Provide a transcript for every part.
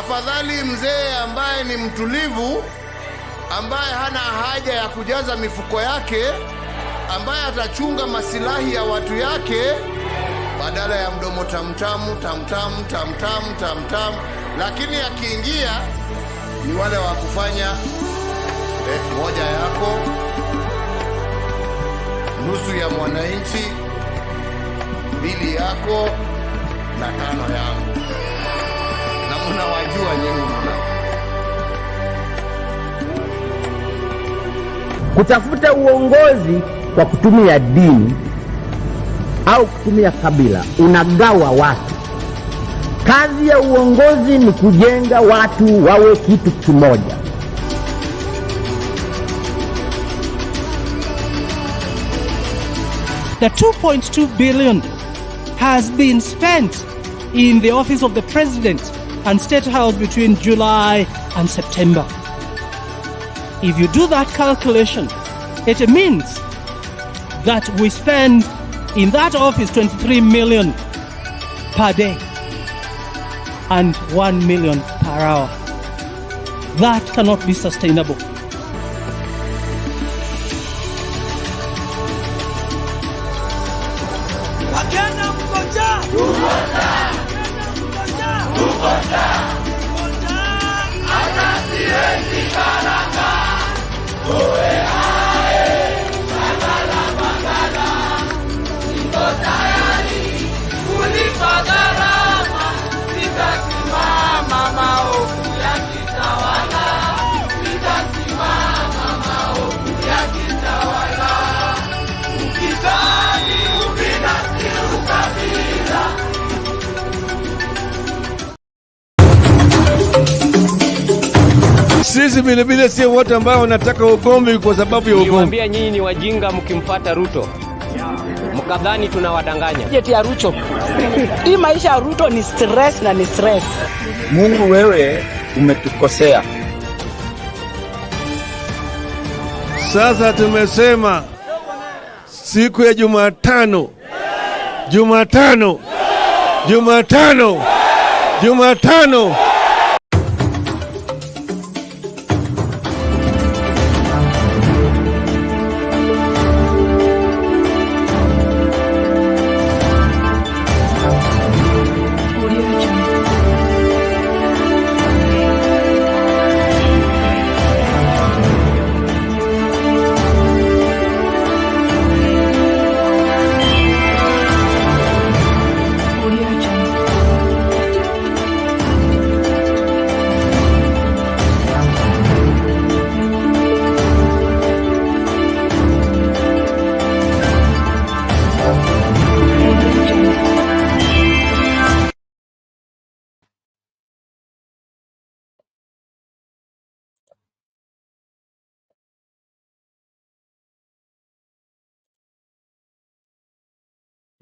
Afadhali mzee ambaye ni mtulivu, ambaye hana haja ya kujaza mifuko yake, ambaye atachunga masilahi ya watu yake, badala ya mdomo tamtamu tamtamu tamtamu tamtamu. Lakini akiingia ni wale wa kufanya moja yako, nusu ya mwananchi, mbili yako na tano yangu. Na mnawajua nyinyi kutafuta uongozi kwa kutumia dini au kutumia kabila, unagawa watu. Kazi ya uongozi ni kujenga watu wawe kitu kimoja. The 2.2 billion has been spent in the office of the president and State House between July and September. If you do that calculation, it means that we spend in that office 23 million per day and 1 million per hour. That cannot be sustainable. Sisi vile vile sio wote ambao wanataka ugomvi kwa sababu ya ugomvi. Niwaambia nyinyi ni wajinga mkimfuata Ruto. Mkadhani tunawadanganya. Jeti ya Ruto. Hii maisha ya Ruto ni stress na ni stress. Mungu, wewe umetukosea. Sasa tumesema siku ya Jumatano.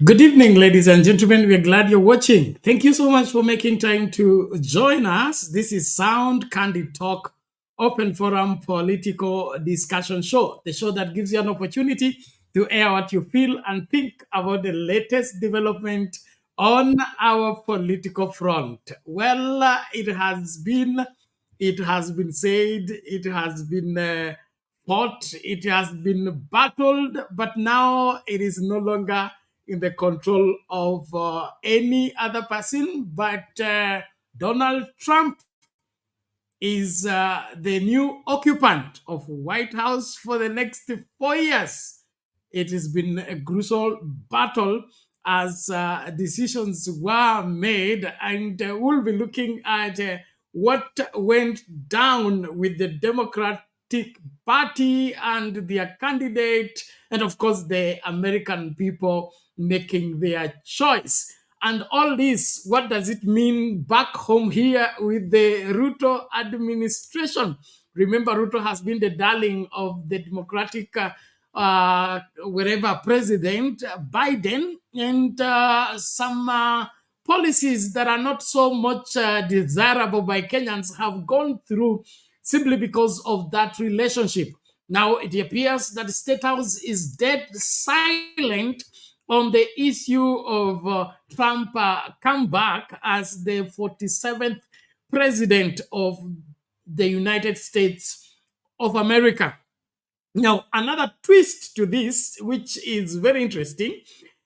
Good evening, ladies and gentlemen. We are glad you're watching. Thank you so much for making time to join us. This is Sound Candid Talk, open forum political discussion show. The show that gives you an opportunity to air what you feel and think about the latest development on our political front. Well, it has been said, it has been fought, it has been battled, but now it is no longer in the control of any other person, but Donald Trump is the new occupant of White House for the next 4 years. It has been a gruesome battle as decisions were made, and we'll be looking at what went down with the Democratic Party and their candidate, and of course the American people making their choice. And all this, what does it mean back home here with the Ruto administration? Remember, Ruto has been the darling of the Democratic wherever President Biden, and some policies that are not so much desirable by Kenyans have gone through simply because of that relationship. Now it appears that the State House is dead silent on the issue of Trump comeback as the 47th president of the United States of America. Now, another twist to this, which is very interesting,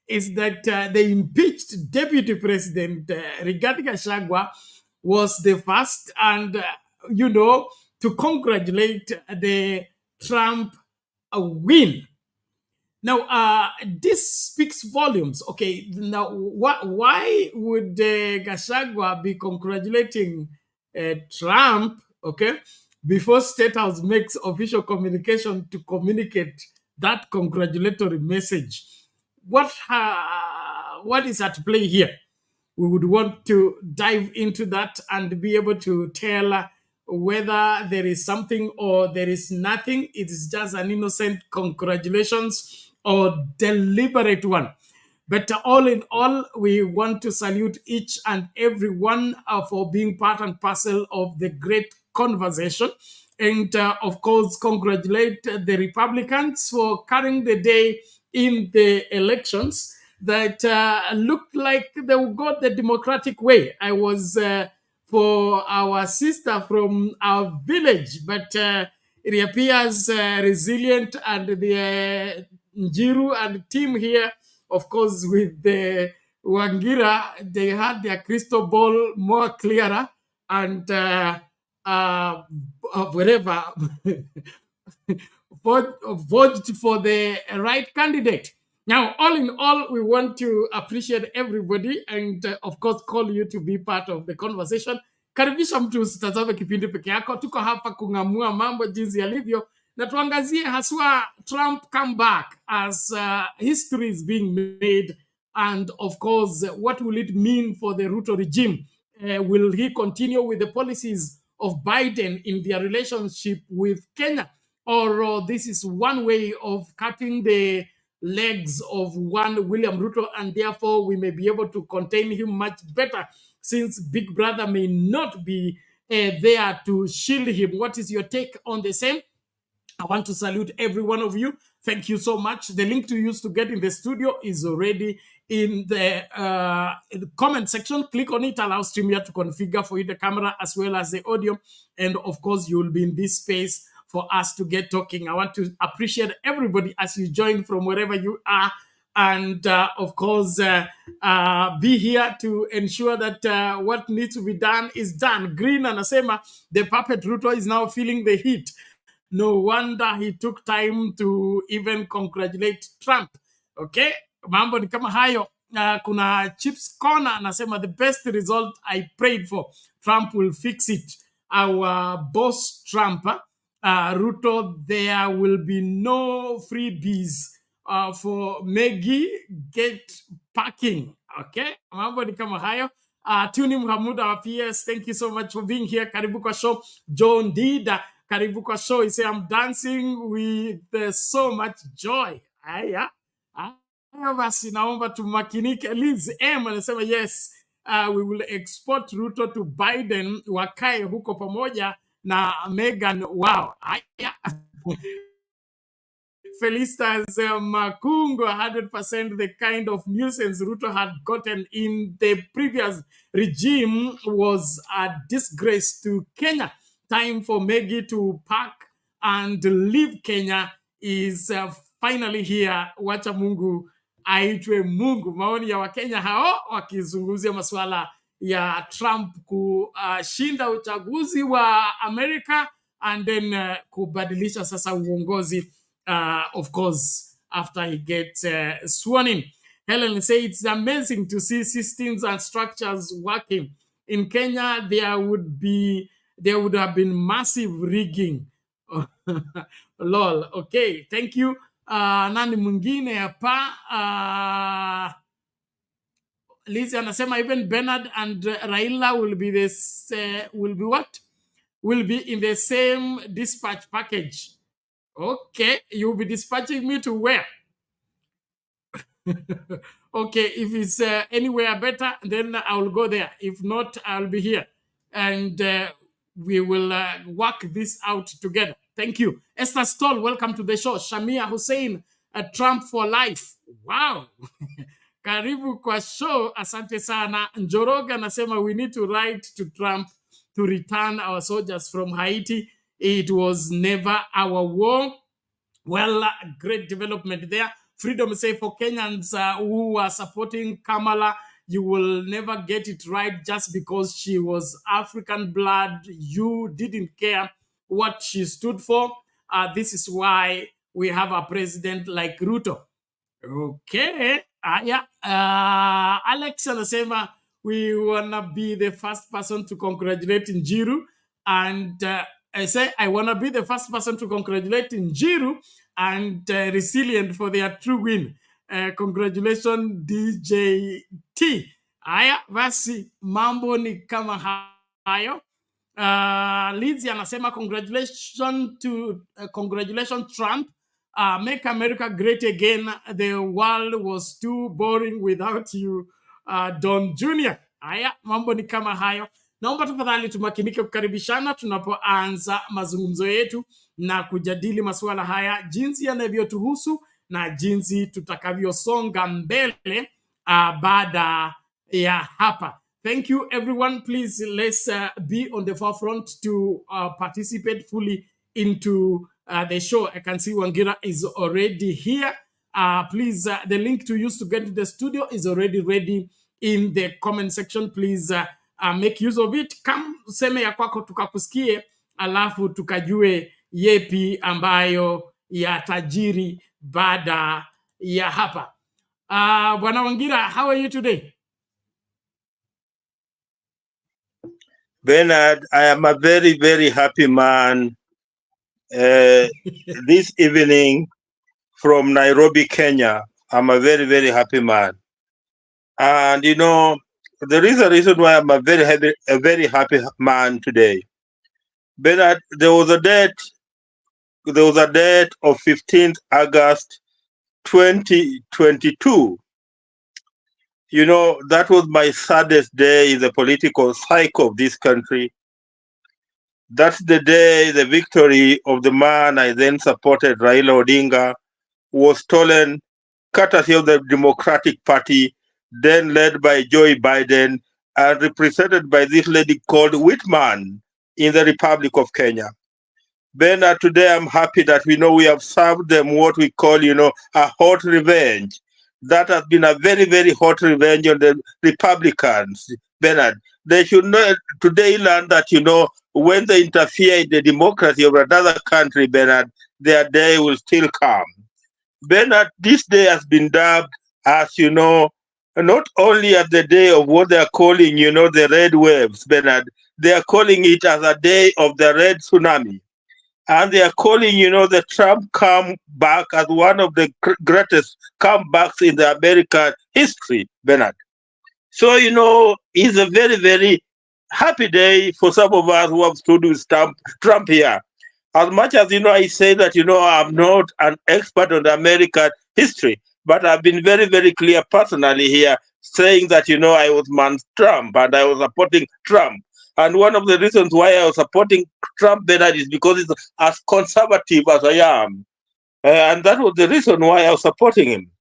is that the impeached deputy president, Rigathi Gachagua, was the first and, to congratulate the Trump win. Now, this speaks volumes. Okay, now, why would Gachagua be congratulating Trump, okay, before State House makes official communication to communicate that congratulatory message? What is at play here? We would want to dive into that and be able to tell whether there is something or there is nothing. It is just an innocent congratulations or deliberate one. But all in all, we want to salute each and every one for being part and parcel of the great conversation. And of course, congratulate the Republicans for carrying the day in the elections that looked like they would go the Democratic way. I was for our sister from our village, but it appears resilient, and the Njiru and team here, of course, with the Wangira, they had their crystal ball more clearer, and whatever voted for the right candidate. Now, all in all, we want to appreciate everybody and of course call you to be part of the conversation. Karibisha mtu usitazame kipindi peke yako. Tuko hapa kung'amua mambo jinsi yalivyo na tuangazie haswa Trump comeback as history is being made, and of course, what will it mean for the Ruto regime? Will he continue with the policies of Biden in their relationship with Kenya? Or this is one way of cutting the legs of one William Ruto, and therefore we may be able to contain him much better, since Big Brother may not be there to shield him. What is your take on the same? I want to salute every one of you. Thank you so much. The link to use to get in the studio is already in the comment section. Click on it, allow StreamYard to configure for you the camera as well as the audio. And of course, you will be in this space for us to get talking. I want to appreciate everybody as you join from wherever you are. And of course, be here to ensure that what needs to be done is done. Green anasema, the puppet Ruto is now feeling the heat. No wonder he took time to even congratulate Trump. Okay, mambo ni kama hayo. Kuna Chips Corner anasema, the best result I prayed for. Trump will fix it. Our boss Trump, Ruto, there will be no freebies for Maggie get parking. Okay, mambo ni kama hayo. Tuni Muhammad, our PS, thank you so much for being here. Karibu kwa show. John Dida, karibu kwa show. He say, I'm dancing with so much joy. Aya. Basi naomba tumakinike. Liz M anasema, yes, we will export Ruto to Biden, wakae huko pamoja na Megan. Wow. Aya. Felicitas Makungo, 100% the kind of nuisance Ruto had gotten in the previous regime was a disgrace to Kenya. Time for Maggie to pack and leave Kenya is finally here. Wacha Mungu aitwe Mungu. Maoni ya Wakenya hao wakizungumzia masuala ya Trump kushinda uchaguzi wa Amerika and then kubadilisha sasa uongozi. Of course, after he gets sworn in. Helen says it's amazing to see systems and structures working. In Kenya, there would have been massive rigging. Lol. Okay, thank you. Nani mwingine hapa? Lizzie anasema even Bernard and Raila will be this. Will be what? Will be in the same dispatch package. Okay, you'll be dispatching me to where? Okay, if it's anywhere better, then I'll go there. If not, I'll be here. And we will work this out together. Thank you. Esther Stoll, welcome to the show. Shamia Hussein, Trump for life. Wow. Karibu kwa show. Asante sana. Njoroga anasema we need to write to Trump to return our soldiers from Haiti. It was never our war. Well, great development there. Freedom say for Kenyans who are supporting Kamala, you will never get it right just because she was African blood. You didn't care what she stood for. This is why we have a president like Ruto. Okay. Alex anasema we wanna be the first person to congratulate Njiru, and I say I wanna be the first person to congratulate Njiru and Resilient for their true win. Congratulations DJT. Haya basi, mambo ni kama hayo. Lizi anasema congratulations Trump. Make America great again. The world was too boring without you, Don Jr. Haya, mambo ni kama hayo. Naomba tafadhali tumakinike kukaribishana tunapoanza mazungumzo yetu na kujadili masuala haya, jinsi yanavyotuhusu na jinsi tutakavyosonga mbele baada ya hapa. Thank you, everyone. Please, let's be on the forefront to participate fully into the show. I can see Wangira is already here. Please, the link to use to get to the studio is already ready in the comment section. Please make use of it. Come seme ya kwako tukakusikie, alafu tukajue yepi ambayo ya tajiri baada ya hapa. Bwana Wangira, how are you today? Bernard, I am a very, very happy man this evening from Nairobi, Kenya. I'm a very, very happy man. And you know, there is a reason why I'm a very happy man today. Bernard, there was a date of 15th August 2022. You know, that was my saddest day in the political cycle of this country. That's the day the victory of the man I then supported, Raila Odinga, was stolen, courtesy of the Democratic Party, then led by Joe Biden and represented by this lady called Whitman in the Republic of Kenya. Bernard, today I'm happy that we know we have served them what we call, you know, a hot revenge. That has been a very, very hot revenge on the Republicans, Bernard. They should know, today learn that, you know, when they interfere in the democracy of another country, Bernard, their day will still come. Bernard, this day has been dubbed as, you know, not only as the day of what they are calling, you know, the red waves, Bernard, they are calling it as a day of the red tsunami. And they are calling, you know, the Trump comeback as one of the greatest comebacks in the American history, Bernard. So, you know, it's a very, very happy day for some of us who have stood with Trump here. As much as, you know, I say that, you know, I'm not an expert on the American history, but I've been very, very clear personally here, saying that, you know, I was man Trump and I was supporting Trump. And one of the reasons why I was supporting Trump, Bernard, is because it's as conservative as I am. And that was the reason why I was supporting him.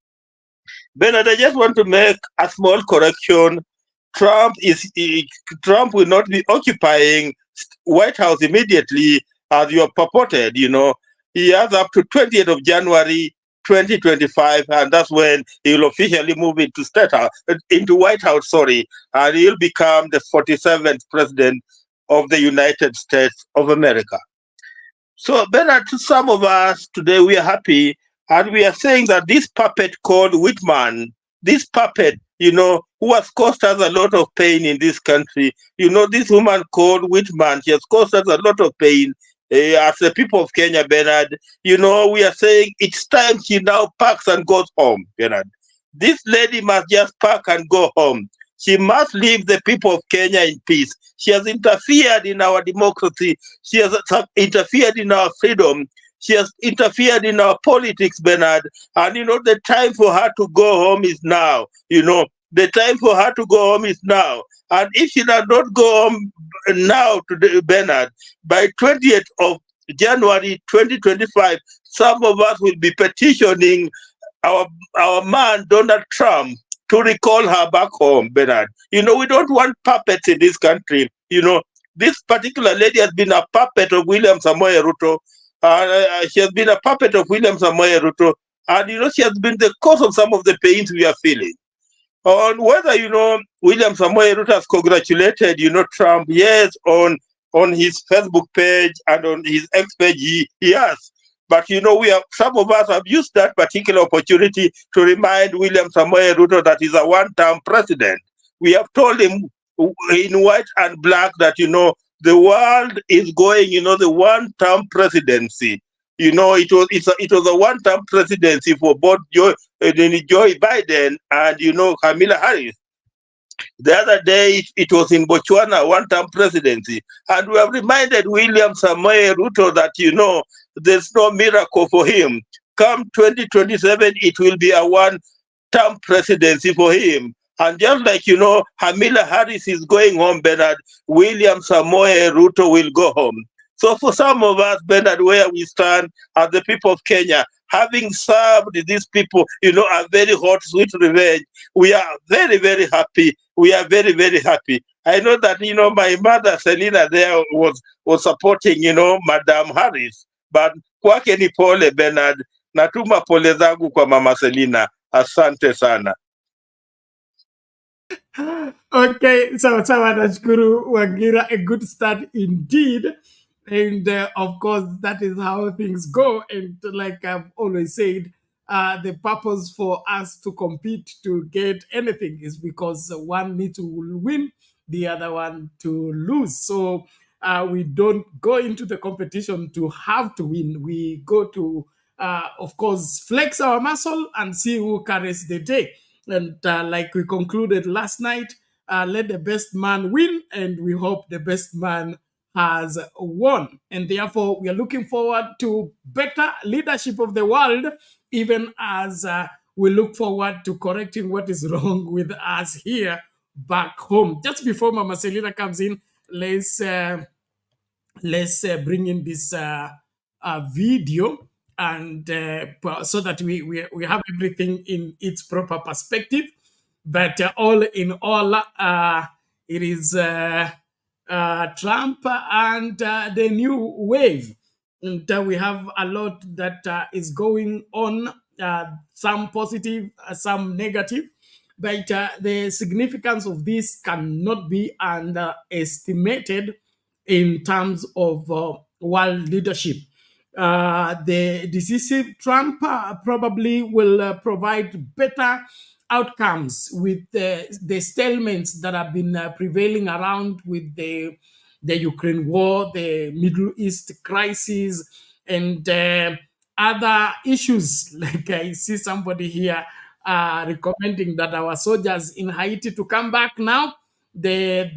Bernard, I just want to make a small correction. Trump will not be occupying White House immediately, as you have purported. You know, he has up to 20th of January 2025, and that's when he will officially move into White House, and he'll become the 47th president of the United States of America. So, Bernard, to some of us today, we are happy, and we are saying that this puppet called Whitman, this puppet, you know, who has caused us a lot of pain in this country, you know, this woman called Whitman, she has caused us a lot of pain. As the people of Kenya, Bernard, you know, we are saying it's time she now packs and goes home, Bernard. This lady must just pack and go home. She must leave the people of Kenya in peace. She has interfered in our democracy. She has interfered in our freedom. She has interfered in our politics, Bernard. And, you know, the time for her to go home is now. You know, the time for her to go home is now. And if she does not go home now, today, Bernard, by 20th of January 2025, some of us will be petitioning our man, Donald Trump, to recall her back home, Bernard. You know, we don't want puppets in this country. You know, This particular lady has been a puppet of William Samoei Ruto. She has been a puppet of William Samoei Ruto. And, she has been the cause of some of the pains we are feeling. On whether, William Samoei Ruto has congratulated, Trump, yes, on his Facebook page and on his X page, he has. But, some of us have used that particular opportunity to remind William Samoei Ruto that he's a one-term president. We have told him in white and black that, the world is going, the one-term presidency. It was a one-term presidency for both Joe Biden and, Kamala Harris. The other day, it was in Botswana, one-term presidency. And we have reminded William Samoei Ruto that, there's no miracle for him. Come 2027, it will be a one-term presidency for him. And just like, Kamala Harris is going home, Bernard, William Samoei Ruto will go home. So for some of us, Bernard, where we stand as the people of Kenya, having served these people, a very hot, sweet revenge, we are very, very happy. We are very, very happy. I know that, my mother, Selina, there was supporting, Madam Harris. But kwake ni pole, Bernard. Natuma pole zangu kwa Mama Selina. Asante sana. Okay, so nashukuru Wagira, a good start indeed. And of course, that is how things go. And like I've always said, the purpose for us to compete to get anything is because one needs to win, the other one to lose. So we don't go into the competition to have to win. We go to, of course, flex our muscle and see who carries the day. And like we concluded last night, let the best man win, and we hope the best man has won. And therefore, we are looking forward to better leadership of the world, even as we look forward to correcting what is wrong with us here back home. Just before Mama Selina comes in, let's bring in this video, and so that we have everything in its proper perspective. But all in all, it is Trump and the new wave. And we have a lot that is going on, some positive, some negative. But the significance of this cannot be underestimated in terms of world leadership. The decisive Trump probably will provide better outcomes with the stalemates that have been prevailing around with the Ukraine war, the Middle East crisis, and other issues. Like I see somebody here recommending that our soldiers in Haiti to come back now. The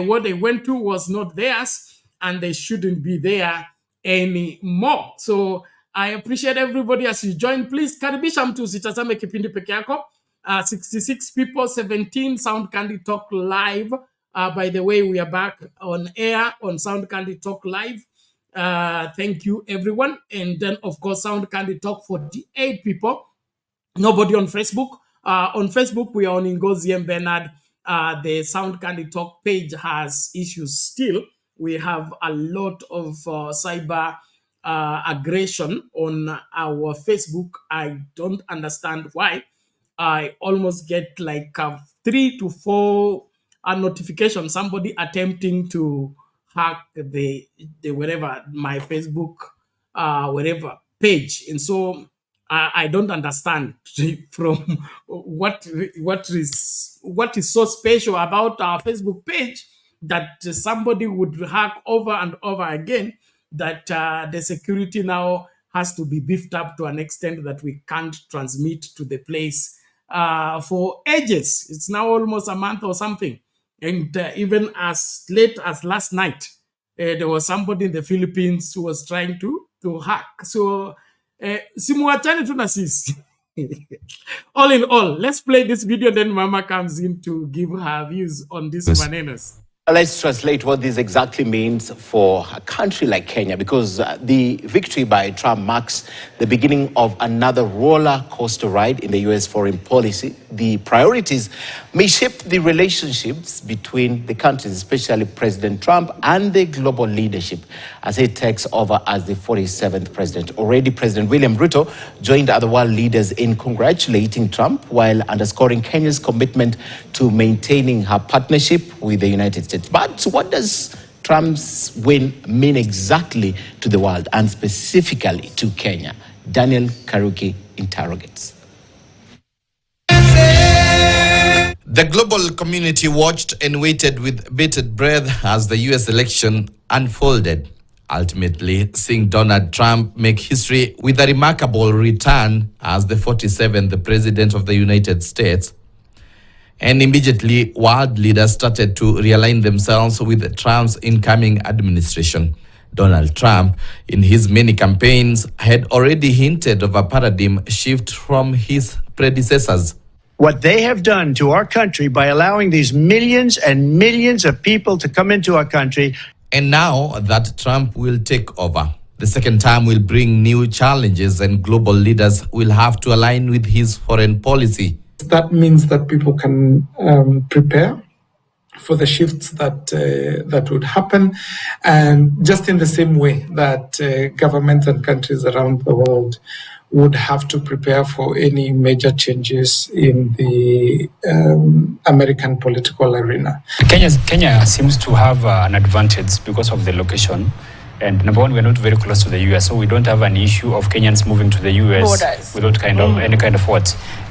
war they went to was not theirs, and they shouldn't be there anymore. So I appreciate everybody as you join. Please karibisha mtu usitazame kipindi peke yako. 66 people, 17 Sound Candy Talk Live. By the way, we are back on air on Sound Candy Talk Live. Thank you, everyone. And then, of course, Sound Candy Talk 48 people. Nobody on Facebook. On Facebook, we are on Ngozi and Bernard. The Sound Candy Talk page has issues still. We have a lot of cyber aggression on our Facebook. I don't understand why. I almost get like 3 to 4 notifications. Somebody attempting to hack the whatever, my Facebook whatever page. And so I don't understand from what is so special about our Facebook page that somebody would hack over and over again, that the security now has to be beefed up to an extent that we can't transmit to the place for ages. It's now almost a month or something. And even as late as last night, there was somebody in the Philippines who was trying to hack. So, simuachane tu na sisi. All in all, let's play this video, then Mama comes in to give her views on these bananas. Let's translate what this exactly means for a country like Kenya, because the victory by Trump marks the beginning of another roller coaster ride in the U.S. foreign policy. The priorities may shape the relationships between the countries, especially President Trump and the global leadership as he takes over as the 47th president. Already, President William Ruto joined other world leaders in congratulating Trump while underscoring Kenya's commitment to maintaining her partnership with the United States. But what does Trump's win mean exactly to the world and specifically to Kenya? Daniel Karuki interrogates. The global community watched and waited with bated breath as the US election unfolded, ultimately seeing Donald Trump make history with a remarkable return as the 47th President of the United States. And immediately, world leaders started to realign themselves with Trump's incoming administration. Donald Trump, in his many campaigns, had already hinted of a paradigm shift from his predecessors. What they have done to our country by allowing these millions and millions of people to come into our country. And now that Trump will take over, the second time will bring new challenges and global leaders will have to align with his foreign policy. That means that people can prepare for the shifts that would happen, and just in the same way that governments and countries around the world would have to prepare for any major changes in the American political arena. Kenya seems to have an advantage because of the location. And number one, we're not very close to the US, so we don't have an issue of Kenyans moving to the US without any kind of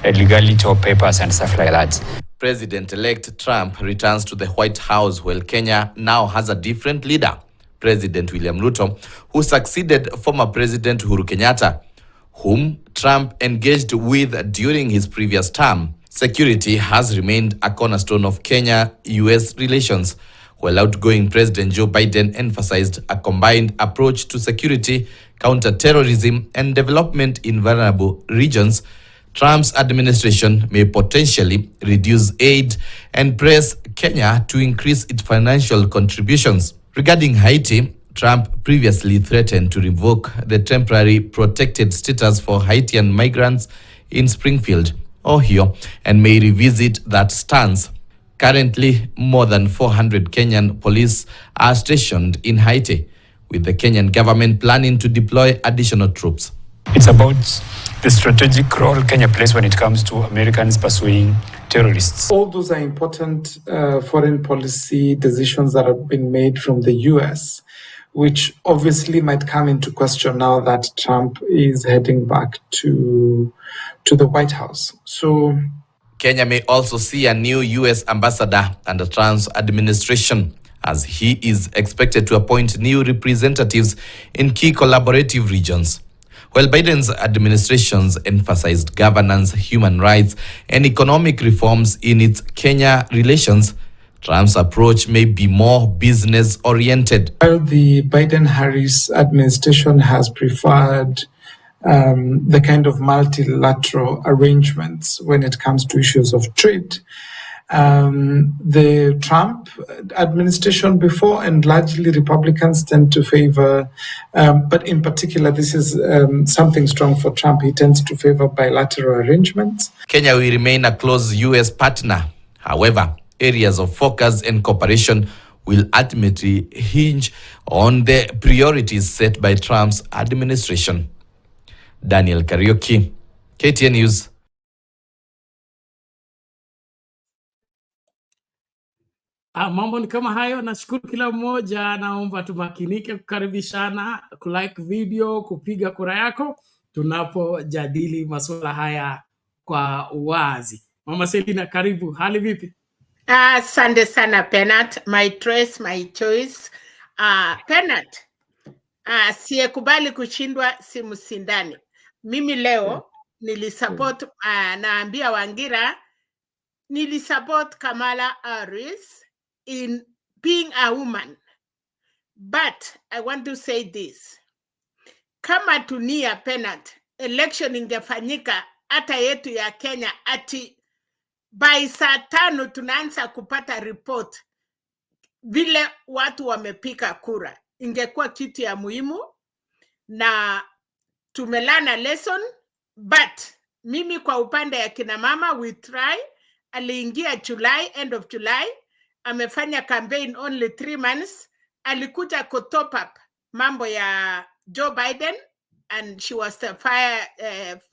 legality or papers and stuff like that. President-elect Trump returns to the White House while Kenya now has a different leader, President William Ruto, who succeeded former President Uhuru Kenyatta, whom Trump engaged with during his previous term. Security has remained a cornerstone of Kenya-US relations, while outgoing President Joe Biden emphasized a combined approach to security, counter-terrorism, and development in vulnerable regions. Trump's administration may potentially reduce aid and press Kenya to increase its financial contributions. Regarding Haiti, Trump previously threatened to revoke the temporary protected status for Haitian migrants in Springfield, Ohio, and may revisit that stance. Currently, more than 400 Kenyan police are stationed in Haiti, with the Kenyan government planning to deploy additional troops. It's about the strategic role Kenya plays when it comes to Americans pursuing terrorists. All those are important foreign policy decisions that have been made from the US, which obviously might come into question now that Trump is heading back to the White House. So Kenya may also see a new U.S. ambassador under Trump's administration, as he is expected to appoint new representatives in key collaborative regions. While Biden's administration's emphasized governance, human rights, and economic reforms in its Kenya relations, Trump's approach may be more business-oriented. While the Biden-Harris administration has preferred the kind of multilateral arrangements when it comes to issues of trade, the Trump administration before and largely Republicans tend to favor, but in particular, this is something strong for Trump. He tends to favor bilateral arrangements. Kenya will remain a close U.S. partner. However, areas of focus and cooperation will ultimately hinge on the priorities set by Trump's administration. Daniel Kariuki, KTN News. Mambo ni kama hayo. Nashukuru kila mmoja, naomba tumakinike kukaribishana, kulike video, kupiga kura yako tunapojadili masuala haya kwa uwazi. Mama Selina, karibu. Hali vipi? Asante sana Penat, my choice, my choice. Penat, siyekubali kushindwa si msindani. Mimi leo nilisupport, naambia Wangira, nilisupport Kamala Harris in being a woman. But I want to say this. Kama tunia Penat, election ingefanyika hata yetu ya Kenya ati by saa 5 tunaanza kupata report vile watu wamepika kura. Ingekuwa kitu ya muhimu na tumelana lesson, but mimi kwa upande ya kina mama we try. Aliingia July, end of July, amefanya campaign only 3 months, alikuja top up mambo ya Joe Biden and she was the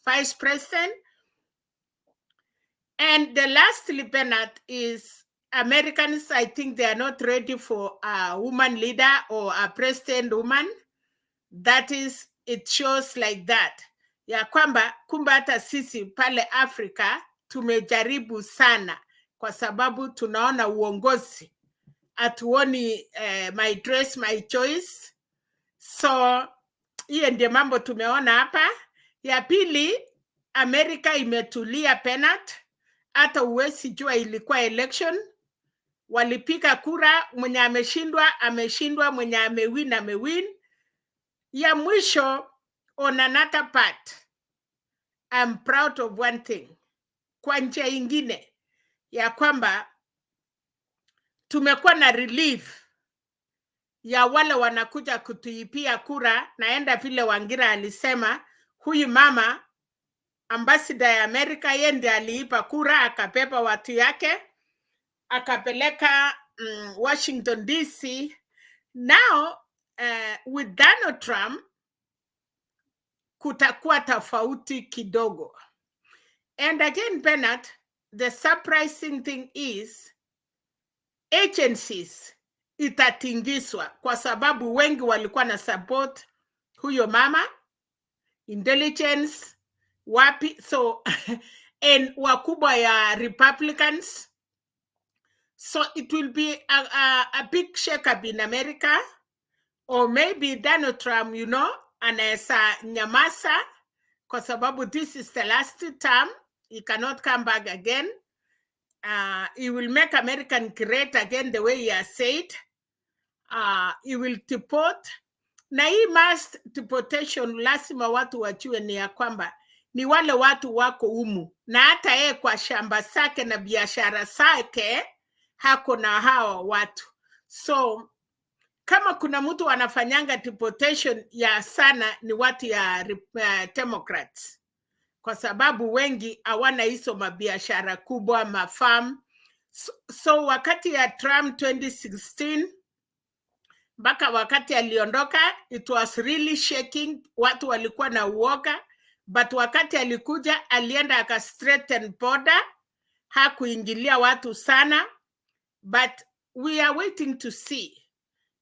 vice president. And the lastly, Bernard, is Americans, I think they are not ready for a woman leader or a president woman. That is, it shows like that. Ya kwamba kumbe hata sisi pale Afrika tumejaribu sana kwa sababu tunaona uongozi. Hatuoni my dress, my choice. So, hiyo ndio mambo tumeona hapa. Ya pili, Amerika imetulia penat. Hata uwezi jua ilikuwa election. Walipiga kura, mwenye ameshindwa, ameshindwa, mwenye amewin, amewin. Ya mwisho, on another part, I'm proud of one thing. Kwa njia ingine, ya kwamba tumekuwa na relief ya wale wanakuja kutuipia kura, naenda vile Wangira alisema, huyu mama, ambassador ya Amerika, yende aliipa kura, akapepa watu yake, akapeleka Washington DC. Now, with Donald Trump, kutakuwa tofauti kidogo. And again, Bernard, the surprising thing is, agencies itatingizwa kwa sababu wengi walikuwa na support huyo mama, intelligence, wapi, so, and wakubwa ya Republicans. So it will be a big shake-up in America, or maybe Donald Trump, you know, anaweza nyamaza kwa sababu this is the last term. He cannot come back again. He will make American great again the way he has said. He will deport. Na hii mass deportation lazima watu wajue ni ya kwamba ni wale watu wako umu. Na hata yeye kwa shamba zake na biashara zake hako na hawa watu. So, kama kuna mtu wanafanyanga deportation ya sana ni watu ya Democrats. Kwa sababu wengi hawana hizo mabiashara kubwa, mafarm. So wakati ya Trump 2016, mpaka wakati aliondoka, it was really shaking. Watu walikuwa na uoga. But wakati alikuja, alienda aka straighten border. Hakuingilia watu sana. But we are waiting to see.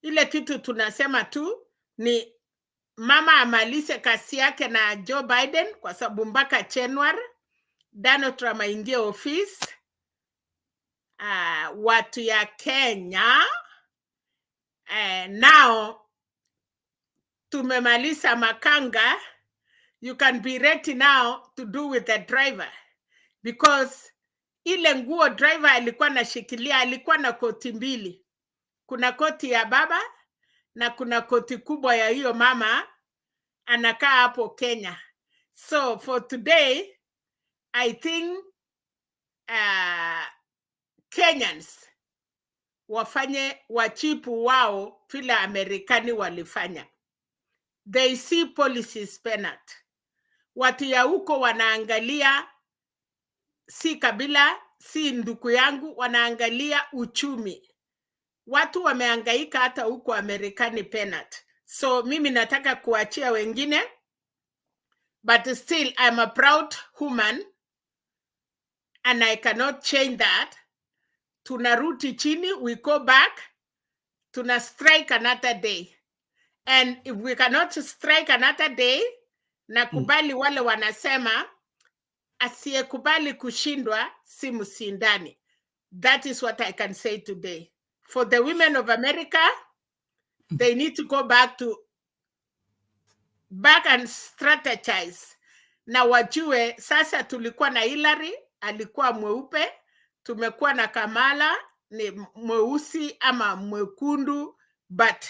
Ile kitu tunasema tu ni mama amalize kasi yake na Joe Biden kwa sababu mpaka January Donald Trump aingie office. Watu ya Kenya now tumemaliza makanga. You can be ready now to do with the driver, because ile nguo driver alikuwa nashikilia, alikuwa na koti mbili. Kuna koti ya baba na kuna koti kubwa ya hiyo mama anakaa hapo Kenya. So for today, I think Kenyans wafanye wachipu wao vile Amerikani walifanya. They see policies penat. Watu ya huko wanaangalia si kabila, si ndugu yangu, wanaangalia uchumi. Watu wamehangaika hata huko Amerikani penat. So mimi nataka kuachia wengine, but still I'm a proud woman and I cannot change that. Tunaruti chini, we go back, tuna strike another day. And if we cannot strike another day, nakubali wale wanasema asiyekubali kushindwa si msindani. That is what I can say today. For the women of America, they need to go back and strategize. Na wajue, sasa tulikuwa na Hillary, alikuwa mweupe, tumekuwa na Kamala, ni mweusi ama mwekundu, but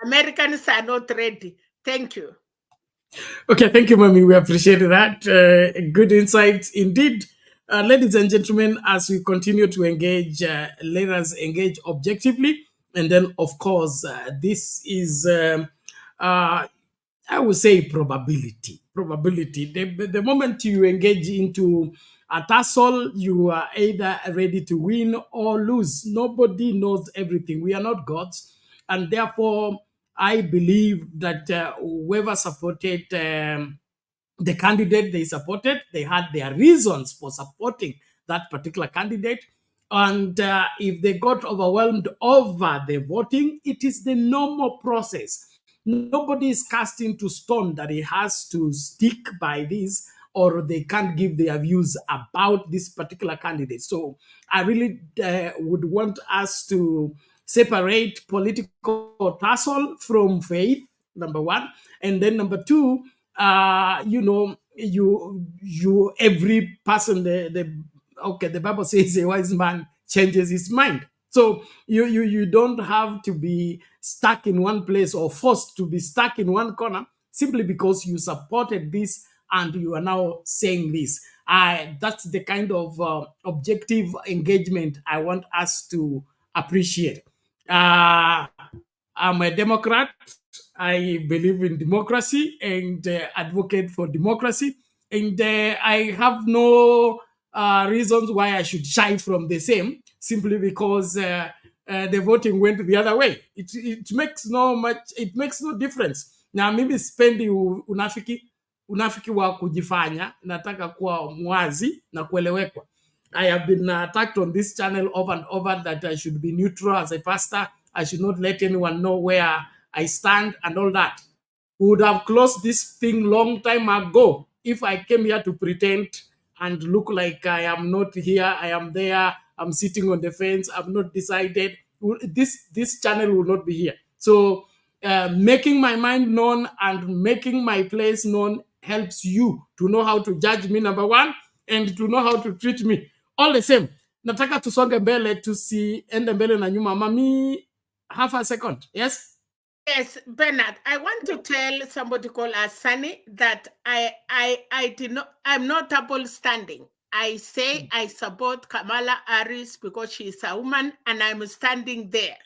Americans are not ready. Thank you. Okay, thank you, Mami. We appreciate that. Good insight indeed. Ladies and gentlemen, as we continue to engage, let us engage objectively. And then, of course, this is, I would say, probability. Probability. The moment you engage into a tussle, you are either ready to win or lose. Nobody knows everything. We are not gods. And therefore, I believe that whoever supported the candidate they supported, they had their reasons for supporting that particular candidate. And if they got overwhelmed over the voting, it is the normal process. Nobody is cast into stone that he has to stick by this or they can't give their views about this particular candidate. So I really would want us to separate political tussle from faith, number one. And then number two, you every person, the Bible says a wise man changes his mind. So you don't have to be stuck in one place or forced to be stuck in one corner simply because you supported this and you are now saying this. That's the kind of objective engagement I want us to appreciate. I'm a Democrat. I believe in democracy and advocate for democracy. And I have no reasons why I should shy from the same simply because the voting went the other way. It makes no difference. Na mimi sipendi unafiki wa kujifanya, nataka kuwa mwazi na kuelewekwa. I have been attacked on this channel over and over that I should be neutral as a pastor. I should not let anyone know where I stand and all that. We would have closed this thing long time ago if I came here to pretend and look like I am not here, I am there, I'm sitting on the fence, I've not decided. This channel will not be here. So making my mind known and making my place known helps you to know how to judge me, number one, and to know how to treat me. All the same, nataka tusonge mbele, tusiende mbele na nyuma. Mami, half a second. Yes? Yes, Bernard, I want to tell somebody called Asani that I'm not double standing. I say I support Kamala Harris because she's a woman and I'm standing there.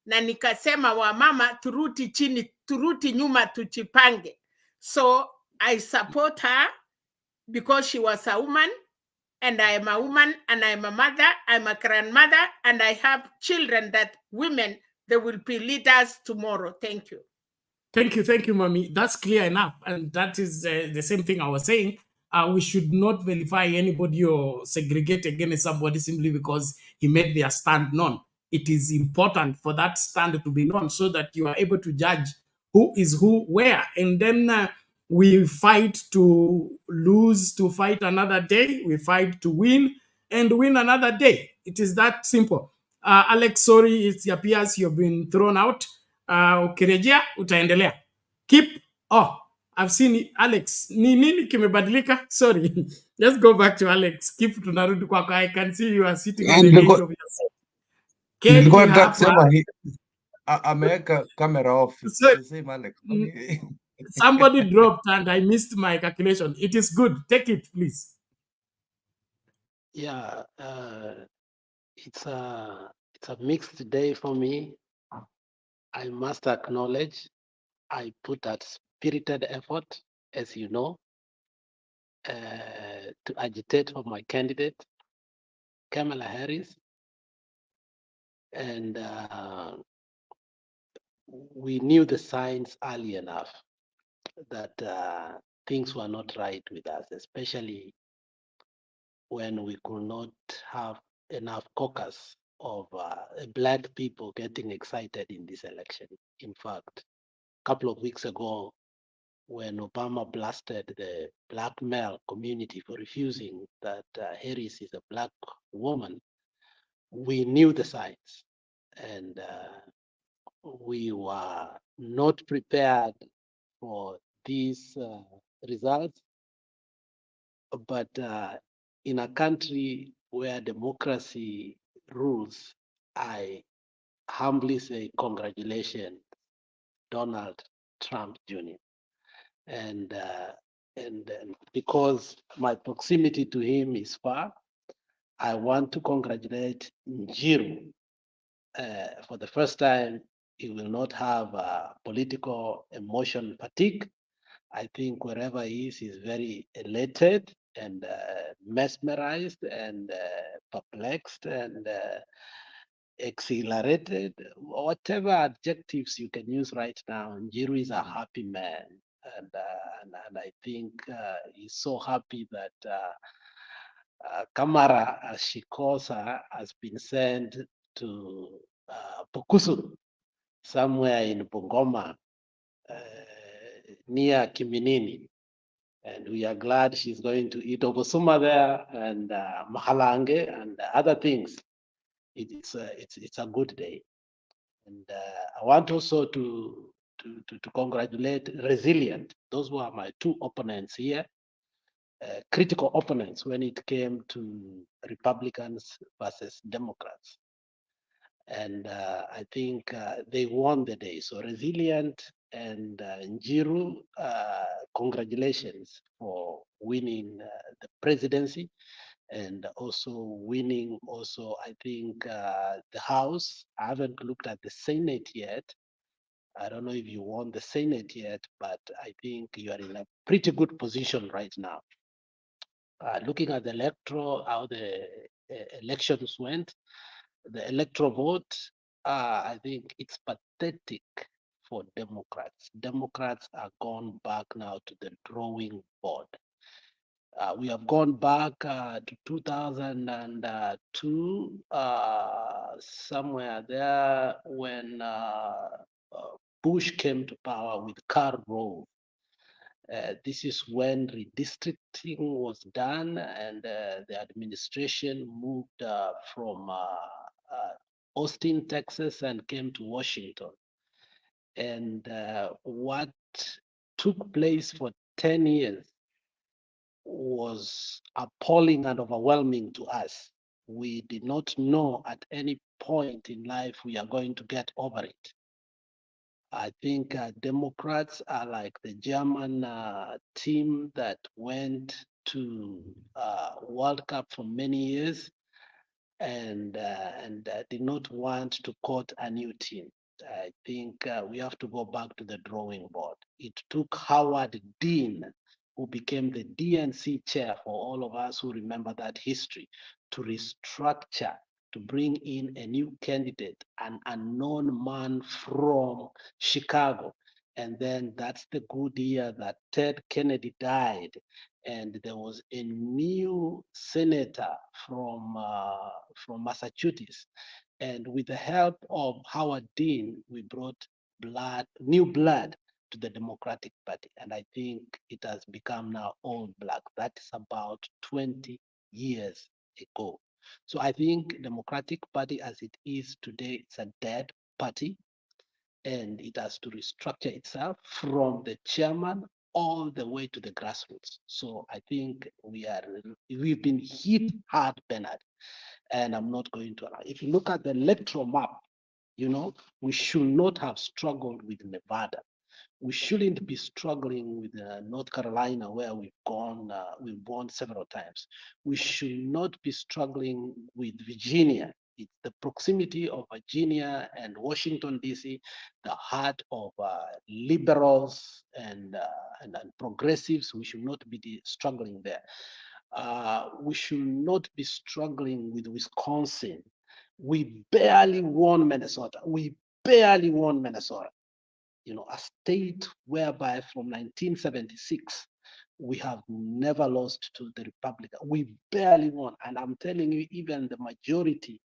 Na nikasema wamama turuti chini, turuti nyuma tuchipange. So I support her because she was a woman and I am a woman and I'm a mother, I'm a grandmother, and I have children that women, they will be leaders tomorrow. Thank you. Thank you, Mommy. That's clear enough. And that is the same thing I was saying. We should not vilify anybody or segregate against somebody simply because he made their stand known. It is important for that stand to be known so that you are able to judge who is who where. And then we fight to lose, to fight another day. We fight to win and win another day. It is that simple. Alex, sorry, it appears you've been thrown out. Ukirejea utaendelea. Keep. Oh, I've seen it. Alex, ni nini kimebadilika? Sorry. Let's go back to Alex. Keep tunarudi kwako. I can see you are sitting on the edge of your seat. Nilikuwa nataka kusema ameweka camera off. Same Alex. Somebody dropped and I missed my calculation. It is good. Take it, please. Yeah, it's a mixed day for me. I must acknowledge I put that spirited effort, as you know, to agitate for my candidate, Kamala Harris. And we knew the signs early enough that things were not right with us, especially when we could not have enough caucus of black people getting excited in this election. In fact, a couple of weeks ago, when Obama blasted the black male community for refusing that Harris is a black woman, we knew the signs and we were not prepared for these results. But in a country where democracy rules, I humbly say congratulations, Donald Trump Jr. And because my proximity to him is far, I want to congratulate Njiru for the first time, he will not have political emotion fatigue. I think wherever he is, he's very elated and mesmerized and perplexed and exhilarated, whatever adjectives you can use right now. Njiru is a happy man, and I think he's so happy that Kamara, as she calls her, has been sent to Pukusu, somewhere in Bungoma, near Kiminini. And we are glad she's going to eat obosuma there and mahalange and other things. It's a good day. And I want also to congratulate Resilient. Those were my two opponents here, critical opponents when it came to Republicans versus Democrats. And I think they won the day. So Resilient and Njiru, congratulations for winning the presidency and also winning I think the House. I haven't looked at the Senate yet. I don't know if you won the Senate yet, but I think you are in a pretty good position right now. Looking at the electoral, how the elections went, the electoral vote, I think it's pathetic for Democrats. Democrats are gone back now to the drawing board. We have gone back to 2002, somewhere there when Bush came to power with Karl Rove. This is when redistricting was done and the administration moved from Austin, Texas, and came to Washington. And what took place for 10 years was appalling and overwhelming to us. We did not know at any point in life we are going to get over it. I think Democrats are like the German team that went to World Cup for many years and did not want to court a new team. I think we have to go back to the drawing board. It took Howard Dean, who became the DNC chair for all of us who remember that history, to restructure, to bring in a new candidate, an unknown man from Chicago. And then that's the good year that Ted Kennedy died. And there was a new senator from Massachusetts. And with the help of Howard Dean, we brought new blood to the Democratic Party. And I think it has become now all black. That is about 20 years ago. So I think Democratic Party as it is today, it's a dead party. And it has to restructure itself from the chairman all the way to the grassroots. So I think we've been hit hard, Bernard, and I'm not going to allow. If you look at the electoral map, we should not have struggled with Nevada. We shouldn't be struggling with North Carolina, where we've won several times. We should not be struggling with Virginia. It's the proximity of Virginia and Washington, D.C., the heart of liberals and progressives. We should not be struggling there. We should not be struggling with Wisconsin. We barely won Minnesota. A state whereby from 1976, we have never lost to the Republican. We barely won. And I'm telling you, even the majority,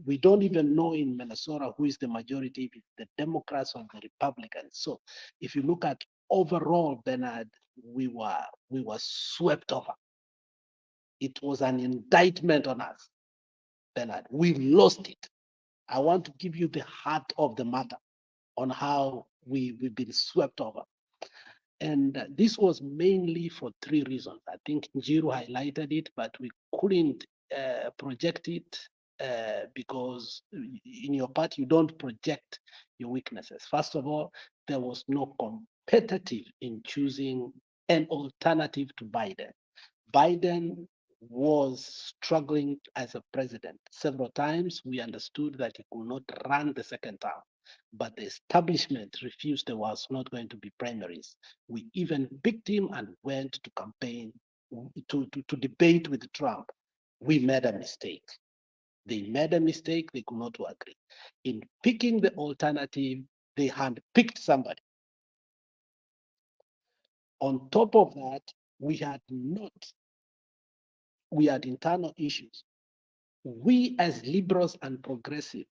we don't even know in Minnesota who is the majority, if it's the Democrats or the Republicans. So if you look at overall, Bernard, we were swept over. It was an indictment on us, Bernard. We lost it. I want to give you the heart of the matter on how we've been swept over. And this was mainly for three reasons. I think Njiru highlighted it, but we couldn't project it because in your party, you don't project your weaknesses. First of all, there was no competitive in choosing an alternative to Biden. Biden was struggling as a president. Several times we understood that he could not run the second term, but the establishment refused. There was not going to be primaries. We even picked him and went to campaign, to debate with Trump. We made a mistake. They made a mistake, they could not agree. In picking the alternative, they had picked somebody. On top of that, we had internal issues. We as liberals and progressive,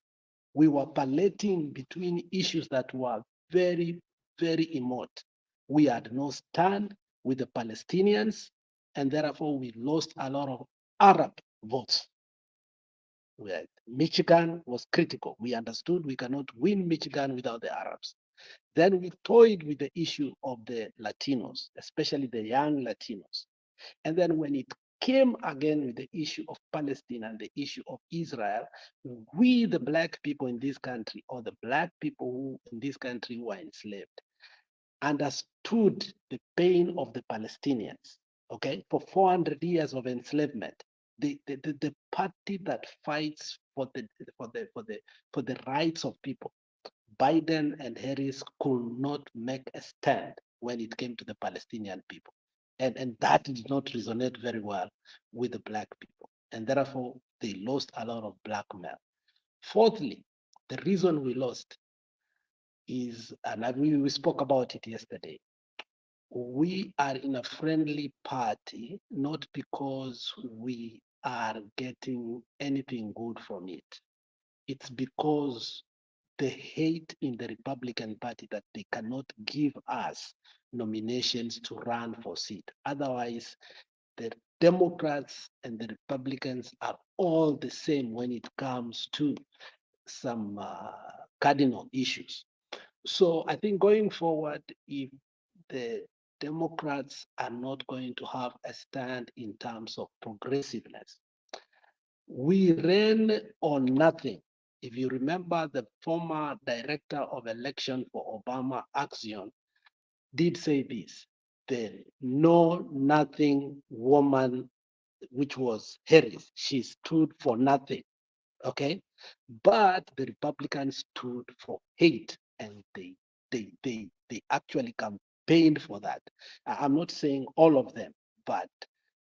we were palleting between issues that were very, very remote. We had no stand with the Palestinians, and therefore we lost a lot of Arab votes. Michigan was critical. We understood we cannot win Michigan without the Arabs. Then we toyed with the issue of the Latinos, especially the young Latinos. And then when it came again with the issue of Palestine and the issue of Israel, we, the Black people in this country, or the Black people who in this country who were enslaved, understood the pain of the Palestinians. Okay, for 400 years of enslavement, the party that fights for the rights of people, Biden and Harris, could not make a stand when it came to the Palestinian people. And that did not resonate very well with the Black people. And therefore, they lost a lot of Black men. Fourthly, the reason we lost is, and we spoke about it yesterday, we are in a friendly party, not because we are getting anything good from it. It's because the hate in the Republican Party that they cannot give us nominations to run for seat. Otherwise, the Democrats and the Republicans are all the same when it comes to some cardinal issues. So I think going forward, if the Democrats are not going to have a stand in terms of progressiveness, we ran on nothing. If you remember, the former director of election for Obama, Axion, did say this: the know nothing woman, which was Harris, she stood for nothing. Okay, but the Republicans stood for hate, and they actually campaigned for that. I'm not saying all of them, but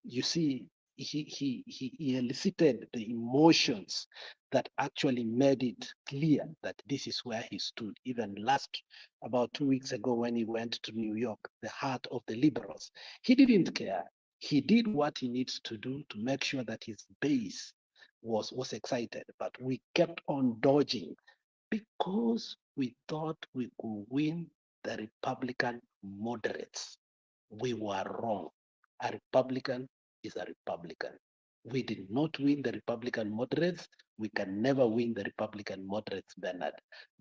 you see, he elicited the emotions that actually made it clear that this is where he stood. Even about 2 weeks ago, when he went to New York, the heart of the liberals, he didn't care. He did what he needs to do to make sure that his base was excited, but we kept on dodging because we thought we could win the Republican moderates. We were wrong. A Republican is a Republican. We did not win the Republican moderates. We can never win the Republican moderates, Bernard.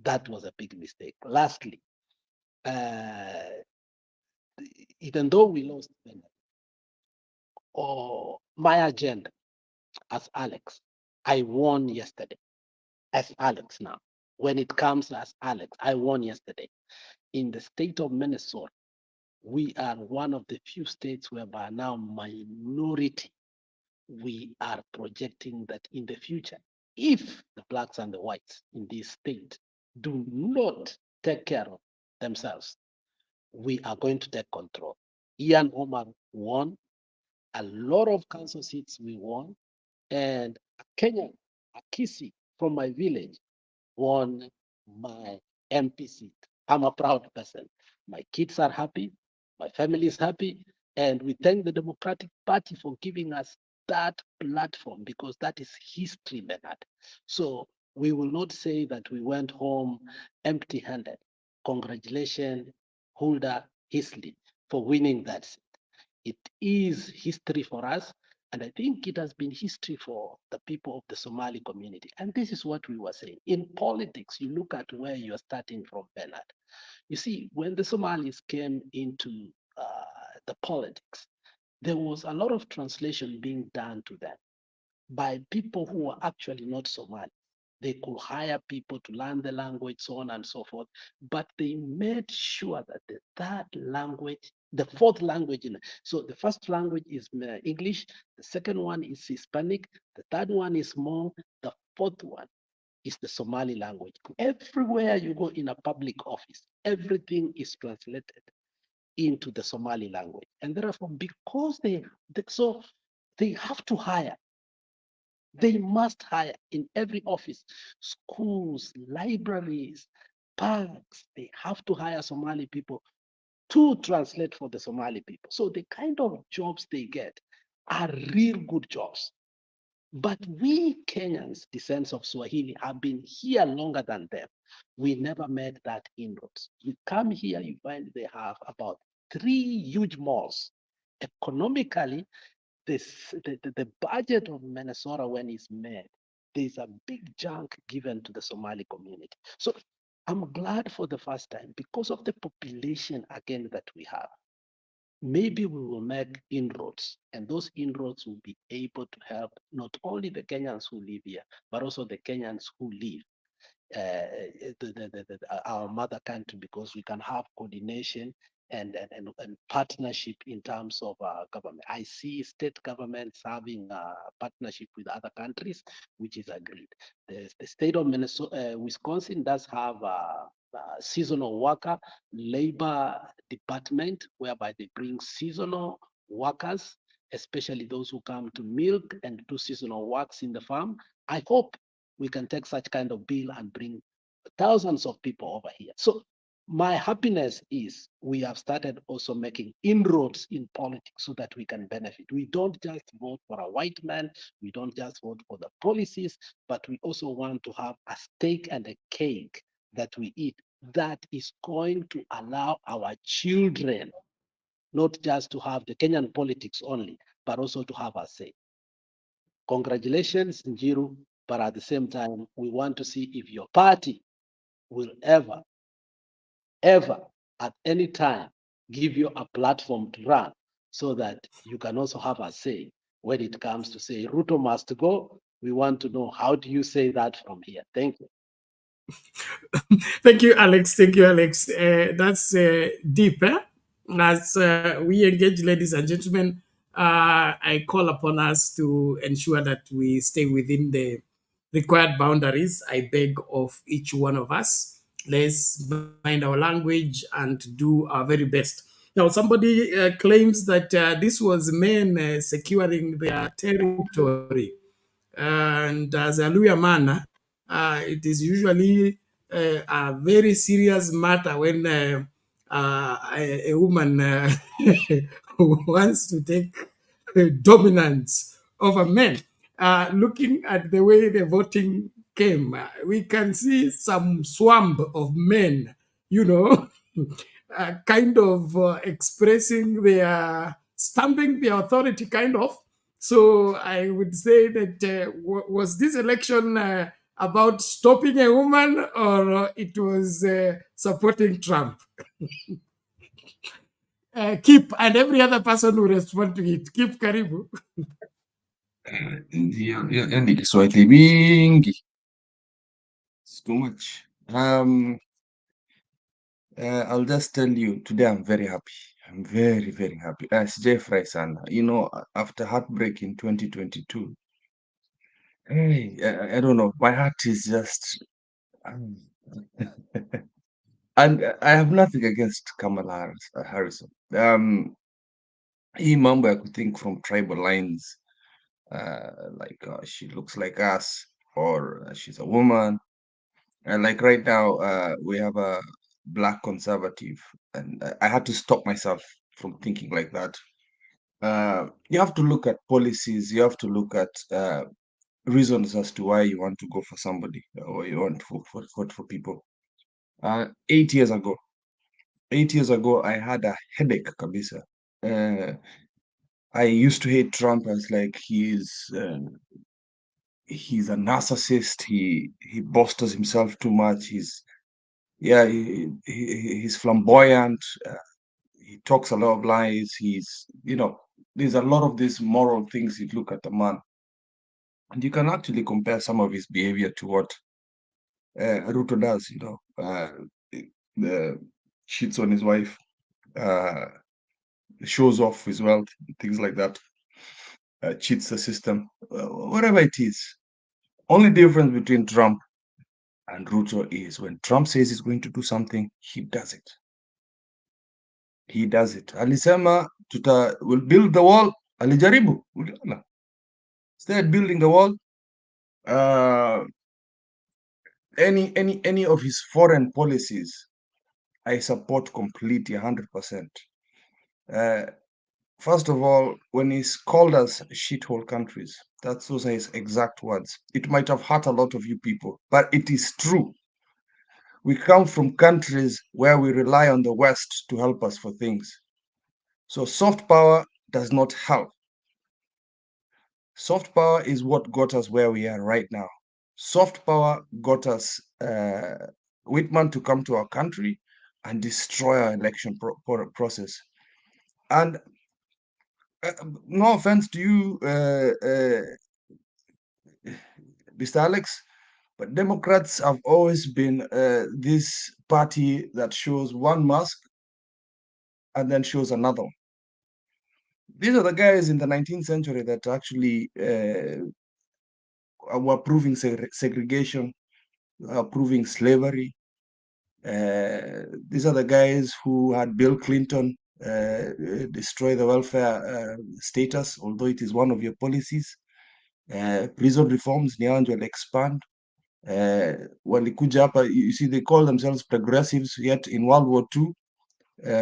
That was a big mistake. Lastly, even though we lost, Bernard, my agenda as Alex, I won yesterday as Alex now. When it comes as Alex, I won yesterday. In the state of Minnesota, we are one of the few states whereby now minority, we are projecting that in the future, if the blacks and the whites in this state do not take care of themselves, we are going to take control. Ian Omar won. A lot of council seats we won. And a Kenyan, a Kisi from my village, won my MP seat. I'm a proud person. My kids are happy, my family is happy, and we thank the Democratic Party for giving us that platform, because that is history, Bernard. So we will not say that we went home empty-handed. Congratulations, Hulda Hisley, for winning that seat. It is history for us. And I think it has been history for the people of the Somali community. And this is what we were saying. In politics, you look at where you're starting from, Bernard. You see, when the Somalis came into the politics, there was a lot of translation being done to them by people who were actually not Somali. They could hire people to learn the language, so on and so forth. But they made sure that the third language, the fourth language, so the first language is English, the second one is Hispanic, the third one is Hmong, the fourth one is the Somali language. Everywhere you go in a public office, everything is translated into the Somali language. And therefore, because they have to hire. They must hire in every office, schools, libraries, parks. They have to hire Somali people to translate for the Somali people. So the kind of jobs they get are real good jobs. But we Kenyans, descendants of Swahili, have been here longer than them. We never made that inroads. You come here, you find they have about 3 huge malls. Economically, the budget of Minnesota, when it's made, there's a big chunk given to the Somali community. So I'm glad for the first time, because of the population again that we have, maybe we will make inroads, and those inroads will be able to help not only the Kenyans who live here, but also the Kenyans who live our mother country, because we can have coordination and partnership in terms of government. I see state governments having a partnership with other countries, which is agreed. The state of Minnesota, Wisconsin does have a seasonal worker labor department, whereby they bring seasonal workers, especially those who come to milk and do seasonal works in the farm. I hope we can take such kind of bill and bring thousands of people over here. So my happiness is we have started also making inroads in politics so that we can benefit. We don't just vote for a white man, we don't just vote for the policies, but we also want to have a steak and a cake that we eat that is going to allow our children not just to have the Kenyan politics only, but also to have a say. Congratulations, Njiru, but at the same time, we want to see if your party will ever, at any time, give you a platform to run so that you can also have a say when it comes to say, Ruto must go. We want to know, how do you say that from here? Thank you. Thank you, Alex. Thank you, Alex. That's deep. As we engage, ladies and gentlemen, I call upon us to ensure that we stay within the required boundaries. I beg of each one of us. Let's mind our language and do our very best. Now, somebody claims that this was men securing their territory. And as a Luya man, it is usually a very serious matter when a woman wants to take dominance over men. Looking at the way the voting came, we can see some swarm of men, kind of expressing their, stamping their authority, kind of. So I would say that was this election about stopping a woman, or it was supporting Trump? Keep, and every other person who respond to it. Keep, karibu. Yani Kiswahili mingi. It's too much. I'll just tell you, today I'm very happy. I'm very, very happy. Sijafurahi sana. After heartbreak in 2022, hey, I don't know. My heart is just... and I have nothing against Kamala Harris. Hii mambo ya think from tribal lines, like she looks like us, or she's a woman. And like right now, we have a black conservative, and I had to stop myself from thinking like that. You have to look at policies, you have to look at reasons as to why you want to go for somebody, or you want to vote for people. 8 years ago, I had a headache, kabisa. I used to hate Trump as like he's a narcissist. He bolsters himself too much. He's flamboyant. He talks a lot of lies. There's a lot of these moral things you look at the man, and you can actually compare some of his behavior to what Ruto does, cheats on his wife, shows off his wealth, things like that, cheats the system, whatever it is. Only difference between Trump and Ruto is when Trump says he's going to do something, he does it. He does it. Alisema we'll build the wall. Alijaribu. Uliona. Instead building the wall, any of his foreign policies, I support completely 100%. First of all, when he's called us shithole countries, those are his exact words. It might have hurt a lot of you people, but it is true. We come from countries where we rely on the West to help us for things. So soft power does not help. Soft power is what got us where we are right now. Soft power got us Whitman to come to our country and destroy our election process. And no offense to you, Mr. Alex, but Democrats have always been this party that shows one mask and then shows another one. These are the guys in the 19th century that actually were proving segregation, proving slavery. These are the guys who had Bill Clinton destroy the welfare status, although it is one of your policies. Prison reforms, Nyanjo will expand. Walikuja hapa, you see, they call themselves progressives, yet in World War II,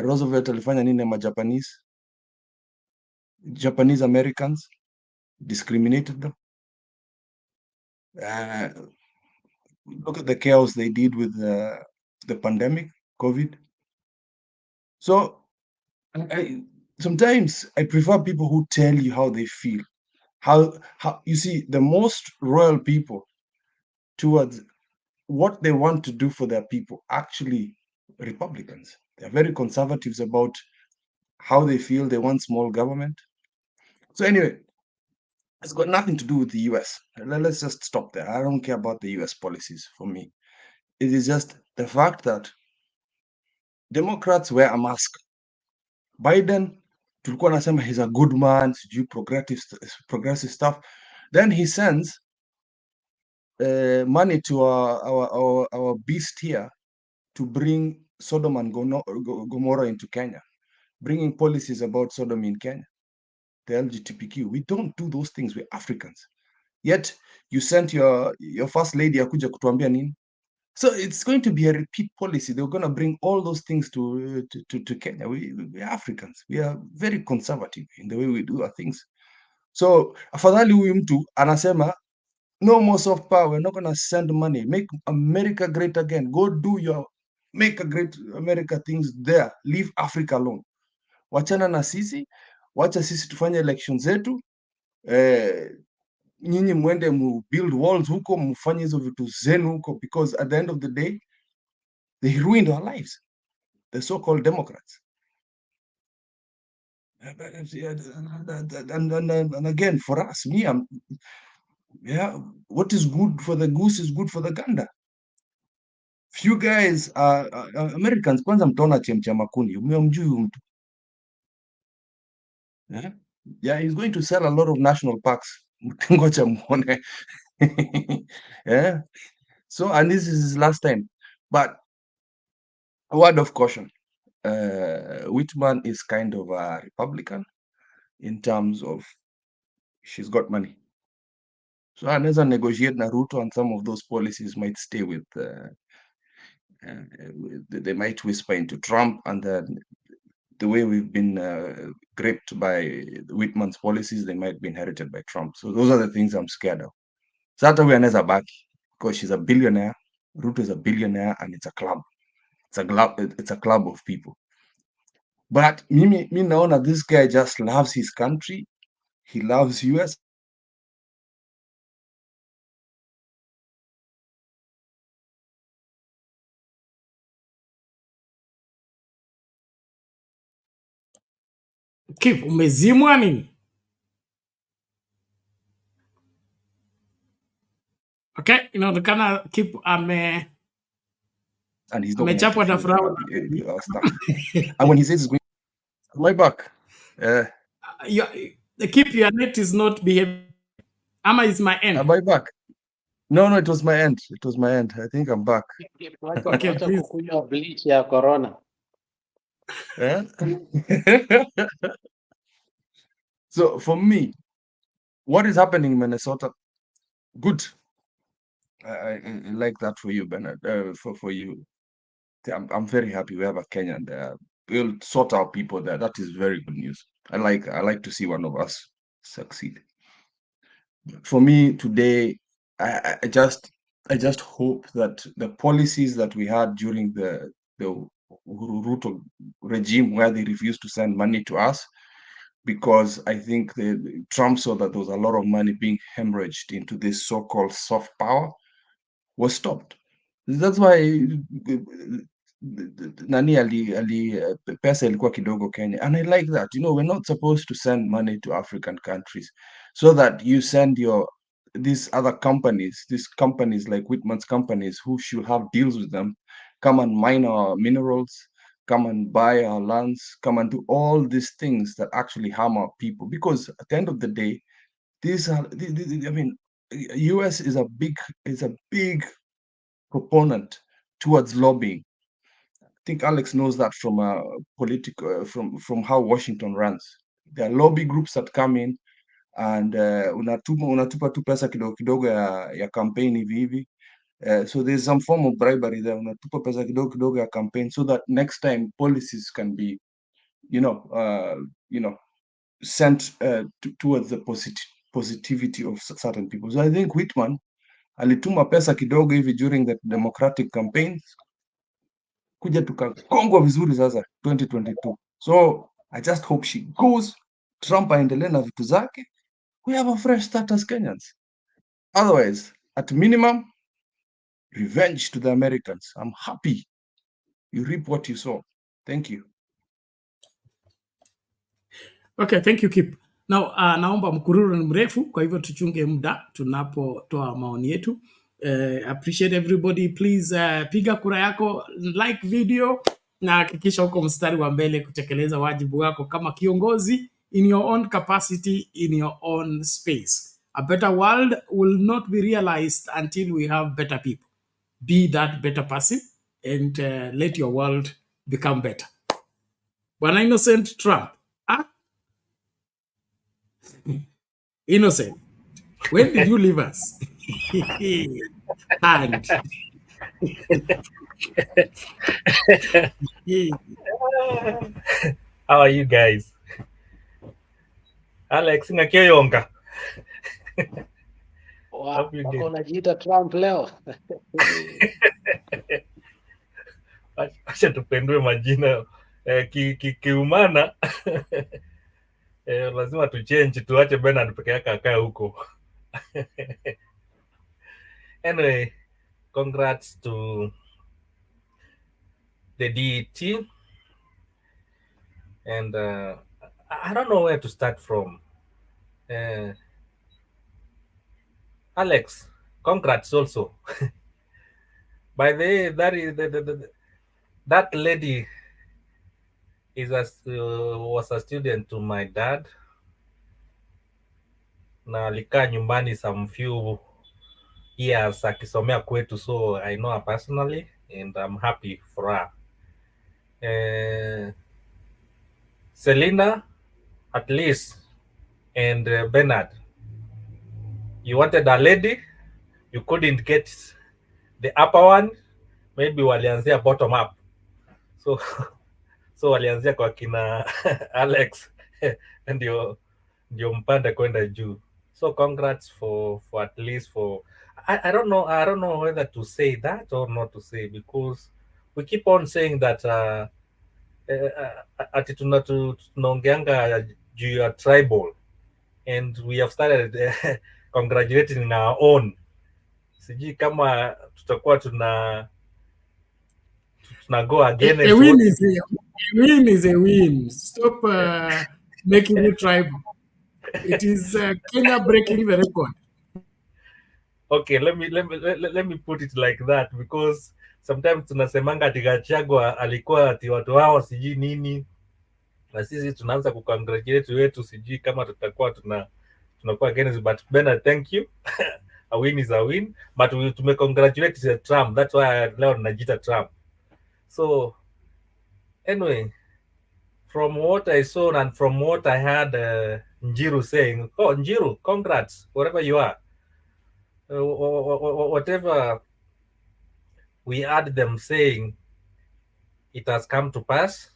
Roosevelt alifanya nini ma Japanese Americans, discriminated them. Look at the chaos they did with the pandemic, COVID. So sometimes I prefer people who tell you how they feel. How you see, the most royal people towards what they want to do for their people, actually Republicans. They're very conservatives about how they feel. They want small government. So anyway, it's got nothing to do with the US. Let's just stop there. I don't care about the US policies for me. It is just the fact that Democrats wear a mask. Biden, tulikuwa nasema he's a good man, progressive stuff. Then he sends money to our beast here to bring Sodom and Gomorrah into Kenya, bringing policies about Sodom in Kenya, the LGBTQ. We don't do those things. We're Africans. Yet you sent your first lady akuja kutuambia nini? So it's going to be a repeat policy. They're going to bring all those things to Kenya. We're Africans. We are very conservative in the way we do our things. So afadhali huyu mtu anasema no more soft power. We're not going to send money. Make America great again. Go do make a great America things there. Leave Africa alone. Wachana na sisi. Wacha sisi tufanye elections zetu. Nyinyi mwende mu build walls huko, mufanye hizo vitu zenu huko, because at the end of the day, they ruined our lives. The so-called Democrats. And again, for us, what is good for the goose is good for the gander. Few guys, Americans, kwanza mtaona chemcha makuni, umemjui mtu. Yeah, he's going to sell a lot of national parks. Ngoja muone. Yeah. So, and this is his last time. But a word of caution. Whitman is kind of a Republican in terms of she's got money. So anaweza negotiate na Ruto, and some of those policies might stay with, they might whisper into Trump, and then the way we've been gripped by Whitman's policies, they might be inherited by Trump. So those are the things I'm scared of. Sata huyu anaweza baki because she's a billionaire. Ruto is a billionaire, and it's a club. It's a club of people. But me naona this guy just loves his country. He loves US. Kif, umezimwa nini? Okay. Okay, inaonekana keep and he's not going to amechapwa na interfere with furaha. our stuff. And when he says he's going to my back, Keep your net is not behaving. Ama is my end. my back. No, it was my end. It was my end. I think I'm back. Okay, please. Kukunywa bleach ya corona. Yeah. So for me, what is happening in Minnesota? Good. I like that for you, Bernard. For you, I'm very happy we have a Kenyan there. We'll sort out people there. That is very good news. I like to see one of us succeed. For me today, I just hope that the policies that we had during the Ruto regime, where they refused to send money to us, because I think Trump saw that there was a lot of money being hemorrhaged into this so-called soft power, was stopped. That's why pesa ilikuwa kidogo Kenya, and I like that. We're not supposed to send money to African countries so that you send these other companies, like Whitman's companies, who should have deals with them, come and mine our minerals, come and buy our lands, come and do all these things that actually harm our people. Because at the end of the day, US is a big proponent towards lobbying. I think Alex knows that from from how Washington runs. There are lobby groups that come in and unatupa tu pesa kidogo kidogo ya campaign hivi. So there's some form of bribery there. Unatupa pesa kidogo kidogo ya campaign so that next time policies can be, sent towards the positivity of certain people. So I think Whitman alituma pesa kidogo hivi during the Democratic campaigns kuja tukakongwa vizuri sasa 2022. So I just hope she goes, Trump aendelee na vitu zake, we have a fresh start as Kenyans. Otherwise, at minimum, revenge to the Americans. I'm happy you reap what you sow. Thank you. Okay, thank you Kip. Now, naomba mkururu ni mrefu, kwa hivyo tuchunge muda tunapotoa maoni yetu. Appreciate everybody. Please piga kura yako, like video na hakikisha uko mstari wa mbele kutekeleza wajibu wako kama kiongozi in your own capacity, in your own space. A better world will not be realized until we have better people. Be that better person and let your world become better. Bwana Innocent Trump. Innocent, when did you leave us? And how are you guys? Alex Ngakeyonga. Wako unajiita Trump leo. Acha tupendwe majina kiumana. Lazima tuchange, tuache Bernard peke yake akae huko. Anyway, congrats to the DET. And I don't know where to start from. Alex, congrats also. By the way, that lady was a student to my dad. Na alikaa nyumbani some few years akisomea kwetu, so I know her personally and I'm happy for her. Selina, at least, and Bernard, you wanted a lady, you couldn't get the upper one, maybe walianzia bottom up. So walianzia kwa kina Alex ndio mpande kwenda juu. So congrats for at least for I don't know whether to say that or not to say, because we keep on saying that ati tunaongeanga juu ya tribal, and we have started congratulating our own. Sijui kama tutakuwa tuna go again. A win is a win. Stop making it tribal. It is Kenya breaking the record. Okay, let me put it like that, because sometimes tunasemanga ati Gachagua alikuwa ati watu hao sijui nini, na sisi tunaanza kucongratulate wetu sijui kama tutakuwa tunakuwa against, but Bernard, thank you. A win is a win, but we tumecongratulate Trump, that's why leo najita Trump. So anyway, from what I saw and from what I heard Njiru saying, oh Njiru, congrats wherever you are. Whatever we heard them saying, it has come to pass,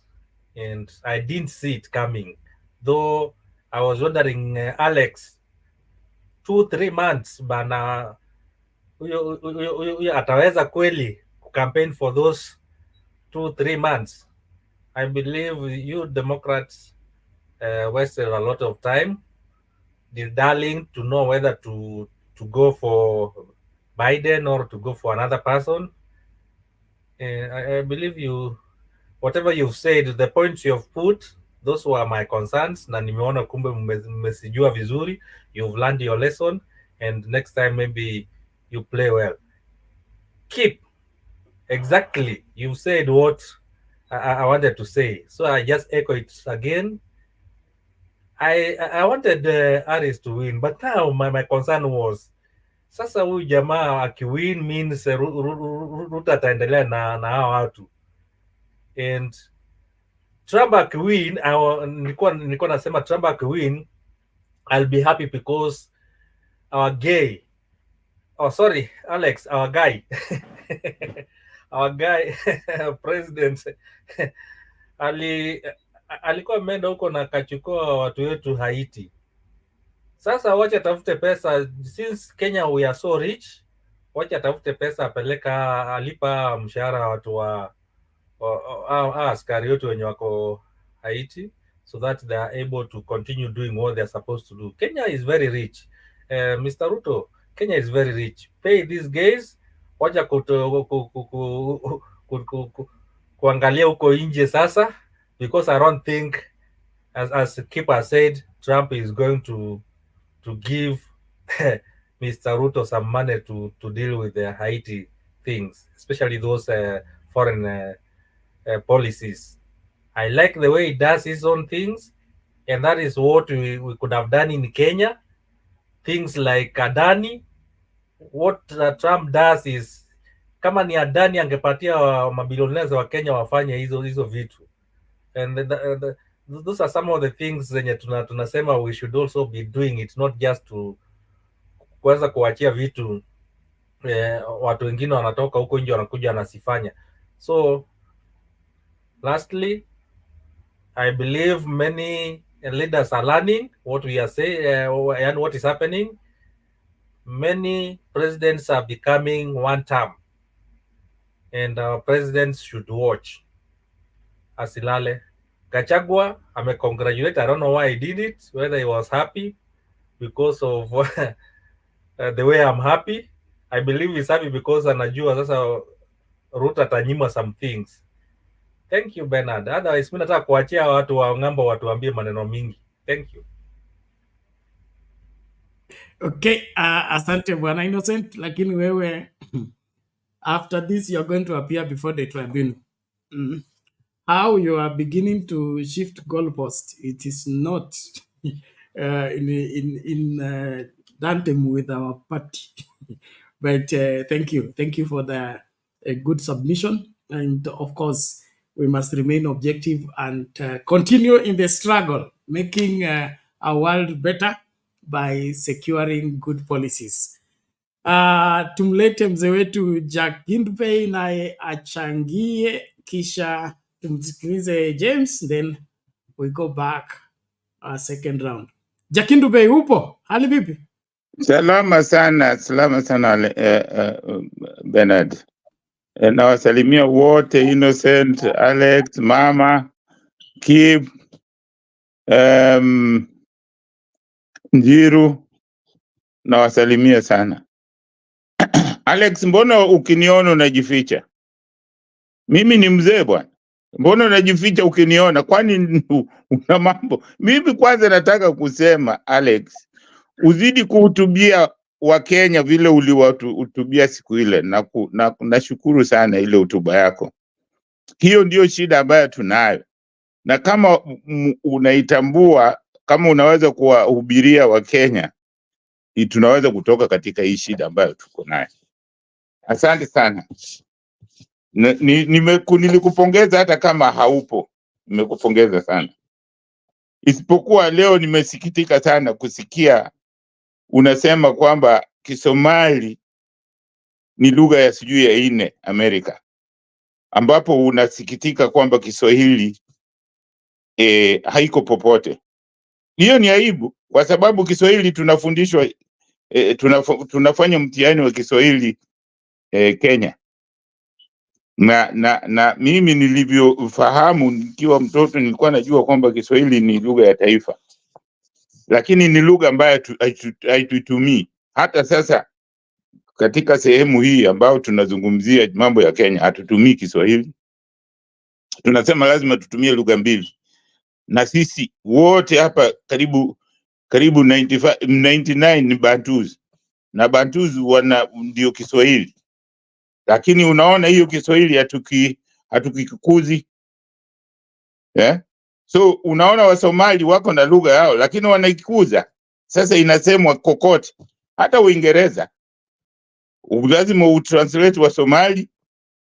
and I didn't see it coming. Though I was wondering, Alex, 2-3 months bana, huyo ataweza kweli campaign for those 2-3 months? I believe you Democrats wasted a lot of time dilly-dallying to know whether to go for Biden or to go for another person. I believe you, whatever you've said, the points you've put, those were my concerns, na nimeona kumbe mmesijua vizuri, you've learned your lesson, and next time maybe you play well. Keep, exactly, you said what I wanted to say, so I just echo it again. I wanted Aris to win, but now my concern was, sasa huyu jamaa akiwin means Ruto ataendelea na hao watu, and Trump akiwin, nilikuwa nasema Trump akiwin, I'll be happy because our gay, oh sorry Alex, our guy our guy president alikuwa ameenda huko na kachukua watu wetu Haiti. Sasa wacha tafute pesa, since Kenya we are so rich, wacha tafute pesa apeleka, alipa mshahara watu wa askari wetu wenye wako Haiti, so that they are able to continue doing what they are supposed to do. Kenya is very rich. Mr. Ruto, Kenya is very rich. Pay these guys, wacha kuangalia huko nje sasa, because I don't think, as Keeper said, Trump is going to give Mr. Ruto some money to deal with the Haiti things, especially those foreign policies. I like the way he does his own things, and that is what we could have done in Kenya. Things like Adani. What Trump does is, kama ni Adani angepatia mabilionea wa Kenya wafanye hizo vitu. And those are some of the things zenye tunasema we should also be doing it, not just to kuweza kuachia vitu watu wengine wanatoka huko nje wanakuja wanasifanya. So lastly, I believe many leaders are learning what we are saying and what is happening. Many presidents are becoming one term, and our presidents should watch. Asilale. Gachagua, I'm congratulate. I don't know why he did it, whether he was happy because of the way I'm happy. I believe he's happy because anajua sasa Ruto atanyima some things. Thank you, Bernard. Otherwise, mimi nataka kuachia watu wa ng'ambo watuambie maneno mingi. Thank you. Okay, asante bwana Innocent, lakini wewe after this you're going to appear before the tribunal. How you are beginning to shift goalposts, it is not in tandem with our party. But thank you for the good submission, and of course we must remain objective and continue in the struggle, making our world better by securing good policies. Tumlete mzee wetu Jack Gindpei naye achangie, kisha tumsikilize James, then we go back second round. Jack Gindpei, upo? Hali vipi? Salama sana Bernard. Na wasalimia wote, Innocent, Alex, Mama, Kib, Njiru, na wasalimia sana. Alex, mbona ukiniona unajificha? Mimi ni mzee bwana. Mbona unajificha ukiniona? Kwani una mambo? Mimi kwanza nataka kusema Alex, uzidi kuhutubia wa Kenya vile uliwahutubia siku ile, na nashukuru sana ile hotuba yako. Hiyo ndio shida ambayo tunayo, na kama unaitambua, kama unaweza kuwahubiria wa Kenya, tunaweza kutoka katika hii shida ambayo tuko nayo. Asante sana. Nilikupongeza hata kama haupo, nimekupongeza sana. Isipokuwa leo nimesikitika sana kusikia unasema kwamba Kisomali ni lugha ya sijui ya nne Amerika, ambapo unasikitika kwamba Kiswahili haiko popote. Hiyo ni aibu, kwa sababu Kiswahili tunafundishwa, tunafanya mtihani wa Kiswahili Kenya. Na mimi nilivyofahamu nikiwa mtoto nilikuwa najua kwamba Kiswahili ni lugha ya taifa, lakini ni lugha ambayo haituitumii. Hata sasa katika sehemu hii ambayo tunazungumzia mambo ya Kenya, hatutumii Kiswahili. Tunasema lazima tutumie lugha mbili, na sisi wote hapa karibu 99 ni Bantus, na Bantus ndio Kiswahili. Lakini unaona hiyo Kiswahili hatukikuzi. So unaona Wasomali wako na lugha yao lakini wanaikuza. Sasa inasemwa kokote, hata Uingereza lazima utranslate wa Somali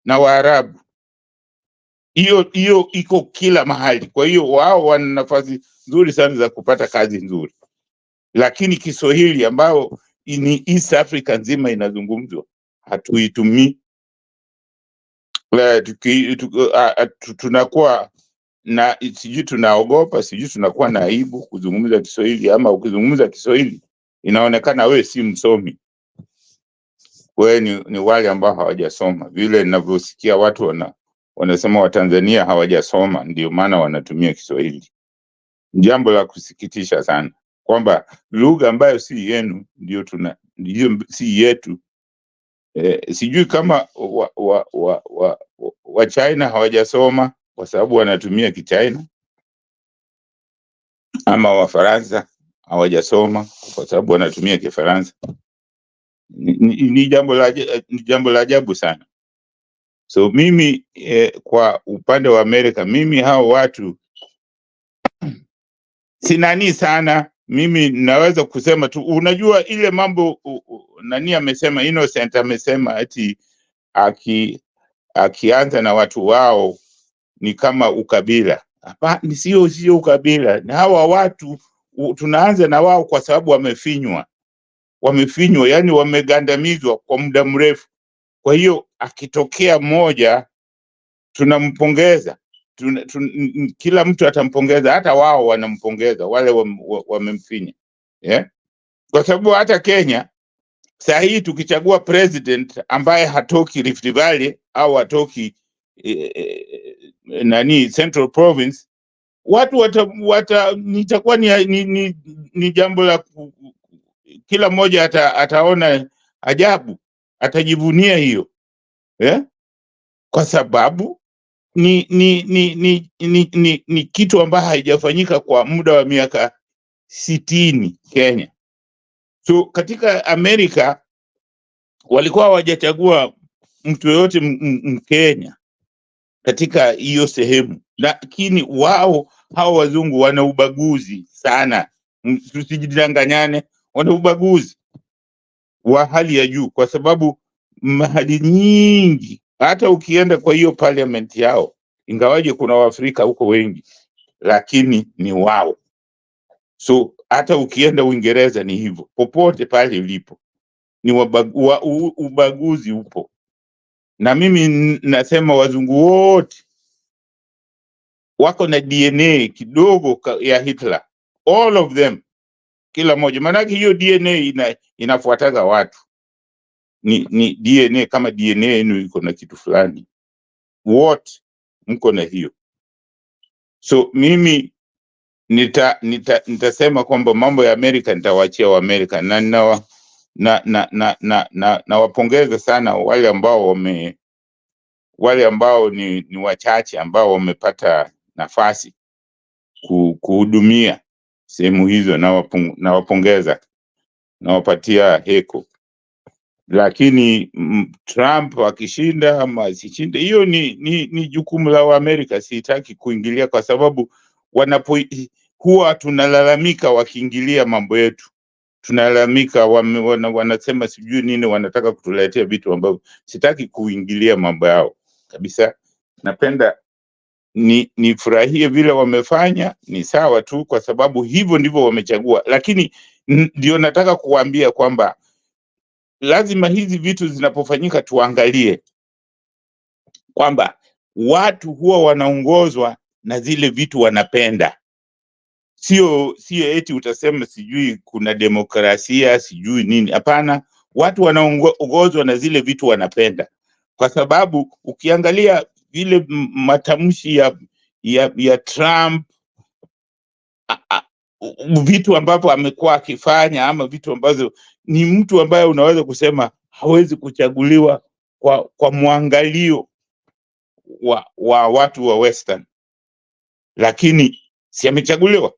na Waarabu. Hiyo iko kila mahali. Kwa hiyo wao wana nafasi nzuri sana za kupata kazi nzuri. Lakini Kiswahili ambao ni East Africa nzima inazungumzwa, hatuitumii. Tunakuwa na sijui tunaogopa, sijui tunakuwa na aibu kuzungumza Kiswahili, ama ukizungumza Kiswahili inaonekana wewe si msomi. Wewe ni wale ambao hawajasoma. Vile ninavyosikia watu wanasema Watanzania hawajasoma ndio maana wanatumia Kiswahili. Jambo la kusikitisha sana kwamba lugha ambayo si yenu ndio si yetu. Sijui kama wa China hawajasoma kwa sababu wanatumia Kichina, ama wa Faransa hawajasoma kwa sababu wanatumia Kifaransa. Ni jambo la ajabu sana. So mimi kwa upande wa Amerika, mimi hao watu sinani sana. Mimi naweza kusema tu, unajua ile mambo nani amesema, Innocent amesema ati akianza na watu wao ni kama ukabila. Hapana, sio ukabila. Na hawa watu tunaanza na wao kwa sababu wamefinywa, yani wamegandamizwa kwa muda mrefu. Kwa hiyo akitokea mmoja tunampongeza, kila mtu atampongeza, hata wao wanampongeza wale wamemfinya. Kwa sababu hata Kenya saa hii tukichagua president ambaye hatoki Rift Valley au hatoki Central Province, watu nitakuwa ni jambo la kila mmoja ataona ajabu, atajivunia hiyo. Kwa sababu ni kitu ambacho haijafanyika kwa muda wa miaka 60 Kenya. So katika Amerika walikuwa hawajachagua mtu yoyote Mkenya katika hiyo sehemu, lakini wao hao wazungu wana ubaguzi sana. Tusijidanganyane, wana ubaguzi wa hali ya juu, kwa sababu mahali nyingi, hata ukienda kwa hiyo parliament yao, ingawaje kuna Waafrika huko wengi, lakini ni wao. So hata ukienda Uingereza ni hivyo, popote pale ulipo ni ubaguzi upo. Na mimi nasema wazungu wote wako na DNA kidogo ya Hitler, all of them, kila moja. Maana hiyo DNA inafuataga watu, ni DNA. Kama DNA yenu iko na kitu fulani, wote mko na hiyo. So mimi nitasema kwamba mambo ya Amerika nitawaachia wa Amerika, na wapongeza sana wale ambao ni wachache ambao wamepata nafasi kuhudumia sehemu hizo, na wapongeza, na wapatia heko. lakini Trump akishinda ama asishinde, hiyo ni jukumu la Amerika. Sitaki kuingilia, kwa sababu huwa tunalalamika wakiingilia mambo yetu, tunalalamika wanasema sijui nini, wanataka kutuletea vitu ambavyo sitaki kuingilia mambo yao kabisa. Napenda nifurahie vile wamefanya, ni sawa tu, kwa sababu hivyo ndivyo wamechagua. Lakini ndio nataka kuambia kwamba lazima hizi vitu zinapofanyika tuangalie kwamba watu huwa wanaongozwa na zile vitu wanapenda. Sio eti utasema sijui kuna demokrasia sijui nini. Hapana, watu wanaongozwa na zile vitu wanapenda, kwa sababu ukiangalia vile matamshi ya Trump, vitu ambavyo amekuwa akifanya, ama vitu ambazo ni mtu ambaye unaweza kusema hawezi kuchaguliwa kwa mwangalio wa watu wa Western, lakini si amechaguliwa.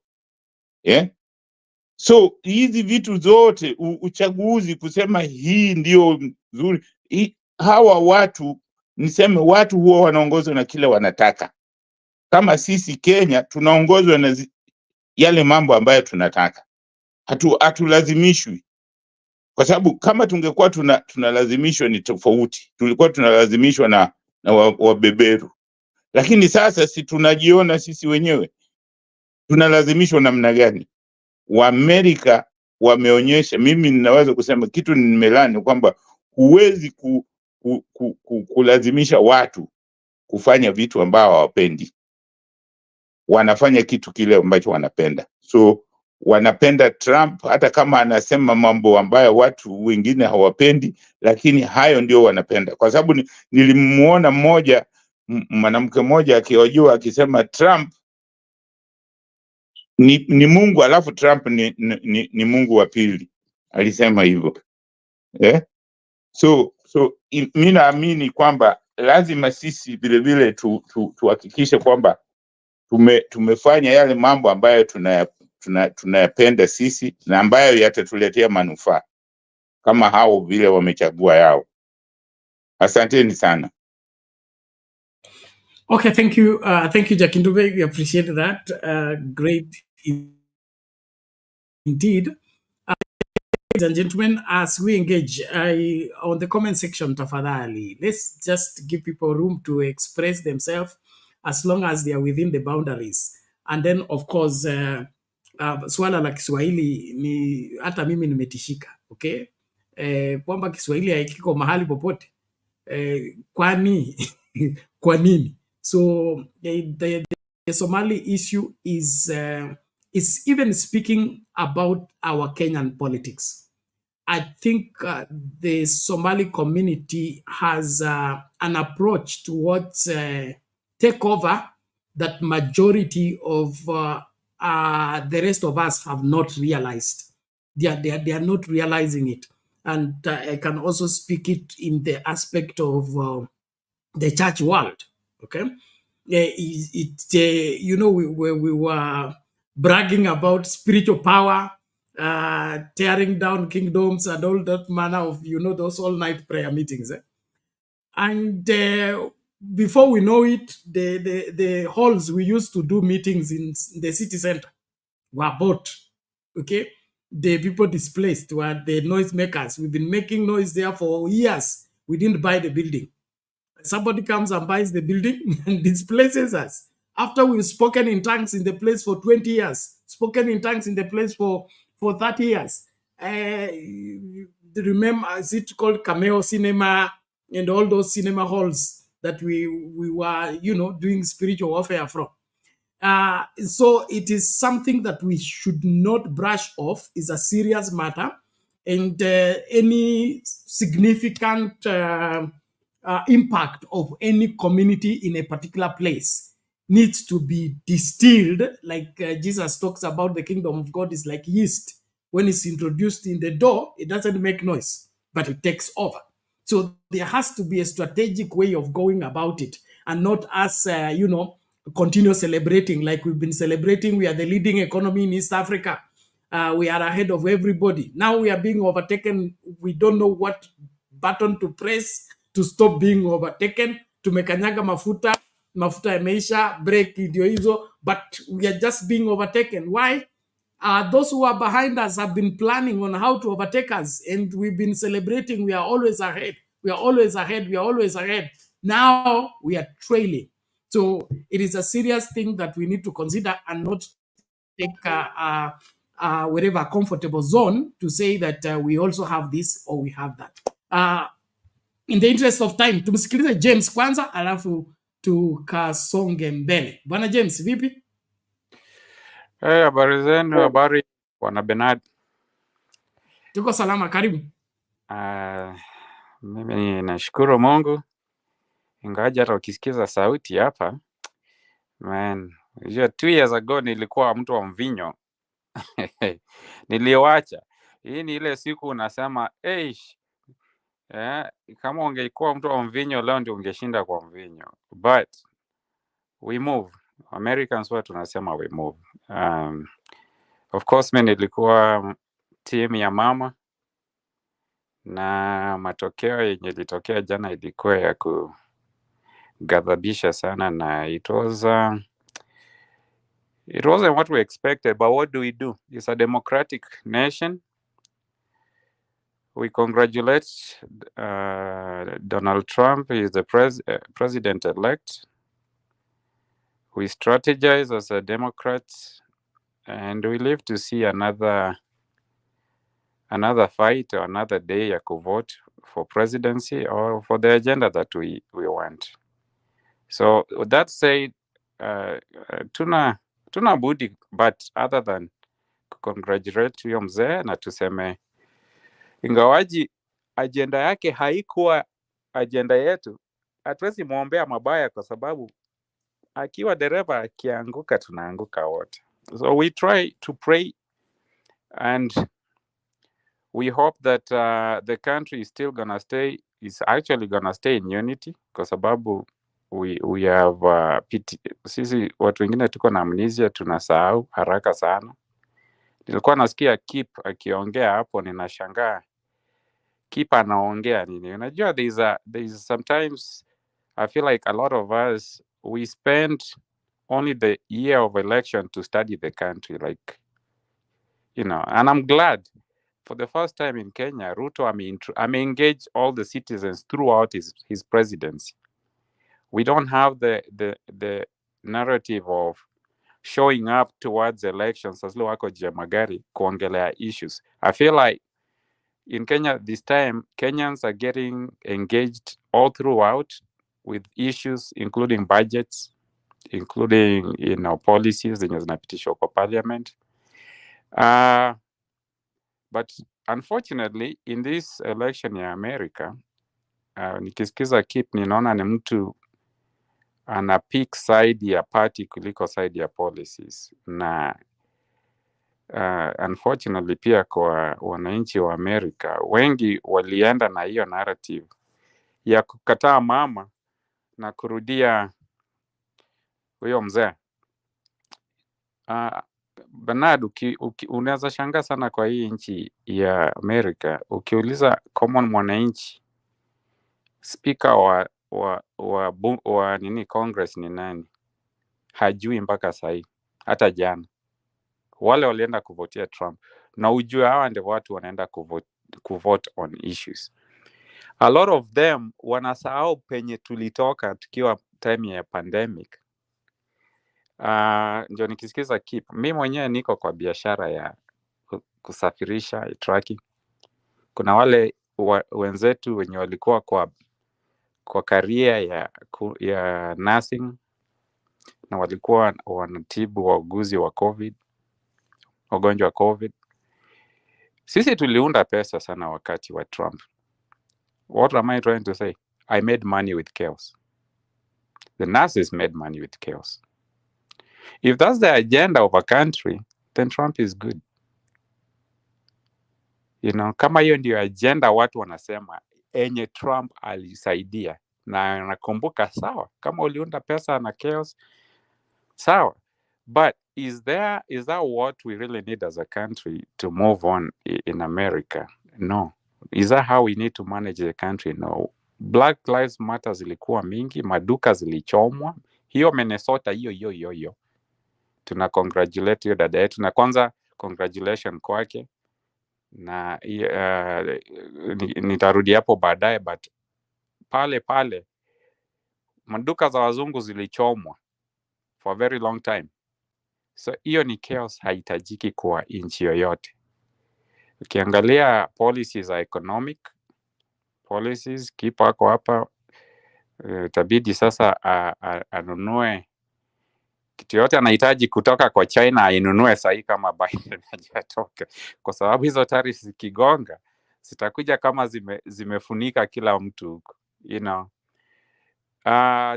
So hizi vitu zote, uchaguzi, kusema hii ndio nzuri, hawa watu, niseme watu huwa wanaongozwa na kile wanataka. Kama sisi Kenya tunaongozwa na yale mambo ambayo tunataka, hatulazimishwi. Kwa sababu kama tungekuwa tunalazimishwa ni tofauti, tulikuwa tunalazimishwa na wabeberu. Lakini sasa si tunajiona sisi wenyewe tunalazimishwa namna gani? Waamerika wameonyesha, mimi ninaweza kusema kitu nimelani, kwamba huwezi kulazimisha watu kufanya vitu ambao hawapendi. Wanafanya kitu kile ambacho wanapenda. So wanapenda Trump, hata kama anasema mambo ambayo watu wengine hawapendi, lakini hayo ndio wanapenda. Kwa sababu nilimuona mwanamke mmoja akihojiwa akisema Trump ni Mungu, alafu Trump ni Mungu wa pili. Alisema hivyo. So mimi naamini kwamba lazima sisi vile vile tuhakikishe kwamba tumefanya yale mambo ambayo tunayapenda sisi na ambayo yatatuletea manufaa, kama hao vile wamechagua yao. Asanteni sana. Okay, thank you. Thank you, Jack Indube. We appreciate that. Great indeed. Ladies and gentlemen, as we engage on the comment section, tafadhali, let's just give people room to express themselves as long as they are within the boundaries. And then, of course, swala la Kiswahili ni hata mimi nimetishika, okay? Kwamba Kiswahili haikiko mahali popote. Kwani? Kwa nini? So the Somali issue is even speaking about our Kenyan politics. I think the Somali community has an approach towards takeover that majority of the rest of us have not realized. They are not realizing it. And I can also speak it in the aspect of the church world. Okay, you know, we were bragging about spiritual power, tearing down kingdoms and all that manner of, you know, those all-night prayer meetings. And before we know it, the halls we used to do meetings in the city center were bought. Okay, the people displaced were the noise makers. We've been making noise there for years. We didn't buy the building. Somebody comes and buys the building and displaces us. After we've spoken in tongues in the place for 20 years, spoken in tongues in the place for 30 years. Remember, is it called Cameo Cinema and all those cinema halls that we were, you know, doing spiritual warfare from? So it is something that we should not brush off. It's a serious matter. And any significant impact of any community in a particular place needs to be distilled, like Jesus talks about the kingdom of God is like yeast. When it's introduced in the dough, it doesn't make noise, but it takes over. So there has to be a strategic way of going about it, and not us, you know, continue celebrating like we've been celebrating. We are the leading economy in East Africa. We are ahead of everybody. Now we are being overtaken. We don't know what button to press to stop being overtaken. Tumekanyaga mafuta yameisha, break ndio hizo, but we are just being overtaken. Why? Those who are behind us have been planning on how to overtake us, and we've been celebrating. We are always ahead. We are always ahead. We are always ahead. Now we are trailing. So it is a serious thing that we need to consider and not take whatever comfortable zone to say that we also have this or we have that. In the interest of time, tumsikilize James kwanza, alafu tukasonge mbele. Bwana James, vipi? Habari zenu, habari Bwana Bernard. Tuko salama, karibu. Mimi nashukuru Mungu, ingawaje hata ukisikiza sauti hapa, man, 2 years ago nilikuwa mtu wa mvinyo. Niliwacha. Hii ni ile siku unasema, kama ungekuwa mtu wa mvinyo leo ndio ungeshinda kwa mvinyo. But we move. Americans wao tunasema we move. Of course mimi nilikuwa team ya mama, na matokeo yenye ilitokea jana ilikuwa ya kughadhabisha sana, na it wasn't what we expected, but what do we do? It's a democratic nation. We congratulate Donald Trump. He is the president-elect. We strategize as a Democrat, and we live to see another fight or another day ya vote for presidency or for the agenda that we want. So with that said, tuna budi, but other than congratulate huyo mzee na tuseme ingawaji agenda yake haikuwa agenda yetu, hatuwezi muombea mabaya kwa sababu akiwa dereva akianguka tunaanguka wote. So we try to pray and we hope that the country is still actually gonna stay in unity kwa sababu we have sisi watu wengine tuko na amnesia, tunasahau haraka sana. Nilikuwa nasikia Kip akiongea hapo, ninashangaa Kip anaongea nini? Unajua there is sometimes I feel like a lot of us we spend only the year of election to study the country, like, you know, and I'm glad for the first time in Kenya, Ruto engage all the citizens throughout his presidency. We don't have the narrative of showing up towards elections as wako magari kuongelea issues. I feel like in Kenya this time, Kenyans are getting engaged all throughout with issues including budgets, including, you know, policies zenye zinapitishwa kwa parliament. But unfortunately in this election ya America, nikisikiza Kip ninaona ni mtu ana pick side ya party kuliko side ya policies, na unfortunately pia kwa wananchi wa America wengi walienda na hiyo narrative ya kukataa mama na kurudia huyo mzee. Bernard, unaweza shangaa sana kwa hii nchi ya America, ukiuliza common mwananchi speaker wa nini Congress ni nani, hajui mpaka sahi, hata jana. Wale walienda kuvotia Trump, na ujue hawa ndio watu wanaenda kuvote on issues. A lot of them wanasahau penye tulitoka tukiwa time ya pandemic. Ndio nikisikiza Kip, mimi mwenyewe niko kwa biashara ya kusafirisha trucking. Kuna wale wenzetu wenye walikuwa kwa career ya nursing na walikuwa wanatibu wauguzi wa COVID, wagonjwa wa COVID. Sisi tuliunda pesa sana wakati wa Trump. What am I trying to say? I made money with chaos. The nurses made money with chaos. If that's the agenda of a country, then Trump is good. You know, kama hiyo ndio agenda watu wanasema enye Trump alisaidia, na nakumbuka sawa, kama uliunda pesa na chaos, sawa. But is that what we really need as a country to move on in America? No. Is that how we need to manage the country? No. Black Lives Matter zilikuwa mingi, maduka zilichomwa. Hiyo Minnesota hiyo. Tuna congratulate hiyo dada yetu, na kwanza congratulation kwake, na nitarudi hapo baadaye, but pale maduka za wazungu zilichomwa for a very long time. So hiyo ni chaos, haitajiki kwa nchi yoyote. Ukiangalia policies za economic policies, kipa wako hapa, tabidi sasa anunue kitu yote anahitaji kutoka kwa China, ainunue sahi kama Biden hajatoka, kwa sababu hizo tariffs zikigonga zitakuja kama zimefunika kila mtu huko, you know.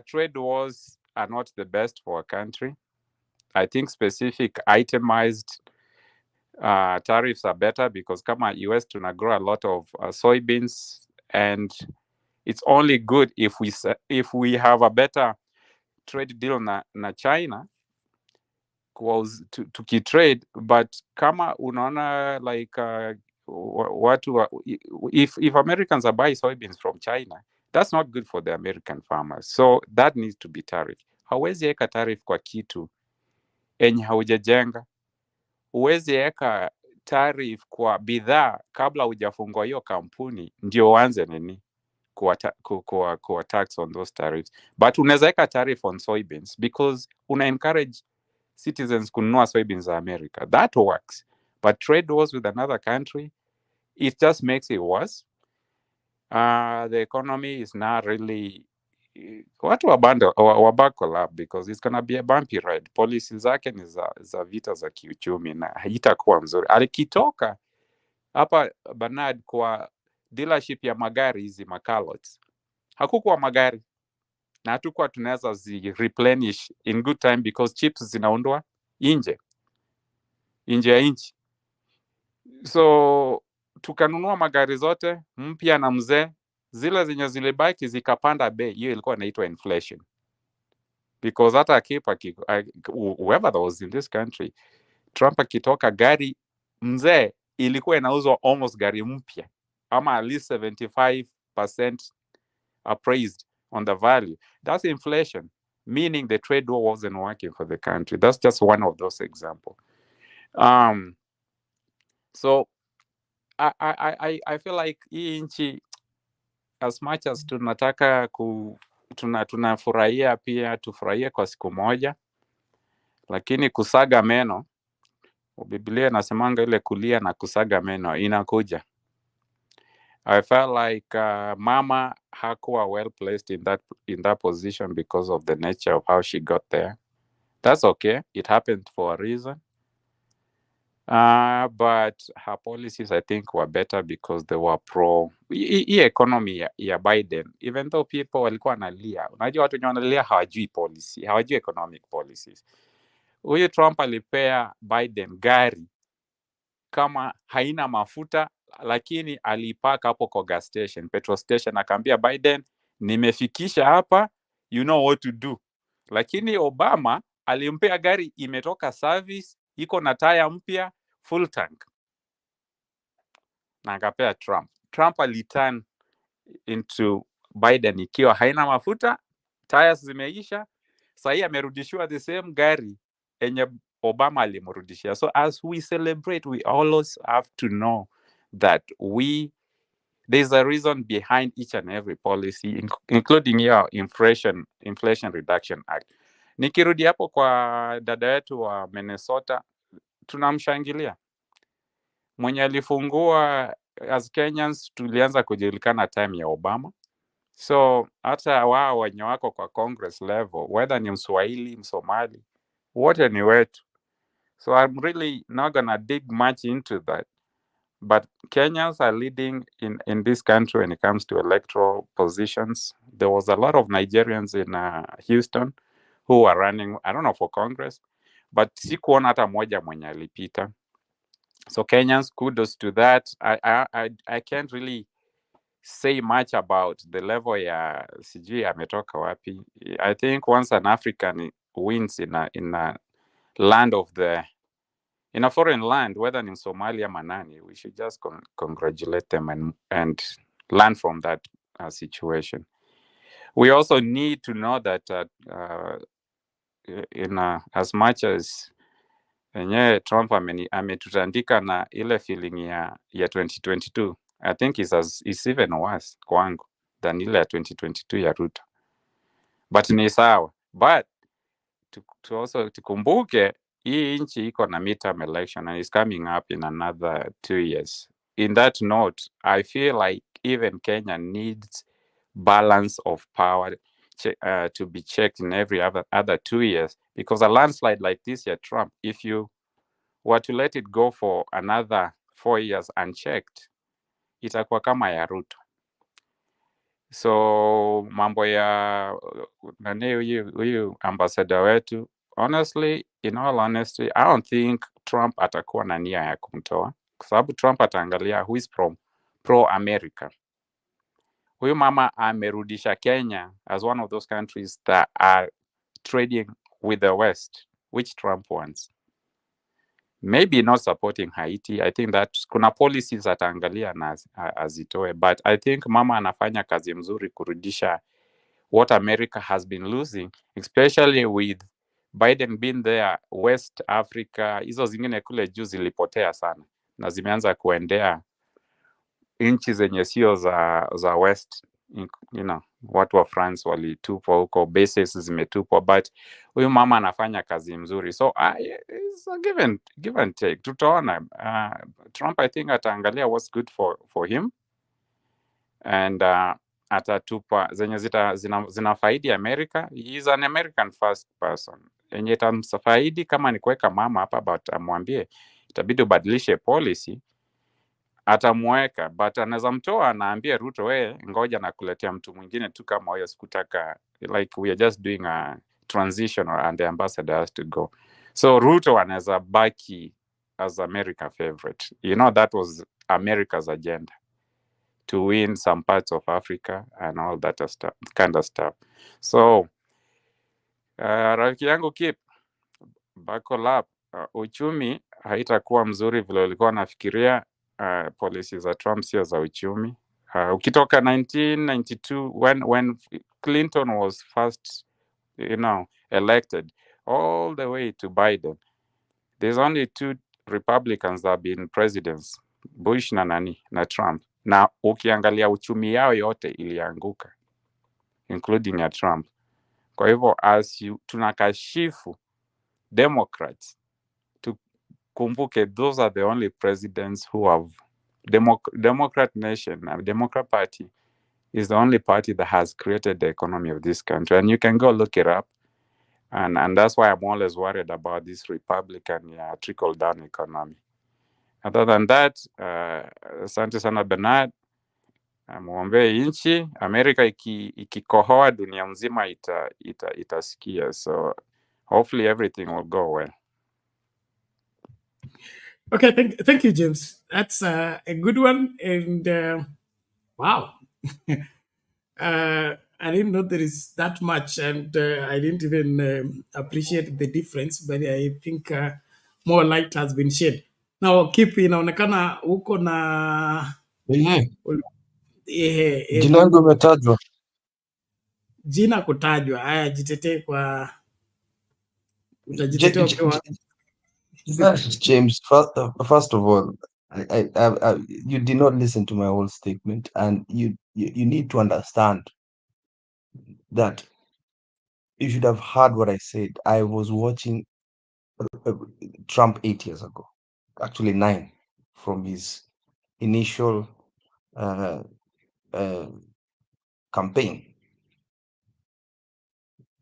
Trade wars are not the best for a country. I think specific itemized tariffs are better, because kama US tuna grow a lot of soybeans, and it's only good if we have a better trade deal na China to trade. But kama unaona like watu if Americans are buying soybeans from China, that's not good for the American farmers, so that needs to be tariff. Hawezi eka tariff kwa kitu enye haujajenga. Huwezi eka tariff kwa bidhaa kabla hujafungua hiyo kampuni ndio uanze nini kuwa tax on those tariffs. But unaweza eka tariff on soybeans because una encourage citizens kununua soybeans za America. That works. But trade wars with another country, it just makes it worse. The economy is not really watu wabako up, because it's gonna be a bumpy ride. Policy zake ni za vita za kiuchumi na haitakuwa mzuri. Alikitoka hapa Bernard kwa dealership ya magari hizi Macalots, hakukuwa magari na hatukuwa tunaweza replenish in good time because chips zinaundwa nje ya nchi. So tukanunua magari zote mpya na mzee, zile zenye zilibaki zikapanda bei. Hiyo ilikuwa inaitwa inflation, because hata whoever that was in this country, Trump akitoka, gari mzee ilikuwa inauzwa almost gari mpya, ama at least 75% appraised on the value. That's inflation, meaning the trade war wasn't working for the country. That's just one of those examples. So I feel like hii nchi, as much as tunataka tunafurahia pia tufurahie kwa siku moja, lakini kusaga meno, Biblia inasemanga ile kulia na kusaga meno inakuja. I felt like mama hakuwa well placed in that position because of the nature of how she got there. That's okay. It happened for a reason. But her policies, I think, were better because they were pro economy ya Biden. Even though people walikuwa wanalia, unajua watu wanalia hawajui policy, hawajui economic policies. Huyu Trump alipea Biden gari kama haina mafuta, lakini alipaka hapo kwa gas station, petrol station, akaambia Biden, nimefikisha hapa, you know what to do. Lakini Obama alimpea gari imetoka service, iko na taya mpya, full tank, na akapea Trump. Trump aliturn into Biden ikiwa haina mafuta, tires zimeisha, sasa amerudishiwa the same gari enye Obama alimrudishia. So as we celebrate, we always have to know that there's a reason behind each and every policy, including your Inflation Reduction Act. Nikirudi hapo kwa dada yetu wa Minnesota, tunamshangilia. Mwenye alifungua, as Kenyans tulianza kujulikana time ya Obama. So hata wao wenye wako kwa Congress level, whether ni Mswahili, Msomali, wote ni wetu. So I'm really not gonna dig much into that. But Kenyans are leading in this country when it comes to electoral positions. There was a lot of Nigerians in Houston who were running, I don't know, for Congress, but sikuona hata moja mwenye alipita. So Kenyans, kudos to that. I can't really say much about the level ya sijui ametoka wapi. I think once an African wins in a land of the in a foreign land, whether in Somalia, Manani, we should just congratulate them and learn from that situation. We also need to know that as much as Trump ametutandika na ile feeling ya 2022, I think is even worse kwangu than ile ya 2022 ya Ruto. But ni sawa. But tukumbuke hii nchi iko na midterm election and is coming up in another 2 years. In that note, I feel like even Kenya needs balance of power to be checked in every other 2 years, because a landslide like this at Trump, if you were to let it go for another 4 years unchecked, itakuwa kama ya Ruto. So mambo ya nani huyu ambassador wetu, honestly, in all honesty, I don't think Trump atakuwa na nia ya kumtoa, kwa sababu Trump ataangalia who is pro America. Huyu mama amerudisha Kenya as one of those countries that are trading with the West, which Trump wants. Maybe not supporting Haiti. I think that kuna policies ataangalia na azitoe, but I think mama anafanya kazi mzuri kurudisha what America has been losing, especially with Biden being there. West Africa, hizo zingine kule juu zilipotea sana na zimeanza kuendea nchi zenye sio za West. You know, watu wa France walitupwa huko, bases zimetupwa, but huyu mama anafanya kazi mzuri, so it's a give and take. Tutaona. Trump I think ataangalia what's good for him and atatupa zenye zinafaidi America. He is an American first person. Enye tamsafaidi kama ni kuweka mama hapa, but amwambie itabidi ubadilishe policy, atamweka, but anaweza mtoa anaambia Ruto, we ngoja na kuletea mtu mwingine tu kama huyo, sikutaka, like we are just doing a transition and the ambassador has to go. So Ruto anaweza baki as America favorite. You know, that was America's agenda, to win some parts of Africa and all that kind of stuff. So rafiki yangu Kip, buckle up. Uchumi haitakuwa mzuri vile ulikuwa nafikiria. Policy za Trump sio za uchumi. Ukitoka 1992 when Clinton was first, elected, all the way to Biden, there's only 2 Republicans that have been presidents, Bush na Trump. Na ukiangalia uchumi yao yote ilianguka, including ya Trump. Kwa hivyo tunakashifu Democrats, tukumbuke those are the only presidents who have Democrat nation. Democrat Party is the only party that has created the economy of this country, and you can go look it up. And that's why I'm always worried about this Republican trickle down economy. Other than that, asante sana Bernard. Muombe nchi Amerika ikikohoa dunia mzima itasikia. So hopefully everything will go well. Okay, thank you, James. That's a good one. And wow. I didn't know there is that much, and I didn't even appreciate the difference, but I think more light has been shed. Now, Kip, inaonekana uko na jina langu umetajwa. Jina kutajwa. Haya, jitetee kwa James, first of all, you did not listen to my whole statement, and you need to understand that you should have heard what I said. I was watching Trump 8 years ago, actually 9, from his initial campaign.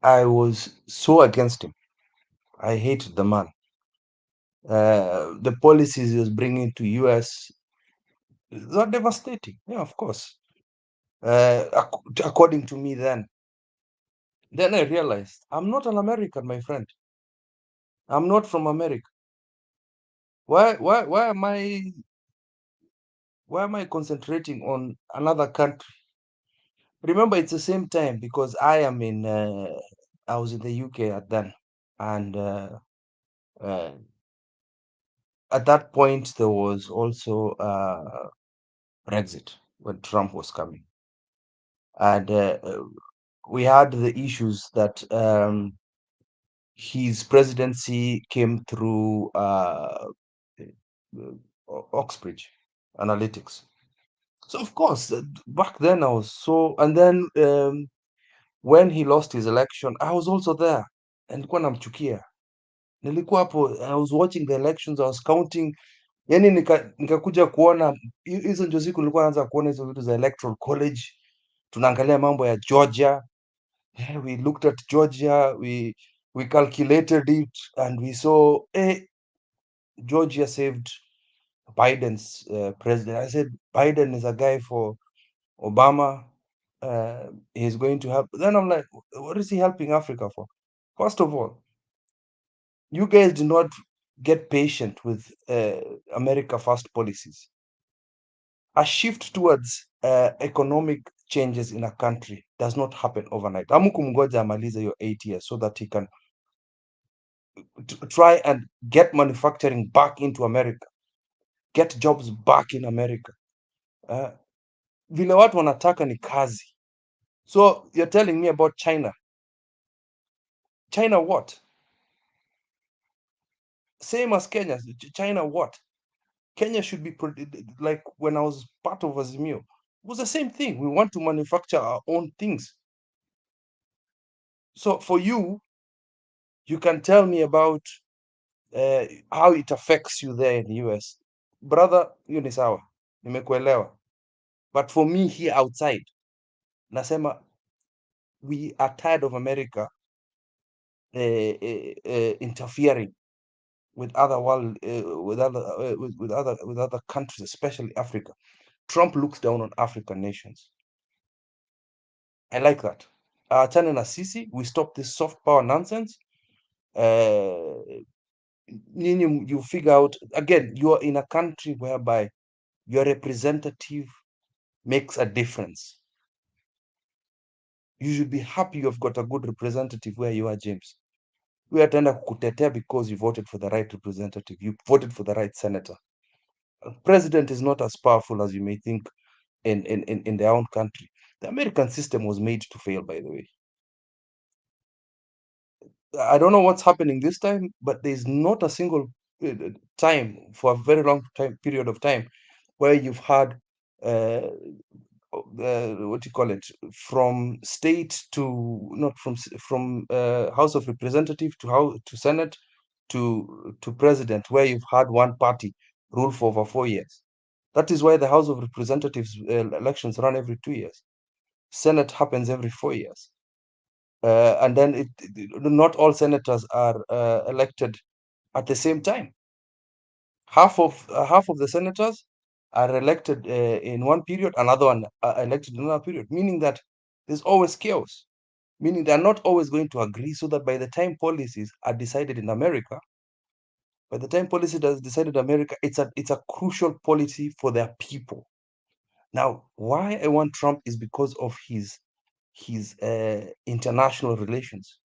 I was so against him. I hated the man. The policies he was bringing to US are devastating. Yeah, of course. According to me then I realized I'm not an American, my friend. I'm not from America. Why am I concentrating on another country? Remember, it's the same time, because I was in the UK at then, and at that point, there was also Brexit when Trump was coming. And we had the issues that his presidency came through Oxbridge Analytics. So, of course, back then I was so, and then when he lost his election, I was also there. And nilikuwa namchukia. Nilikuwa hapo, I was watching the elections, I was counting. Yani nikakuja kuona hizo ndio siku nilikuwa naanza kuona hizo vitu za Electoral College. Tunaangalia mambo ya Georgia. Yeah, we looked at Georgia, we calculated it, and we saw Georgia saved Biden's president. I said Biden is a guy for Obama. He's going to help. Then I'm like, what is he helping Africa for? First of all, you guys do not get patient with America First policies. A shift towards economic changes in a country does not happen overnight. Hamkumngoja amalize your 8 years so that he can try and get manufacturing back into America, get jobs back in America. Vile watu wanataka ni kazi. So you're telling me about China. China what? Same as Kenya. China what? Kenya should be like when I was part of Azimio. It was the same thing. We want to manufacture our own things. So for you, you can tell me about how it affects you there in the US. Brother, hiyo ni sawa. Nimekuelewa. But for me here outside, nasema we are tired of America interfering with other world, with other countries, especially Africa. Trump looks down on African nations. I like that. Achana na sisi, we stop this soft power nonsense. You figure out, again, you are in a country whereby your representative makes a difference. You should be happy you've got a good representative where you are, James. We are trying kukutetea because you voted for the right representative. You voted for the right senator. President is not as powerful as you may think in their own country. The American system was made to fail, by the way. I don't know what's happening this time, but there's not a single time for a very long period of time where you've had what do you call it, from state to not from House of Representative to Senate to president, where you've had one party rule for over 4 years. That is why the House of Representatives elections run every 2 years. Senate happens every 4 years. And then not all senators are elected at the same time. Half of the senators are elected in one period, another one are elected in another period, meaning that there's always chaos, meaning they're not always going to agree, so that by the time policies are decided in America, it's a crucial policy for their people. Now, why I want Trump is because of his international relations.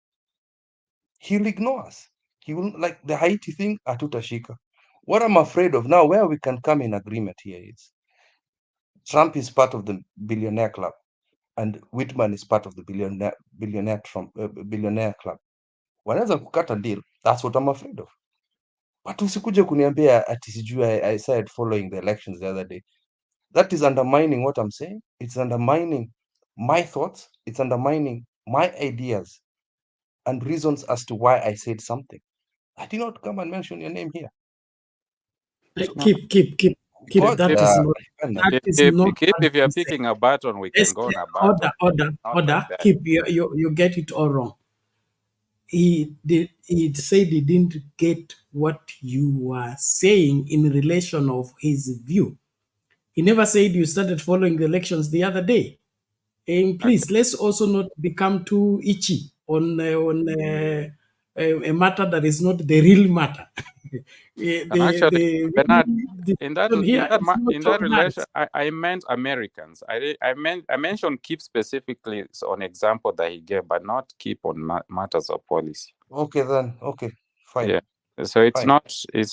He'll ignore us. He will, like the Haiti thing, atutashika. What I'm afraid of now, where we can come in agreement here is Trump is part of the billionaire club, and Whitman is part of the billionaire club. Wanaweza kukata deal. That's what I'm afraid of. But usikuje kuniambia ati sijui I said following the elections the other day. That is undermining what I'm saying. It's undermining my thoughts. It's undermining my ideas and reasons as to why I said something. I did not come and mention your name here. Keep. God, That is not. That is not. If you're picking a button, we can go on a button. Order. Keep. You get it all wrong. He said he didn't get what you were saying in relation of his view. He never said you started following the elections the other day. And please, let's also not become too itchy on a matter that is not the real matter. Actually, Bernard, in that relation, I meant Americans. I mentioned Kip specifically on example that he gave, but not Kip on matters of policy. Okay, then. Okay, fine. Yeah. So it's Fine.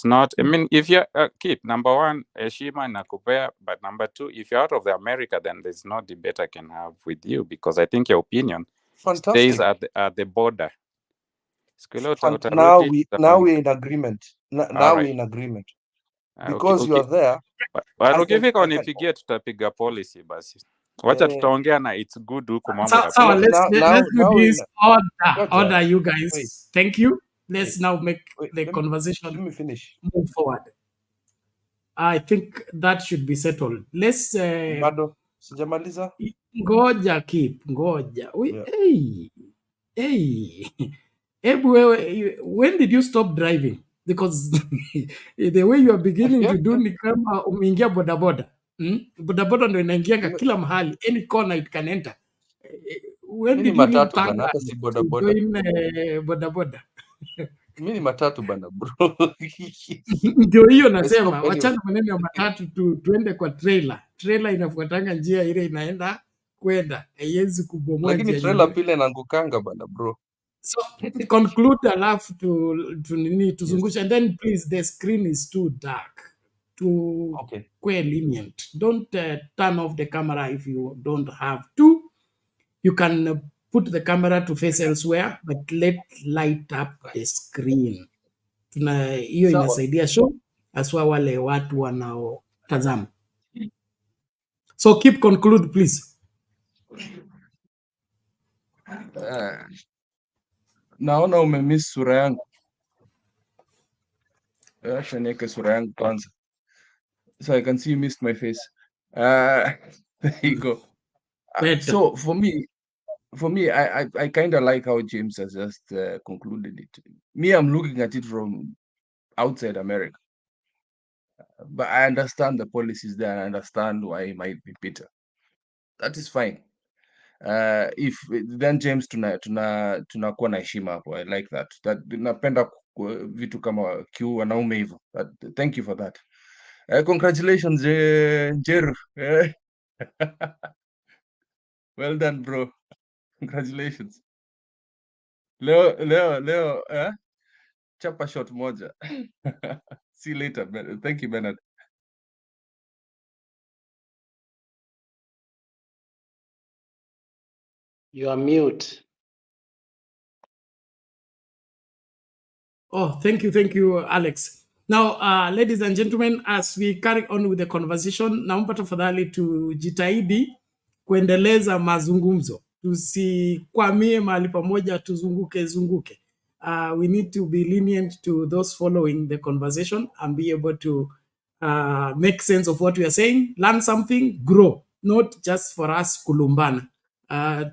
not. I mean, if you keep number one, heshima nakupea, but number two, if you're out of the America, then there's no debate I can have with you because I think your opinion stays Fantastic. at the border. Now Utarudi we're in agreement. All Now right. we're in agreement because you Okay. are there. But I ukifika can. unipigie tutapiga policy basi. Wacha tutaongea na it's good huku mambo ya So let's do now this we're order, you wait. guys. Thank you. Let's Wait. now make Wait. the Let conversation me finish. move forward. I think that should be settled. Let's Bado sijamaliza. ngoja keep ngoja. Yeah. Hey. Ebu wewe, when did you stop driving? Because the way you are beginning to do ni kama umeingia bodaboda. Bodaboda ndo inaingianga kila mahali, any corner it can enter. When Mimi did you leave matatu bana, Tanga hata si to bodaboda. join bodaboda? Mimi ni matatu bana bro. Ndio hiyo I nasema, stop anyway. wachana maneno ya matatu tuende kwa trailer. Trailer inafuatanga njia ile inaenda kwenda, haiwezi kubomoa Lakini njia trailer nyingine. pile inaangukanga bana bro. So conclude alafu to nini tuzungusha, and then please, the screen is too dark, too lenient. Don't turn off the camera if you don't have to. You can put the camera to face elsewhere, but let light up the screen. Hiyo Sawa. inasaidia show aswa wale watu wanaotazama. So keep conclude please. Naona umemiss sura yangu. Acha niweke sura yangu kwanza. So I can see you missed my face. There you go. So for me, I kind of like how James has just concluded it. Me, I'm looking at it from outside America. But I understand the policies there. I understand why it might be bitter. That is fine. If then James tunakuwa na heshima hapo. I like that. Napenda vitu kama wanaume hivyo. Thank you for that. Congratulations, Jeru. Well done, bro. Congratulations. Leo, chapa shot moja. See you later. Thank you, Bernard. You are mute. Oh, thank you, Alex. Now, ladies and gentlemen, as we carry on with the conversation, naomba tafadhali tujitahidi kuendeleza mazungumzo, tusikwamie mahali pamoja, tuzunguke. We need to be lenient to those following the conversation and be able to make sense of what we are saying, learn something, grow, not just for us kulumbana.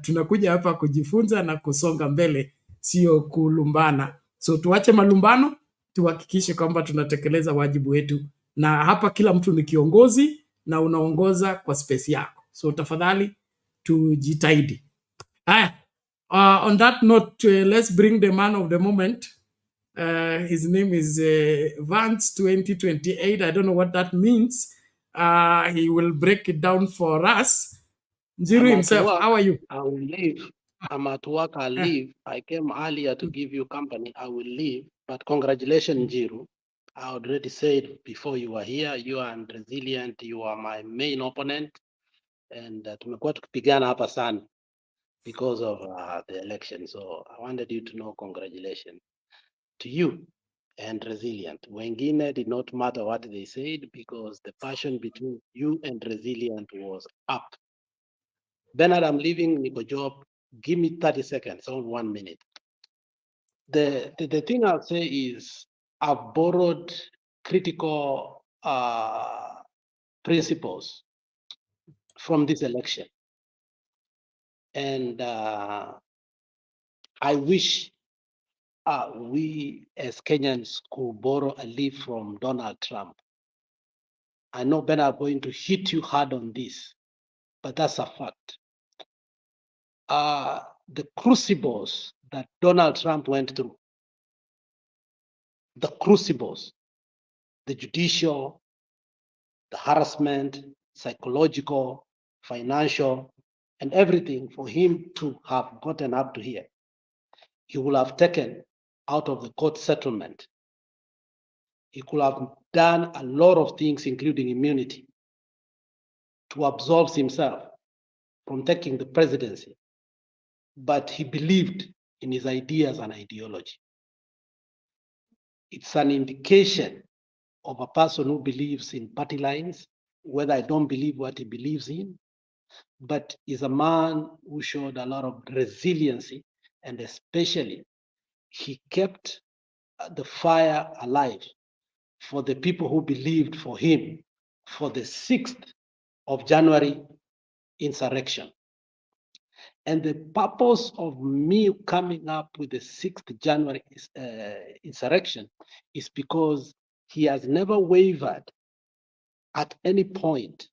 Tunakuja hapa kujifunza na kusonga mbele, sio kulumbana. So tuache malumbano, tuhakikishe kwamba tunatekeleza wajibu wetu, na hapa kila mtu ni kiongozi na unaongoza kwa space yako. So tafadhali tujitahidi. On that note, let's bring the man of the moment. His name is Vance 2028. I don't know what that means. He will break it down for us. Njiru himself, how are you? I will leave. I'm at work, I'll leave. I came earlier to give you company. I will leave. But congratulations, Njiru. I already said before you were here, you are resilient. You are my main opponent. And tumekuwa tukipigana hapa sana because of the election. So I wanted you to know congratulations to you and resilient. Wengine did not matter what they said because the passion between you and resilient was up. Bernard, I'm leaving Nico job. Give me 30 seconds or 1 minute. The thing I'll say is I've borrowed critical principles from this election. And I wish we as Kenyans could borrow a leaf from Donald Trump. I know Bernard are going to hit you hard on this, but that's a fact. The crucibles that Donald Trump went through, the crucibles, the judicial, the harassment, psychological, financial, and everything for him to have gotten up to here, he will have taken out of the court settlement He could have done a lot of things, including immunity, to absolve himself from taking the presidency. But he believed in his ideas and ideology. It's an indication of a person who believes in party lines, whether I don't believe what he believes in, but is a man who showed a lot of resiliency, and especially he kept the fire alive for the people who believed for him for the 6th of January insurrection. And the purpose of me coming up with the 6th January insurrection is because he has never wavered at any point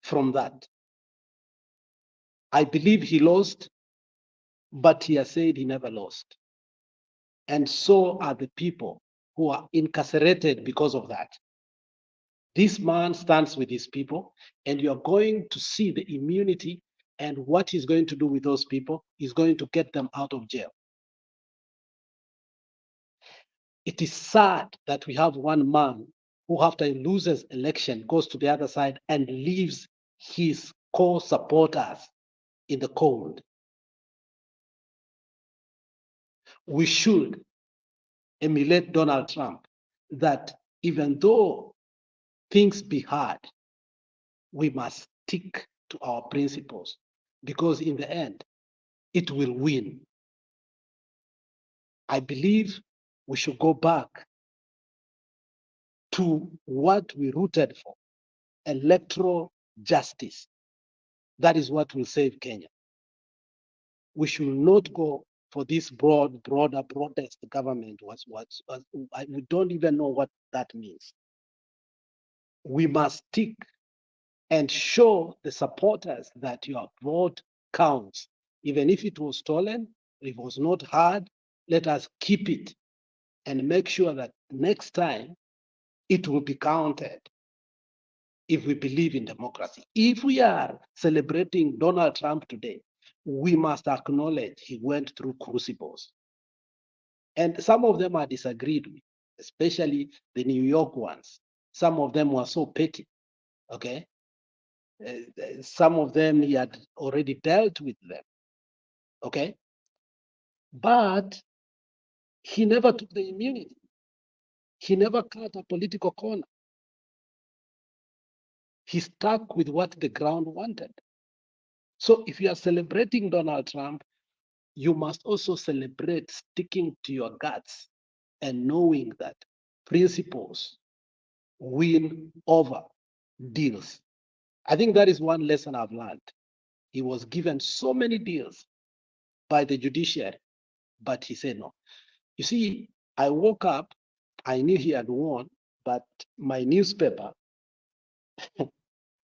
from that. I believe he lost, but he has said he never lost. And so are the people who are incarcerated because of that. This man stands with his people, and you're going to see the immunity, and what he's going to do with those people is going to get them out of jail. It is sad that we have one man who, after he loses election, goes to the other side and leaves his core supporters in the cold. We should emulate Donald Trump, that even though things be hard, we must stick to our principles, because in the end, it will win. I believe we should go back to what we rooted for, electoral justice. That is what will save Kenya. We should not go for this broader protest government. We don't even know what that means. We must stick and show the supporters that your vote counts. Even if it was stolen, if it was not hard, let us keep it and make sure that next time it will be counted if we believe in democracy. If we are celebrating Donald Trump today, we must acknowledge he went through crucibles. And some of them I disagreed with, especially the New York ones. Some of them were so petty, okay? Some of them he had already dealt with them, okay? But he never took the immunity. He never cut a political corner. He stuck with what the ground wanted. So if you are celebrating Donald Trump, you must also celebrate sticking to your guts and knowing that principles win over deals. I think that is one lesson I've learned. He was given so many deals by the judiciary, but he said no. You see, I woke up, I knew he had won, but my newspaper,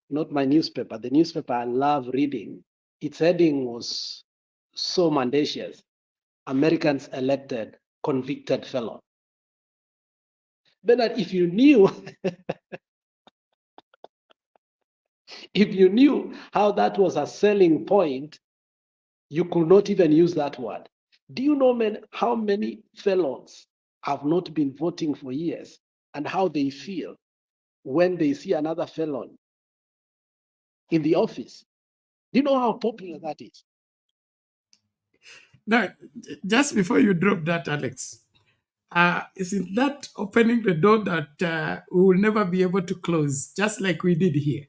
not my newspaper, the newspaper I love reading, its heading was so mendacious: Americans elected convicted felon. Bernard, if you knew, if you knew how that was a selling point, you could not even use that word. Do you know how many felons have not been voting for years and how they feel when they see another felon in the office? Do you know how popular that is? Now, just before you drop that, Alex, isn't that opening the door that we will never be able to close, just like we did here?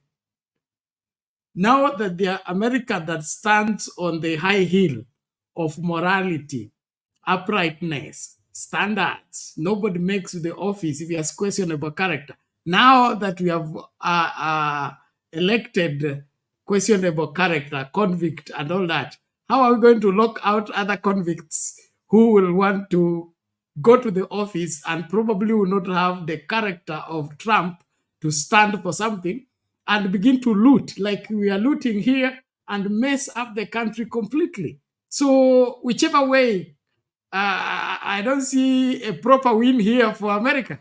Now that the America that stands on the high hill of morality, uprightness, standards, nobody makes the office if he has questionable character. Now that we have elected questionable character, convict, and all that, how are we going to lock out other convicts who will want to go to the office and probably will not have the character of Trump to stand for something and begin to loot like we are looting here and mess up the country completely? So whichever way, I don't see a proper win here for America.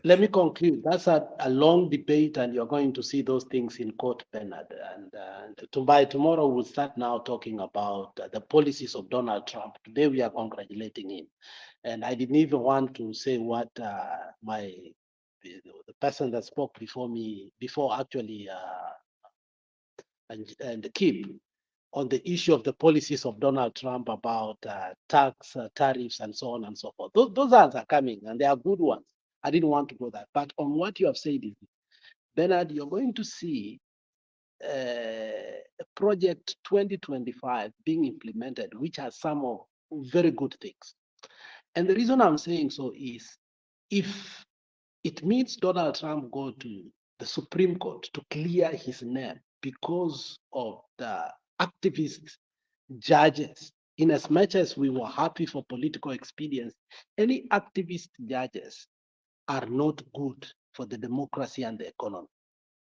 Let me conclude. That's a long debate, and you're going to see those things in court, Bernard. And by tomorrow, we'll start now talking about the policies of Donald Trump. Today, we are congratulating him. And I didn't even want to say what the person that spoke before me, and keep on the issue of the policies of Donald Trump about tax, tariffs, and so on and so forth. Those ads are coming, and they are good ones. I didn't want to go there. But on what you have said, Bernard, you're going to see Project 2025 being implemented, which has some of very good things. And the reason I'm saying so is if it means Donald Trump go to the Supreme Court to clear his name because of the activist judges, in as much as we were happy for political expedience, any activist judges are not good for the democracy and the economy.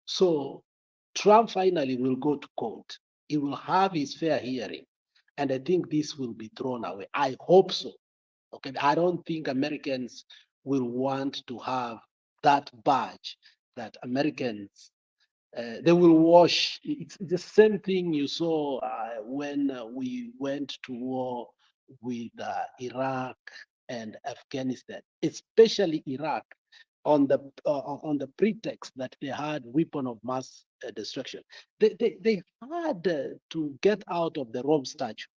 So Trump finally will go to court. He will have his fair hearing. And I think this will be thrown away. I hope so. Okay, I don't think Americans will want to have that badge that Americans, they will wash. It's the same thing you saw when we went to war with Iraq and Afghanistan, especially Iraq, on the pretext that they had weapon of mass destruction. They had to get out of the Rome Statute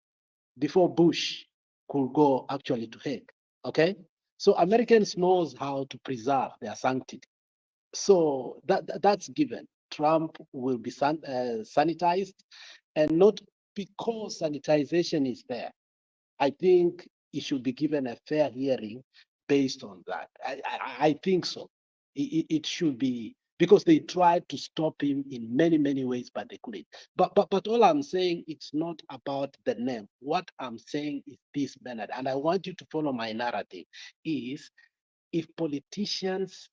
before Bush could go actually to Hague. Okay, so Americans knows how to preserve their sanctity. So that's given. Trump will be sanitized, and not because sanitization is there. I think he should be given a fair hearing based on that. I think so. It should be, because they tried to stop him in many ways, but they couldn't. But all I'm saying, it's not about the name. What I'm saying is this, Bernard, and I want you to follow my narrative, is if politicians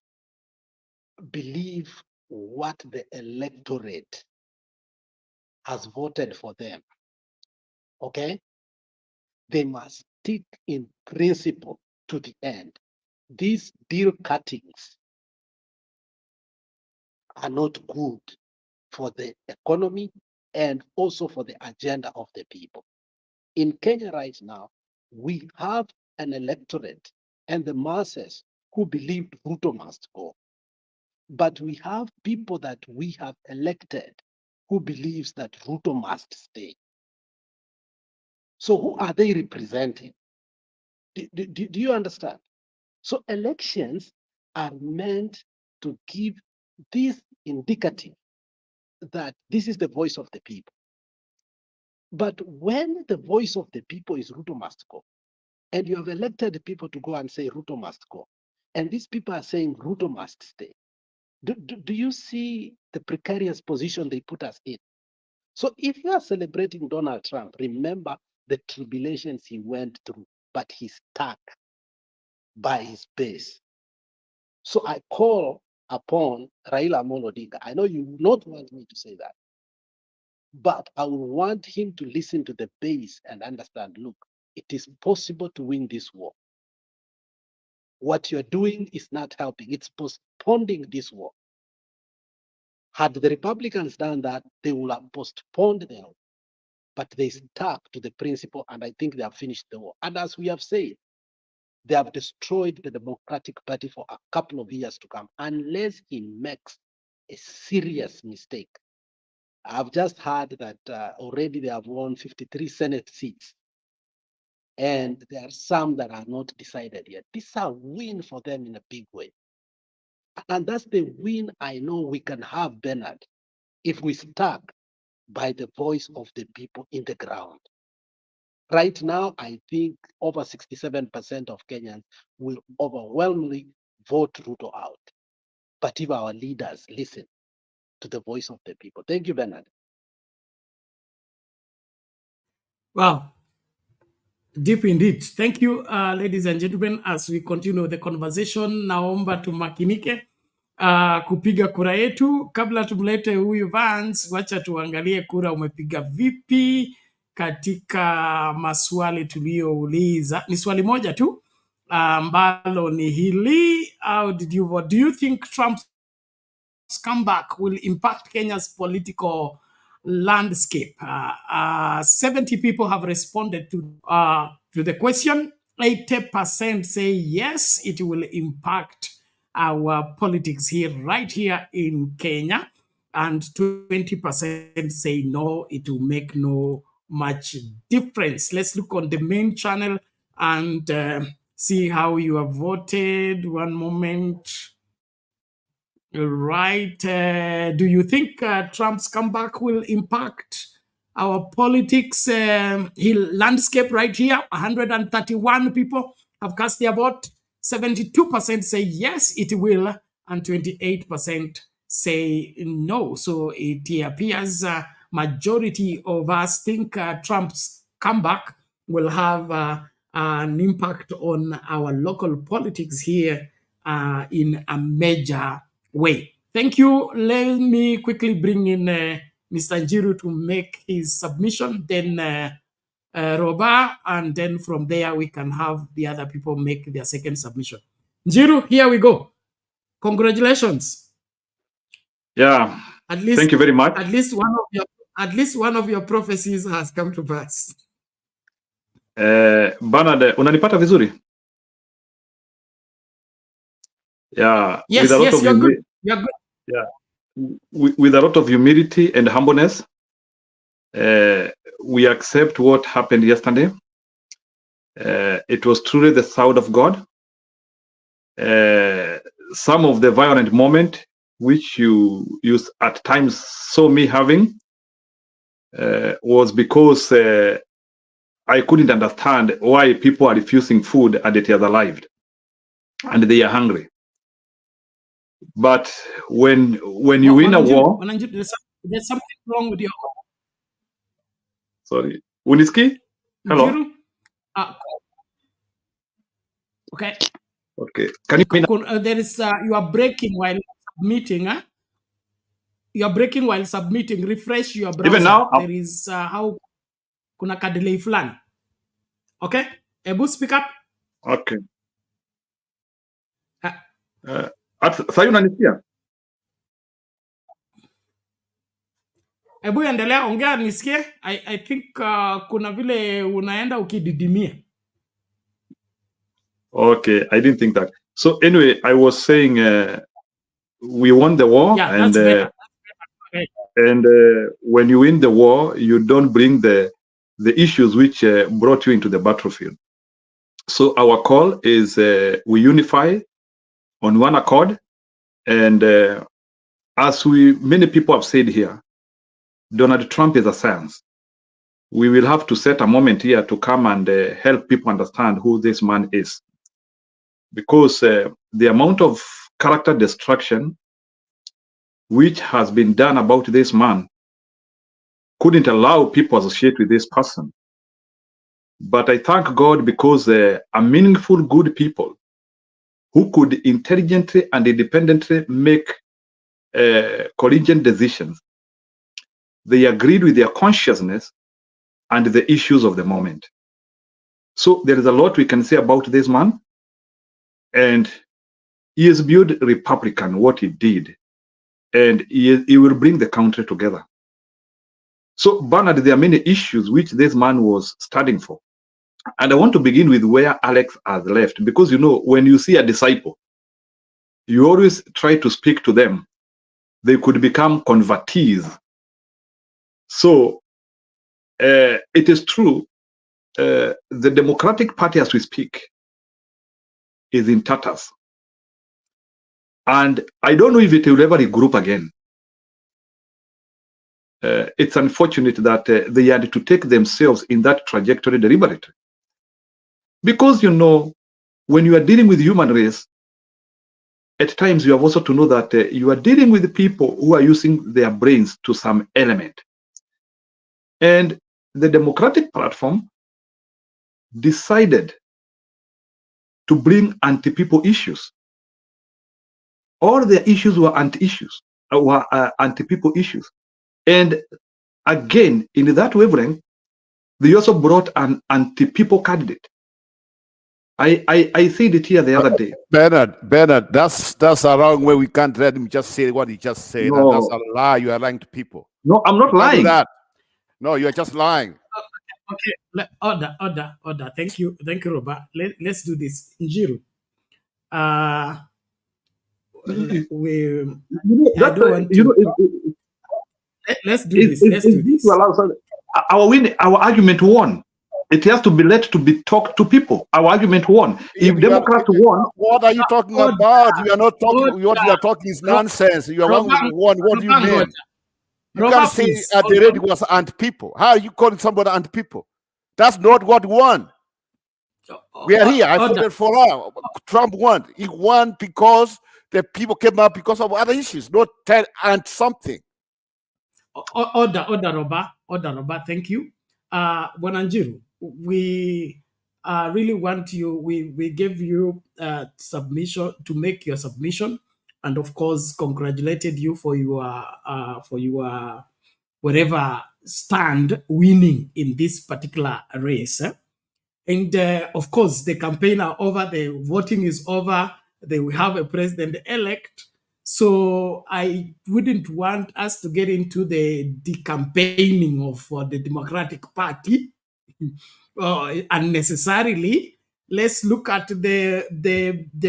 believe what the electorate has voted for them, okay, they must stick in principle to the end. These deal cuttings are not good for the economy and also for the agenda of the people. In Kenya right now, we have an electorate and the masses who believe Ruto must go. But we have people that we have elected who believes that Ruto must stay. So who are they representing? Do you understand? So elections are meant to give this indicative that this is the voice of the people. But when the voice of the people is Ruto must go, and you have elected people to go and say Ruto must go, and these people are saying Ruto must stay, do you see the precarious position they put us in? So if you are celebrating Donald Trump, remember the tribulations he went through, but he's stuck by his base. So I call upon Raila Amolo Odinga. I know you would not want me to say that, but I will want him to listen to the base and understand, look, it is possible to win this war. What you're doing is not helping. It's postponing this war. Had the Republicans done that, they would have postponed the war. But they stuck to the principle, and I think they have finished the war. And as we have said, they have destroyed the Democratic Party for a couple of years to come, unless he makes a serious mistake. I've just heard that already they have won 53 Senate seats, and there are some that are not decided yet. This is a win for them in a big way. And that's the win I know we can have, Bernard, if we stuck by the voice of the people in the ground. Right now, I think over 67% of Kenyans will overwhelmingly vote Ruto out. But if our leaders listen to the voice of the people. Thank you, Bernard. Wow. Deep indeed. Thank you, ladies and gentlemen. As we continue the conversation, naomba tumakinike kupiga kura yetu. Kabla tumlete huyu Vance, wacha tuangalie kura umepiga vipi katika maswali tuliyouliza. Ni swali moja tu ambalo ni hili. How did you vote? Do you think Trump's comeback will impact Kenya's political landscape? 70 people have responded to the question. 80% say yes, it will impact our politics here, right here in Kenya. And 20% say no, it will make no much difference. Let's look on the main channel and see how you have voted. One moment. Right. Do you think Trump's comeback will impact our politics landscape right here? 131 people have cast their vote. 72% say yes, it will, and 28% say no. So it appears majority of us think Trump's comeback will have an impact on our local politics here in a major way. Thank you. Let me quickly bring in Mr. Njiru to make his submission, then Roba, and then from there we can have the other people make their second submission. Njiru, here we go. Congratulations. Yeah. At least, thank you very much. At least one of your prophecies has come to pass. Bernard, unanipata vizuri? Yeah. Yes, with a lot yes, of you're good. You're good. Yeah. With a lot of humility and humbleness, we accept what happened yesterday. It was truly the sound of God. Some of the violent moment which you at times saw me having was because I couldn't understand why people are refusing food and they are alive and they are hungry. But when you win a war, there's something wrong with your. Sorry, Uniski. Hello. Okay. Okay. Can you? There is you are breaking while submitting. You are breaking while submitting. Refresh your browser. Even now, there is how kuna ka delay fulani. Okay. Ebu speak up. Okay. Sasa unanisikia? Ebu endelea, ongea nisikie. I think kuna vile unaenda ukididimia. Okay, I didn't think that. So anyway, I was saying we won the war, yeah, and that's better. Okay. And when you win the war, you don't bring the issues which brought you into the battlefield. So our call is we unify on one accord, and as many people have said here, Donald Trump is a science. We will have to set a moment here to come and help people understand who this man is, because the amount of character destruction which has been done about this man couldn't allow people to associate with this person. But I thank God because a meaningful, good people who could intelligently and independently make collegiate decisions, they agreed with their consciousness and the issues of the moment. So there is a lot we can say about this man, and he has built Republican, what he did, and he will bring the country together. So Bernard, there are many issues which this man was studying for. And I want to begin with where Alex has left, because, you know, when you see a disciple, you always try to speak to them. They could become convertees. So it is true, the Democratic Party as we speak is in tatters. And I don't know if it will ever regroup again. It's unfortunate that they had to take themselves in that trajectory deliberately. Because, you know, when you are dealing with human race, at times you have also to know that you are dealing with people who are using their brains to some element. And the Democratic platform decided to bring anti-people issues. All their issues were anti-issues, were anti-people issues. And again, in that wavelength, they also brought an anti-people candidate. I said it here the other day. Bernard, that's a wrong way. We can't let him just say what he just said. No. And that's a lie. You are lying to people. No, I'm not lying. That. No, you are just lying. Okay, order. Thank you, Robert. Let's do this. Njiru, we. I don't want to. Let's do this. Let's do this. Our argument won. It has to be let to be talked to people. Our argument won. If Democrats won, what are you talking about? You are not talking. What you are talking is nonsense. You are won. What do you mean? You can't say at the rate it was anti-people. How are you calling somebody anti-people? That's not what won. We are here. I voted for her. Trump won. He won because the people came up because of other issues, not and something. Order, Robert. Thank you. Bonanjiru, we really want you. We gave you submission to make your submission, and of course, congratulated you for your whatever stand winning in this particular race. And of course, the campaign are over, the voting is over, they will have a president-elect. So I wouldn't want us to get into the campaigning of the Democratic Party unnecessarily. Let's look at the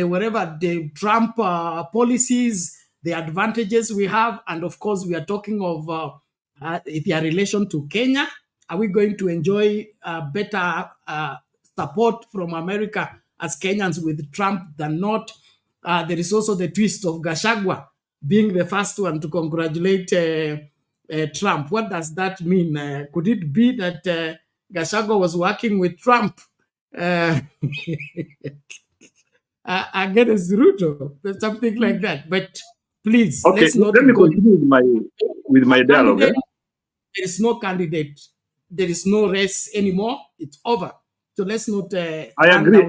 whatever the Trump policies, the advantages we have, and of course we are talking of their relation to Kenya. Are we going to enjoy better support from America as Kenyans with Trump than not? There is also the twist of Gachagua being the first one to congratulate Trump. What does that mean? Could it be that Gachagua was working with Trump against Ruto? Something like that. But please, okay, let's not let me go continue with my dialogue. There is no candidate. There is no race anymore. It's over. So let's not. I agree.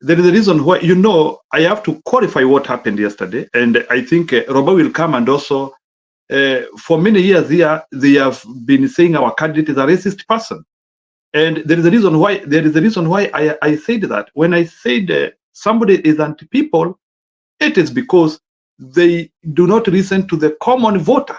There is a reason why, I have to qualify what happened yesterday. And I think Robert will come, and also for many years here, they have been saying our candidate is a racist person. And there is a reason why. I said that. When I said somebody is anti-people, it is because they do not listen to the common voter,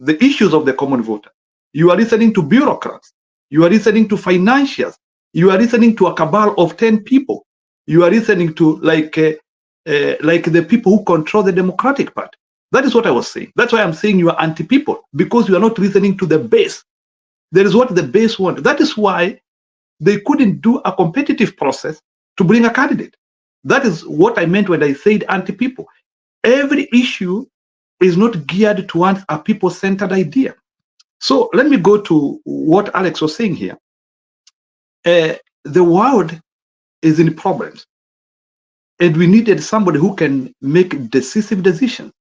the issues of the common voter. You are listening to bureaucrats. You are listening to financiers. You are listening to a cabal of 10 people. You are listening to like the people who control the Democratic Party. That is what I was saying. That's why I'm saying you are anti-people, because you are not listening to the base. There is what the base want. That is why they couldn't do a competitive process to bring a candidate. That is what I meant when I said anti-people. Every issue is not geared towards a people-centered idea. So let me go to what Alex was saying here. The world is in problems, and we needed somebody who can make decisive decisions.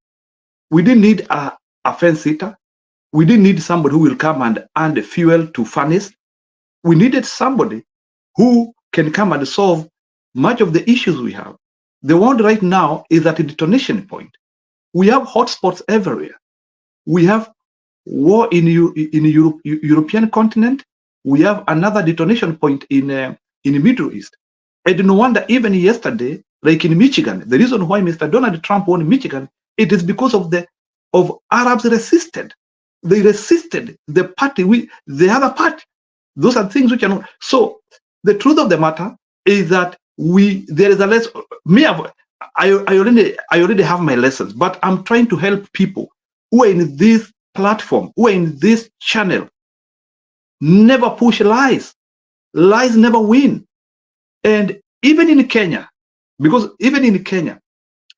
We didn't need a fence sitter. We didn't need somebody who will come and add the fuel to furnace. We needed somebody who can come and solve much of the issues we have. The world right now is at a detonation point. We have hotspots everywhere. We have war in European continent. We have another detonation point in the Middle East. And no wonder, even yesterday, like in Michigan, the reason why Mr. Donald Trump won Michigan, it is because of Arabs resisted. They resisted the party, the other party. Those are things which are not. So the truth of the matter is that there is a lesson. I already have my lessons, but I'm trying to help people who are in this platform, who are in this channel. Never push lies. Lies never win. And even in Kenya, because even in Kenya,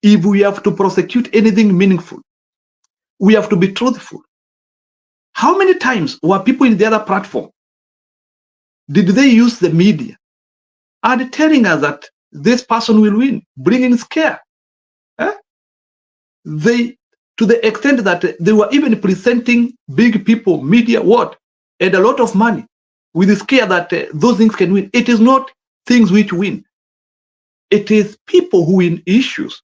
if we have to prosecute anything meaningful, we have to be truthful. How many times were people in the other platform, did they use the media and telling us that this person will win, bringing scare? To the extent that they were even presenting big people, media, and a lot of money with the scare that those things can win. It is not things which win. It is people who win issues.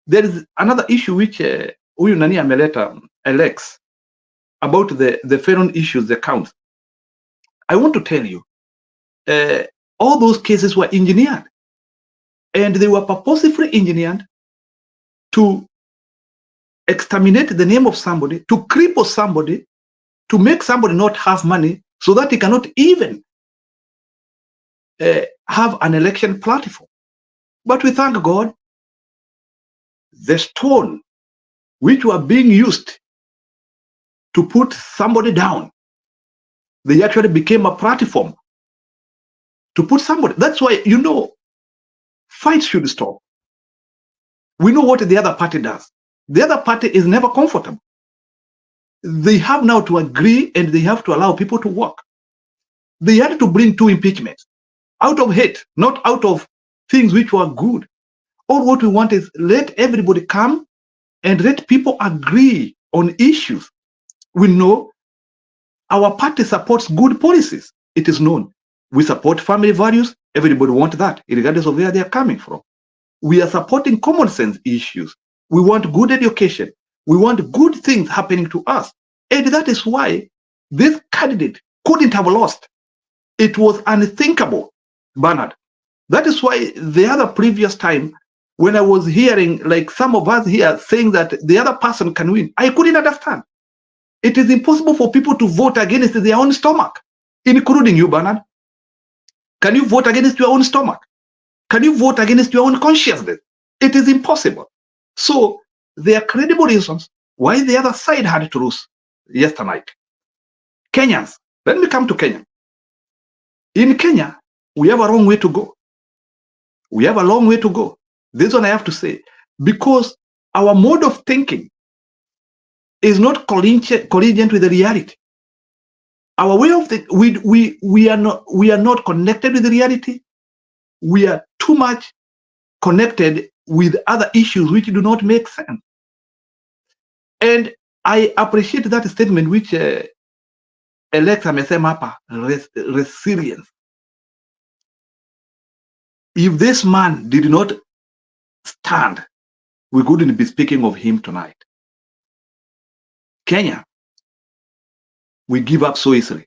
There is another issue which huyu nani ameleta Alex about the felon issues, the counts. I want to tell you, all those cases were engineered, and they were purposefully engineered to exterminate the name of somebody, to cripple somebody, to make somebody not have money so that he cannot even have an election platform. But we thank God, the stone which were being used to put somebody down, they actually became a platform to put somebody. That's why, you know, fights should stop. We know what the other party does. The other party is never comfortable. They have now to agree and they have to allow people to work. They had to bring 2 impeachments out of hate, not out of things which were good. All what we want is let everybody come and let people agree on issues. We know our party supports good policies. It is known. We support family values. Everybody wants that, regardless of where they are coming from. We are supporting common sense issues. We want good education. We want good things happening to us. And that is why this candidate couldn't have lost. It was unthinkable, Bernard. That is why the other previous time, when I was hearing like some of us here saying that the other person can win, I couldn't understand. It is impossible for people to vote against their own stomach, including you, Bernard. Can you vote against your own stomach? Can you vote against your own consciousness? It is impossible. So there are credible reasons why the other side had to lose yesterday night. Kenyans, let me come to Kenya. In Kenya, we have a long way to go. We have a long way to go. This one I have to say, because our mode of thinking is not collegiate with the reality. Our way of thinking, we are not connected with the reality. We are too much connected with other issues which do not make sense. And I appreciate that statement which Alex amesema hapa, resilience. If this man did not stand, we couldn't be speaking of him tonight. Kenya, we give up so easily.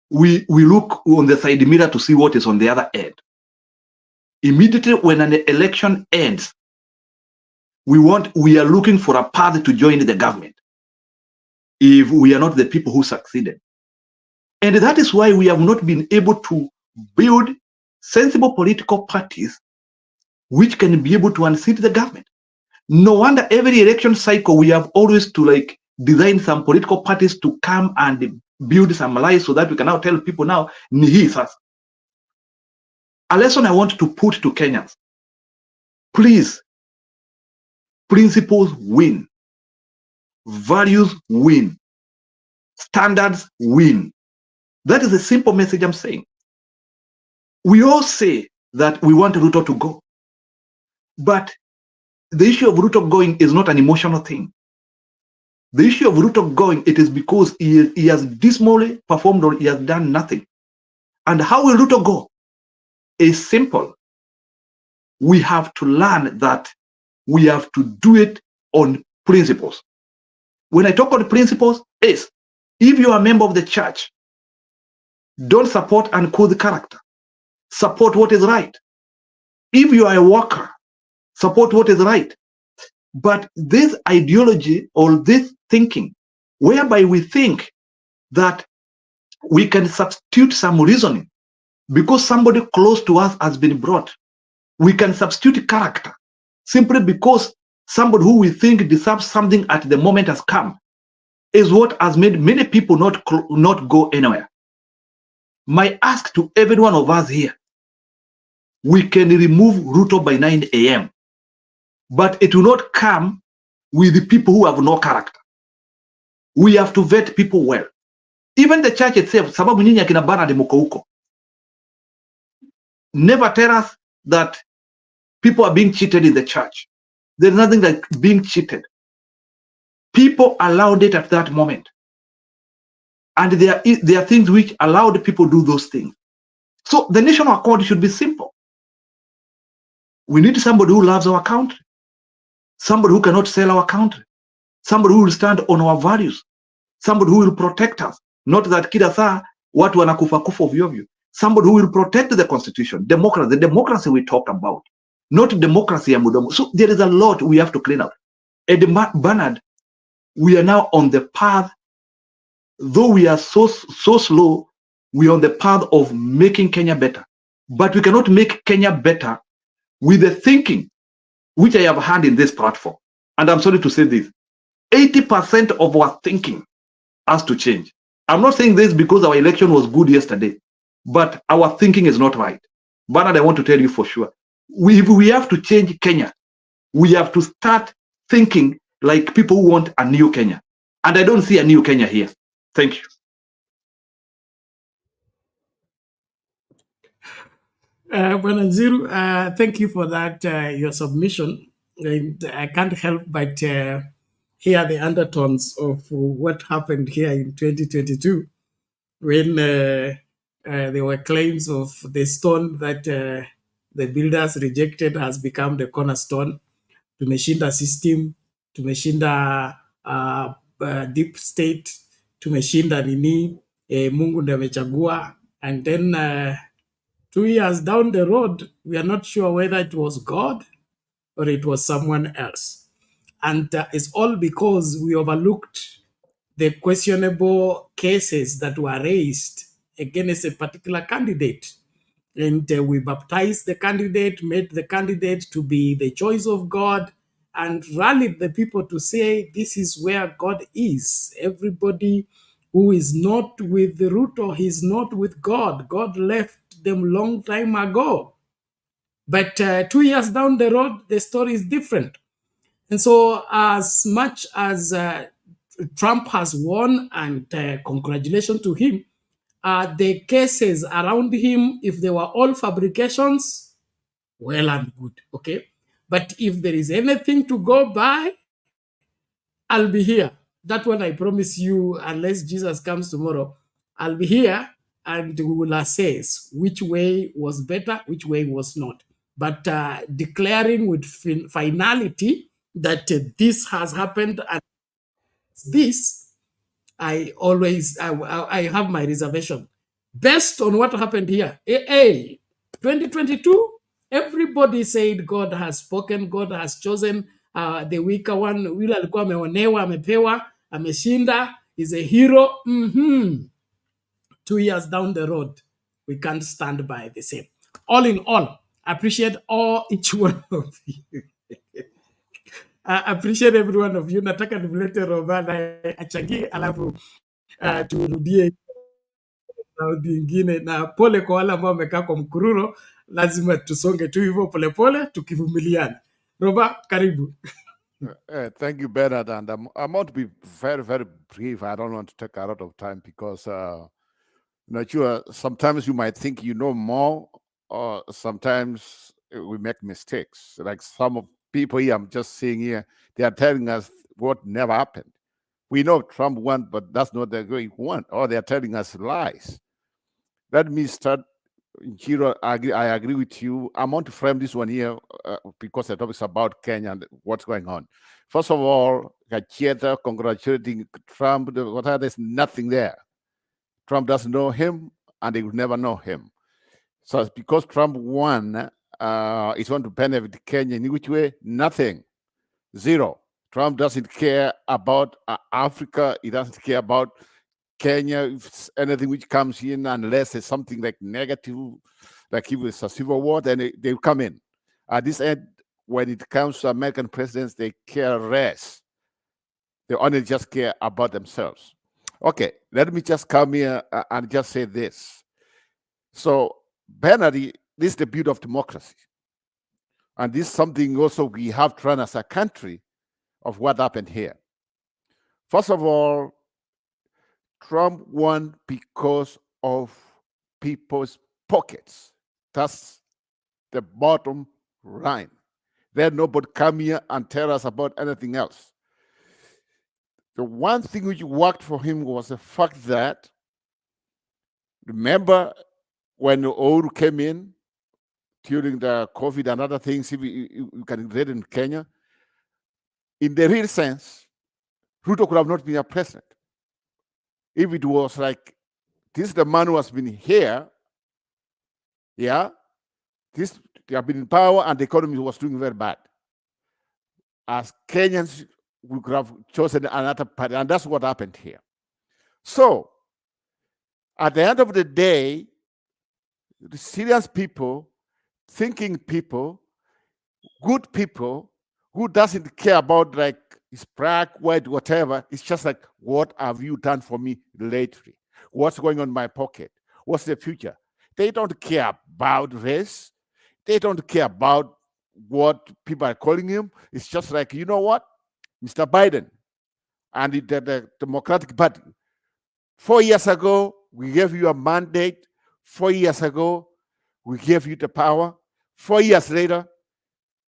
We look on the side mirror to see what is on the other end. Immediately when an election ends, we are looking for a path to join the government if we are not the people who succeeded. And that is why we have not been able to build sensible political parties which can be able to unseat the government. No wonder every election cycle we have always to like design some political parties to come and build some lies so that we can now tell people now, Nihis. A lesson I want to put to Kenyans. Please, principles win. Values win. Standards win. That is a simple message I'm saying. We all say that we want Ruto to go. But the issue of Ruto going is not an emotional thing. The issue of Ruto going, it is because he has dismally performed or he has done nothing. And how will Ruto go? It's simple. We have to learn that we have to do it on principles. When I talk on principles, is if you are a member of the church, don't support uncouth character. Support what is right. If you are a worker, support what is right. But this ideology or this thinking, whereby we think that we can substitute some reasoning because somebody close to us has been brought, we can substitute character simply because somebody who we think deserves something at the moment has come, is what has made many people not go anywhere. My ask to every one of us here, we can remove Ruto by 9 a.m. But it will not come with the people who have no character. We have to vet people well. Even the church itself, sababu nyinyi akina Bernard mko huko, never tell us that people are being cheated in the church. There's nothing like being cheated. People allowed it at that moment. And there are things which allowed people to do those things. So the national accord should be simple. We need somebody who loves our country. Somebody who cannot sell our country. Somebody who will stand on our values. Somebody who will protect us. Not that kila saa watu wanakufa kufa ovyo ovyo. Somebody who will protect the constitution. Democracy, the democracy we talk about. Not democracy ya mudomo. So there is a lot we have to clean up. And Bernard, we are now on the path though we are so slow, we are on the path of making Kenya better. But we cannot make Kenya better with the thinking which I have had in this platform. And I'm sorry to say this, 80% of our thinking has to change. I'm not saying this because our election was good yesterday, but our thinking is not right. Bernard, I want to tell you for sure, if we have to change Kenya, we have to start thinking like people who want a new Kenya. And I don't see a new Kenya here. Thank you. Bwananziru, thank you for that, your submission. And I can't help but hear the undertones of what happened here in 2022 when there were claims of the stone that the builders rejected has become the cornerstone. Tumeshinda system, tumeshinda deep state, tumeshinda nini, Mungu ndiye amechagua. And then 2 years down the road, we are not sure whether it was God or it was someone else. And it's all because we overlooked the questionable cases that were raised against a particular candidate. And we baptized the candidate, made the candidate to be the choice of God, and rallied the people to say, this is where God is. Everybody who is not with the Ruto, he's not with God. God left them long time ago. But 2 years down the road, the story is different. And so as much as Trump has won, and congratulations to him, the cases around him, if they were all fabrications, well and good, okay? But if there is anything to go by, I'll be here. That one I promise you, unless Jesus comes tomorrow, I'll be here and we will assess which way was better, which way was not. But declaring with finality that this has happened and this, I have my reservation. Based on what happened here, 2022, everybody said God has spoken, God has chosen the weaker one. Yule alikuwa ameonewa, amepewa, ameshinda, is a hero. 2 years down the road, we can't stand by the same. All in all, I appreciate each one of you. I appreciate every one of you. Nataka nimlete Robana achangie, alafu turudie raundi ingine, na pole kwa wale ambao wamekaa kwa mkururo. Lazima tusonge tu hivyo polepole tukivumiliana. Roba, karibu. Thank you, Bernard. And I'm going to be very, very brief. I don't want to take a lot of time because, not sure, sometimes you might think you know more, or sometimes we make mistakes. Like some of people here, I'm just seeing here, they are telling us what never happened. We know Trump won, but that's not the way he won, or they're telling us lies. Let me start. Chiro, I agree with you. I want to frame this one here because the topic is about Kenya and what's going on. First of all, Gachagua congratulating Trump. There's nothing there. Trump doesn't know him, and they will never know him. So it's because Trump won, it's going to benefit Kenya in which way? Nothing. Zero. Trump doesn't care about Africa. He doesn't care about Kenya, if anything which comes in, unless it's something like negative, like if it's a civil war, then they come in. At this end, when it comes to American presidents, they care less. They only just care about themselves. Okay, let me just come here and just say this. So, Bernard, this is the beauty of democracy. And this is something also we have to run as a country of what happened here. First of all, Trump won because of people's pockets. That's the bottom line. Then nobody come here and tell us about anything else. The one thing which worked for him was the fact that, remember when Uhuru came in during the COVID and other things, you can read in Kenya, in the real sense, Ruto could have not been a president. If it was like, this is the man who has been here, yeah, they have been in power and the economy was doing very bad. As Kenyans, we could have chosen another party, and that's what happened here. So, at the end of the day, the serious people, thinking people, good people, who doesn't care about like his black, white, whatever. It's just like, what have you done for me lately? What's going on in my pocket? What's the future? They don't care about race. They don't care about what people are calling him. It's just like, you know what, Mr. Biden and the Democratic Party, 4 years ago, we gave you a mandate. 4 years ago, we gave you the power. 4 years later,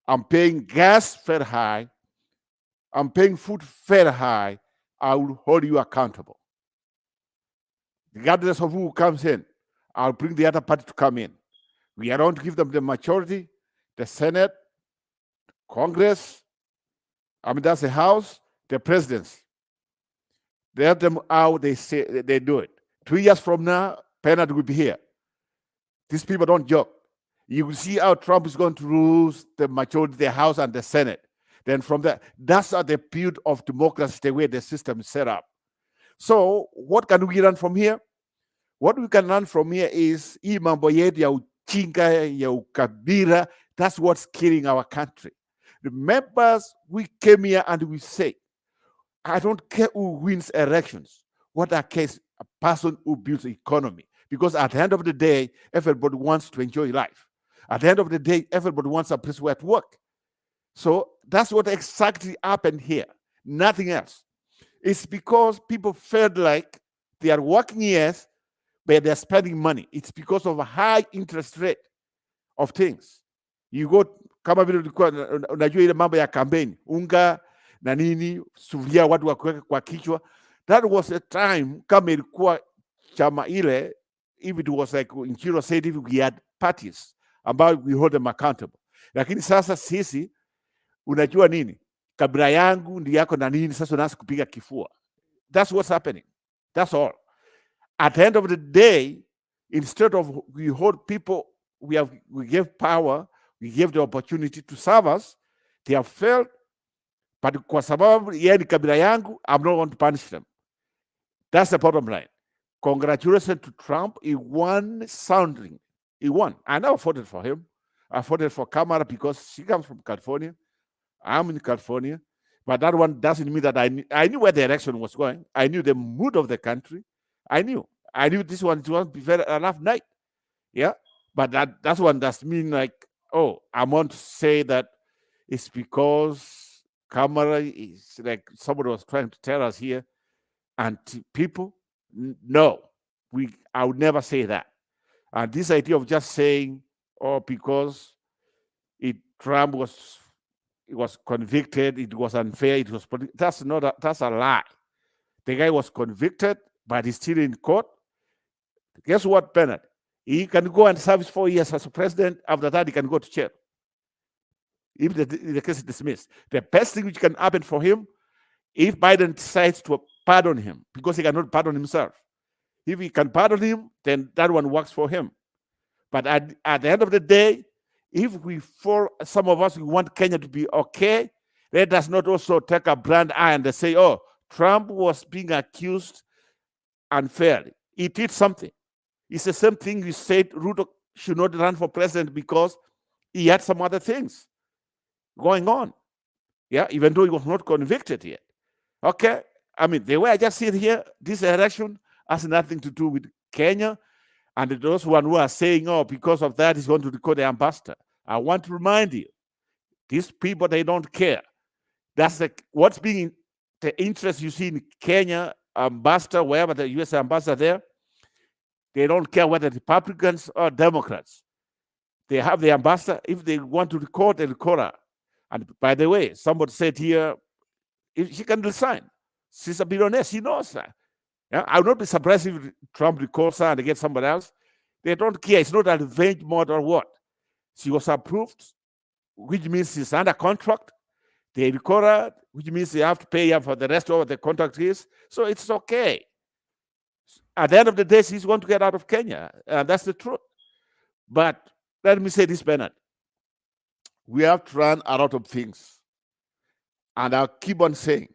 I'm paying gas very high. I'm paying food very high. I will hold you accountable. Regardless of who comes in, I'll bring the other party to come in. We are going to give them the majority, the Senate, Congress, that's the House, the presidency. They have them out, they say they do it. 2 years from now, Penard will be here. These people don't joke. You will see how Trump is going to lose the majority, the House and the Senate. Then from there, that's the period of democracy, the way the system is set up. So what can we learn from here? What we can learn from here is hii mambo yetu ya uchinga, ya ukabila, that's what's killing our country. Remember, we came here and we say, I don't care who wins elections. What I care is a person who builds the economy. Because at the end of the day, everybody wants to enjoy life. At the end of the day, everybody wants a place where to work. So that's what exactly happened here. Nothing else. It's because people felt like they are working years, but they're spending money. It's because of a high interest rate of things. You go, kama vile unajua ile mambo ya campaign, unga na nini, sufuria watu wakuweka kwa kichwa. That was a time, kama ilikuwa chama ile, if it was like Nchiro said, if we had parties, ambao we hold them accountable. Lakini sasa sisi, unajua nini? Kabila yangu ndi yako na nini, sasa unaanza kupiga kifua. That's what's happening. That's all. At the end of the day, instead of we hold people, we give power, we give the opportunity to serve us, they have failed, but kwa sababu yeye ni kabila yangu, I'm not going to punish them. That's the bottom line. Congratulations to Trump. He won sounding. He won. I never voted for him. I voted for Kamala because she comes from California. I'm in California. But that one doesn't mean that I knew where the election was going. I knew the mood of the country. I knew this one won't be very enough night. Yeah. But that one doesn't mean like, oh, I want to say that it's because Kamala is like somebody was trying to tell us here. And people, no, I would never say that. And this idea of just saying, oh, because Trump was convicted, it was unfair, that's a lie. The guy was convicted, but he's still in court. Guess what, Bernard? He can go and serve 4 years as a president. After that, he can go to jail. If the case is dismissed. The best thing which can happen for him, if Biden decides to pardon him, because he cannot pardon himself. If he can pardon him, then that one works for him. But at the end of the day, if some of us, we want Kenya to be okay, let us not also take a blind eye and say, oh, Trump was being accused unfairly. He did something. It's the same thing you said Ruto should not run for president because he had some other things going on. Yeah, even though he was not convicted yet. Okay, the way I just sit here, this election has nothing to do with Kenya. And those who are saying, oh, because of that, he's going to recall the ambassador. I want to remind you, these people, they don't care. That's what's being the interest you see in Kenya, ambassador, wherever the U.S. ambassador there, they don't care whether Republicans or Democrats. They have the ambassador. If they want to record, they record her. And by the way, somebody said here, if she can resign. She's a billionaire. She knows that. Yeah? I would not be surprised if Trump records her and they get somebody else. They don't care. It's not a revenge mode or what. She was approved, which means she's under contract. They record her, which means they have to pay her for the rest of the contract is. So it's okay. At the end of the day, she's going to get out of Kenya. And that's the truth. But let me say this, Bernard. We have to run a lot of things. And I'll keep on saying,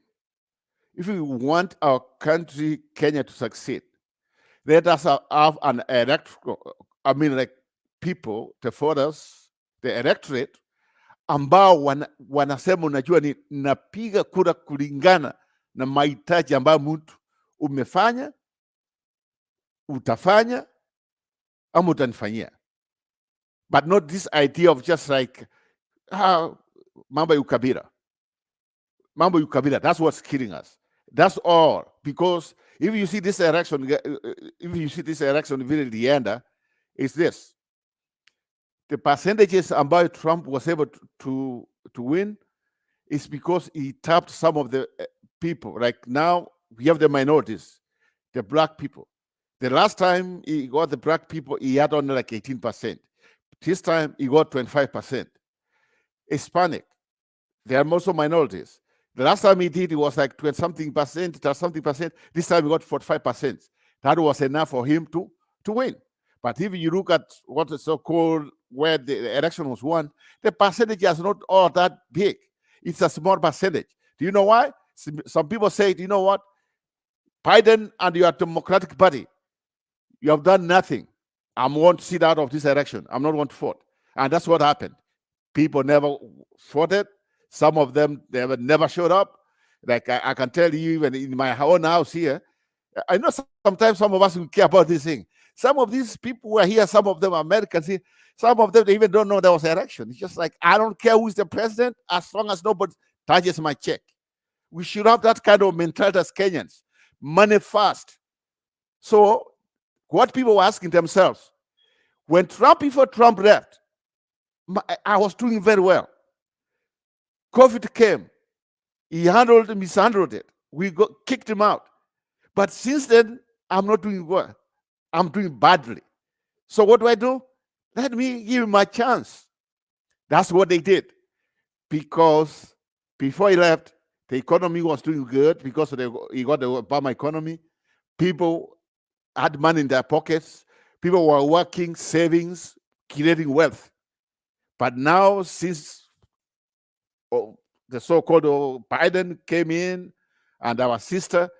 if we want our country, Kenya, to succeed, let us have an electoral, like people, the voters, the electorate, ambao wanasema unajua ni napiga kura kulingana na mahitaji ambayo mtu umefanya, utafanya, ama utanifanyia. But not this idea of just like, mambo ya ukabila. Mambo ya ukabila, that's what's killing us. That's all. Because if you see this election, really the end, is this. The percentages ambayo Trump was able to win is because he tapped some of the people. Like now, we have the minorities, the black people. The last time he got the black people, he had only like 18%. This time, he got 25%. Hispanic, they are also minorities. The last time he did, it was like 20-something%. This time, he got 45%. That was enough for him to win. But if you look at what is so-called where the election was won, the percentage is not all that big. It's a small percentage. Do you know why? Some people say, you know what? Biden and your Democratic Party, you have done nothing. I want to sit out of this election. I'm not going to vote. And that's what happened. People never voted. Some of them, they never showed up. Like I can tell you, even in my own house here, I know sometimes some of us will care about this thing. Some of these people who are here, some of them are Americans here, some of them, they even don't know there was an election. It's just like, I don't care who's the president as long as nobody touches my check. We should have that kind of mentality as Kenyans. Money fast. So what people were asking themselves, before Trump left, I was doing very well. COVID came. He mishandled it. We kicked him out. But since then, I'm not doing well. I'm doing badly. So what do? Let me give him a chance. That's what they did. Because before he left, the economy was doing good because he got the Obama economy. People had money in their pockets. People were working, savings, creating wealth. But now, since the so-called Biden came in and our sister,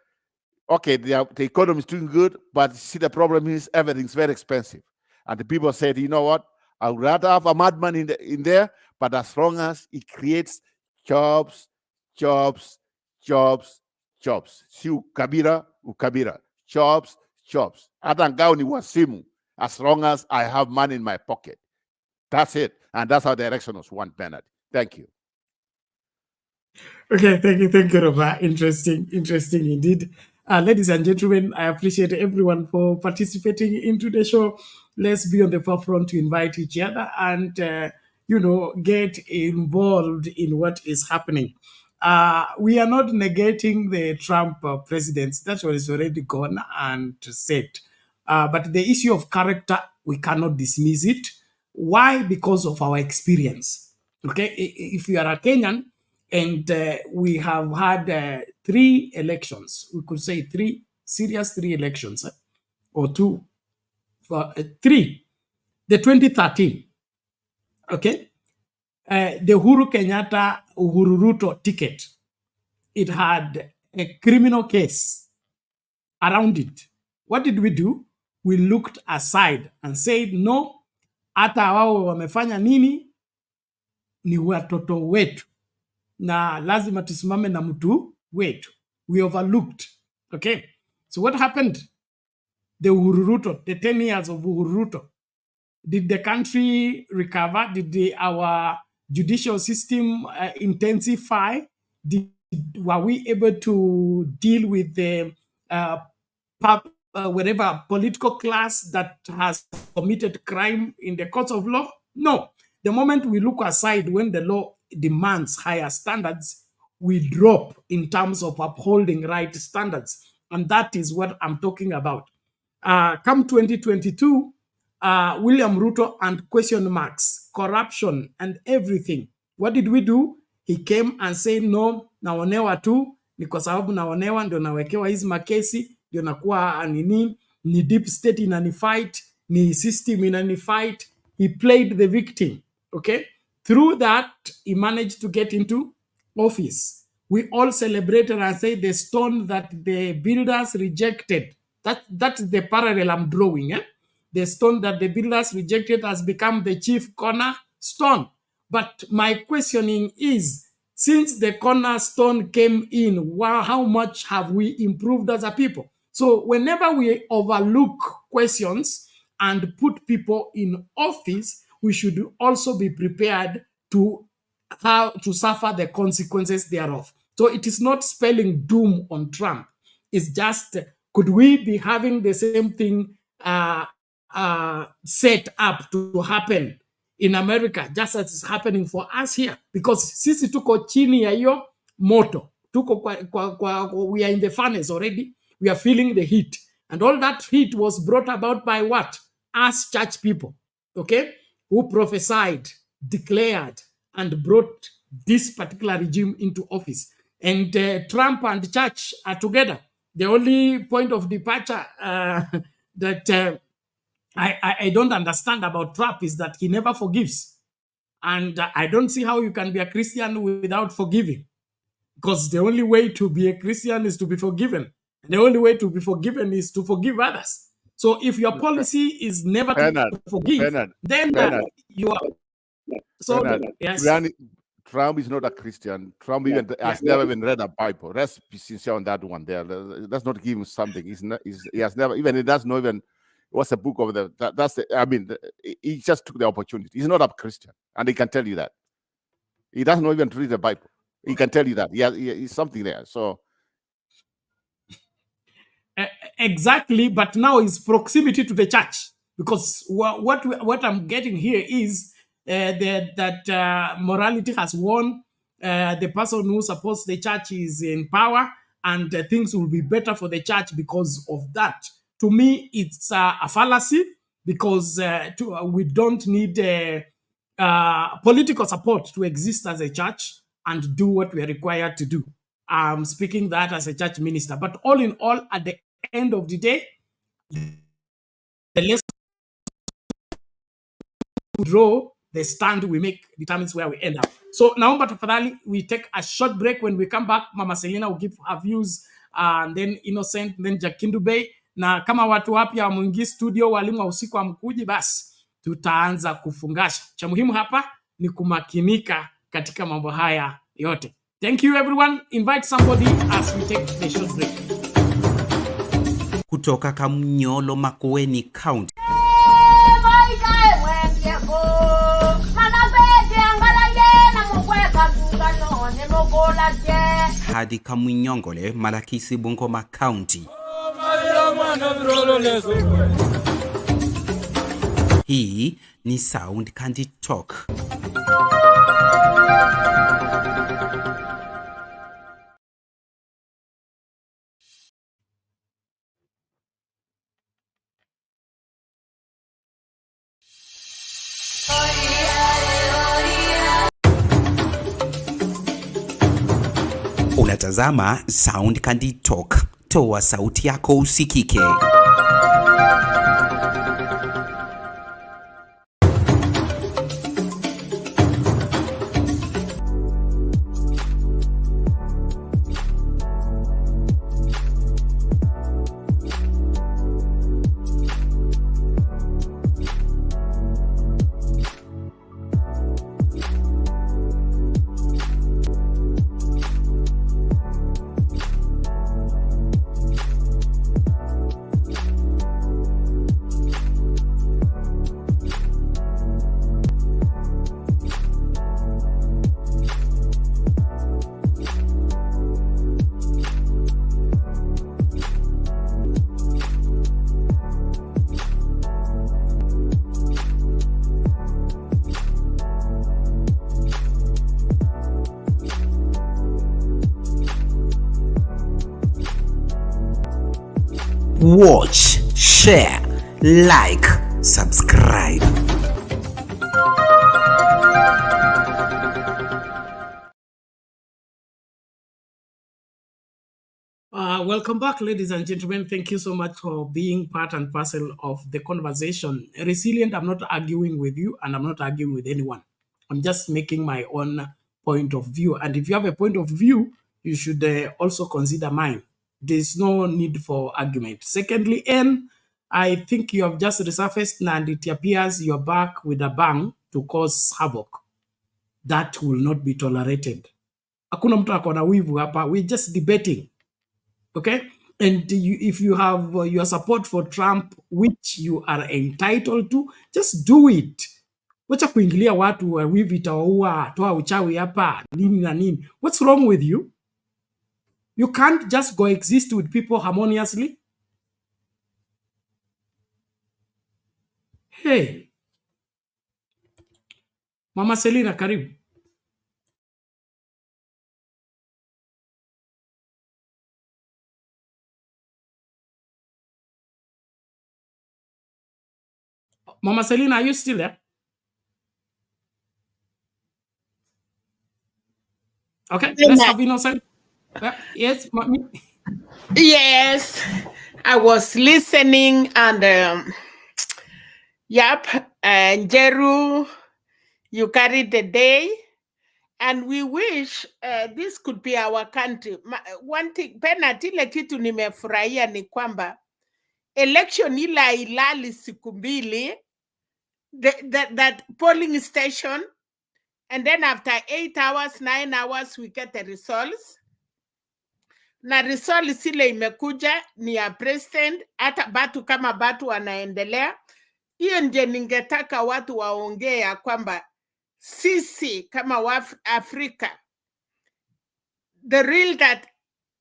okay, the economy is doing good, but see, the problem is everything's very expensive. And the people said, you know what? I would rather have a madman in there, but as long as it creates jobs. Si ukabira. Jobs. Hata ngao ni wasimu, as long as I have money in my pocket. That's it. And that's how the election was won, Bernard. Thank you. Okay, thank you, Robert. Interesting indeed. Ladies and gentlemen, I appreciate everyone for participating into the show. Let's be on the forefront to invite each other and, get involved in what is happening. We are not negating the Trump presidency. That one is already gone and set. But the issue of character, we cannot dismiss it. Why? Because of our experience. Okay, if you are a Kenyan, and we have had 3 elections. We could say 3 elections, or 2, 3. The 2013, okay? The Uhuru Ruto ticket, it had a criminal case around it. What did we do? We looked aside and said, no, hata wao wamefanya nini, ni watoto wetu. Na lazima tusimame na mtu wetu. We overlooked. Okay. So what happened? The Uhuru Ruto, the 10 years of Uhuru Ruto. Did the country recover? Did our judicial system intensify? Were we able to deal with the whatever political class that has committed crime in the courts of law? No. The moment we look aside when the law demands higher standards, we drop in terms of upholding right standards. And that is what I'm talking about. Come 2022, William Ruto and question marks, corruption and everything. What did we do? He came and said, no, naonewa tu, ni kwa sababu naonewa ndio nawekewa hizi makesi, ndio nakuwa ni deep state inanifight, ni system inanifight. He played the victim, okay? Through that, he managed to get into office. we all celebrated and say the stone that the builders rejected. That's the parallel I'm drawing. The stone that the builders rejected has become the chief cornerstone. But my questioning is, since the cornerstone came in, how much have we improved as a people? So whenever we overlook questions and put people in office, we should also be prepared to suffer the consequences thereof. So it is not spelling doom on Trump. It's just, could we be having the same thing set up to happen in America, just as it's happening for us here? Because sisi tuko chini ya hiyo moto. We are in the furnace already. We are feeling the heat. And all that heat was brought about by what? Us church people, okay? Who prophesied, declared, and brought this particular regime into office. And Trump and church are together. The only point of departure that I don't understand about Trump is that he never forgives. And I don't see how you can be a Christian without forgiving. Because the only way to be a Christian is to be forgiven. And the only way to be forgiven is to forgive others. So if your policy is never to forgive, then you are... So, yes. Trump is not a Christian. Trump even has never even read a Bible. Let's be sincere on that one there. Let's not give him something. He has never, even he doesn't know even what's the book of the, he just took the opportunity. He's not a Christian, and he can tell you that. He doesn't even read the Bible. He can tell you that. He's something there. So exactly, but now is proximity to the church, because what I'm getting here is that morality has won. The person who supports the church is in power, and things will be better for the church because of that. To me, it's a fallacy, because we don't need political support to exist as a church and do what we are required to do. I'm speaking that as a church minister. But all in all, at the end of the day, the less we draw, the stand we make determines where we end up. So now, but tafadhali, we take a short break. When we come back, Mama Selena will give her views, and then Innocent, then Jakindu Bay. Na kama watu wapya mwingi studio, walimu wa usiku amkuji, basi tutaanza kufungasha. Cha muhimu hapa ni kumakinika katika mambo haya yote. Thank you everyone. Invite somebody as we take the short break. Kutoka Kamnyolo, Makueni County. Hadi Kamunyongole, Malakisi, Bungoma County. Hii ni Sound Candy Talk. Unatazama Sound Candy Talk. Toa sauti yako usikike. Watch, share, like, subscribe. Welcome back, ladies and gentlemen. Thank you so much for being part and parcel of the conversation. Resilient, I'm not arguing with you, and I'm not arguing with anyone. I'm just making my own point of view. And if you have a point of view you should also consider mine. There's no need for argument. Secondly, N, I think you have just resurfaced and it appears you're back with a bang to cause havoc. That will not be tolerated. Hakuna mtu akona wivu hapa. We're just debating. Okay? And if you have your support for Trump, which you are entitled to, just do it. Wacha kuingilia watu wivu itawaua, toa uchawi hapa, nini na nini. What's wrong with you? You can't just coexist with people harmoniously. Hey. Mama Selina, karibu. Mama Selina, are you still there? Okay, let's have Innocent. Yes, mommy. Yes, I was listening and yep, and Jeru, you carried the day, and we wish this could be our country. One thing, penalty ile kitu nimefurahia ni kwamba election ila ilali siku mbili, that polling station, and then after 8 hours, 9 hours, we get the results. Na results ile imekuja ni ya president, hata batu kama batu wanaendelea. Hiyo ndio ningetaka watu waongea kwamba sisi kama Afrika, the real that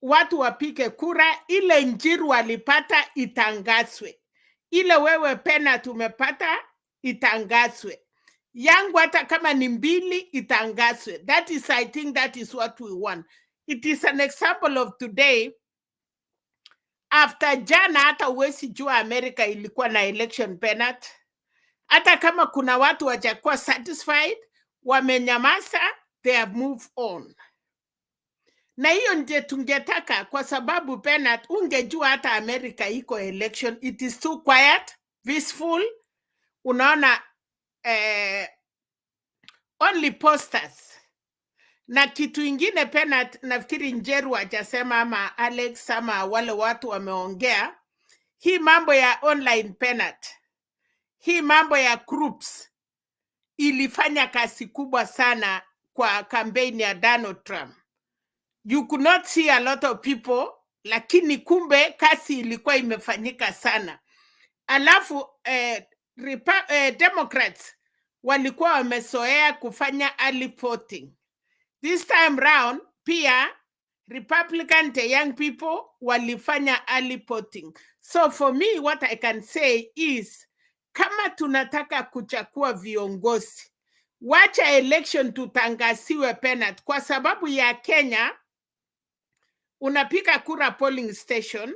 watu wapike kura, ile Njiru walipata itangazwe. Ile wewe pena tumepata itangazwe. Yangu hata kama ni mbili itangazwe. That is, I think that is what we want. It is an example of today. After jana hata uwezi jua America ilikuwa na election penalty. Hata kama kuna watu wajakuwa satisfied, wamenyamaza, they have moved on. Na hiyo ndio tungetaka, kwa sababu penalty ungejua hata America iko election. It is too quiet, peaceful. Unaona only posters. Na kitu ingine penalty, nafikiri Njeru hajasema ama Alex ama wale watu wameongea, hii mambo ya online penalty, hii mambo ya groups ilifanya kazi kubwa sana kwa kampeni ya Donald Trump. You could not see a lot of people, lakini kumbe kazi ilikuwa imefanyika sana. Alafu Democrats walikuwa wamezoea kufanya early voting. This time round, pia Republican, the young people, walifanya early voting. So for me, what I can say is, kama tunataka kuchagua viongozi, wacha election tutangaziwe penalty. Kwa sababu ya Kenya, unapika kura polling station,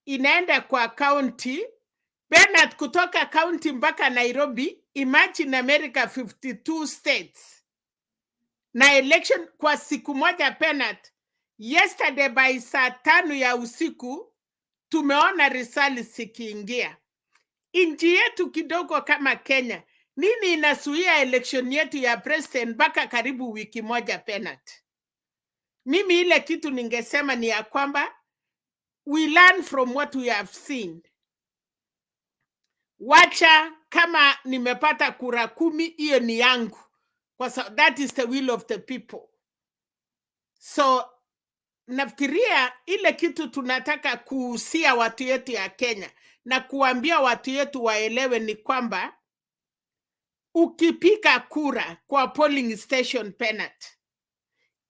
inaenda kwa county, penalty kutoka county mpaka Nairobi. Imagine America 52 states. Na election kwa siku moja penalty. Yesterday by saa 5 ya usiku, tumeona results zikiingia. Nchi yetu kidogo kama Kenya, nini inasuia election yetu ya president mpaka karibu wiki moja penalty? Mimi ile kitu ningesema ni ya kwamba we learn from what we have seen. Wacha kama nimepata kura 10, hiyo ni yangu. That is the will of the people. So nafikiria ile kitu tunataka kuhusia watu yetu ya Kenya na kuambia watu yetu waelewe ni kwamba ukipika kura kwa polling station penalty,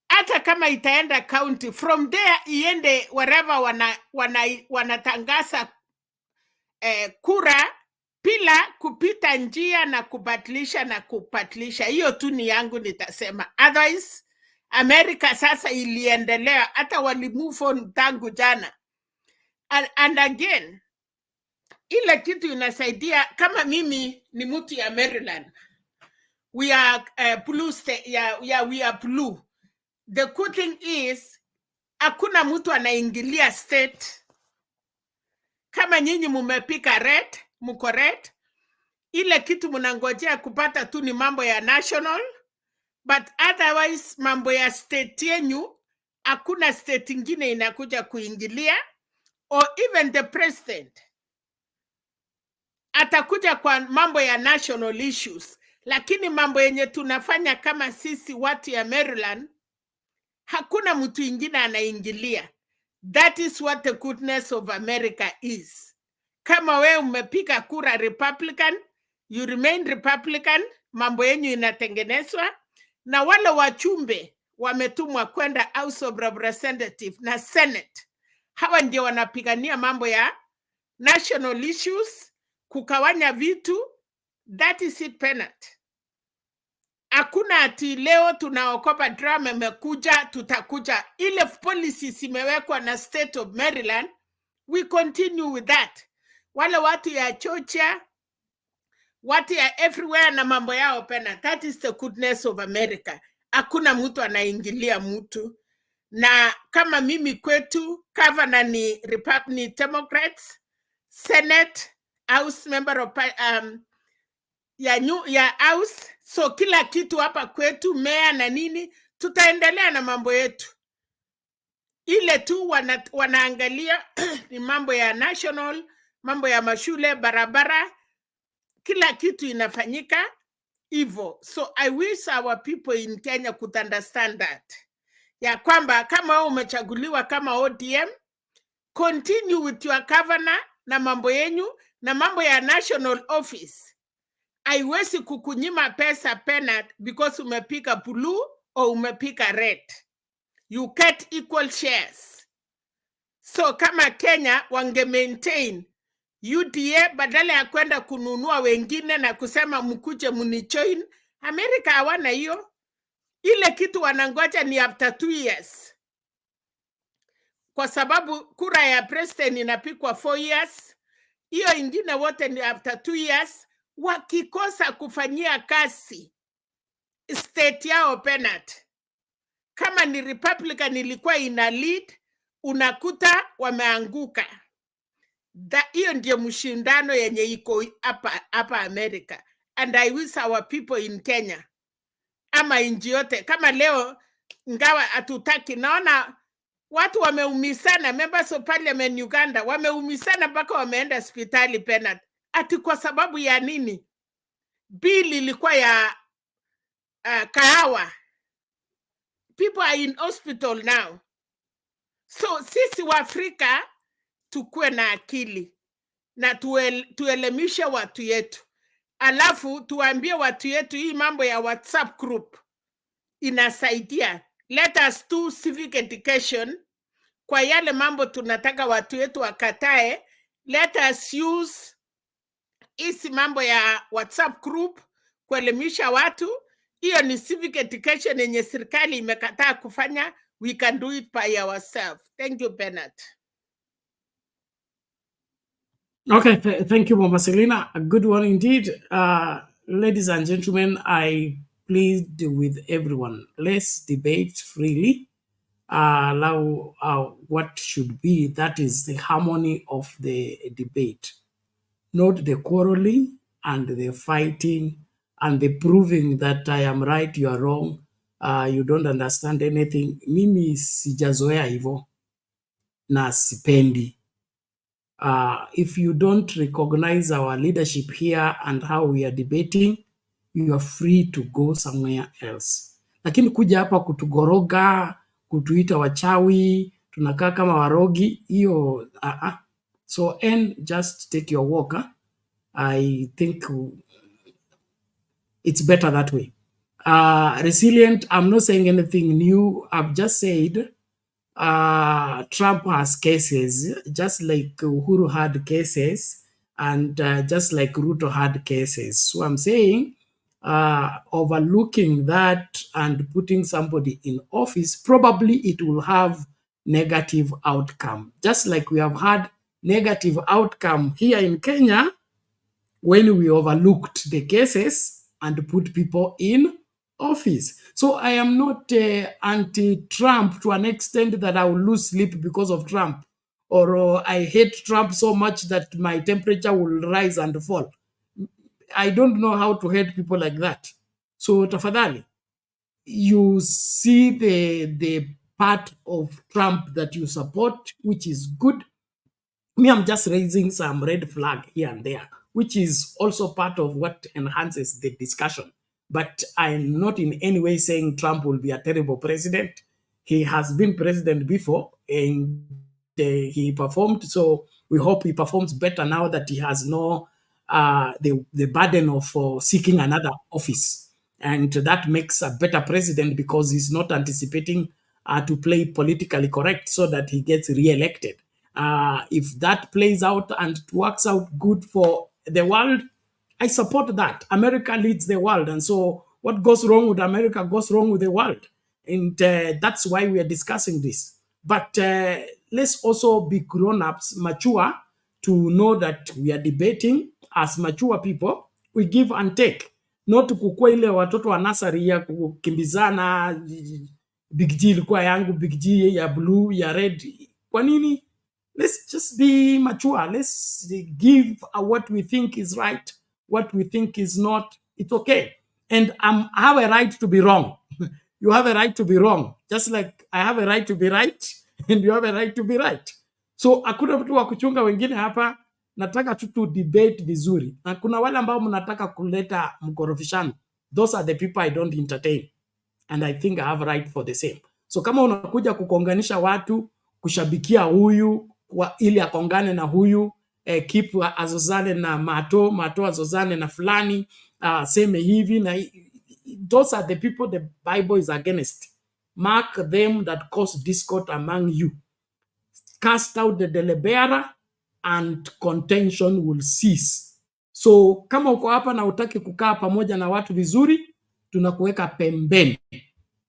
hata kama itaenda county, from there iende wherever wanatangaza kura, bila kupita njia na kubadilisha na kupatilisha. Hiyo tu ni yangu nitasema. Otherwise, America sasa iliendelea, hata wali move on tangu jana. And again, ile kitu inasaidia, kama mimi ni mtu ya Maryland, we are blue state, we are blue. The good thing is, hakuna mtu anaingilia state. Kama nyinyi mumepika red, muko red, ile kitu mnangojea kupata tu ni mambo ya national, but otherwise mambo ya state yenyu hakuna state ingine inakuja kuingilia, or even the president atakuja kwa mambo ya national issues, lakini mambo yenye tunafanya kama sisi watu ya Maryland hakuna mtu ingine anaingilia. That is what the goodness of America is. Kama we umepiga kura Republican, you remain Republican, mambo yenyu inatengenezwa, na wale wachumbe wametumwa kwenda House of Representatives na Senate. Hawa ndio wanapigania mambo ya national issues, kukawanya vitu. That is it, Penat. Hakuna ati leo tunaokopa drama imekuja tutakuja. Ile policies imewekwa na state of Maryland, we continue with that. Wale watu ya chocha, watu ya everywhere na mambo yao Penat. That is the goodness of America. Hakuna mtu anaingilia mtu. Na kama mimi kwetu governor ni Democrats, Senate, House member of ya House, so kila kitu hapa kwetu, mayor na nini, tutaendelea na mambo yetu. Ile tu wanaangalia ni mambo ya national, mambo ya mashule, barabara, kila kitu inafanyika hivyo. So I wish our people in Kenya could understand that. Ya kwamba kama umechaguliwa kama ODM, continue with your governor na mambo yenyu, na mambo ya national office haiwezi kukunyima pesa Penat because umepika blue au umepika red. You get equal shares. So kama Kenya wange maintain UDA badala ya kwenda kununua wengine na kusema mkuje munijoin, Amerika hawana hiyo. Ile kitu wanangoja ni after 2 years. Kwa sababu kura ya president inapikwa 4 years. Hiyo ingine wote ni after 2 years. Wakikosa kufanyia kazi state yao Penat, kama ni Republican ilikuwa ina lead, unakuta wameanguka. Hiyo ndio mshindano yenye iko hapa America. And I wish our people in Kenya ama nchi yote, kama leo ngawa hatutaki, naona watu wameumisana, members of parliament Uganda wameumisana mpaka wameenda hospitali Penat. Ati kwa sababu ya nini? Bill ilikuwa ya kahawa. People are in hospital now. So sisi wa Afrika tukue na akili na tuelemishe watu yetu. Alafu tuambie watu yetu hii mambo ya WhatsApp group inasaidia. Let us do civic education kwa yale mambo tunataka watu yetu wakatae. Let us use isi mambo ya WhatsApp group kuelimisha watu. Hiyo ni civic education yenye serikali imekataa kufanya. We can do it by ourselves. Thank you, Bernard. Okay, thank you, Mama Selina. A good one indeed. Ladies and gentlemen, I plead with everyone. Let's debate freely. Allow what should be, that is the harmony of the debate. Not the quarreling and the fighting and the proving that I am right, you are wrong, you don't understand anything. Mimi sijazoea hivyo na sipendi. If you don't recognize our leadership here and how we are debating, you are free to go somewhere else. Lakini kuja hapa kutugoroga, kutuita wachawi, tunakaa kama warogi, hiyo So just take your walk. I think it's better that way. Resilient, I'm not saying anything new. I've just said Trump has cases, just like Uhuru had cases, and just like Ruto had cases. So I'm saying overlooking that and putting somebody in office, probably it will have negative outcome. Just like we have had negative outcome here in Kenya when we overlooked the cases and put people in office. So I am not anti-Trump to an extent that I will lose sleep because of Trump, or I hate Trump so much that my temperature will rise and fall. I don't know how to hate people like that. So tafadhali, you see the part of Trump that you support, which is good. Me, I'm just raising some red flag here and there, which is also part of what enhances the discussion. But I'm not in any way saying Trump will be a terrible president. He has been president before and he performed. So we hope he performs better now that he has no the burden of seeking another office. And that makes a better president because he's not anticipating to play politically correct so that he gets re-elected. If that plays out and it works out good for the world, I support that. America leads the world. And so what goes wrong with America goes wrong with the world. And that's why we are discussing this. But let's also be grown-ups, mature, to know that we are debating as mature people. We give and take. Not kukua ile watoto wa nasari ya kukimbizana, big G ilikuwa yangu, big G ya blue, ya red. Kwa nini? Let's just be mature. Let's give what we think is right, what we think is not. It's okay. And I have a right to be wrong. You have a right to be wrong. Just like I have a right to be right, and you have a right to be right. So hakuna mtu wa kuchunga wengine hapa. Nataka tu debate vizuri. Na kuna wale ambao mnataka kuleta mkorofishano. Those are the people I don't entertain. And I think I have right for the same. So kama unakuja kukonganisha watu, kushabikia huyu ili akongane na huyu, Kipu azozane na Mato azozane na fulani, seme hivi na those are the people the Bible is against. Mark them that cause discord among you. Cast out the deliberer and contention will cease. So kama uko hapa na utaki kukaa pamoja na watu vizuri, tunakuweka pembeni.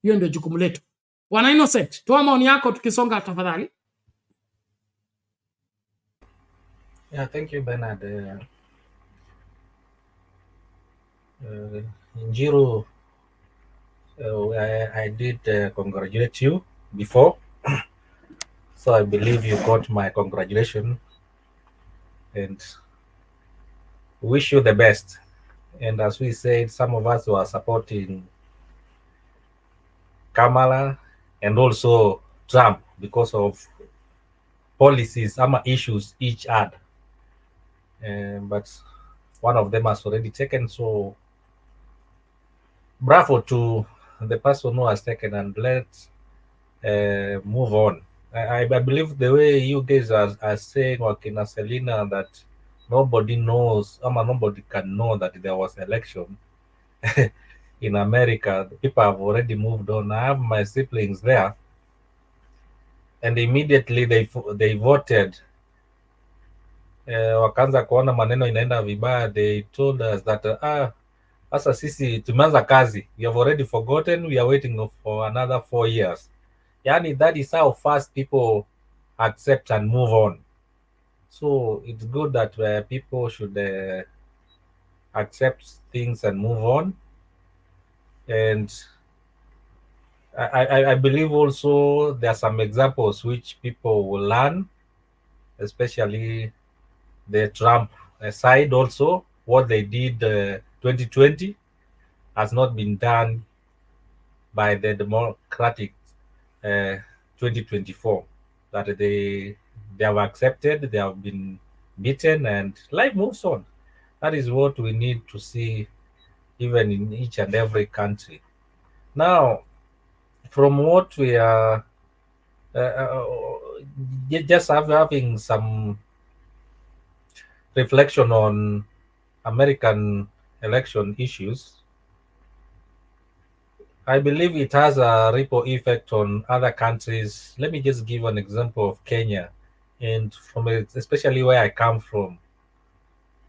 Hiyo ndio jukumu letu. Bwana Innocent, toa maoni yako tukisonga tafadhali. Yeah, thank you, Bernard. Njiru, I did congratulate you before. So I believe you got my congratulations and wish you the best. And as we said, some of us were supporting Kamala and also Trump because of policies, some issues each had. But one of them has already taken, so bravo to the person who has taken, and let's move on. I believe the way you guys are saying, Wakina Selina, that nobody knows, nobody can know that there was election in America. The people have already moved on. I have my siblings there, and immediately they voted. Wakaanza kuona maneno inaenda vibaya, they told us that sasa sisi tumeanza kazi, we have already forgotten, we are waiting for another 4 years. Yani that is how fast people accept and move on. So it's good that people should accept things and move on. And I believe also there are some examples which people will learn, especially the Trump side also. What they did 2020 has not been done by the Democratic 2024. That they have accepted, they have been beaten, and life moves on. That is what we need to see even in each and every country. Now, from what we are just having some reflection on American election issues, I believe it has a ripple effect on other countries. Let me just give an example of Kenya, and from especially where I come from,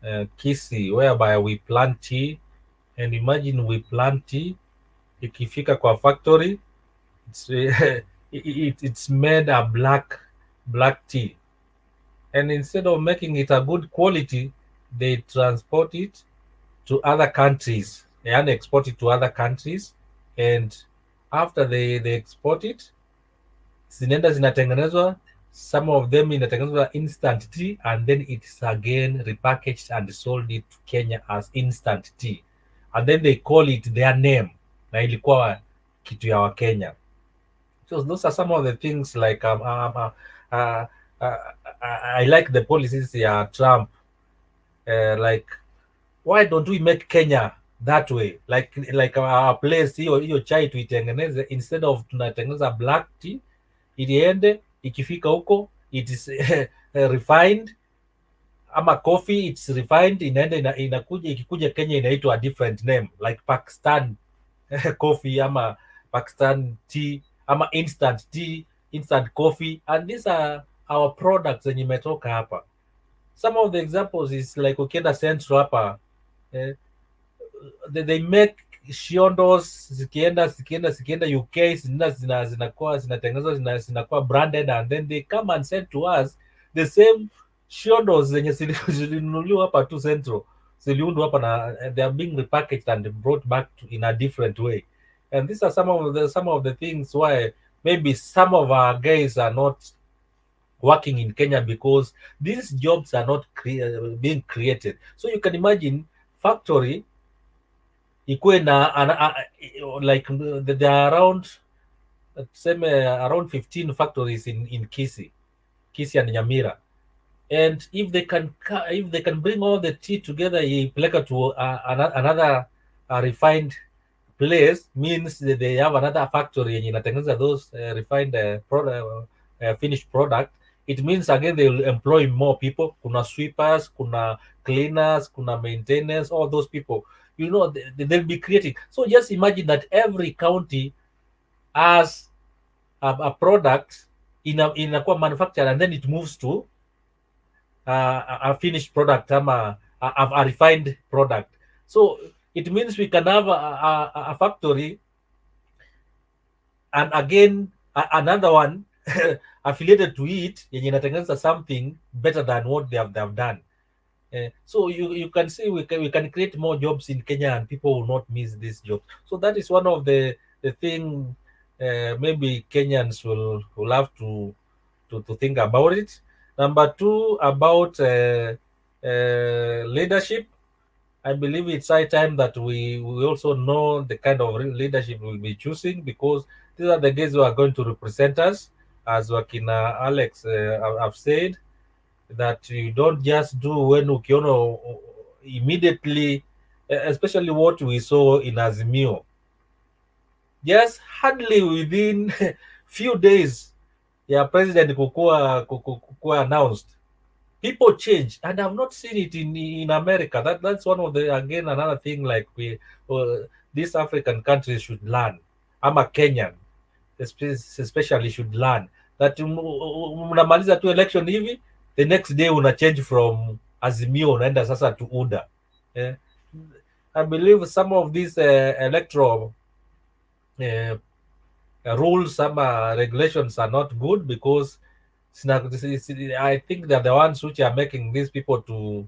Kisii, whereby we plant tea, and imagine we plant tea, ikifika kwa factory, it's made a black tea, and instead of making it a good quality, they transport it to other countries and export it to other countries, and after they export it, zinaenda zinatengenezwa, some of them inatengenezwa instant tea, and then it's again repackaged and sold it to Kenya as instant tea, and then they call it their name na ilikuwa kitu ya Wakenya. So those are some of the things like uh, I like the policies Trump. Like, why don't we make Kenya that way? Like our place hiyo chai tuitengeneze, instead of tunatengeneza black tea, iliende ikifika huko it is refined, ama coffee it's refined, inaenda inakuja, ikikuja Kenya inaitwa a different name like Pakistan coffee, ama Pakistan tea, ama instant tea, instant coffee, and these are our products zenye imetoka hapa. Some of the examples is like ukienda Central hapa, they make shiondos zikienda UK zinakuwa zinatengenezwa zinakuwa branded, and then they come and send to us the same shiondos zenye zilinunuliwa hapa tu Central, ziliundwa hapa na they are being repackaged and brought back in a different way. And these are some of the things why maybe some of our guys are not working in Kenya, because these jobs are not being created. So you can imagine factory ikuwe na like there are around 15 factories in Kisii and Nyamira, and if they can bring all the tea together ipeleka to another refined place, means that they have another factory yenye inatengeneza those refined finished product. It means again they will employ more people. Kuna sweepers, kuna cleaners, kuna maintenance, all those people, you know, they'll be creating. So just imagine that every county has a product inakuwa manufactured, and then it moves to a finished product, a refined product. So it means we can have a factory, and again another one affiliated to it yenye inatengeneza something better than what they have done. So you can see we can create more jobs in Kenya, and people will not miss these jobs. So that is one of the thing maybe Kenyans will have to think about it. Number two, about leadership. I believe it's high time that we also know the kind of leadership we'll be choosing, because these are the guys who are going to represent us, as Wakina Alex have said, that you don't just do when ukiono immediately, especially what we saw in Azimio. Just hardly within few days, president kukua announced, people change, and I've not seen it in America. That's one of the, again, another thing like these African countries should learn. I'm a Kenyan, especially should learn that unamaliza tu election hivi, the next day una change from Azimio unaenda sasa to UDA. I believe some of these electoral rules, some regulations are not good, because I think they're the ones which are making these people to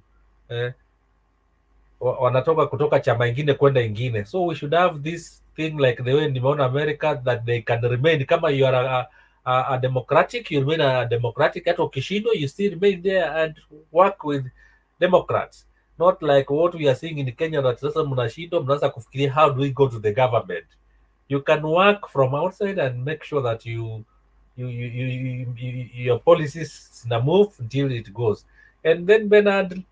wanatoka kutoka chama ingine kwenda ingine. So we should have this thing like the way nimeona America, that they can remain, kama you are a democratic, you remain a democratic, hata ukishindwa you still remain there and work with Democrats, not like what we are seeing in Kenya, that sasa mnashindwa mnaanza kufikiria how do we go to the government. You can work from outside and make sure that your policies move until it goes. And then Bernard,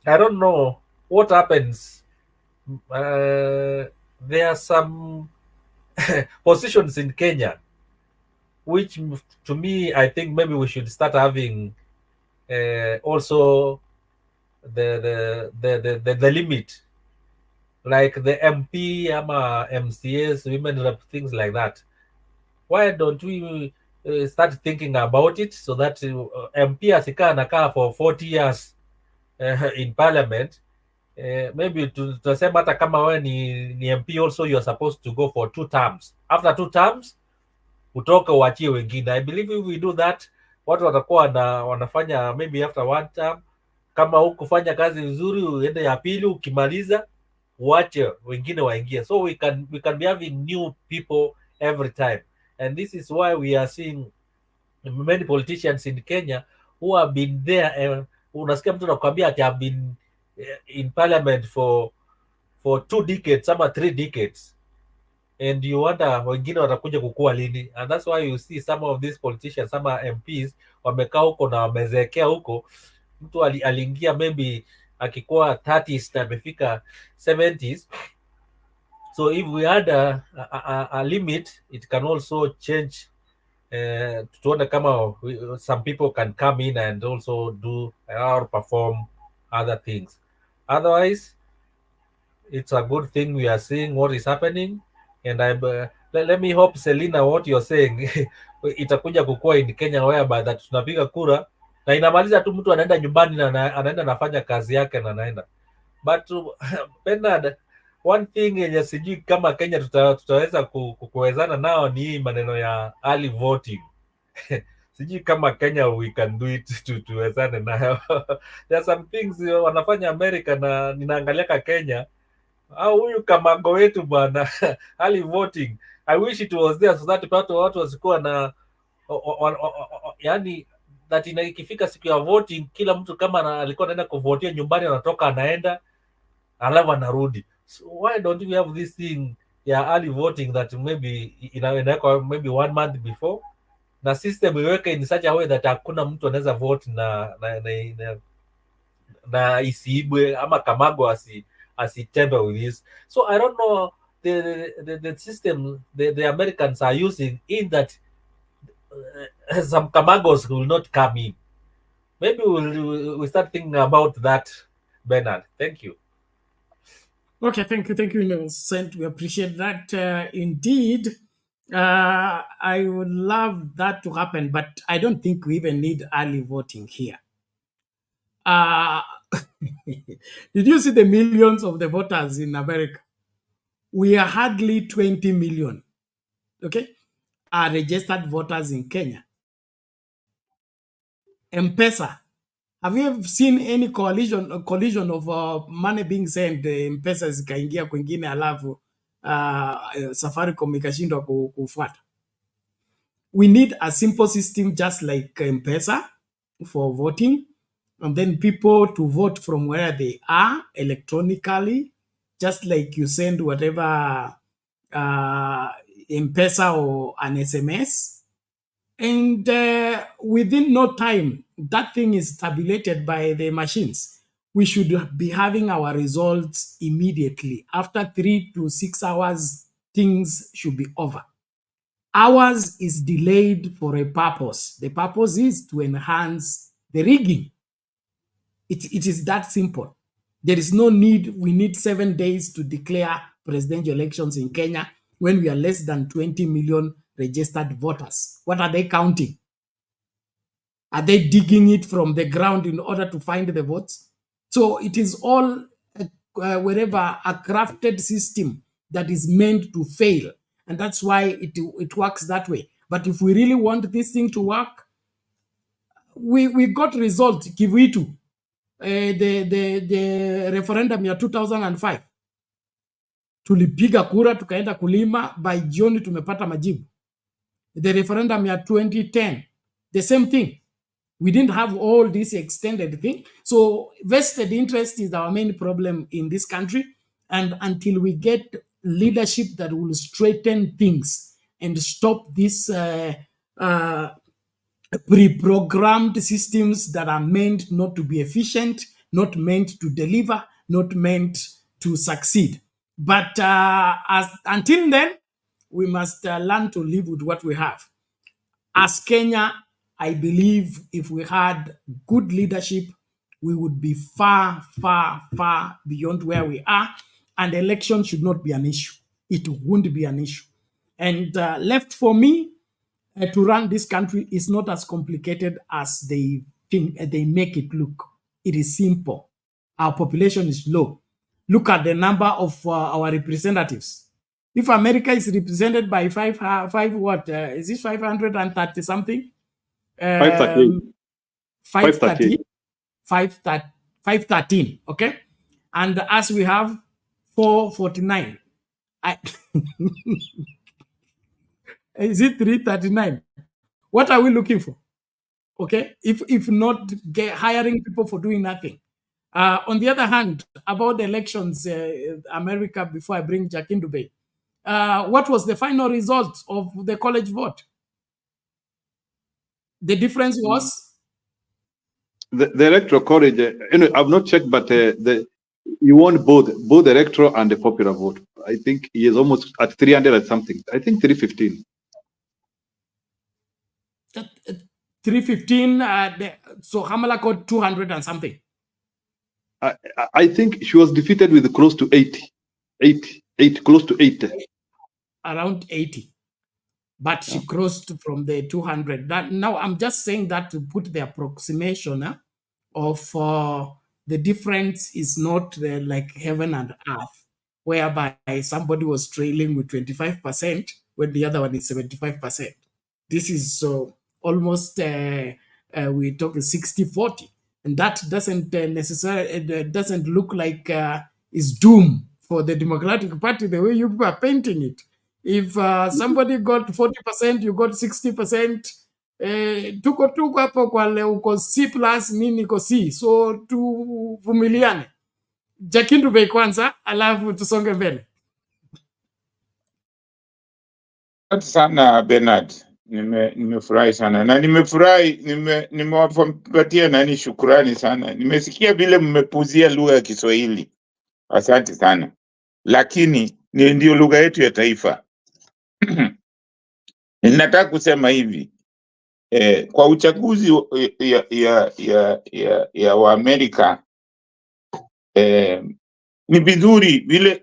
I don't know what happens. There are some positions in Kenya which, to me, I think maybe we should start having also the limit, like the MP, MCAs, women rep, things like that. Why don't we start thinking about it, so that MP asikaa anakaa for 40 years in parliament, maybe tunasema hata kama wewe ni MP, also you are supposed to go for 2 terms. After 2 terms utoke uachie wengine. I believe if we do that, watu watakuwa wanafanya maybe after 1 term, kama hukufanya kazi nzuri uende ya pili, ukimaliza uache wengine waingie. So we can be having new people every time, and this is why we are seeing many politicians in Kenya who have been there. Unasikia mtu anakuambia ati have been in parliament for 2 decades ama 3 decades. and you wonder wengine watakuja kukua lini, and that's why you see some of these politicians, some MPs wamekaa huko na wamezeekea huko. Mtu aliingia maybe akikuwa 30s na amefika 70s. So if we had a limit, it can also change. Tuone kama some people can come in and also do or perform other things. Otherwise, it's a good thing we are seeing what is happening, and let me hope, Selina, what you're saying itakuja kukua in Kenya whereby that tunapiga kura na inamaliza tu, mtu anaenda nyumbani na anaenda nafanya kazi yake na anaenda. But Bernard, one thing yenye sijui kama Kenya tutaweza kuwezana nao ni hii maneno ya early voting. Sijui kama Kenya we can do it tuwezane nayo. There are some things wanafanya America na ninaangalia ka Kenya, au huyu Kamago wetu bwana early voting, I wish it was there so that watu wasikuwa na yani that ikifika siku ya voting, kila mtu kama alikuwa anaenda kuvotia nyumbani, anatoka anaenda alafu anarudi. So why don't we have this thing ya early voting that maybe inawekwa maybe 1 month before, na system iweke in such a way that hakuna mtu anaweza vote na isiibwe ama Kamago asitembe with this. So I don't know the system the Americans are using in that some Kamagos will not come in. Maybe we'll start thinking about that, Bernard. Thank you. Okay, thank you, Innocent. We appreciate that. Indeed, I would love that to happen, but I don't think we even need early voting here. Did you see the millions of the voters in America? We are hardly 20 million, okay, are registered voters in Kenya. M-Pesa. Have you ever seen any collision of money being sent, M-Pesa zikaingia kwingine alafu Safaricom ikashindwa kufuata? We need a simple system just like M-Pesa for voting, and then people to vote from where they are electronically, just like you send whatever M-Pesa or an SMS. And within no time, that thing is tabulated by the machines. We should be having our results immediately. After 3 to 6 hours, things should be over. Ours is delayed for a purpose. The purpose is to enhance the rigging. It is that simple. There is no need. We need 7 days to declare presidential elections in Kenya when we are less than 20 million registered voters. What are they counting? Are they digging it from the ground in order to find the votes? So it is all wherever a crafted system that is meant to fail. And that's why it works that way. But if we really want this thing to work, we got result Kivitu. The referendum ya 2005. Tulipiga kura tukaenda kulima, by jioni tumepata majibu. The referendum ya 2010, the same thing. We didn't have all this extended thing. So vested interest is our main problem in this country. And until we get leadership that will straighten things and stop these pre-programmed systems that are meant not to be efficient, not meant to deliver, not meant to succeed. But until then, we must learn to live with what we have. As Kenya, I believe if we had good leadership, we would be far, far, far beyond where we are, and election should not be an issue. It won't be an issue. And left for me to run this country is not as complicated as they think they make it look. It is simple. Our population is low. Look at the number of our representatives. If America is represented by 530 something? 513, okay? And as we have 449. Is it 339? What are we looking for? Okay, if not hiring people for doing nothing. On the other hand, about the elections, America, before I bring Jack into Bay, what was the final result of the college vote? The difference was? The electoral college, I've not checked, but you won both the electoral and the popular vote. I think he is almost at 300 and something. I think 315. 315, so Hamala got 200 and something. I think she was defeated with close to 80, close to 80. Around 80. But she crossed from the 200. Now, I'm just saying that to put the approximation of the difference is not like heaven and earth, whereby somebody was trailing with 25% when the other one is 75%. This is almost, we're talking 60-40. And that doesn't necessarily, doesn't look like is doom for the Democratic Party the way you are painting it. If somebody got 40%, you got 60%, tuko hapo kwa leo uko C plus, mimi niko C, so tuvumiliane. Jakindu bei kwanza, alafu tusonge mbele. Asante sana Bernard, nimefurahi sana na nimefurahi, nimewapatia nani shukrani sana. Nimesikia vile mmepuzia lugha ya Kiswahili, asante sana, lakini ndio lugha yetu ya taifa. Ninataka kusema hivi, kwa uchaguzi ya Waamerika, ni vizuri vile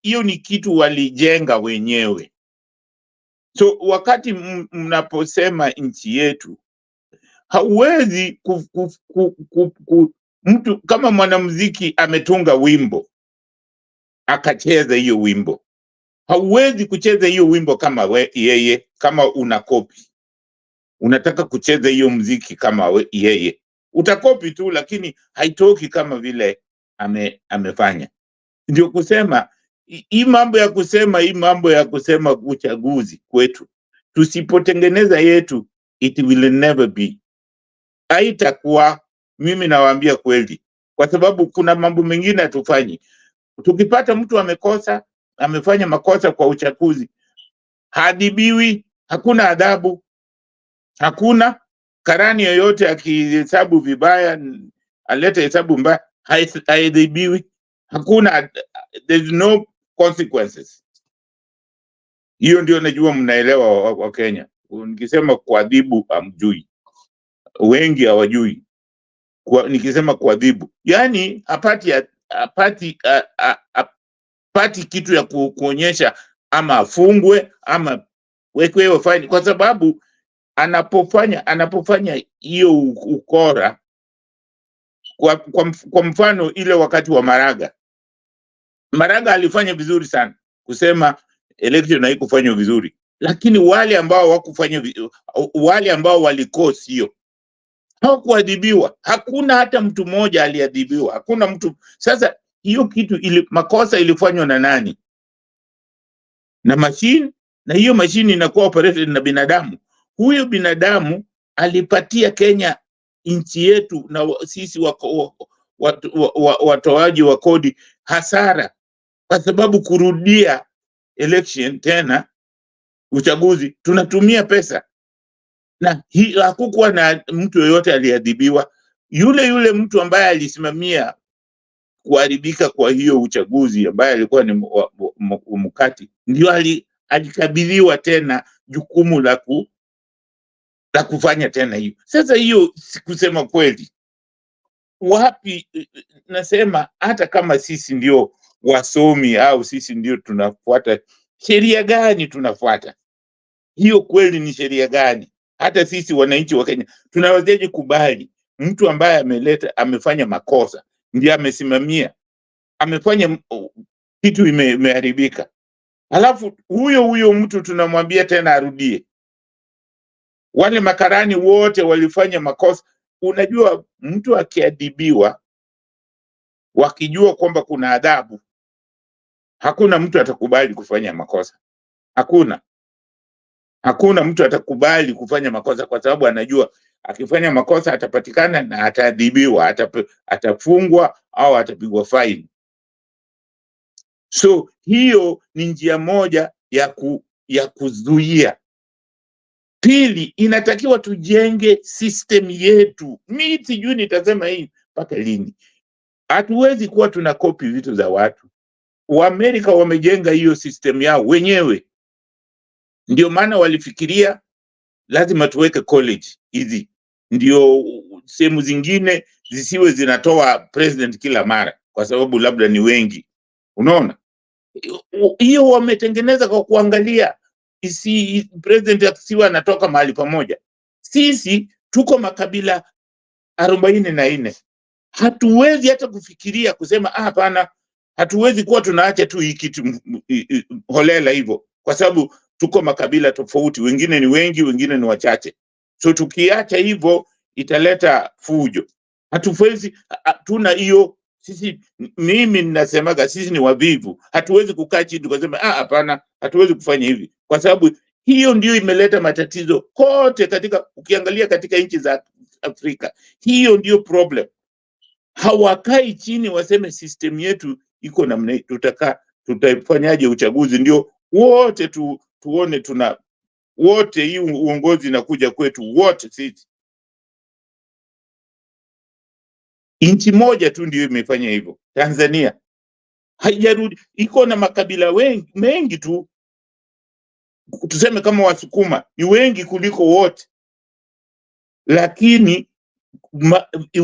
hiyo ni kitu walijenga wenyewe. So wakati mnaposema nchi yetu, hauwezi mtu kama mwanamuziki ametunga wimbo akacheza hiyo wimbo, hauwezi kucheza hiyo wimbo kama yeye, kama una copy. Unataka kucheza hiyo muziki kama yeye, utakopi tu, lakini haitoki kama vile amefanya. Ndio kusema hii mambo ya kusema uchaguzi kwetu, tusipotengeneza yetu, it will never be. Haitakuwa, mimi nawaambia kweli, kwa sababu kuna mambo mengine hatufanyi. Tukipata mtu amefanya makosa kwa uchaguzi, hadibiwi, hakuna adhabu, hakuna karani yoyote akihesabu vibaya, alete hesabu mbaya, haidhibiwi, hakuna, there's no consequences. Hiyo ndio najua mnaelewa wa Kenya. Nikisema kuadhibu hamjui, wengi hawajui. Nikisema kuadhibu, yani apati kitu ya kuonyesha ama afungwe ama wekwe fine, kwa sababu anapofanya hiyo ukora. Kwa mfano ile wakati wa Maraga alifanya vizuri sana kusema election haikufanywa vizuri, lakini wale ambao walikosa hiyo hawakuadhibiwa. Hakuna hata mtu mmoja aliadhibiwa, hakuna mtu. Sasa hiyo kitu makosa ilifanywa na nani? Na machine, na hiyo machine inakuwa operated na binadamu. Huyo binadamu alipatia Kenya, nchi yetu, na sisi watoaji wa kodi hasara, kwa sababu kurudia election tena, uchaguzi, tunatumia pesa, na hakukuwa na mtu yoyote aliadhibiwa. Yule mtu ambaye alisimamia kuharibika kwa hiyo uchaguzi, ambaye alikuwa ni mkati, ndio alikabidhiwa tena jukumu la kufanya tena hiyo. Sasa hiyo, kusema kweli, wapi, nasema hata kama sisi ndio wasomi au sisi ndio tunafuata, sheria gani tunafuata? Hiyo kweli ni sheria gani? Hata sisi wananchi wa Kenya tunawezaje kubali mtu ambaye amefanya makosa, ndiye amesimamia, amefanya kitu imeharibika, alafu huyo mtu tunamwambia tena arudie? Wale makarani wote walifanya makosa. Unajua, mtu akiadhibiwa wakijua kwamba kuna adhabu, hakuna mtu atakubali kufanya makosa. Hakuna mtu atakubali kufanya makosa, kwa sababu anajua akifanya makosa atapatikana na ataadhibiwa, atafungwa au atapigwa fine. So hiyo ni njia moja ya kuzuia. Pili, inatakiwa tujenge system yetu. Mimi sijui nitasema hii mpaka lini. Hatuwezi kuwa tunakopi vitu za watu. Waamerika wamejenga hiyo system yao wenyewe. Ndio maana walifikiria lazima tuweke college hizi. Ndio sehemu zingine zisiwe zinatoa president kila mara kwa sababu labda ni wengi. Unaona? Hiyo wametengeneza kwa kuangalia isi president asiwe anatoka mahali pamoja. Sisi tuko makabila 44. Hatuwezi hata kufikiria kusema hapana, hatuwezi kuwa tunaacha tu hii kitu holela hivyo, kwa sababu tuko makabila tofauti, wengine ni wengi, wengine ni wachache. So tukiacha hivyo italeta fujo. Hatuwezi, tuna hiyo sisi. Mimi ninasemaga sisi ni wavivu, hatuwezi kukaa chini tukasema hapana, hatuwezi kufanya hivi, kwa sababu hiyo ndio imeleta matatizo kote katika, ukiangalia katika nchi za Afrika, hiyo ndio problem. Hawakai chini waseme system yetu iko namna hii, tutafanyaje uchaguzi ndio wote tuone tuna wote hii uongozi inakuja kwetu wote sisi. Nchi moja tu ndio imefanya hivyo, Tanzania. Haijarudi, iko na makabila mengi tu. Tuseme kama Wasukuma ni wengi kuliko wote, lakini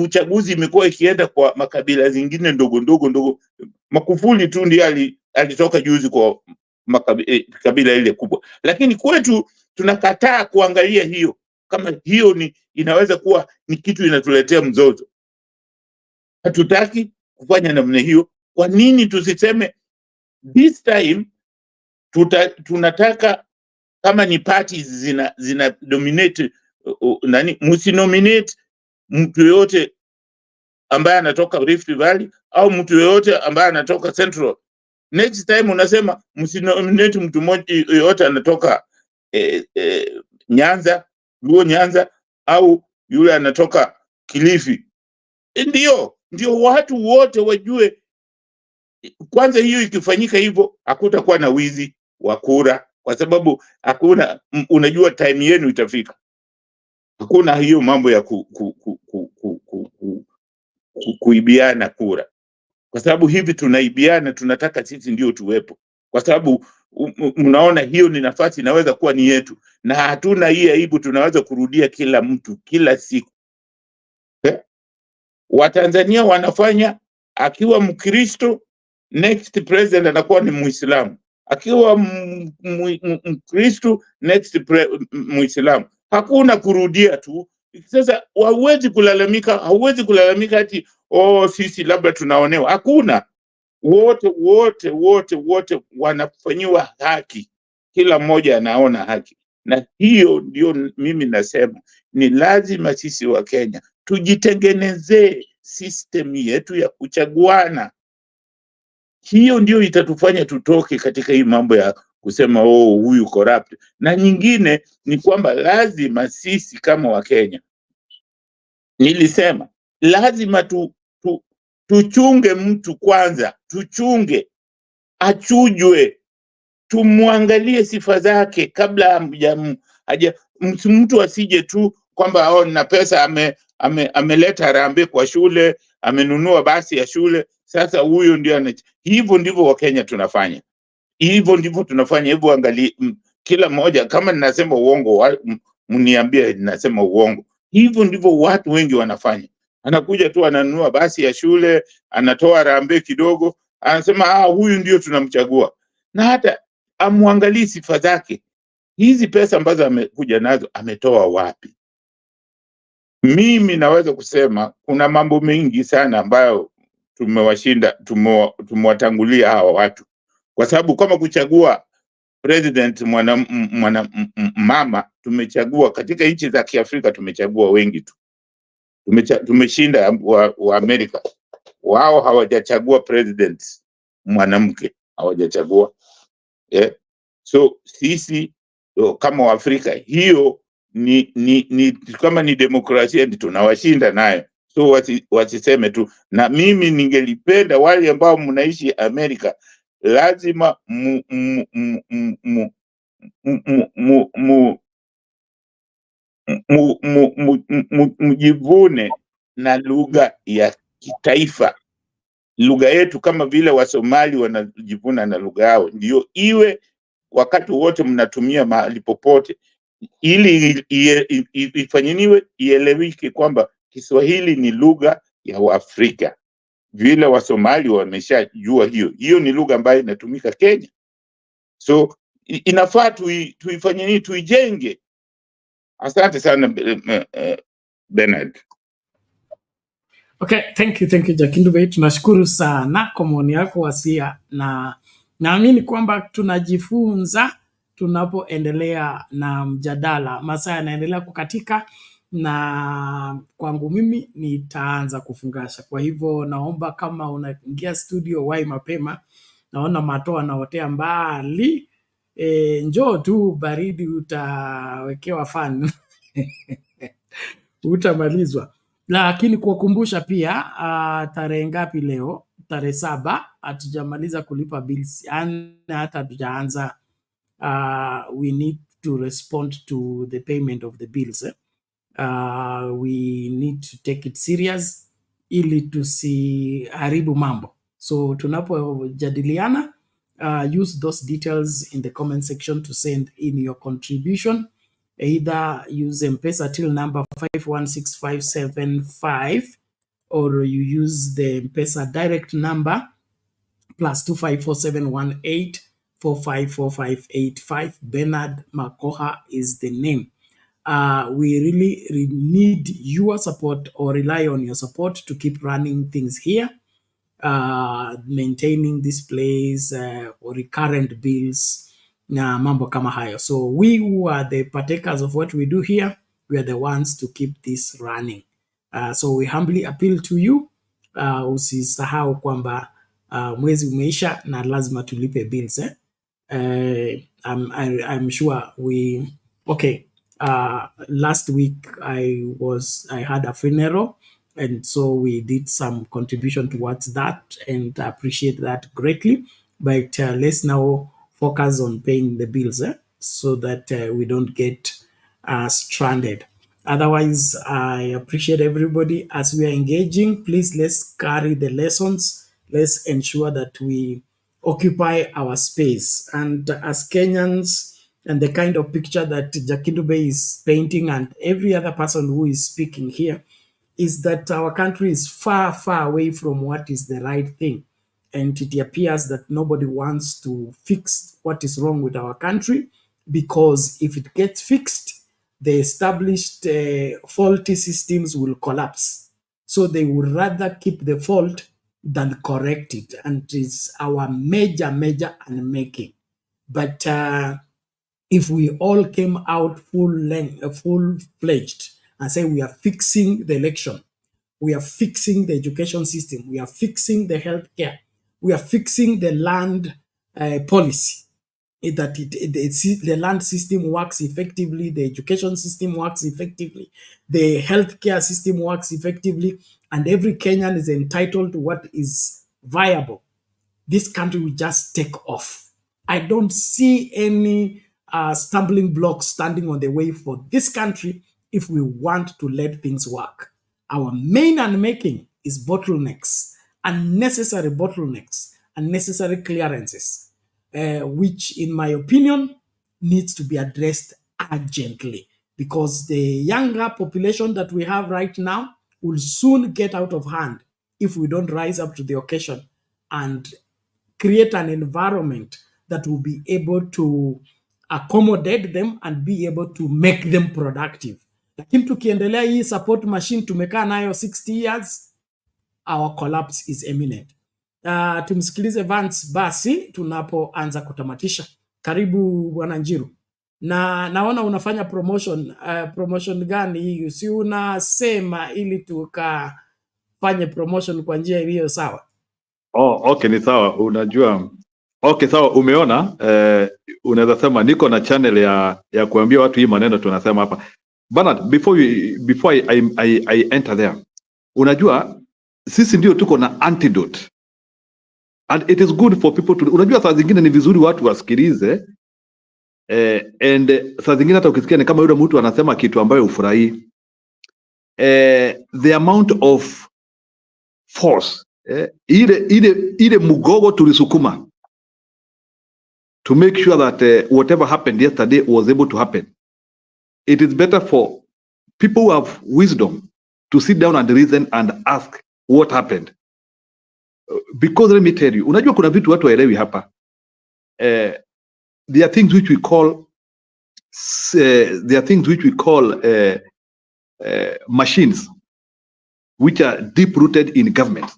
uchaguzi imekuwa ikienda kwa makabila zingine ndogo. Magufuli tu ndiye alitoka juzi kwa kabila ile kubwa, lakini kwetu tunakataa kuangalia hiyo kama hiyo inaweza kuwa ni kitu inatuletea mzozo. Hatutaki kufanya namna hiyo. Kwa nini tusiseme this time tunataka kama ni parties zina dominate msinominate mtu yote ambaye anatoka Rift Valley au mtu yote ambaye anatoka Central. Next time unasema msinominate mtu mmoja yote anatoka Nyanza au yule anatoka Kilifi. Ndio watu wote wajue. Kwanza hiyo ikifanyika hivyo hakutakuwa na wizi wa kura, kwa sababu hakuna, unajua time yenu itafika. Hakuna hiyo mambo ya kuibiana kura, kwa sababu hivi tunaibiana, tunataka sisi ndio tuwepo, kwa sababu mnaona hiyo ni nafasi inaweza kuwa ni yetu, na hatuna hii aibu, tunaweza kurudia kila mtu kila siku. Watanzania wanafanya, akiwa Mkristo next president anakuwa ni Muislamu, akiwa Mkristo next Muislamu. Hakuna kurudia tu. Sasa hauwezi kulalamika ati sisi labda tunaonewa. Hakuna. Wote wanafanyiwa haki. Kila mmoja anaona haki. Na hiyo ndio mimi nasema ni lazima sisi wa Kenya tujitengenezee system yetu ya kuchaguana. Hiyo ndio itatufanya tutoke katika hii mambo ya kusema huyu corrupt. Na nyingine ni kwamba lazima sisi kama wa Kenya, nilisema lazima tuchunge mtu kwanza, achujwe, tumwangalie sifa zake kabla mtu asije tu kwamba na pesa ameleta harambee kwa shule, amenunua basi ya shule, sasa huyo ndio hivyo ndivyo wa Kenya tunafanya. Hivyo ndivyo tunafanya. Hivyo angalia kila mmoja, kama ninasema uongo mniambie ninasema uongo. Hivyo ndivyo watu wengi wanafanya. Anakuja tu ananunua basi ya shule, anatoa harambee kidogo, anasema huyu ndio tunamchagua. Na hata amwangalie sifa zake. Hizi pesa ambazo amekuja nazo ametoa wapi? Mimi naweza kusema kuna mambo mengi sana ambayo tumewatangulia hawa watu. Kwa sababu kama kuchagua president mama, tumechagua katika nchi za Kiafrika, tumechagua wengi tu. Tumeshinda wa Amerika. Wao hawajachagua president mwanamke, hawajachagua. So sisi kama Waafrika, hiyo ni kama ni demokrasia, ndio tunawashinda nayo. So wasiseme tu. Na mimi ningelipenda wale ambao mnaishi Amerika, lazima mjivune na lugha ya kitaifa. Lugha yetu kama vile Wasomali wanajivuna na lugha yao, ndio iwe wakati wote mnatumia mahali popote, ili ifanyiniwe ielewike kwamba Kiswahili ni lugha ya Waafrika. Vile Wasomali wameshajua hiyo ni lugha ambayo inatumika Kenya. So inafaa tuifanye nini, tuijenge. Asante sana Bernard. Okay, thank you Jakindube. Tunashukuru sana kwa maoni yako Wasia, na naamini kwamba tunajifunza tunapoendelea na mjadala. Masaa yanaendelea kukatika na kwangu mimi nitaanza kufungasha. Kwa hivyo naomba kama unaingia studio wahi mapema. Naona Matoa anaotea mbali. Njoo tu baridi utawekewa fan. Utamalizwa. Lakini kuwakumbusha pia tarehe ngapi leo? Tarehe 7 hatujamaliza kulipa bills. Hata hatujaanza. We need to respond to the payment of the bills. We need to take it serious ili tusiharibu mambo. So tunapojadiliana, use those details in the comment section to send in your contribution. Either use M-Pesa till number 516575, or you use the M-Pesa direct number +254718454585. Bernard Makoha is the name. We really need your support, or rely on your support to keep running things here, maintaining this place, or recurrent bills na mambo kama hayo. So we who are the partakers of what we do here, we are the ones to keep this running. So we humbly appeal to you, usisahau kwamba mwezi umeisha na lazima tulipe bills. I'm sure we okay. Last week I had a funeral, and so we did some contribution towards that, and I appreciate that greatly. But let's now focus on paying the bills, so that we don't get stranded. Otherwise, I appreciate everybody as we are engaging. Please, let's carry the lessons. Let's ensure that we occupy our space. And as Kenyans, and the kind of picture that Jakindube is painting, and every other person who is speaking here, is that our country is far, far away from what is the right thing. And it appears that nobody wants to fix what is wrong with our country, because if it gets fixed, the established faulty systems will collapse. So they would rather keep the fault than correct it. And it's our major unmaking. But if we all came out full-fledged and say we are fixing the election, we are fixing the education system, we are fixing the healthcare, we are fixing the land policy, that the land system works effectively, the education system works effectively, the healthcare system works effectively, and every Kenyan is entitled to what is viable, this country will just take off. I don't see any stumbling blocks standing on the way for this country if we want to let things work. Our main unmaking is bottlenecks, unnecessary bottlenecks, unnecessary clearances, which in my opinion needs to be addressed urgently, because the younger population that we have right now will soon get out of hand if we don't rise up to the occasion and create an environment that will be able to accommodate them and be able to make them productive. Lakini tukiendelea hii support machine tumekaa nayo 60 years, our collapse is imminent. Tumsikilize Vance basi tunapoanza kutamatisha. Karibu Bwana Njiru. Na naona unafanya promotion. Promotion gani hii? Si unasema ili tukafanye promotion kwa njia iliyo sawa? Oh, okay, ni sawa. Unajua, okay, sawa. Umeona, unaweza sema niko na channel ya kuambia watu hii maneno tunasema hapa. Bernard, before I enter there, unajua sisi ndio tuko na antidote and it is good for people to, unajua saa zingine ni vizuri watu wasikilize and saa zingine hata ukisikia ni kama yule mtu anasema kitu ambayo ufurahii, the amount of force ile mugogo tulisukuma to make sure that whatever happened yesterday was able to happen. It is better for people who have wisdom to sit down and reason and ask what happened. Because let me tell you, unajua kuna vitu watu waelewi hapa. There are things which we call machines which are deep rooted in government,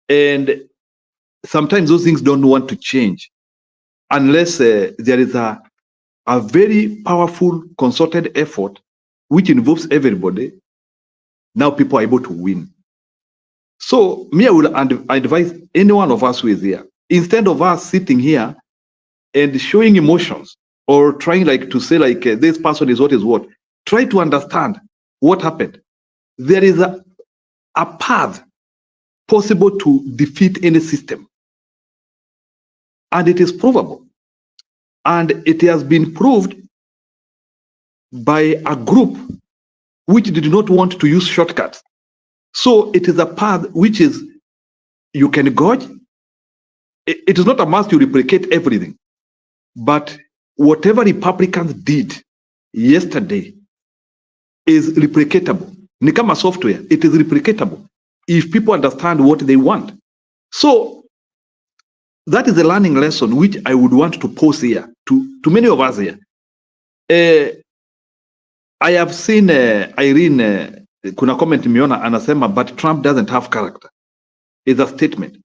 and sometimes those things don't want to change unless there is a very powerful concerted effort which involves everybody. Now people are able to win. So me, I will advise any one of us who is here, instead of us sitting here and showing emotions or trying like to say like this person is what is what, try to understand what happened. There is a path possible to defeat any system, and it is provable, and it has been proved by a group which did not want to use shortcuts. So it is a path which is, you can gauge. It is not a must to replicate everything, but whatever Republicans did yesterday is replicatable. Ni kama software, it is replicatable if people understand what they want. So that is a learning lesson which I would want to pose here to many of us here. I have seen Irene, kuna comment miona anasema, but Trump doesn't have character. It's a statement.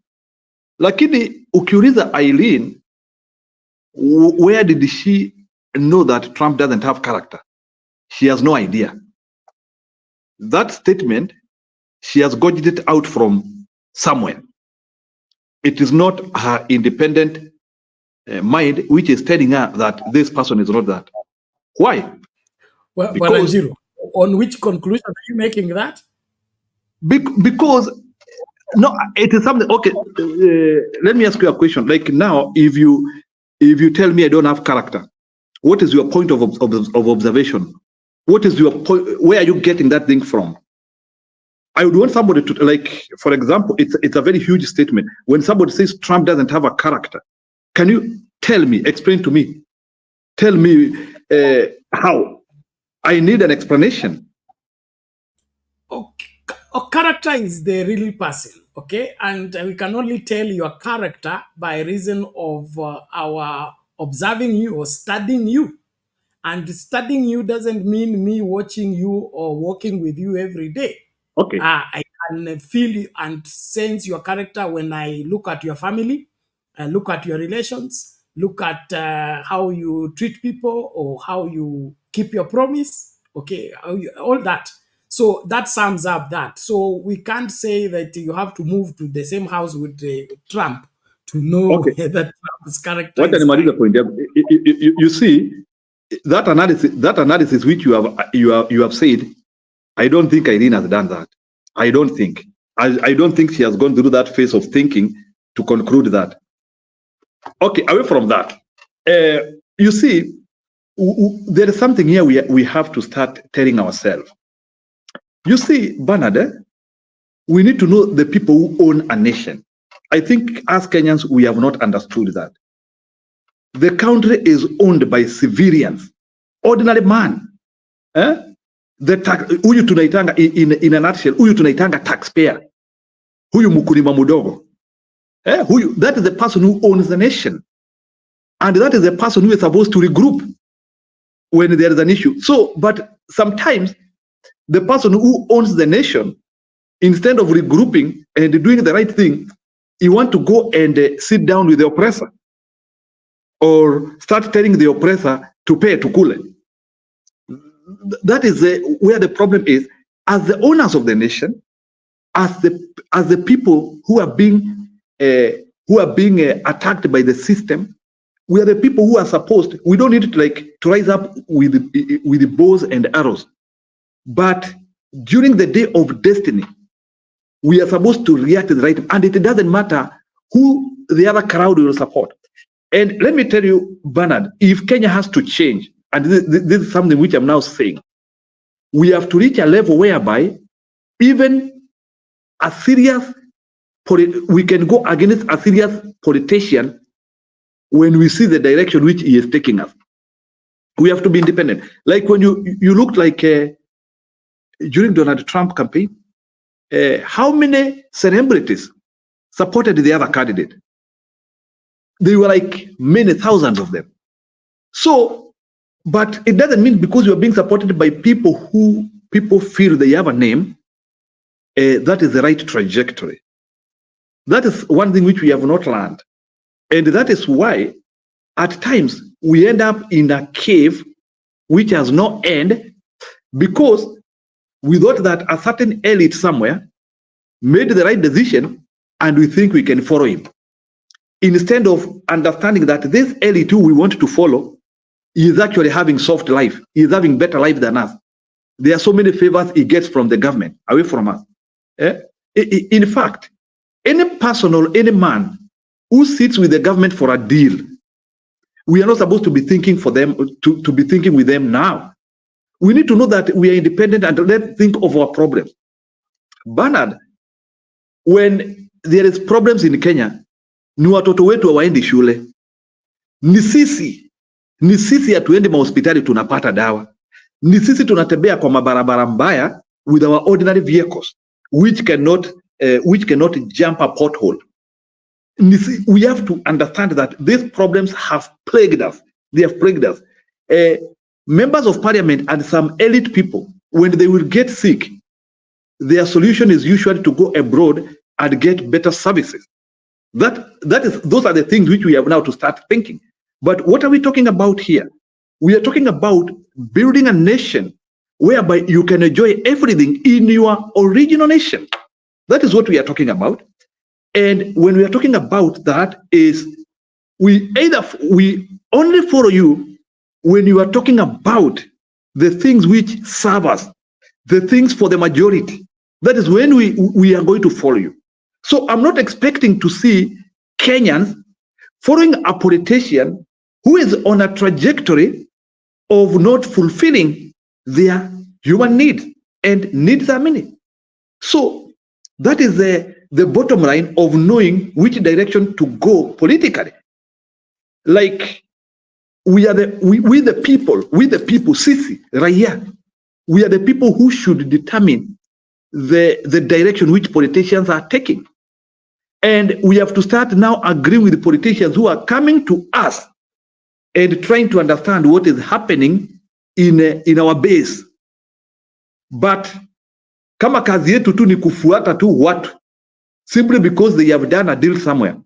Lakini ukiuliza Irene, where did she know that Trump doesn't have character? She has no idea. That statement, she has gotten it out from somewhere. It is not her independent mind which is telling her that this person is not that. Why? Well, Anjiro, on which conclusion are you making that? Because no, it is something. Okay, let me ask you a question. Like now, if you tell me I don't have character, what is your point of observation? What is your point? Where are you getting that thing from? I would want somebody to, like, for example, it's a very huge statement. When somebody says Trump doesn't have a character, can you tell me, explain to me, tell me how? I need an explanation. Okay. Character is the real person, okay? And we can only tell your character by reason of our observing you or studying you. And studying you doesn't mean me watching you or walking with you every day. Okay. I can feel and sense your character when I look at your family, look at your relations, look at how you treat people or how you keep your promise, okay, all that. So that sums up that. So we can't say that you have to move to the same house with Trump to know that Trump's character What is the point? You see, that analysis which you have said, I don't think Irene has done that. I don't think. I don't think she has gone through that phase of thinking to conclude that. Okay, away from that, you see, there is something here we have to start telling ourselves. You see, Bernard, we need to know the people who own a nation. I think as Kenyans, we have not understood that. The country is owned by civilians, ordinary man. Huyu tunaitanga in a nutshell, huyu tunaitanga taxpayer. Huyu mkulima mudogo. That is the person who owns the nation. And that is the person who is supposed to regroup when there is an issue. So, but sometimes the person who owns the nation, instead of regrouping and doing the right thing, he want to go and sit down with the oppressor or start telling the oppressor to pay to kule. That is where the problem is. As the owners of the nation, as the people who are being attacked by the system, we are the people who are supposed. We don't need to rise up with the bows and arrows, but during the day of destiny, we are supposed to react the right. And it doesn't matter who the other crowd will support. And let me tell you, Bernard, if Kenya has to change, and this is something which I'm now saying, we have to reach a level whereby even a serious, we can go against a serious politician when we see the direction which he is taking us. We have to be independent. Like when you looked like during Donald Trump campaign, how many celebrities supported the other candidate? They were like many thousands of them. So, but it doesn't mean because you are being supported by people who people feel they have a name, that is the right trajectory. That is one thing which we have not learned. And that is why at times we end up in a cave which has no end, because we thought that a certain elite somewhere made the right decision and we think we can follow him. Instead of understanding that this elite who we want to follow is actually having soft life, he is having better life than us. There are so many favors he gets from the government, away from us. In fact, any person or any man who sits with the government for a deal, we are not supposed to be thinking for them, to be thinking with them now. We need to know that we are independent and let's think of our problems. Bernard, when there is problems in Kenya, ni watoto wetu hawaendi shule. Ni sisi hatuendi mahospitali tunapata dawa. Ni sisi tunatembea kwa mabarabara mbaya with our ordinary vehicles, which cannot jump a pothole. We have to understand that these problems have plagued us. They have plagued us. Members of parliament and some elite people, when they will get sick, their solution is usually to go abroad and get better services. Those are the things which we have now to start thinking. But what are we talking about here? We are talking about building a nation whereby you can enjoy everything in your original nation. That is what we are talking about. And when we are talking about that, is we only follow you when you are talking about the things which serve us, the things for the majority. That is when we are going to follow you. So I'm not expecting to see Kenyans following a politician who is on a trajectory of not fulfilling their human needs, and needs are many. So that is the bottom line of knowing which direction to go politically. Like we the people, sisi, raia, we are the people who should determine the direction which politicians are taking. And we have to start now agreeing with the politicians who are coming to us and trying to understand what is happening in our base. But kama kazi yetu tu ni kufuata tu watu simply because they have done a deal somewhere,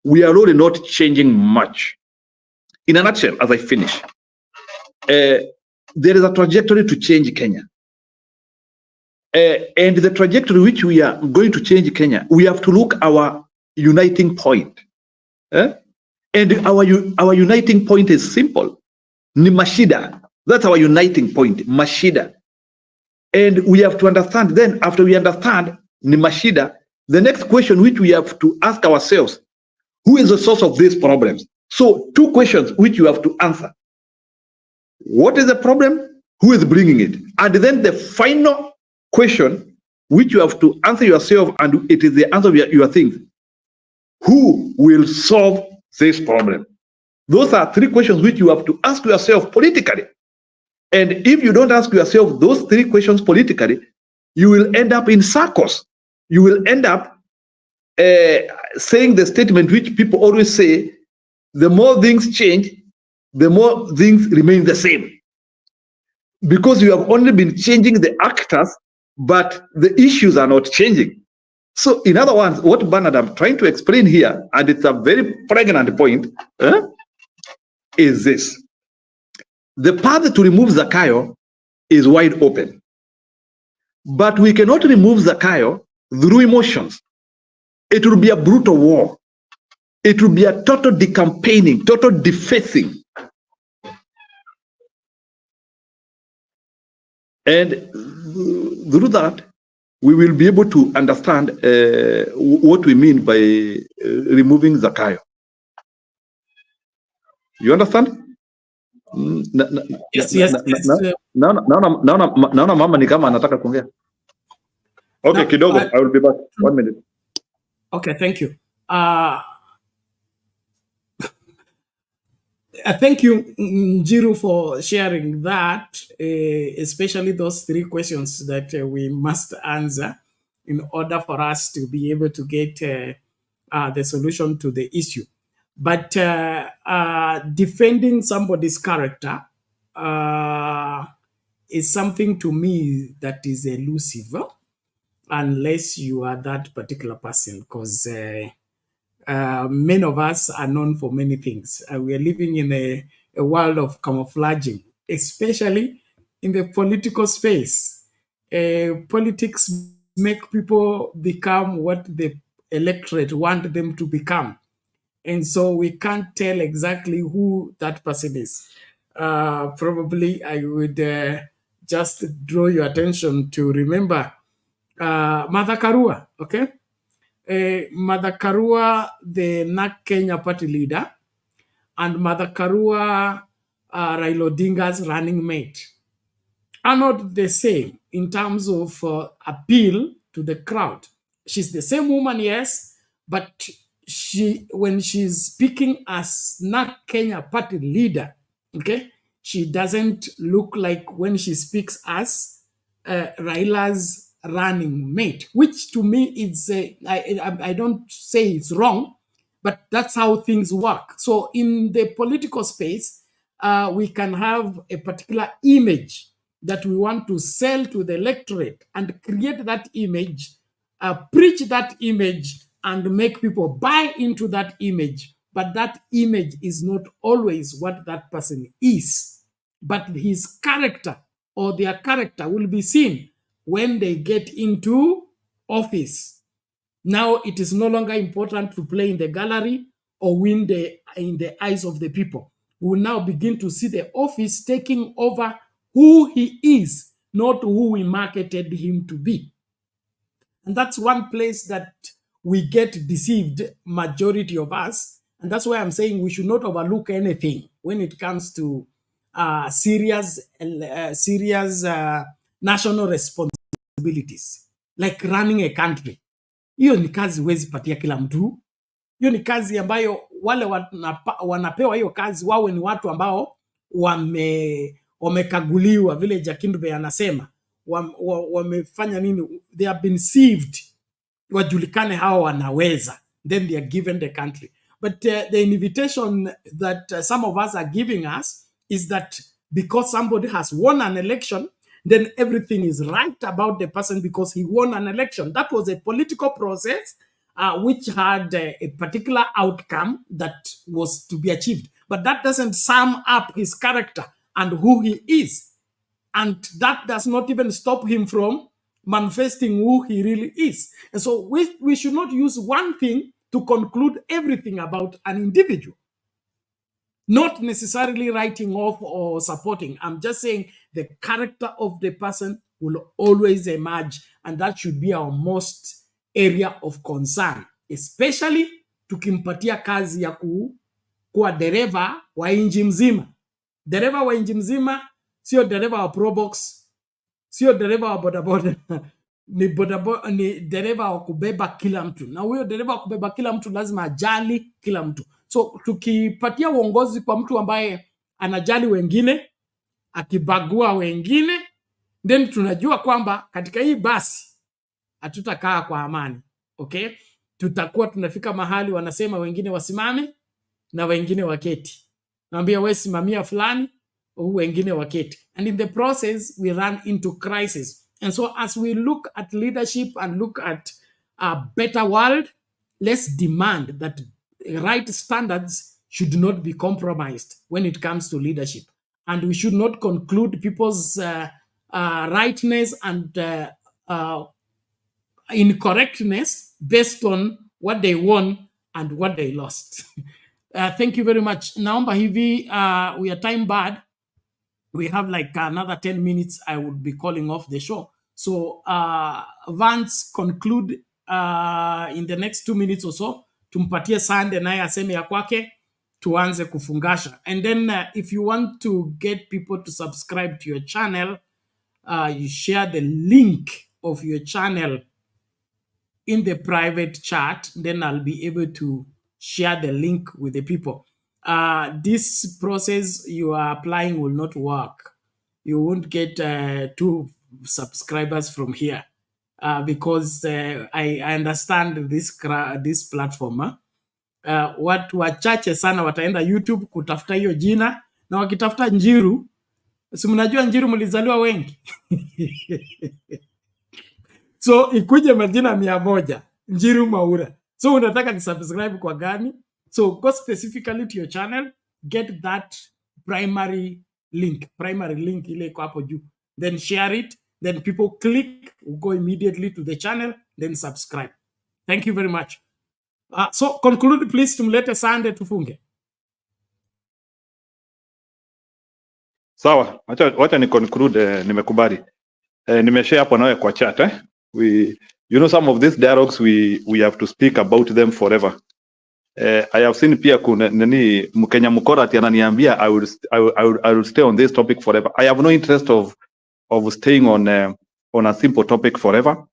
we are really not changing much. In a nutshell, as I finish, there is a trajectory to change Kenya. And the trajectory which we are going to change Kenya, we have to look our uniting point. And our uniting point is simple. Ni mashida. That's our uniting point, mashida. And we have to understand, then after we understand ni mashida, the next question which we have to ask ourselves, who is the source of these problems? So 2 questions which you have to answer. What is the problem? Who is bringing it? And then the final question which you have to answer yourself, and it is the answer of your things. Who will solve this problem? Those are 3 questions which you have to ask yourself politically. And if you don't ask yourself those 3 questions politically, you will end up in circles. You will end up saying the statement which people always say, the more things change, the more things remain the same. Because you have only been changing the actors, but the issues are not changing. So in other words, what Bernard I'm trying to explain here, and it's a very pregnant point, is this. The path to remove Zakayo is wide open. But we cannot remove Zakayo through emotions. It will be a brutal war. It will be a total decampaigning, total defacing. And through that, we will be able to understand what we mean by removing Zakayo. You understand? Yes. Naona mama ni kama anataka kuongea. Okay, kidogo. I will be back. 1 minute. Okay, thank you. Thank you, Njiru, for sharing that, especially those 3 questions that we must answer in order for us to be able to get the solution to the issue. But defending somebody's character is something to me that is elusive, unless you are that particular person, because many of us are known for many things. We are living in a world of camouflaging, especially in the political space. Politics make people become what the electorate want them to become. And so we can't tell exactly who that person is. Probably I would just draw your attention to remember Martha Karua, okay? Martha Karua, the NAK Kenya party leader, and Martha Karua, Raila Odinga's running mate, are not the same in terms of appeal to the crowd. She's the same woman, yes, but when she's speaking as NAK Kenya party leader, okay, she doesn't look like when she speaks as Raila's running mate, which to me is, I don't say it's wrong, but that's how things work. So in the political space, we can have a particular image that we want to sell to the electorate and create that image, preach that image, and make people buy into that image. But that image is not always what that person is. But his character or their character will be seen when they get into office. Now it is no longer important to play in the gallery or win in the eyes of the people. We will now begin to see the office taking over who he is, not who we marketed him to be. And that's one place that we get deceived, majority of us. And that's why I'm saying we should not overlook anything when it comes to serious national responsibilities, like running a country. Hiyo ni kazi huwezi patia kila mtu. Hiyo ni kazi ambayo wale wanapewa hiyo kazi wawe ni watu ambao wamekaguliwa, vile Jakindube anasema, wamefanya nini, they have been sieved, wajulikane hao wanaweza, then they are given the country. But the invitation that some of us are giving us is that because somebody has won an election, then everything is right about the person because he won an election. That was a political process which had a particular outcome that was to be achieved. But that doesn't sum up his character and who he is. And that does not even stop him from manifesting who he really is. And so we should not use one thing to conclude everything about an individual. Not necessarily writing off or supporting. I'm just saying the character of the person will always emerge, and that should be our most area of concern, especially tukimpatia kazi ya kuwa dereva wa inji mzima. Dereva wa inji mzima sio dereva wa Probox, sio dereva wa bodaboda, ni dereva wa kubeba kila mtu, na huyo dereva wa kubeba kila mtu lazima ajali kila mtu. So tukipatia uongozi kwa mtu ambaye anajali wengine, akibagua wengine, then tunajua kwamba katika hii basi hatutakaa kwa amani. Okay? Tutakuwa tunafika mahali wanasema wengine wasimame na wengine waketi. Naambia wewe simamia fulani, wengine waketi. And in the process we run into crisis. And so as we look at leadership and look at a better world, let's demand that right standards should not be compromised when it comes to leadership. And we should not conclude people's rightness and incorrectness based on what they won and what they lost. Thank you very much. Naomba hivi, we are time bad. We have like another 10 minutes. I would be calling off the show. So Vance conclude in the next 2 minutes or so. Tumpatie Sande naye aseme ya kwake, tuanze kufungasha. And then if you want to get people to subscribe to your channel, you share the link of your channel in the private chat, then I'll be able to share the link with the people. This process you are applying will not work. You won't get 2 subscribers from here because I understand this platform. Watu wachache sana wataenda YouTube kutafuta hiyo jina, na wakitafuta Njiru, si mnajua Njiru mlizaliwa wengi so ikuje majina 100 Njiru Maura. So unataka ni subscribe kwa gani? So go specifically to your channel, get that primary link ile iko hapo juu, then share it, then people click, go immediately to the channel, then subscribe. Thank you very much. So conclude please, tumlete Sande tufunge. Sawa, wacha ni conclude. Nimekubali, nimeshare hapo nawe kwa chat. You know, some of these dialogues we have to speak about them forever. I have seen pia kuna nani Mkenya mkora ati ananiambia I will stay on this topic forever. I have no interest of staying on a simple topic forever.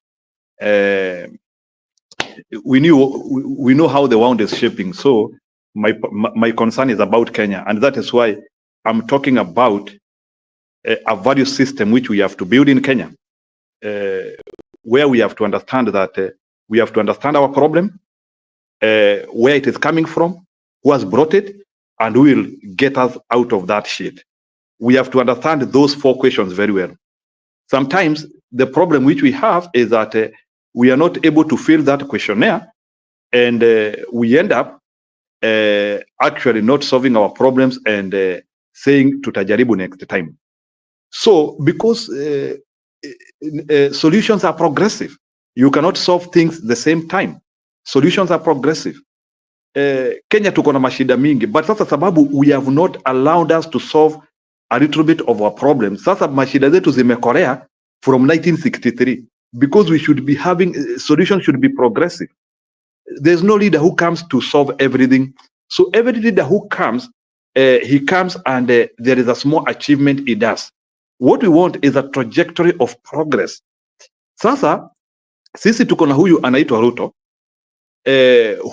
We know how the world is shaping. So my concern is about Kenya, and that is why I'm talking about a value system which we have to build in Kenya, where we have to understand that we have to understand our problem, where it is coming from, who has brought it, and who will get us out of that shit. We have to understand those 4 questions very well. Sometimes the problem which we have is that we are not able to fill that questionnaire, and we end up actually not solving our problems and saying tutajaribu next time. So because solutions are progressive, you cannot solve things the same time. Solutions are progressive. Kenya tuko na mashida mingi, but sasa sababu we have not allowed us to solve a little bit of our problems. Sasa mashida zetu zimekorea from 1963, because we should be having solutions should be progressive. There's no leader who comes to solve everything. So every leader who comes, he comes and there is a small achievement he does. What we want is a trajectory of progress. Sasa sisi tuko na huyu anaitwa Ruto,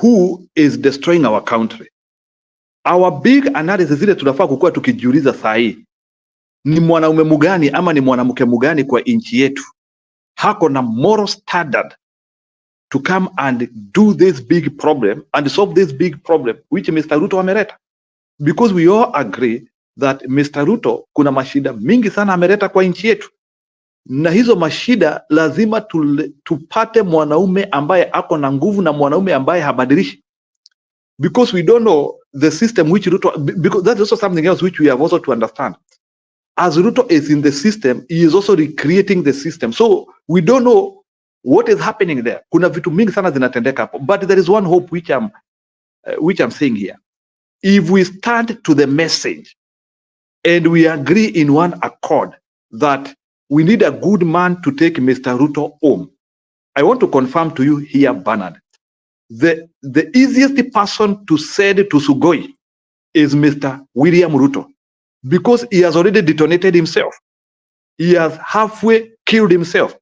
who is destroying our country. Our big analysis ile tunafaa kukua tukijiuliza saa hii, ni mwanaume mgani ama ni mwanamke mgani kwa nchi yetu hako na moral standard to come and do this big problem and solve this big problem which Mr. Ruto ameleta? Because we all agree that Mr. Ruto kuna mashida mingi sana ameleta kwa nchi yetu, na hizo mashida lazima tupate mwanaume ambaye ako na nguvu na mwanaume ambaye habadilishi. Because we don't know the system which Ruto, because that's also something else which we have also to understand. As Ruto is in the system, he is also recreating the system. So we don't know what is happening there. Kuna vitu mingi sana zinatendeka hapo. But there is one hope which I'm saying here. If we stand to the message and we agree in one accord that we need a good man to take Mr. Ruto home, I want to confirm to you here, Bernard, the easiest person to send to Sugoi is Mr. William Ruto, because he has already detonated himself. He has halfway killed himself.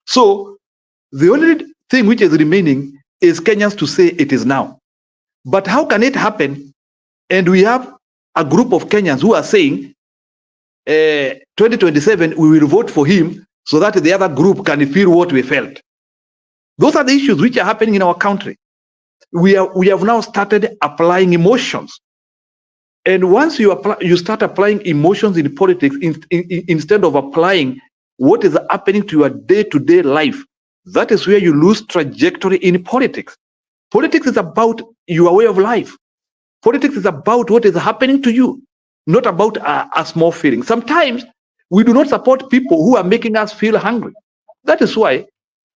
So the only thing which is remaining is Kenyans to say it is now. But how can it happen? And we have a group of Kenyans who are saying 2027 we will vote for him so that the other group can feel what we felt. Those are the issues which are happening in our country. We have now started applying emotions. And once you start applying emotions in politics instead of applying what is happening to your day-to-day life, that is where you lose trajectory in politics. Politics is about your way of life. Politics is about what is happening to you, not about a small feeling. Sometimes we do not support people who are making us feel hungry. That is why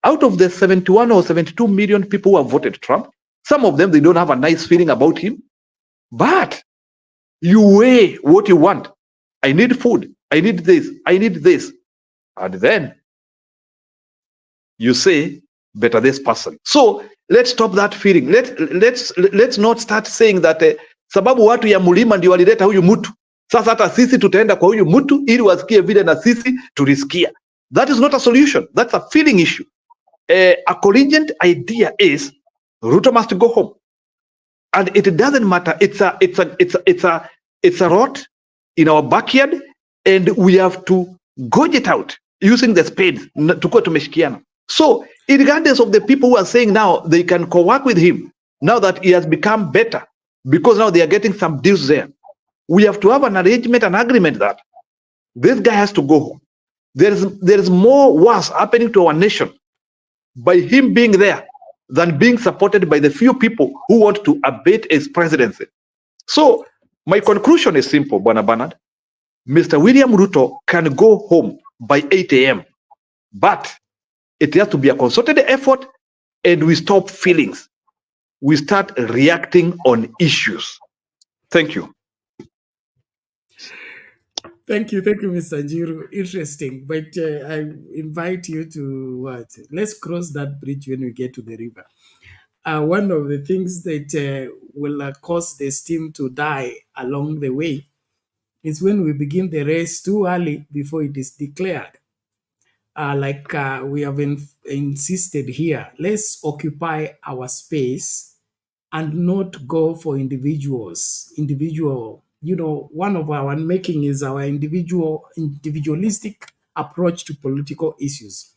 out of the 71 or 72 million people who have voted Trump, some of them, they don't have a nice feeling about him. But you weigh what you want. I need food. I need this. I need this. And then you say better this person. So let's stop that feeling. Let's not start saying that sababu watu ya mulima ndio walileta huyu mtu, sasa hata sisi tutaenda kwa huyu mtu ili wasikie vile na sisi tulisikia. That is not a solution. That's a feeling issue. A cogent idea is Ruto must go home, and it doesn't matter. It's a rot in our backyard, and we have to gouge it out using the spades. Tukuwe tumeshikiana. So, regardless of the people who are saying now they can co-work with him, now that he has become better, because now they are getting some deals there, we have to have an arrangement, an agreement that this guy has to go home. There is more worse happening to our nation by him being there than being supported by the few people who want to abate his presidency. So, my conclusion is simple, Bwana Bernard. Mr. William Ruto can go home by 8 a.m., but it has to be a concerted effort, and we stop feelings. We start reacting on issues. Thank you. Thank you, Mr. Jiru. Interesting, but I invite you to what? Let's cross that bridge when we get to the river. One of the things that will cause the steam to die along the way is when we begin the race too early before it is declared. We have insisted here, let's occupy our space and not go for individual. One of our making is our individualistic approach to political issues.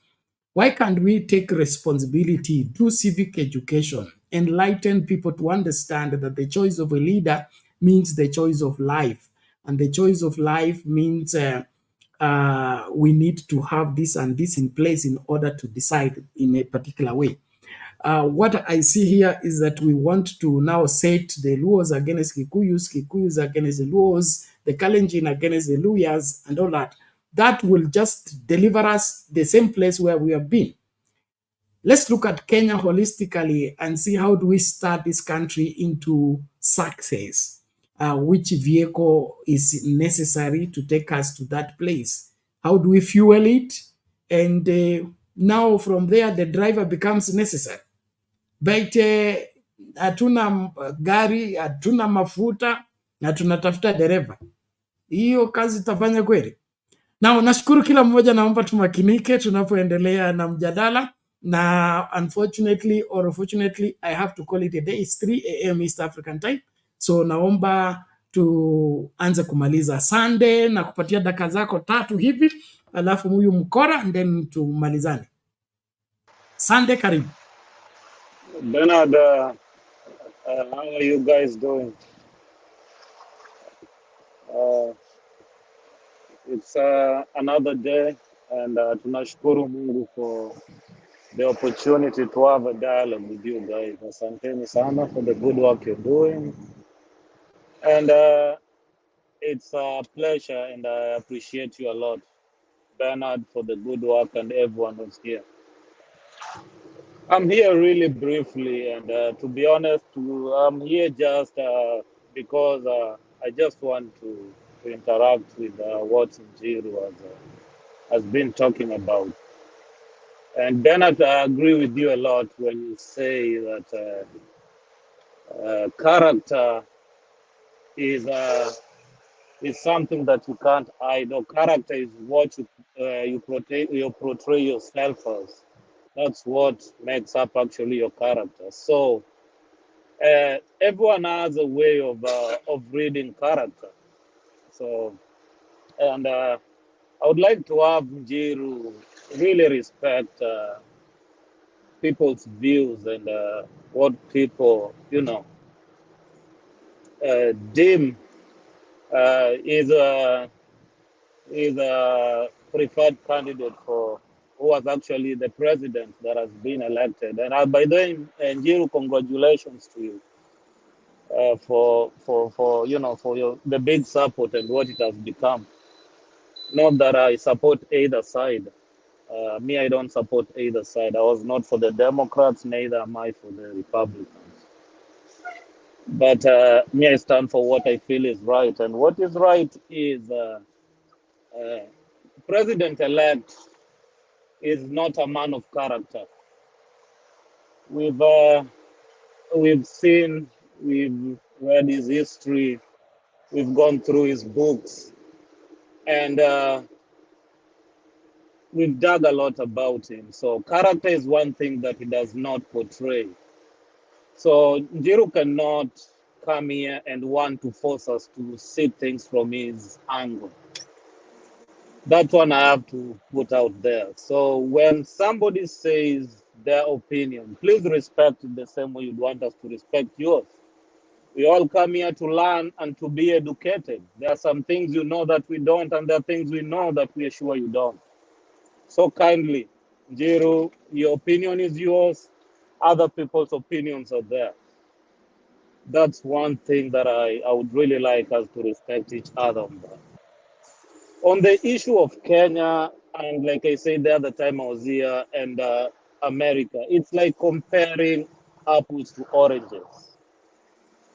Why can't we take responsibility, do civic education, enlighten people to understand that the choice of a leader means the choice of life, and the choice of life means we need to have this and this in place in order to decide in a particular way. What I see here is that we want to now set the Luos against Kikuyus, Kikuyus against the Luos, the Kalenjin against the Luyas, and all that. That will just deliver us the same place where we have been. Let's look at Kenya holistically and see how do we start this country into success. Which vehicle is necessary to take us to that place? How do we fuel it? And now from there, the driver becomes necessary. But hatuna gari, hatuna mafuta na tunatafuta dereva. Hiyo kazi itafanya kweli? Na nashukuru kila mmoja, naomba tumakinike tunapoendelea na mjadala. Na unfortunately or fortunately, I have to call it a day. It's 3 a.m. East African time. So naomba tuanze kumaliza Sunday na kupatia dakika zako 3 hivi, alafu huyu mkora and then tumalizane. Sunday, karibu. Bernard, how are you guys doing? It's another day, and tunashukuru Mungu for the opportunity to have a dialogue with you guys. Asanteni sana for the good work you're doing. And it's a pleasure, and I appreciate you a lot, Bernard, for the good work, and everyone who's here. I'm here really briefly, and to be honest, I'm here just because I just want to interact with what Njiru has been talking about. And Bernard, I agree with you a lot when you say that character is something that you can't hide, or character is what you portray yourself as. That's what makes up actually your character. So everyone has a way of reading character. So, and I would like to have Njiru really respect people's views and what people, deem is a preferred candidate for who was actually the president that has been elected. And by the way, Njiru, congratulations to you for the big support and what it has become. Not that I support either side. Me, I don't support either side. I was not for the Democrats, neither am I for the Republicans. But me, I stand for what I feel is right. And what is right is President-elect is not a man of character. We've seen, we've read his history, we've gone through his books, and we've dug a lot about him. So character is one thing that he does not portray. So Njiru cannot come here and want to force us to see things from his angle. That one I have to put out there. So when somebody says their opinion, please respect it the same way you'd want us to respect yours. We all come here to learn and to be educated. There are some things you know that we don't, and there are things we know that we are sure you don't. So kindly, Njiru, your opinion is yours. Other people's opinions are there. That's one thing that I would really like us to respect each other on that. On the issue of Kenya, and like I said the other time I was here, and America, it's like comparing apples to oranges.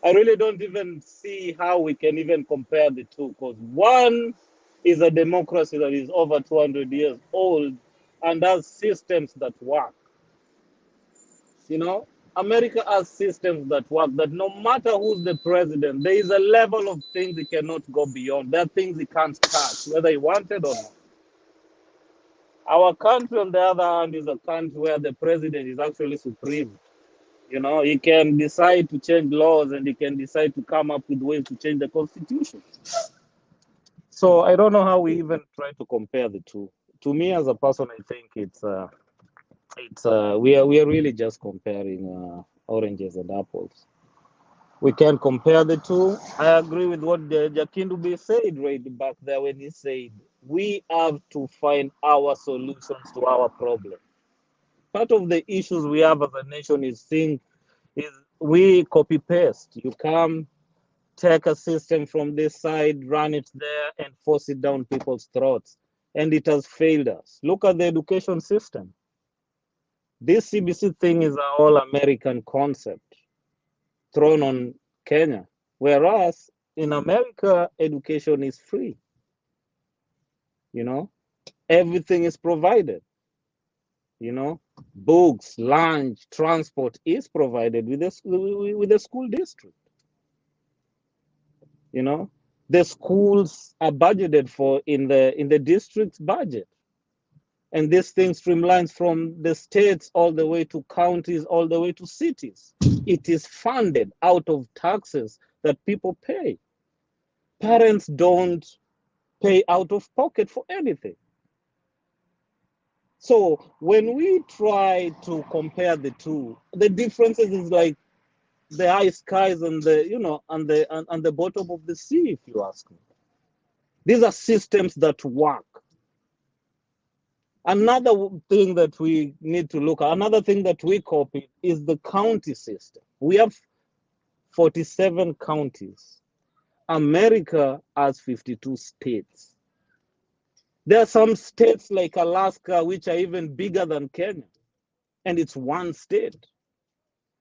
I really don't even see how we can even compare the two, because one is a democracy that is over 200 years old and has systems that work. You know, America has systems that work, that no matter who's the president, there is a level of things he cannot go beyond. There are things he can't touch, whether he wanted or not. Our country, on the other hand, is a country where the president is actually supreme. You know, he can decide to change laws, and he can decide to come up with ways to change the constitution. So I don't know how we even try to compare the two. To me, as a person, I think we are really just comparing oranges and apples. We can compare the two. I agree with what Jakindubi said right back there when he said we have to find our solutions to our problem. Part of the issues we have as a nation is we copy paste. You come, take a system from this side, run it there, and force it down people's throats. And it has failed us. Look at the education system. This CBC thing is an all-American concept thrown on Kenya, whereas in America, education is free. You know, everything is provided. You know, books, lunch, transport is provided with the school district. You know, the schools are budgeted for in the district's budget. And this thing streamlines from the states all the way to counties, all the way to cities. It is funded out of taxes that people pay. Parents don't pay out of pocket for anything. So when we try to compare the two, the differences is like the high skies and the bottom of the sea, if you ask me. These are systems that work. Another thing that we need to look at, another thing that we copy is the county system. We have 47 counties. America has 52 states. There are some states like Alaska which are even bigger than Kenya, and it's one state.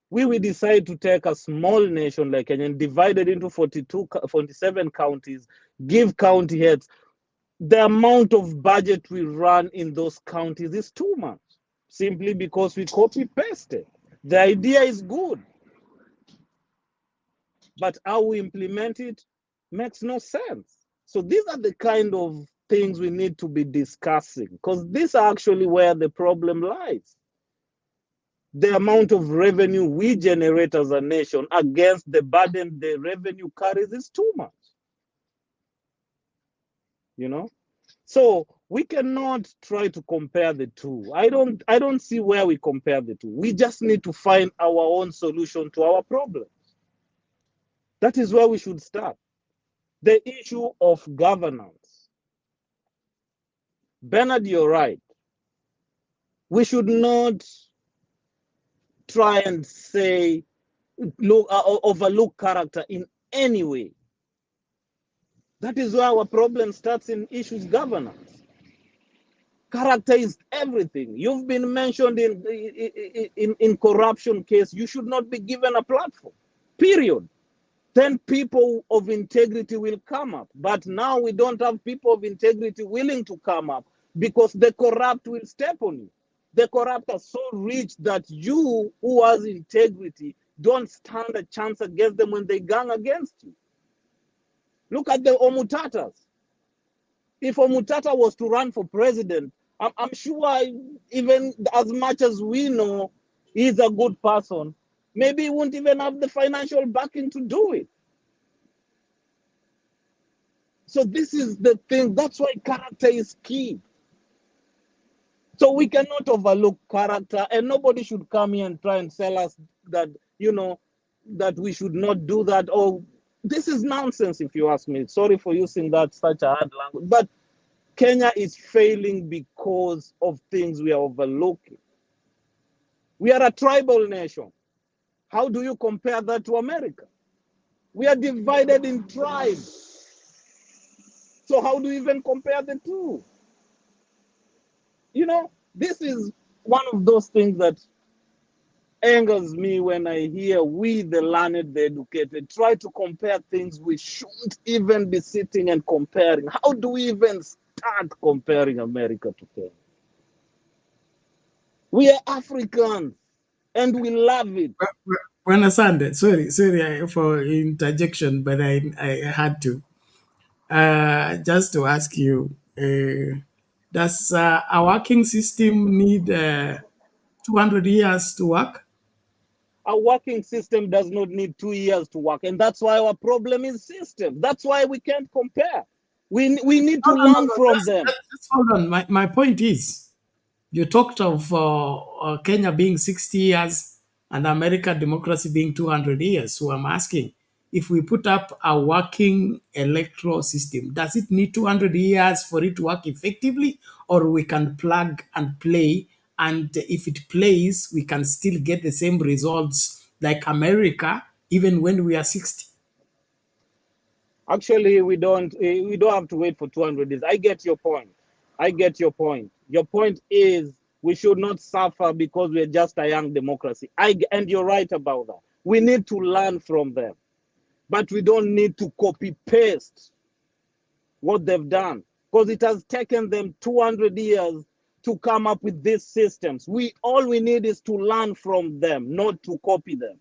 We will decide to take a small nation like Kenya and divide it into 47 counties, give county heads. The amount of budget we run in those counties is too much, simply because we copy pasted. The idea is good, but how we implement it makes no sense. So these are the kind of things we need to be discussing, because these are actually where the problem lies. The amount of revenue we generate as a nation against the burden the revenue carries is too much. You know? So we cannot try to compare the two. I don't see where we compare the two. We just need to find our own solution to our problems. That is where we should start. The issue of governance. Bernard, you're right. We should not try and say, overlook character in any way. That is where our problem starts in issues governance. Character is everything. You've been mentioned in corruption case. You should not be given a platform, period. Then people of integrity will come up. But now we don't have people of integrity willing to come up. because the corrupt will step on you. The corrupt are so rich that you, who has integrity, don't stand a chance against them when they gang against you. Look at the Omutatas. If Omutata was to run for president, I'm sure even as much as we know he's a good person, maybe he won't even have the financial backing to do it. So this is the thing. That's why character is key. So we cannot overlook character, and nobody should come here and try and sell us that, you know, that we should not do that. Or this is nonsense, if you ask me. Sorry for using that such a hard language, but Kenya is failing because of things we are overlooking. We are a tribal nation. How do you compare that to America? We are divided in tribes. So how do you even compare the two? You know, this is one of those things that angers me when I hear we, the learned, the educated, try to compare things we shouldn't even be sitting and comparing. How do we even start comparing America to Kenya? We are Africans and we love it. When Sunday, sorry for interjection, but I had to. Just to ask you, does a working system need 200 years to work? A working system does not need 2 years to work, and that's why our problem is system. That's why we can't compare. We need to learn from them. Just hold on. My point is, you talked of Kenya being 60 years and American democracy being 200 years. So I'm asking, if we put up a working electoral system, does it need 200 years for it to work effectively? Or we can plug and play, and if it plays, we can still get the same results like America, even when we are 60? Actually, we don't have to wait for 200 days. I get your point. I get your point. Your point is we should not suffer because we're just a young democracy. And you're right about that. We need to learn from them. But we don't need to copy paste what they've done, because it has taken them 200 years to come up with these systems. All we need is to learn from them, not to copy them.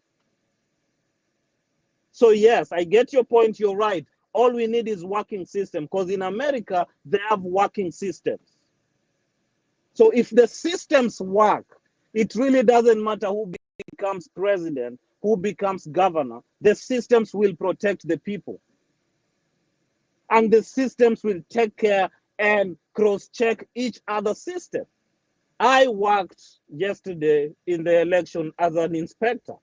So yes, I get your point. You're right. All we need is working system, because in America, they have working systems. So if the systems work, it really doesn't matter who becomes president, who becomes governor. The systems will protect the people. And the systems will take care and cross-check each other's system. I worked yesterday in the election as an inspector.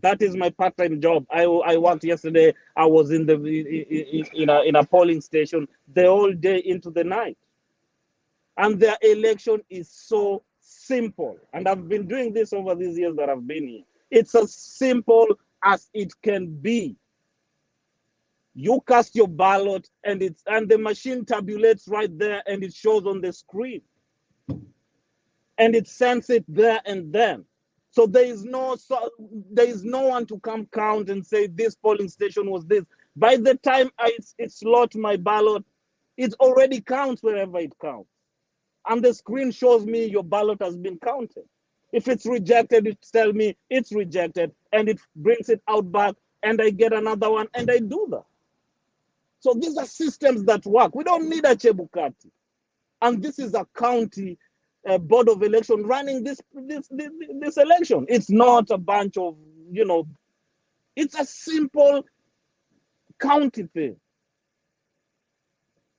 That is my part-time job. I worked yesterday. I was in a polling station the whole day into the night. And their election is so simple. And I've been doing this over these years that I've been here. It's as simple as it can be. You cast your ballot and the machine tabulates right there and it shows on the screen. And it sends it there and then. So there is no one to come count and say this polling station was this. By the time I slot my ballot, it already counts wherever it counts. And the screen shows me your ballot has been counted. If it's rejected, it tells me it's rejected, and it brings it out back, and I get another one, and I do that. So these are systems that work. We don't need a Chebukati. And this is a county board of election running this election. It's not a bunch of, it's a simple county thing.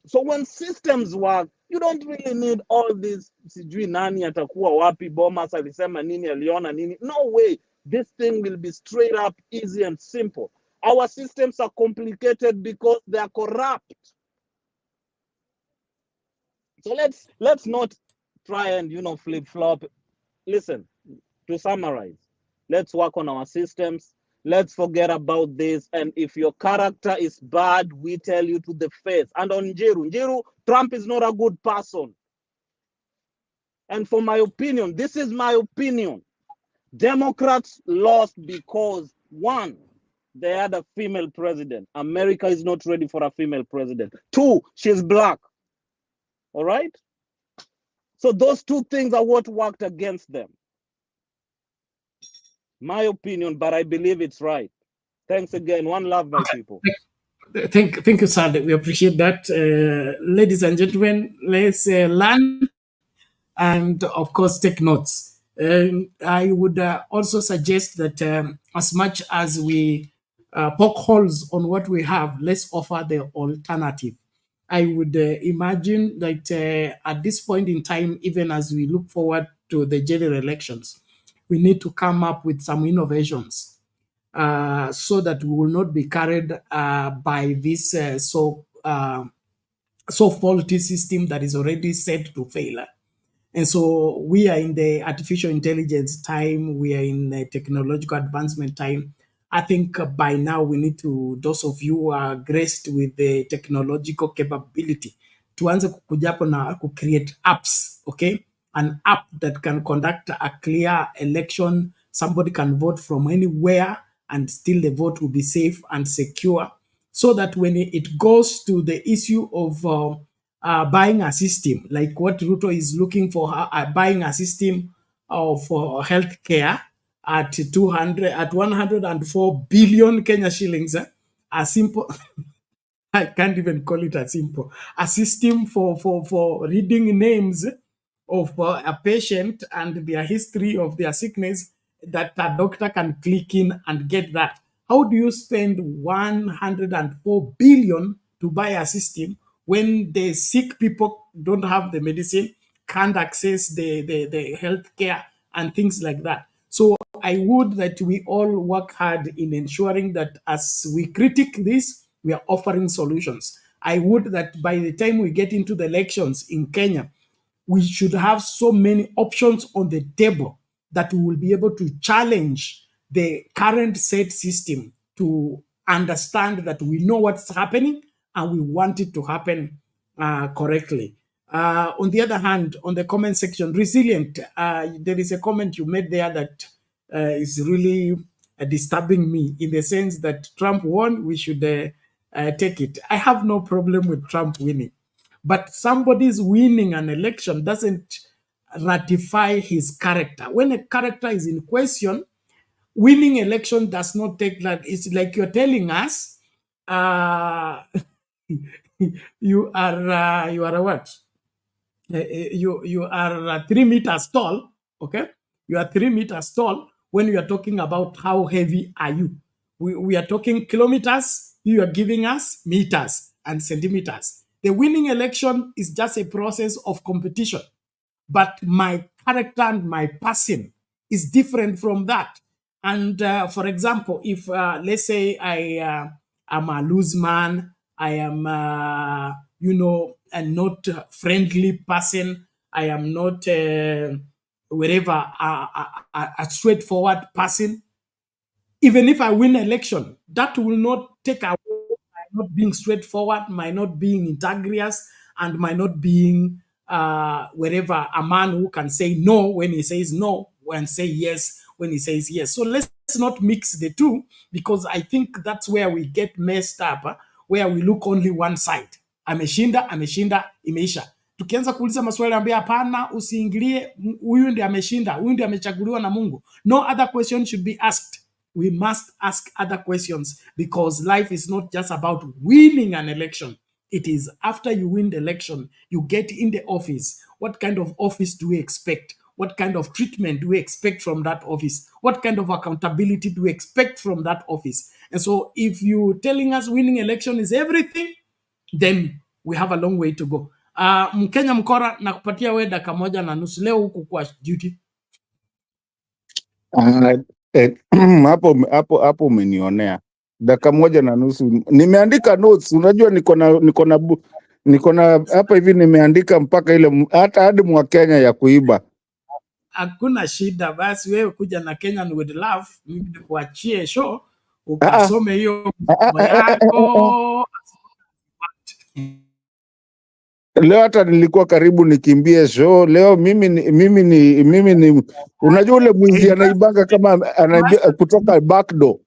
So when systems work, you don't really need all this, sijui nani atakuwa wapi, Bomas alisema nini, aliona nini. No way. This thing will be straight up, easy and simple. Our systems are complicated because they are corrupt. So let's not try and, flip-flop. Listen, to summarize, let's work on our systems. Let's forget about this. And if your character is bad, we tell you to the face. And on Njiru, Trump is not a good person. And for my opinion, this is my opinion. Democrats lost because, one, they had a female president. America is not ready for a female president. Two, she's black. All right? So those two things are what worked against them. My opinion, but I believe it's right. Thanks again. One love, my people. Thank you, sir. We appreciate that. Ladies and gentlemen, let's learn and, of course, take notes. I would also suggest that as much as we poke holes on what we have, let's offer the alternative. I would imagine that at this point in time, even as we look forward to the general elections, we need to come up with some innovations so that we will not be carried by this so faulty system that is already set to fail. And so we are in the artificial intelligence time, we are in the technological advancement time. I think by now we need to, those of you who are graced with the technological capability, tuanze kukuja hapo na create apps, okay? An app that can conduct a clear election. Somebody can vote from anywhere and still the vote will be safe and secure. So that when it goes to the issue of buying a system, like what Ruto is looking for, buying a system for healthcare at 104 billion Kenya shillings, a simple, I can't even call it a simple, a system for reading names of a patient and their history of their sickness that a doctor can click in and get that. How do you spend 104 billion to buy a system when the sick people don't have the medicine, can't access the health care and things like that? So I would that we all work hard in ensuring that as we critique this, we are offering solutions. I would that by the time we get into the elections in Kenya, we should have so many options on the table that we will be able to challenge the current set system to understand that we know what's happening and we want it to happen correctly. On the other hand, on the comment section, resilient, there is a comment you made there that is really disturbing me in the sense that Trump won, we should take it. I have no problem with Trump winning. But somebody's winning an election doesn't ratify his character. When a character is in question, winning election does not take that. It's like you're telling us, you are a what? You are 3 meters tall. Okay, you are 3 meters tall. When you are talking about how heavy are you, we are talking kilometers. You are giving us meters and centimeters. The winning election is just a process of competition. But my character and my person is different from that. And for example, if let's say I am a loose man, I am, a not friendly person, I am not wherever a straightforward person. Even if I win election, that will not take away my not being straightforward, my not being integrous, and my not being wherever a man who can say no when he says no and say yes when he says yes. So let's not mix the two, because I think that's where we get messed up, where we look only one side. Ameshinda, imeisha. Tukianza kuuliza maswali ambaye hapana, usiingilie, huyu ndiye ameshinda, huyu ndiye amechaguliwa na Mungu. No other question should be asked. We must ask other questions, because life is not just about winning an election. It is after you win the election, you get in the office. What kind of office do we expect? What kind of treatment do we expect from that office? What kind of accountability do we expect from that office? And so if you're telling us winning election is everything, then we have a long way to go. Mkenya Mkora, nakupatia we dakika 1.5 leo huku kwa duty. Hapo umenionea. Dakika 1.5 nimeandika notes. Unajua niko na hapa hivi nimeandika mpaka ile hadi mwa Kenya ya kuiba. Hakuna shida, basi wewe kuja na Kenyan with love, mimi nikuachie show ukasome hiyo yako. Leo hata nilikuwa karibu nikimbie show. Leo mimi ni unajua ule mwizi anaibanga kama anaingia kutoka backdoor.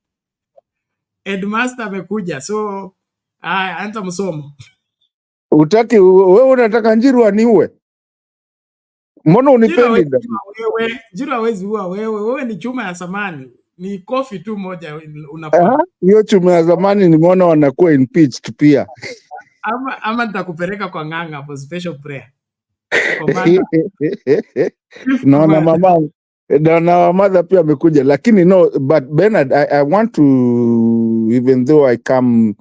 Headmaster amekuja, so anza msomo. Utaki wewe unataka Njiru aniue? Mbona unipendi? Njiru hawezi ua wewe. Wewe ni chuma ya samani. Ni kofi tu moja unapona. Hiyo chuma ya zamani nimeona wanakuwa impeached pia. Ama nitakupeleka kwa ng'anga for special prayer. Naona mama pia amekuja, lakini no, but Bernard, I want to, even though I come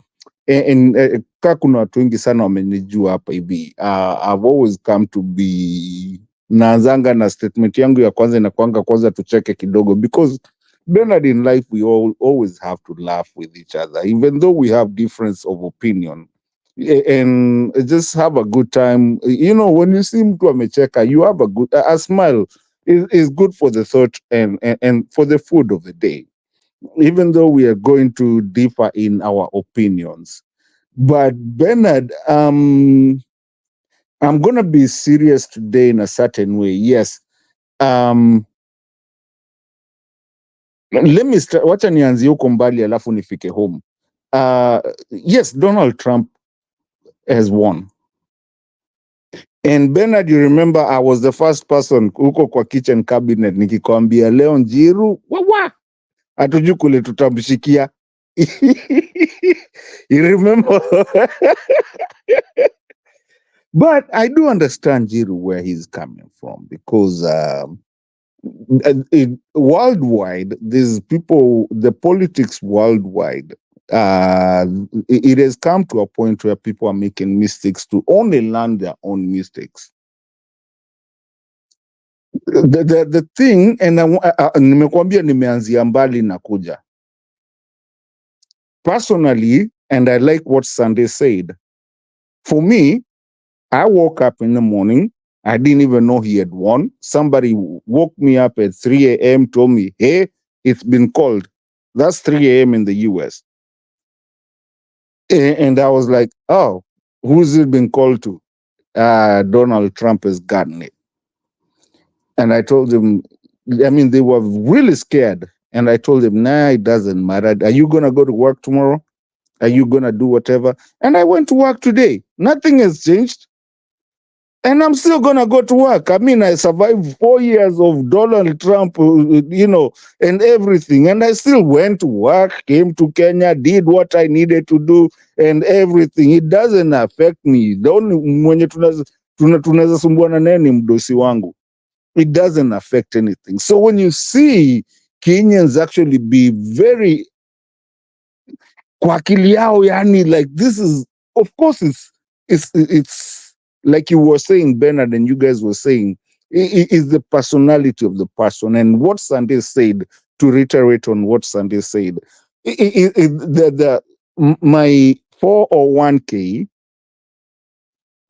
kuna watu wengi sana wamenijua hapa hivi, I've always come to be, naanzanga na statement yangu ya kwanza inakuanga kwanza tucheke kidogo, because Bernard, in life we always have to laugh with each other even though we have difference of opinion, and just have a good time. You know, when you see mtu amecheka, you have a smile is good for the thought and for the food of the day, even though we are going to differ in our opinions. But Bernard, I'm gonna be serious today in a certain way. Yes. Let me start. Wacha nianzie huko mbali alafu nifike home. Yes, Donald Trump has won. And Bernard, you remember I was the first person huko kwa kitchen cabinet nikikwambia leo Njiru hatujui kule tutamshikia. You remember? But I do understand Njiru where he's coming from, because worldwide, these people, the politics worldwide, it has come to a point where people are making mistakes to only learn their own mistakes. The thing, and nimekwambia nimeanzia mbali na kuja. Personally, and I like what Sunday said, for me, I woke up in the morning, I didn't even know he had won. Somebody woke me up at 3 a.m., told me, hey, it's been called. That's 3 a.m. in the US. And I was like, oh, who's it been called to? Donald Trump has gotten it. And I told them, I mean, they were really scared. And I told them, nah, it doesn't matter. Are you going to go to work tomorrow? Are you going to do whatever? And I went to work today. Nothing has changed. And I'm still going to go to work. I mean, I survived 4 years of Donald Trump, you know, and everything. And I still went to work, came to Kenya, did what I needed to do and everything. It doesn't affect me. The only mwenye tunaweza sumbuana naye ni mdosi wangu. It doesn't affect anything. So when you see Kenyans actually be very kwa akili yao, yani, like, this is, of course, it's like you were saying, Bernard, and you guys were saying, it is the personality of the person. And what Sunday said, to reiterate on what Sunday said, my 401k,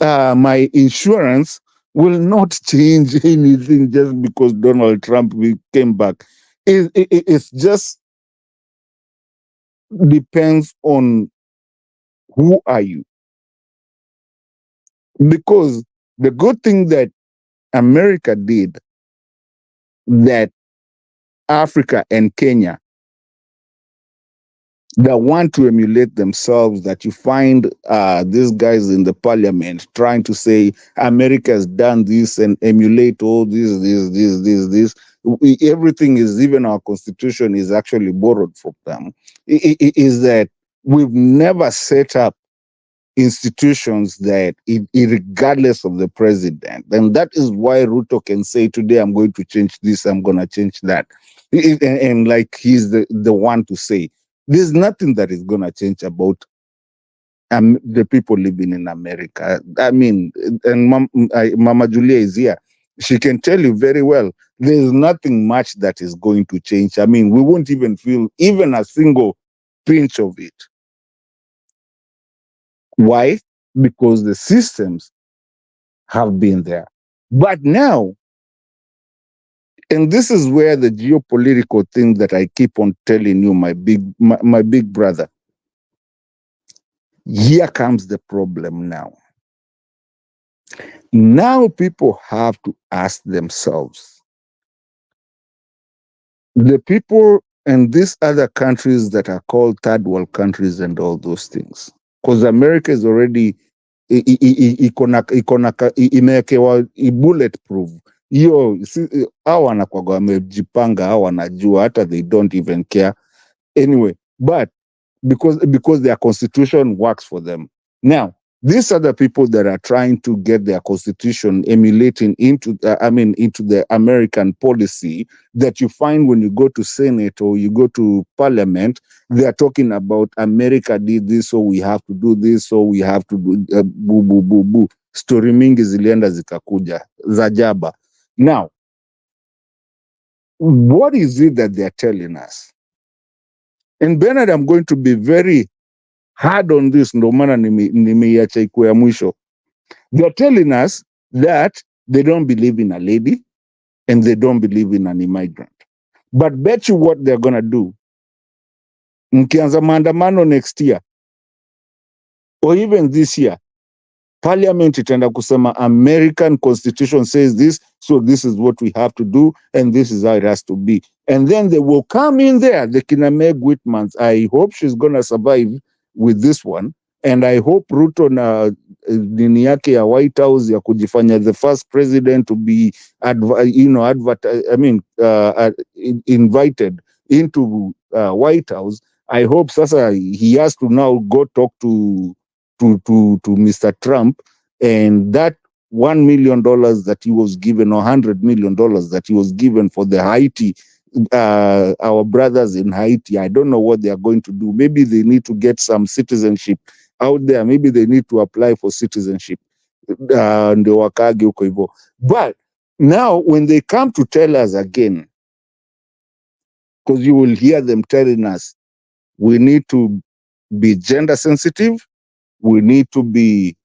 my insurance will not change anything just because Donald Trump came back. It's just depends on who are you. Because the good thing that America did, that Africa and Kenya that want to emulate themselves, that you find these guys in the parliament trying to say America has done this and emulate all this. Everything is, even our constitution is actually borrowed from them. Is that we've never set up institutions that, regardless of the president, and that is why Ruto can say today I'm going to change this, I'm going to change that, and like he's the one to say there's nothing that is going to change about the people living in America. I mean, and Mama Julia is here. She can tell you very well, there's nothing much that is going to change. I mean, we won't even feel even a single pinch of it. Why? Because the systems have been there. But now, and this is where the geopolitical thing that I keep on telling you, my big brother, here comes the problem now. Now people have to ask themselves, the people in these other countries that are called third world countries and all those things, because America is already imewekewa bulletproof. Hiyo hao wanakwaga wamejipanga, hao wanajua, hata they don't even care anyway, but because their constitution works for them. Now, these are the people that are trying to get their constitution emulating into the American policy that you find when you go to Senate or you go to Parliament. They are talking about America did this, so we have to do this, so we have to do boo boo boo boo. Story mingi zilienda zikakuja za jaba. Now, what is it that they are telling us? And Bernard, I'm going to be very hard on this, ndo maana nimeiacha ikuwe ya mwisho. They're telling us that they don't believe in a lady and they don't believe in an immigrant. But bet you what they're gonna do. Mkianza maandamano next year or even this year, Parliament itaenda kusema American Constitution says this, so this is what we have to do, and this is how it has to be. And then they will come in there, the kina Meg Whitmans. I hope she's gonna survive with this one, and I hope Ruto na nini yake ya White House ya kujifanya the first president to be invited into White House. I hope sasa he has to now go talk to Mr. Trump, and that $1 million that he was given, or $100 million that he was given for the Haiti, our brothers in Haiti, I don't know what they are going to do. Maybe they need to get some citizenship out there. Maybe they need to apply for citizenship. Ndio wakage huko hivyo. But now when they come to tell us again, because you will hear them telling us, we need to be gender sensitive, we need to be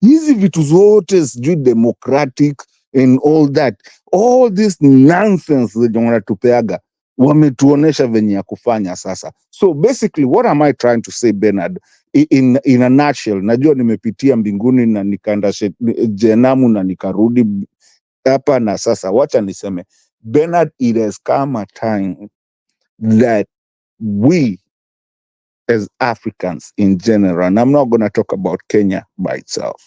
hizi vitu zote sijui democratic and all this nonsense zenye wanatupeaga wametuonesha venye ya kufanya sasa. So basically what am I trying to say, Bernard, in a nutshell? Najua nimepitia mbinguni na nikaenda jenamu na nikarudi hapa, na sasa wacha niseme, Bernard, it has come a time that we as Africans in general, and I'm not going to talk about Kenya by itself,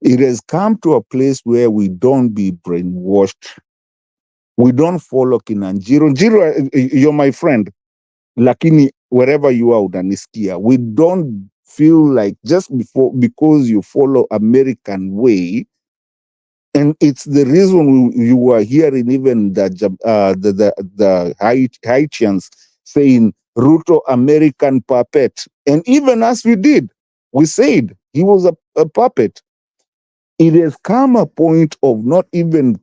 it has come to a place where we don't be brainwashed. We don't follow Kinanjiro. Njiro, you're my friend. Lakini, wherever you are, unanisikia. We don't feel like just because you follow American way, and it's the reason you are hearing even the Haitians saying Ruto American puppet. And even as we did, we said he was a puppet. It has come a point of not even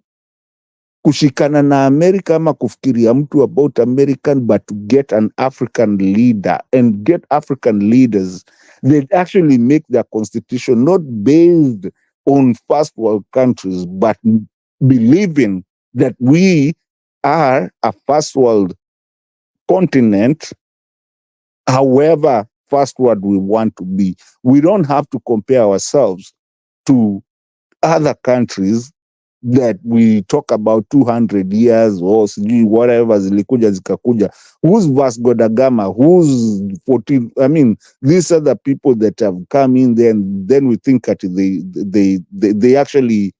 kushikana na America ama kufikiria mtu about American, but to get an African leader and get African leaders that actually make their constitution not based on first world countries, but believing that we are a first world continent, however first world we want to be. We don't have to compare ourselves to other countries that we talk about 200 years or whatever zilikuja zikakuja. Who's Vasco da Gama? Who's 14? I mean, these are the people that have come in there, and then we think that they actually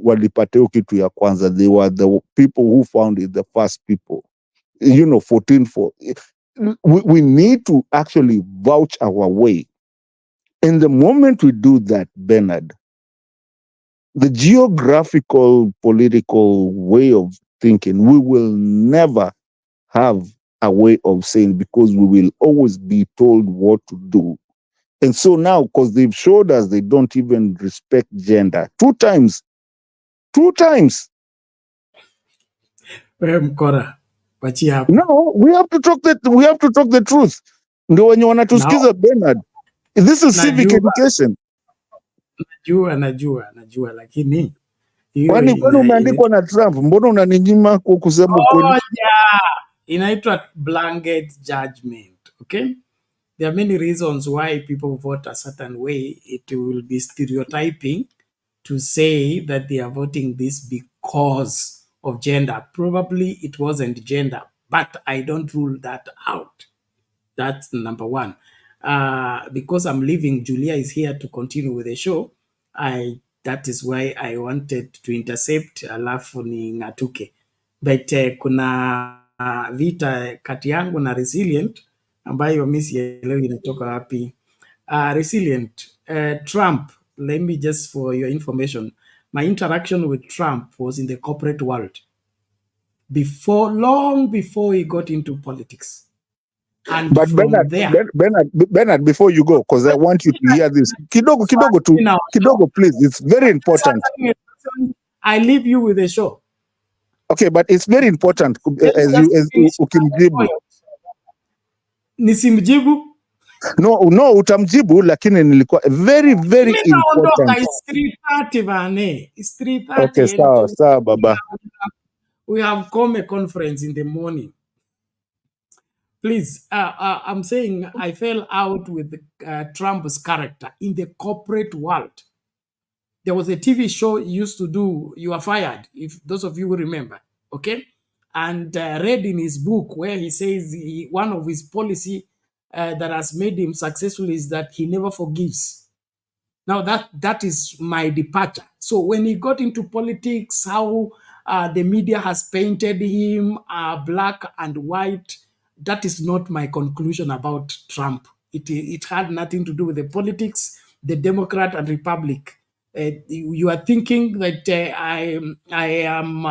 walipata kitu ya kwanza. They were the people who founded the first people. 14. We need to actually vouch our way. And the moment we do that, Bernard, the geographical, political way of thinking, we will never have a way of saying, because we will always be told what to do. And so now, because they've showed us they don't even respect gender. Two times. No, we have to talk the truth. Ndio wenye wanatusikiza, Bernard. This is civic education. Najua, lakini kwani umeandikwa na Trump, mbona unaninyima kwa kusema ukweli? Inaitwa blanket judgment, okay? There are many reasons why people vote a certain way. It will be stereotyping to say that they are voting this because of gender. Probably it wasn't gender, but I don't rule that out. That's number one. Because I'm leaving, Julia is here to continue with the show. That is why I wanted to intercept alafu ni ng'atuke. But kuna vita kati yangu na Resilient ambayo mi sielewi inatoka wapi. Resilient, Trump, let me just for your information, my interaction with Trump was in the corporate world long before he got into politics. And But from Bernard, there, Bernard, before you go, because I want you to hear this. Kidogo, please. It's very important. I leave you with the show. Okay, but it's very important as ukimjibu. Nisimjibu? No, utamjibu, lakini nilikuwa very important. It's 3:30 bane. It's 3:30. Okay, sawa baba. We have come a conference in the morning. Please, I'm saying I fell out with Trump's character in the corporate world. There was a TV show he used to do, You Are Fired, if those of you will remember, okay? And read in his book where he says one of his policy that has made him successful is that he never forgives. Now that is my departure. So when he got into politics, how the media has painted him black and white, that is not my conclusion about Trump. It had nothing to do with the politics, the Democrat and Republic. You are thinking that I am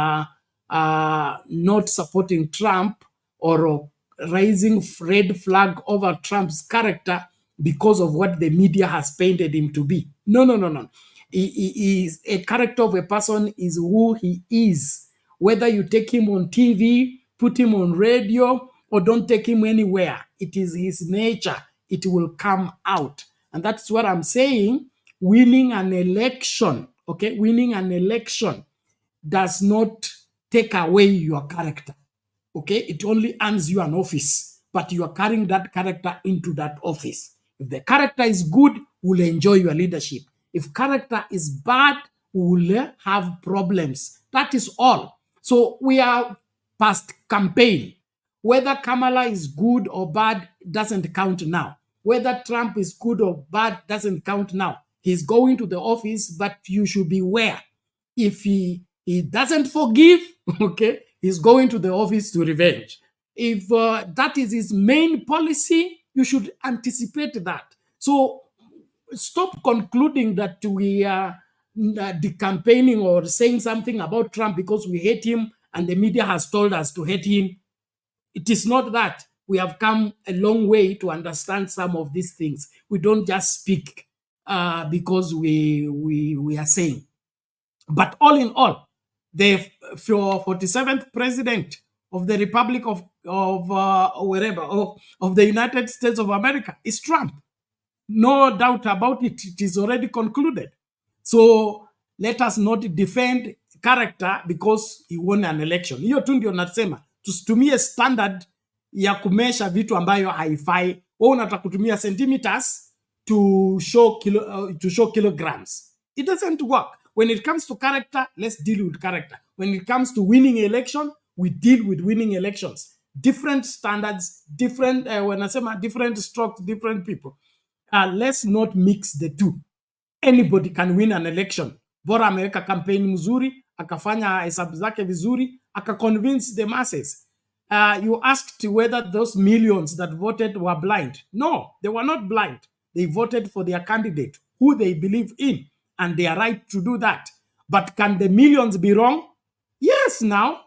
not supporting Trump or raising red flag over Trump's character because of what the media has painted him to be. No. He is a character of a person is who he is. Whether you take him on TV, put him on radio, or don't take him anywhere, it is his nature. It will come out. And that's what I'm saying. Winning an election, okay? Winning an election does not take away your character. Okay, it only earns you an office, but you are carrying that character into that office. If the character is good, we'll enjoy your leadership. If character is bad, we'll have problems. That is all. So we are past campaign. Whether Kamala is good or bad doesn't count now. Whether Trump is good or bad doesn't count now. He's going to the office, but you should beware. If he doesn't forgive, okay, he's going to the office to revenge. If that is his main policy, you should anticipate that. So stop concluding that we are decampaigning or saying something about Trump because we hate him and the media has told us to hate him. It is not that. We have come a long way to understand some of these things. We don't just speak because we are saying. But all in all, the 47th president of the Republic of the United States of America is Trump. No doubt about it. It is already concluded. So let us not defend character because he won an election. Hiyo tu ndio nasema. Tusitumie standard ya kumesha vitu ambayo haifai. Wewe unataka kutumia centimeters to show kilograms. It doesn't work. When it comes to character, let's deal with character. When it comes to winning election, we deal with winning elections. Different standards, different, when I say different strokes, different people. Let's not mix the two. Anybody can win an election. Bora ameweka campaign mzuri, akafanya hesabu zake vizuri, aka-convince the masses. You asked whether those millions that voted were blind. No, they were not blind. They voted for their candidate, who they believe in, and they are right to do that. But can the millions be wrong? Yes, now.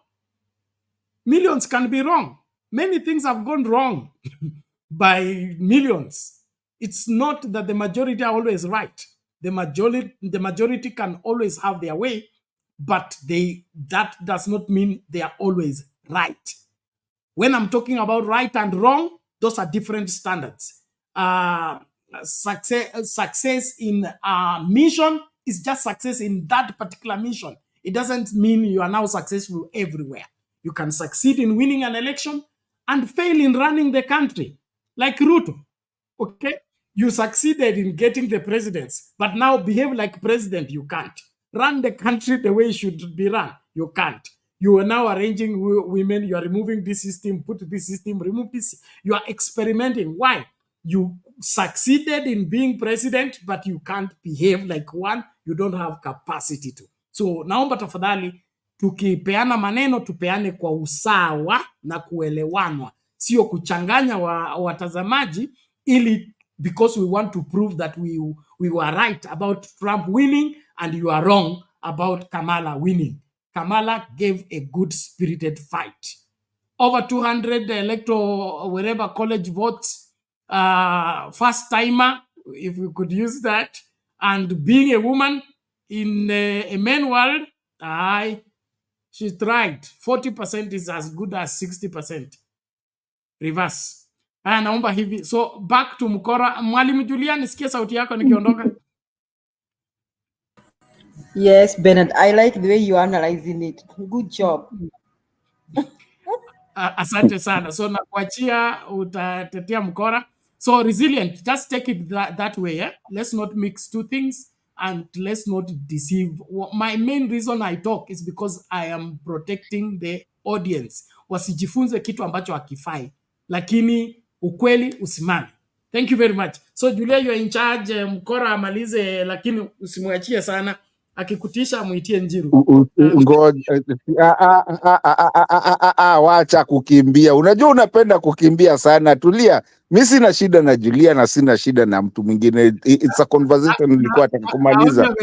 Millions can be wrong. Many things have gone wrong by millions. It's not that the majority are always right. The majority can always have their way, but that does not mean they are always right. When I'm talking about right and wrong, those are different standards. Success in a mission is just success in that particular mission. It doesn't mean you are now successful everywhere. You can succeed in winning an election and fail in running the country, like Ruto. Okay? You succeeded in getting the presidency, but now behave like president, you can't. Run the country the way it should be run, you can't. You are now arranging women, you are removing this system, put this system, remove this. You are experimenting. Why? You succeeded in being president, but you can't behave like one. You don't have capacity to. So naomba tafadhali tukipeana maneno tupeane kwa usawa na kuelewanwa, sio kuchanganya watazamaji ili because we want to prove that we were right about Trump winning and you are wrong about Kamala winning. Kamala gave a good spirited fight. Over 200 electoral wherever college votes, first timer, if we could use that, and being a woman in a man world, she tried. 40% is as good as 60%. Reverse. Naomba hivi. So back to Mkora. Mwalimu Julia, nisikie sauti yako nikiondoka. Yes, Bernard, I like the way you are analyzing it. Good job. Asante sana. So nakuachia utatetea Mkora. So resilient, just take it that way. Yeah? Let's not mix two things and let's not deceive. My main reason I talk is because I am protecting the audience. Wasijifunze kitu ambacho hakifai. Lakini ukweli usimame. Thank you very much. So Julia, you are in charge. Mkora amalize lakini usimwachie sana. Akikutisha muitie Njiru. Wacha kukimbia. Unajua unapenda kukimbia sana. Tulia. Mimi sina shida na Julia na sina shida na mtu mwingine. It's a conversation nilikuwa nataka kumaliza.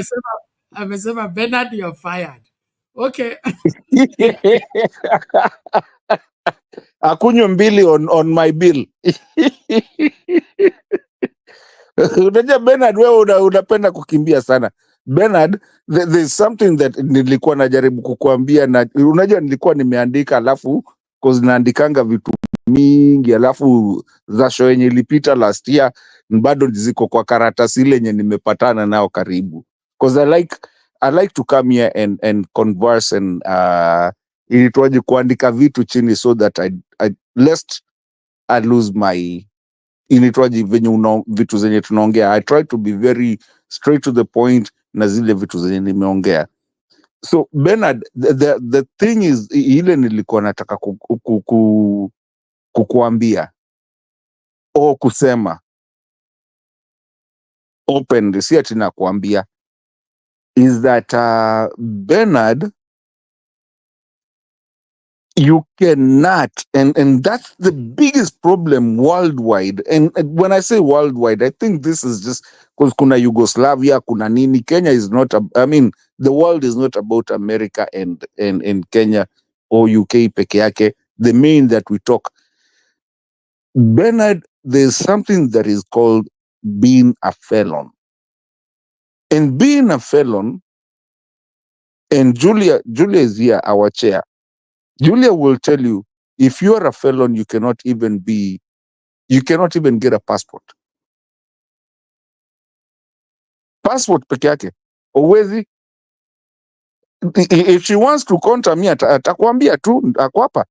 Amesema Bernard, you're fired. Okay. Akunywe mbili on my bill. Unajua Bernard, wewe unapenda kukimbia sana. Bernard, there's something that nilikuwa najaribu kukuambia, na unajua nilikuwa nimeandika alafu cause naandikanga vitu mingi alafu za show yenye ilipita last year bado ziko kwa karatasi ile yenye nimepatana nao karibu, cause I like to come here and converse and ilitwaje kuandika vitu chini so that lest I lose my initwaji venye vitu zenye tunaongea. I try to be very straight to the point na zile vitu zenye nimeongea. So Bernard, the thing is ile nilikuwa nataka kukuambia o kusema openly, si ati nakuambia, is that Bernard, you cannot, and that's the biggest problem worldwide. And when I say worldwide, I think this is just because kuna Yugoslavia, kuna nini. Kenya is not, the world is not about America and Kenya or UK peke yake. The main that we talk. Bernard, there's something that is called being a felon. And being a felon, and Julia is here, our chair. Julia will tell you, if you are a felon, you cannot even get a passport. Passport peke yake. Uwezi. If she wants to counter me, atakwambia tu, akwapa.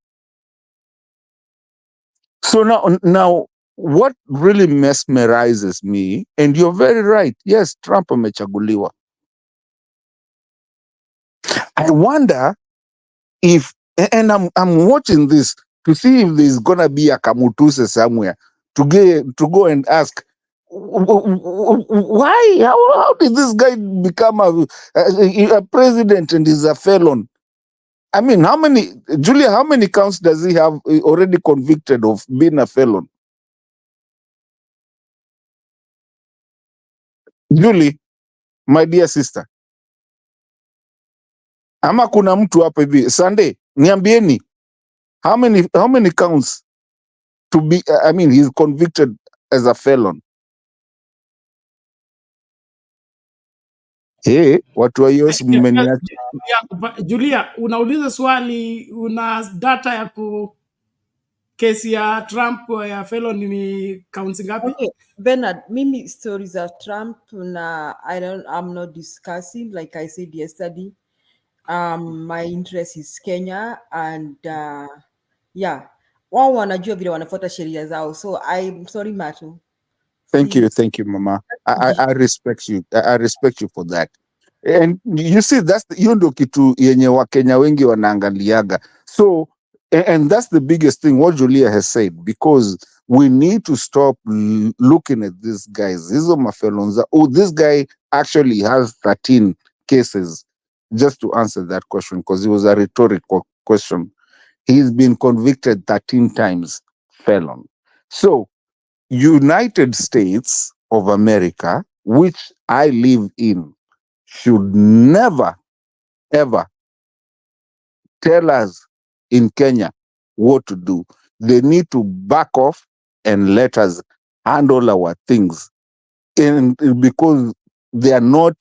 So now, what really mesmerizes me, and you're very right, yes, Trump amechaguliwa. I wonder if, and I'm watching this to see if there's gonna be a Kamutuse somewhere to go and ask, why? How did this guy become a president and is a felon? I mean, how many counts does he have already convicted of being a felon? Julie, my dear sister, ama kuna mtu hapa hivi Sunday, niambieni, how many counts to be, he's convicted as a felon? Watu wa US mmeniacha. Julia, unauliza swali, una data ya kesi ya Trump ya felon ni counts ngapi? Okay, Bernard, mimi stories of Trump I'm not discussing, like I said yesterday. My interest is Kenya and wao wanajua vile wanafuata sheria zao, so I'm sorry Matu. Thank you, Mama. I respect you. I respect you for that. And you see, hiyo ndio kitu yenye Wakenya wengi wanaangaliaga. So, and that's the biggest thing what Julia has said, because We need to stop looking at these guys. These are my felons. Oh, this guy actually has 13 cases. Just to answer that question, because it was a rhetorical question. He's been convicted 13 times, felon. So, United States of America, which I live in, should never, ever tell us in Kenya what to do. They need to back off and let us handle our things. And because they are not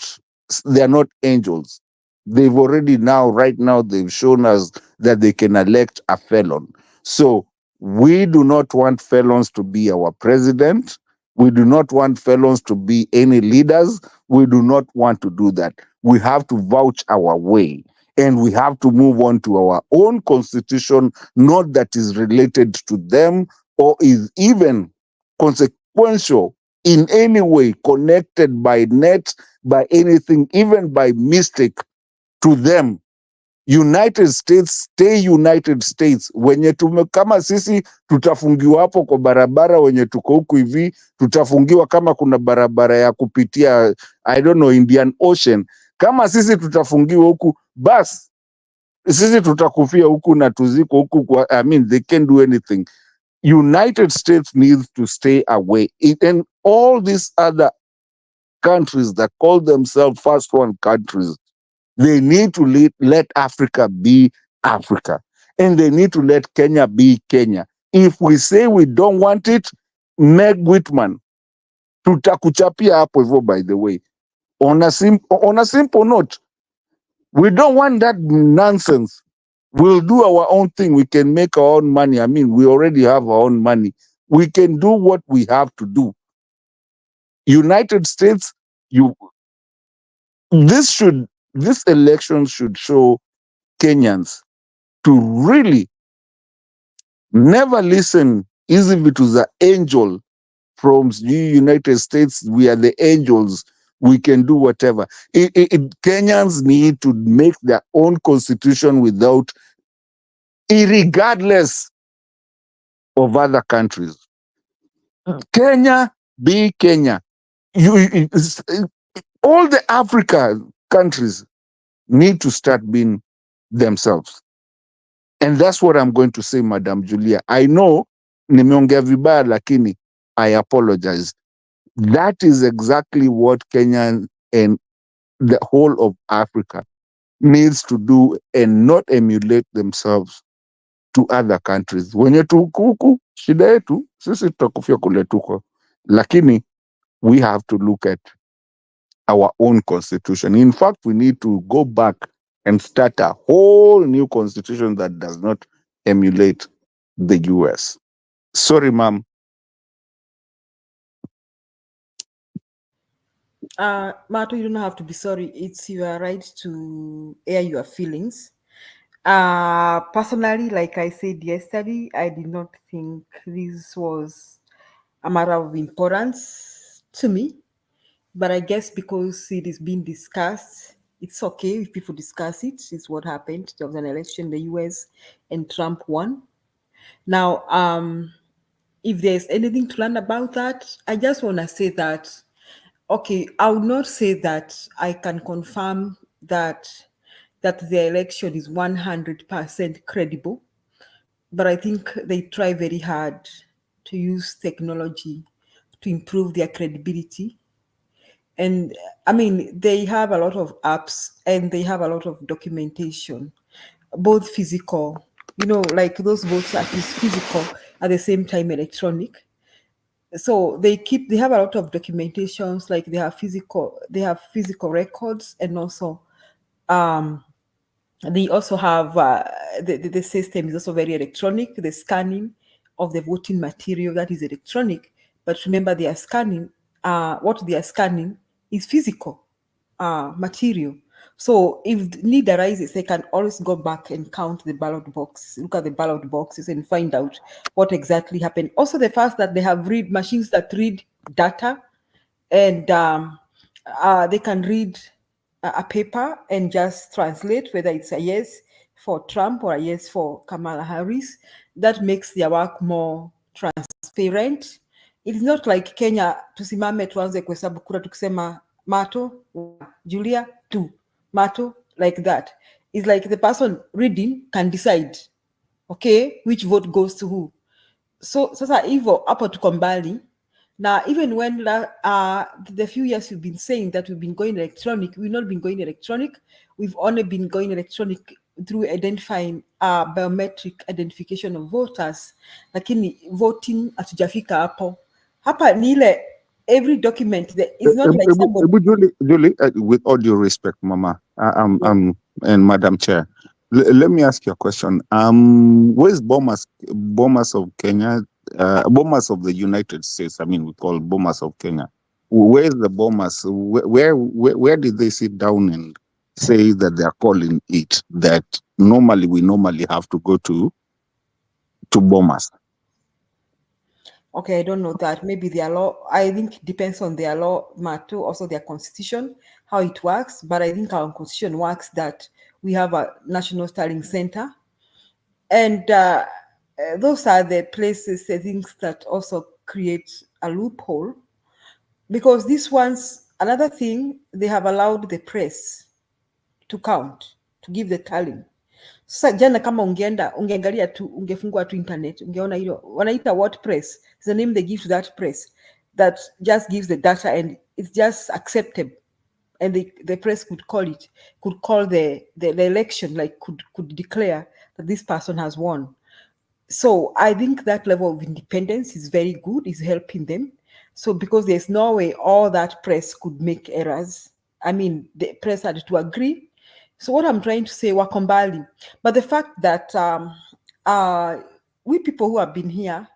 angels. They've already right now, they've shown us that they can elect a felon. So we do not want felons to be our president. We do not want felons to be any leaders. We do not want to do that. We have to vouch our way. And we have to move on to our own constitution, not that is related to them or is even consequential in any way, connected by net, by anything, even by mistake to them. United States, stay United States. Wenye kama sisi tutafungiwa hapo kwa barabara, wenye tuko huku hivi tutafungiwa kama kuna barabara ya kupitia I don't know, Indian Ocean. Kama sisi tutafungiwa huku, bas sisi tutakufia huku na tuziko huku kwa, I mean, they can't do anything. United States needs to stay away. And all these other countries that call themselves first world countries, they need to let Africa be Africa. And they need to let Kenya be Kenya. If we say we don't want it, Meg Whitman, tutakuchapia hapo hivyo, by the way. On a simple note, we don't want that nonsense. We'll do our own thing. We can make our own money. I mean, we already have our own money. We can do what we have to do. United States, this election should show Kenyans to really never listen easily to the angel from the United States. We are the angels. We can do whatever. Kenyans need to make their own constitution irregardless of other countries. Kenya be Kenya. All the African countries need to start being themselves. And that's what I'm going to say, Madam Julia. I know nimeongea vibaya, lakini I apologize. That is exactly what Kenya and the whole of Africa needs to do, and not emulate themselves to other countries. Wenye tukuku shida yetu sisi tutakufia kule tuko, lakini we have to look at our own constitution. In fact, we need to go back and start a whole new constitution that does not emulate the US. Sorry, ma'am. Mato, you don't have to be sorry. It's your right to air your feelings. Personally, like I said yesterday, I did not think this was a matter of importance to me. But I guess because it is being discussed, it's okay if people discuss it. It's what happened. There was an election in the US and Trump won. Now, if there's anything to learn about that, I just want to say that, okay, I will not say that I can confirm that the election is 100% credible, but I think they try very hard to use technology to improve their credibility. And I mean, they have a lot of apps and they have a lot of documentation, both physical, like those votes are physical at the same time electronic. So they have a lot of documentations, like they have physical records, and also they also have the system is also very electronic. The scanning of the voting material, that is electronic, but remember they are scanning what they are scanning is physical material. So if need arises, they can always go back and count the ballot boxes, look at the ballot boxes and find out what exactly happened. Also, the fact that they have machines that read data, and they can read a paper and just translate whether it's a yes for Trump or a yes for Kamala Harris. That makes their work more transparent. pay rent. It is not like Kenya tusimame tuanze kuhesabu kura tukisema Mato 1, Julia 2, Mato, like that. It's like the person reading can decide, okay, which vote goes to who. So sasa hivyo hapo tuko mbali. Now, even when the few years we've been saying that we've been going electronic, we've not been going electronic. We've only been going electronic through identifying biometric identification of voters. Lakini voting hatujafika hapo. Hapa ni ile every document that is not like somebody. Julie, with all due respect, Mama, and Madam Chair, let me ask you a question. Where's Bomas of Kenya? Bomas of the United States. I mean, we call Bomas of Kenya. Where's the Bomas? Where did they sit down and say that they are calling it that we normally have to go to Bomas? Okay, I don't know that. Maybe their law, I think it depends on their law, Mato, also their constitution, how it works. But I think our constitution works that we have a national tallying center. And those are the places, I think, that also create a loophole. Because these ones, another thing, they have allowed the press to count, to give the tallying. Sasa jana kama ungeangalia tu, ungefungua tu internet, ungeona hilo wanaita what press, it's the name they give to that press that just gives the data and it's just accepted, and the press could call the election, like could declare that this person has won. So I think that level of independence is very good, is helping them. So because there's no way all that press could make errors, I mean, the press had to agree. So what I'm trying to say, wakombali, but the fact that we people who have been here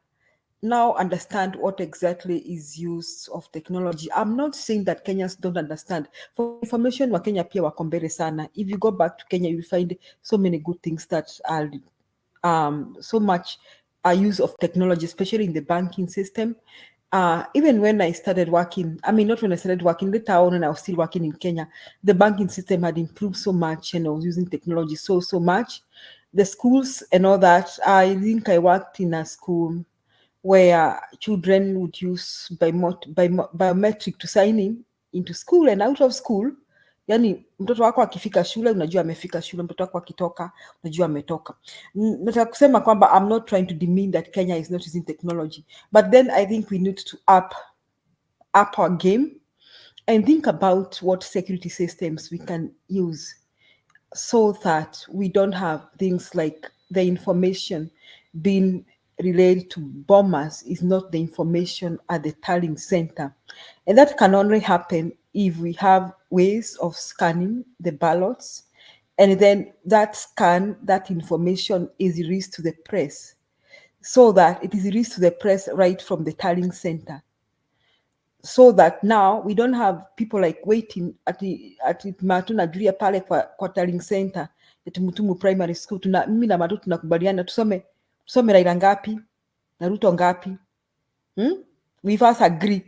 now understand what exactly is use of technology. I'm not saying that Kenyans don't understand. For information, wa Kenya pia wakombere sana. If you go back to Kenya, you'll find so many good things that are so much use of technology, especially in the banking system. Even when I started working, I mean, not when I started working, later on when I was still working in Kenya, the banking system had improved so much and I was using technology so much. The schools and all that, I think I worked in a school where children would use biometric to sign in into school and out of school. Yani mtoto wako akifika shule unajua amefika shule, mtoto wako akitoka unajua ametoka. Nataka kusema kwamba I'm not trying to demean that Kenya is not using technology, but then I think we need to up our game and think about what security systems we can use so that we don't have things like the information being related to bombers is not the information at the tallying center. And that can only happen if we have ways of scanning the ballots, and then that information is released to the press, so that it is released to the press right from the tallying center. So that now we don't have people like waiting at Matu na Julia pale kwa tallying center at Mutumu Primary School. Mimi na Matu tunakubaliana tusome Raila ngapi na Ruto ngapi. We first agree.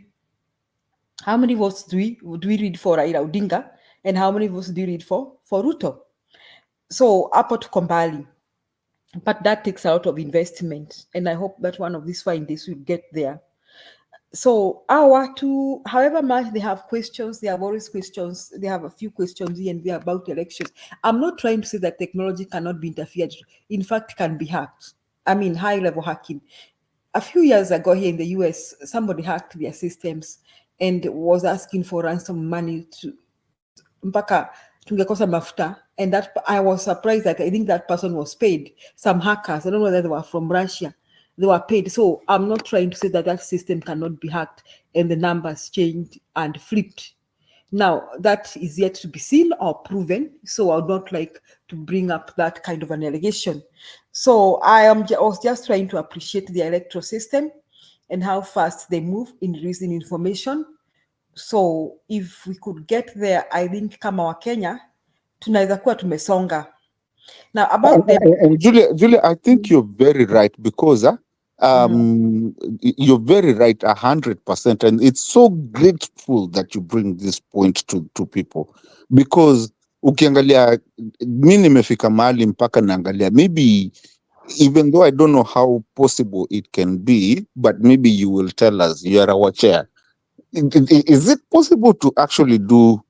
How many votes do we read for Raila Odinga, and how many votes do you read for Ruto? So hapo tuko mbali, but that takes a lot of investment, and I hope that one of these fine days will get there. So however much they have questions, they have always questions. They have a few questions here and there about elections. I'm not trying to say that technology cannot be interfered. In fact, it can be hacked. I mean, high-level hacking. A few years ago here in the US, somebody hacked their systems and was asking for ransom money to mpaka tungekosa mafuta, and that I was surprised that I think that person was paid. Some hackers, I don't know whether they were from Russia, they were paid. So I'm not trying to say that system cannot be hacked and the numbers changed and flipped. Now that is yet to be seen or proven, so I would not like to bring up that kind of an allegation. So I was just trying to appreciate the electoral system and how fast they move in releasing information. So if we could get there, I think kama wa Kenya tunaweza kuwa tumesonga. Now about and Julia, I think you're very right, because you're very right 100%, and it's so grateful that you bring this point to people, because ukiangalia mimi nimefika mahali mpaka naangalia maybe even though I don't know how possible it can be, but maybe you will tell us. You are our chair. Is it possible to actually do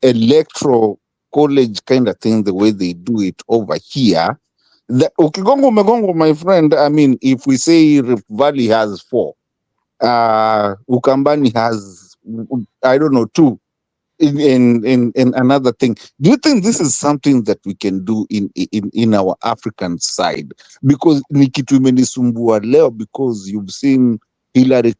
electoral college kind of thing the way they do it over here? Ukigongo Megongo, my friend, I mean, if we say Rift Valley has 4, Ukambani has, I don't know, 2, in another thing. Do you think this is something that we can do in our African side? Because ni kitu imenisumbua leo, because you've seen Hillary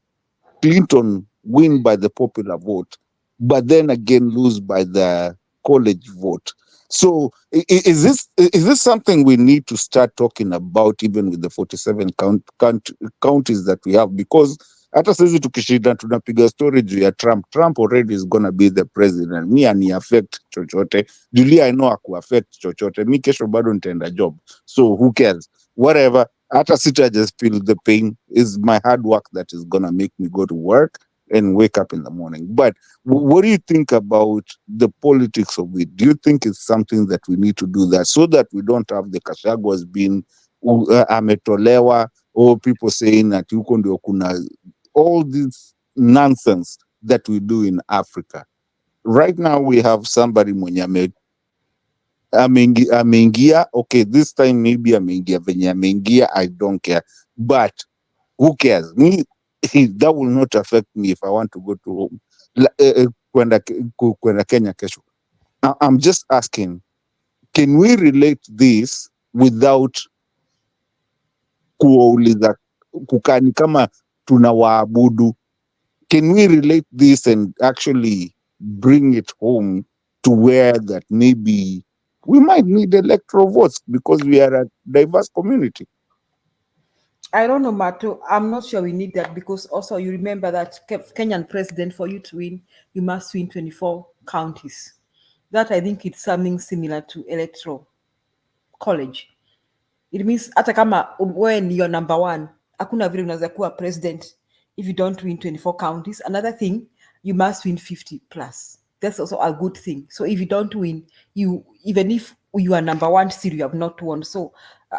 Clinton win by the popular vote, but then again lose by the college vote. So is this something we need to start talking about, even with the 47 counties that we have? Because hata sisi tukishinda tunapiga story juu ya Trump already is gonna be the president. Mi ani affect chochote. Julia I know aku affect chochote. Mi kesho bado nitaenda job. So who cares? Whatever. Hata sita just feel the pain. Is my hard work that is gonna make me go to work and wake up in the morning. But what do you think about the politics of it? Do you think it's something that we need to do that, so that we don't have the Gashaguas being ametolewa, or people saying that huko ndio kuna all this nonsense that we do in Africa? Right now we have somebody mwenye ameingia. Okay, this time maybe ameingia venye ameingia, I don't care, but who cares? Me, that will not affect me if I want to go to home, kwenda Kenya kesho. I'm just asking, can we relate this without kuwauliza kukani kama tunawaabudu? Can we relate this and actually bring it home to where that maybe we might need electoral votes because we are a diverse community? I don't know, Mato. I'm not sure we need that, because also you remember that Kenyan president, for you to win, you must win 24 counties. That I think it's something similar to electoral college. It means hata kama when you're number 1, hakuna vile unaweza kuwa president if you don't win 24 counties. Another thing, you must win 50 plus. That's also a good thing. So if you don't win, even if you are number 1, still you have not won. So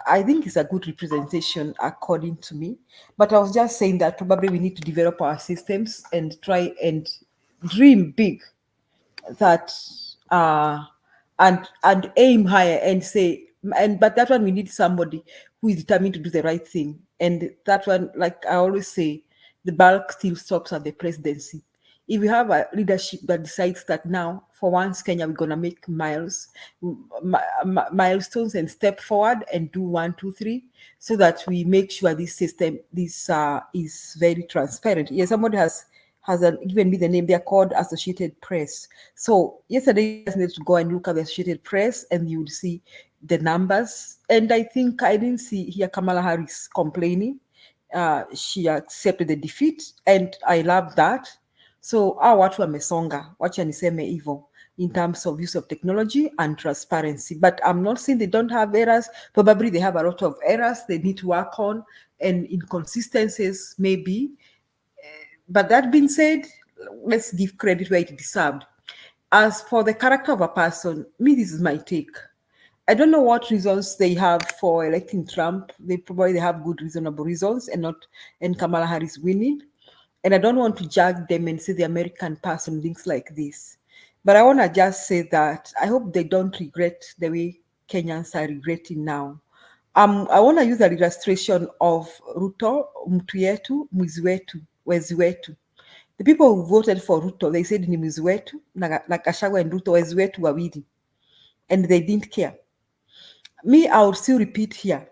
I think it's a good representation according to me. But I was just saying that probably we need to develop our systems and try and dream big, that and aim higher and say, but that one we need somebody who is determined to do the right thing. And that one, like I always say, the bulk still stops at the presidency. If we have a leadership that decides that now, for once, Kenya, we're gonna make milestones and step forward and do 1, 2, 3, so that we make sure this system is very transparent. Yes, somebody has given me the name. They're called Associated Press. So yesterday, you guys need to go and look at the Associated Press, and you would see the numbers. And I think I didn't see here Kamala Harris complaining. She accepted the defeat, and I love that. So watu wamesonga, wacha niseme hivyo, in terms of use of technology and transparency. But I'm not saying they don't have errors. Probably they have a lot of errors they need to work on, and inconsistencies maybe. But that being said, let's give credit where it deserved. As for the character of a person, me, this is my take. I don't know what reasons they have for electing Trump. They probably have good, reasonable reasons, and Kamala Harris winning. And I don't want to judge them and say the American person thinks like this. But I want to just say that I hope they don't regret the way Kenyans are regretting now. I want to use an illustration of Ruto, mtu yetu, mwizi wetu, wezi wetu. The people who voted for Ruto, they said ni mwizi wetu, na Gachagua and Ruto wezi wetu wawili. And they didn't care. Me, I would still repeat here.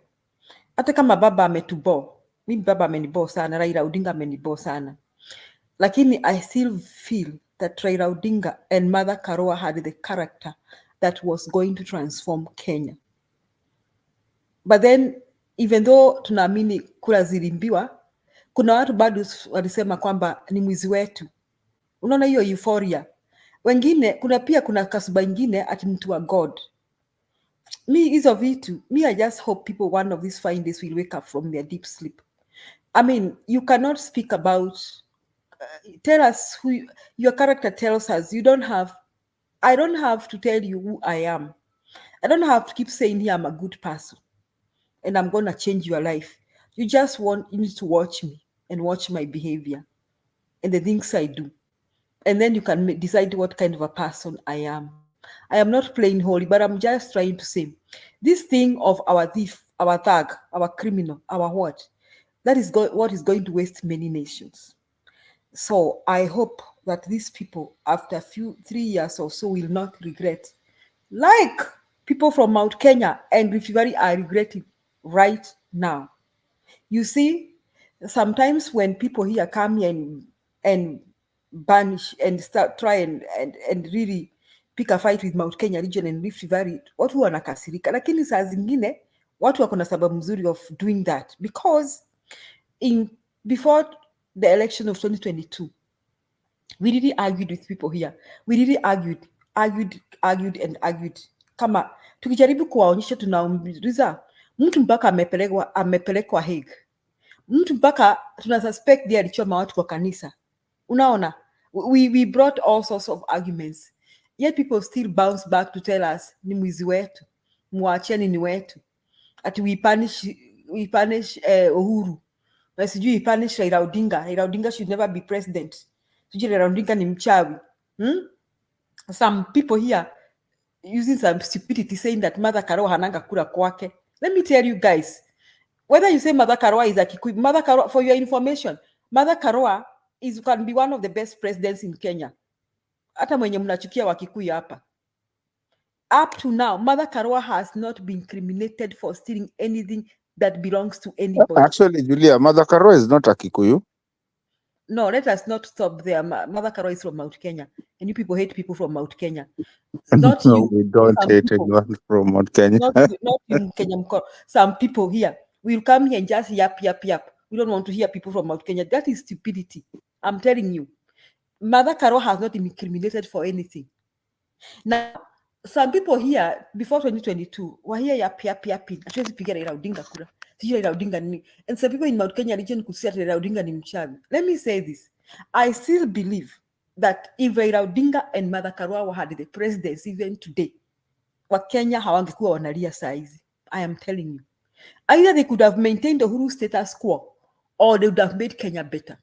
Hata kama baba ametubo, mimi baba amenibo sana, Raila Odinga amenibo sana. Lakini I still feel that Raila Odinga and Mother Karua had the character that was going to transform Kenya. But then, even though tunaamini kura zilimbiwa, kuna watu bado walisema kwamba ni mwizi wetu. Unaona hiyo euphoria. Wengine, kuna kasuba ingine ati mtu wa God. Me, hizo vitu, me, I just hope people one of these fine days will wake up from their deep sleep. I mean, you cannot speak about, tell us who, your character tells us. I don't have to tell you who I am. I don't have to keep saying here I'm a good person. and I'm going to change your life. You need to watch me and watch my behavior and the things I do. And then you can decide what kind of a person I am. I am not playing holy, but I'm just trying to say this thing of our thief, our thug, our criminal, our what, that is what is going to waste many nations. So I hope that these people, after 3 years or so, will not regret, like people from Mount Kenya and Rift Valley are regretting right now. You see, sometimes when people here come here and banish and start try and really pick a fight with Mount Kenya region and Rift Valley, watu wanakasirika, lakini saa zingine watu wako na sababu mzuri of doing that, because before the election of 2022 we really argued with people here. We really argued. Kama tukijaribu kuwaonyesha, tunauliza mtu mpaka amepelekwa Hague, mtu mpaka tuna suspect dia alichoma watu kwa kanisa. Unaona, we brought all sorts of arguments, yet people still bounce back to tell us ni mwizi wetu, muacheni ni wetu, ati we punish Uhuru, na sijui we punish Raila Odinga. Raila Odinga should never be president. Sijui Raila Odinga ni mchawi. Some people here using some stupidity saying that Mother Karua hananga kura kwake. Let me tell you guys, whether you say Mother Karua is a Kikuyu, Mother Karua, for your information, Mother Karua can be one of the best presidents in Kenya. Hata mwenye mnachukia wa Kikuyu hapa. Up to now, Mother Karua has not been incriminated for stealing anything that belongs to anybody. Actually, Julia, Mother Karua is not a Kikuyu. No, let us not stop there. Mother Karua is from Mount Kenya, and you people hate people from Mount Kenya. Not No, you. we don't hate People. anyone from Mount Kenya. Not in Kenya. Some people here will come here and just yap. We don't want to hear people from Mount Kenya. That is stupidity. I'm telling you. Mother Karua has not been incriminated for anything. Now, some people here before 2022 were here yapping. And some people in Mount Kenya region could say Raila Odinga ni mchawi. Let me say this. I still believe that if Raila Odinga and Mother Karua had the presidency even today, Wakenya hawangekuwa wanalia saa hizi. I am telling you. Either they could have maintained the Uhuru status quo or they would have made Kenya better.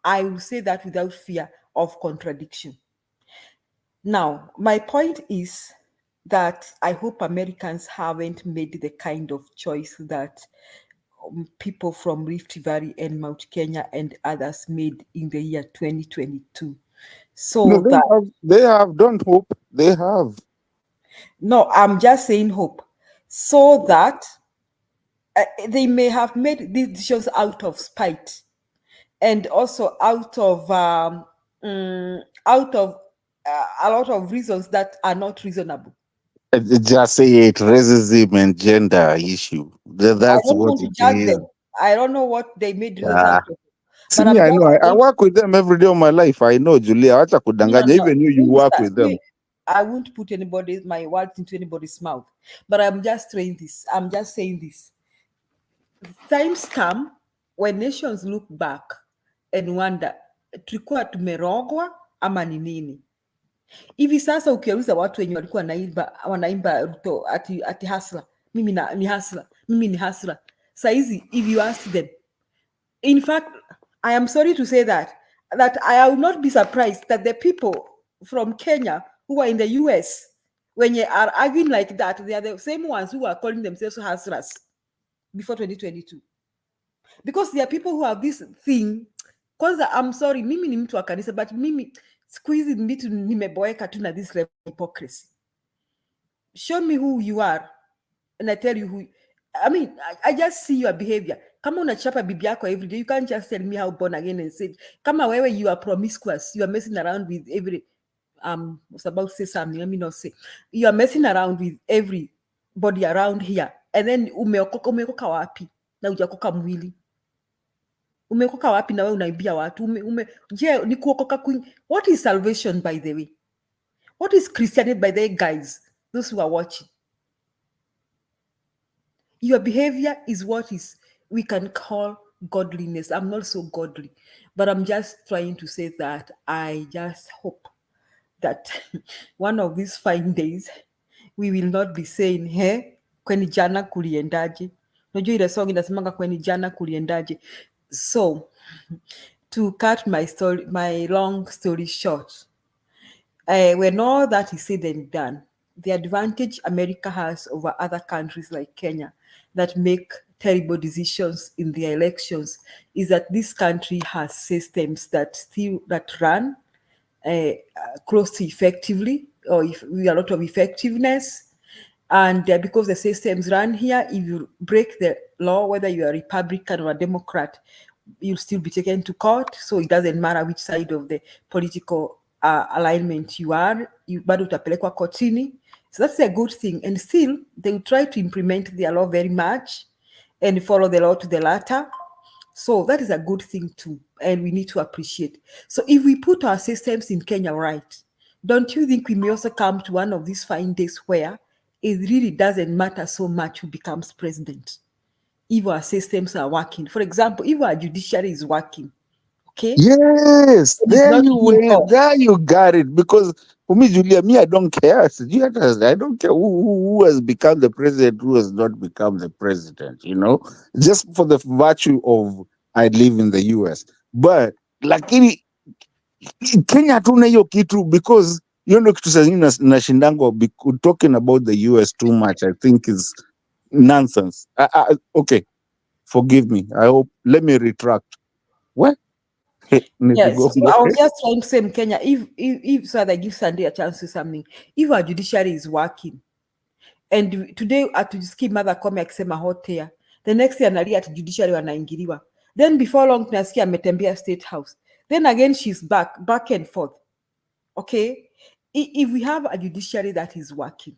I will say that without fear of contradiction. Now, my point is that I hope Americans haven't made the kind of choice that people from Rift Valley and Mount Kenya and others made in the year 2022. So No, they have. Don't hope. They have. No, I'm just saying hope. So that they may have made these decisions out of spite and also out of a lot of reasons that are not reasonable. Just say it, racism and gender issue. That's what it is. I don't know what they made reasons out of. See me, I know. I work with them every day of my life. I know, Julia. Acha kudanganya. Even you work with them. I won't put my words into anybody's mouth. But I'm just saying this. Times come when nations look back and wonder, tulikuwa tumerogwa ama ni nini? Hivi sasa ukiuliza watu wenye walikuwa wanaimba Ruto ati hasla, mimi ni hasla. Saizi, if you ask them, in fact, I am sorry to say that I will not be surprised that the people from Kenya who are in the US, when they are arguing like that, they are the same ones who are calling themselves hustlers before 2022. Because there are people who have this thing. Kwanza, I'm sorry, mimi ni mtu wa kanisa, but mimi squeeze mitu nimeboeka tu na this level of hypocrisy. Show me who you are, and I tell you who. I mean, I just see your behavior. Kama unachapa bibi yako every day, you can't just tell me how born again and say, kama wewe you are promiscuous, you are messing around with every. I was about to say something, let me not say. You are messing around with everybody around here, and then umeokoka wapi na hujaokoka mwili. Umeokoka wapi na wewe unaibia watu? Je, ni kuokoka what is salvation, by the way? What is Christianity, by the way, guys? Those who are watching. Your behavior is what we can call godliness. I'm not so godly, but I'm just trying to say that I just hope that one of these fine days we will not be saying, hey, kweni jana kuliendaje. Unajua ile song inasemanga kweni jana kuliendaje. So to cut my long story short, when all that is said and done, the advantage America has over other countries like Kenya that make terrible decisions in their elections is that this country has systems that run close to effectively, or with a lot of effectiveness. And because the systems run here, if you break the law, whether you are a Republican or a Democrat, you'll still be taken to court. So it doesn't matter which side of the political alignment you are, bado utapelekwa kotini. So that's a good thing. And still, they will try to implement their law very much and follow the law to the letter. So that is a good thing too, and we need to appreciate. So if we put our systems in Kenya right, don't you think we may also come to one of these fine days where it really doesn't matter so much who becomes president if our systems are working? For example, if our judiciary is working, okay? Yes, there you got it. Because for me, Julia, I don't care. I don't care who has become the president, who has not become the president, just for the virtue of I live in the US. But lakini Kenya hatuna hiyo kitu, because kitu saa zingine nashindangwa talking about the US too much, I think is nonsense. Okay, forgive me. Let me retract. What? Yes, so I was just trying to say in Kenya, if so that I give Sunday a chance to something, if our judiciary is working, and today atusikie Martha Koome akisema hotea, the next year analia ati judiciary wanaingiliwa, then before long tunasikia ametembea State House, then again she's back and forth. Okay, if we have a judiciary that is working,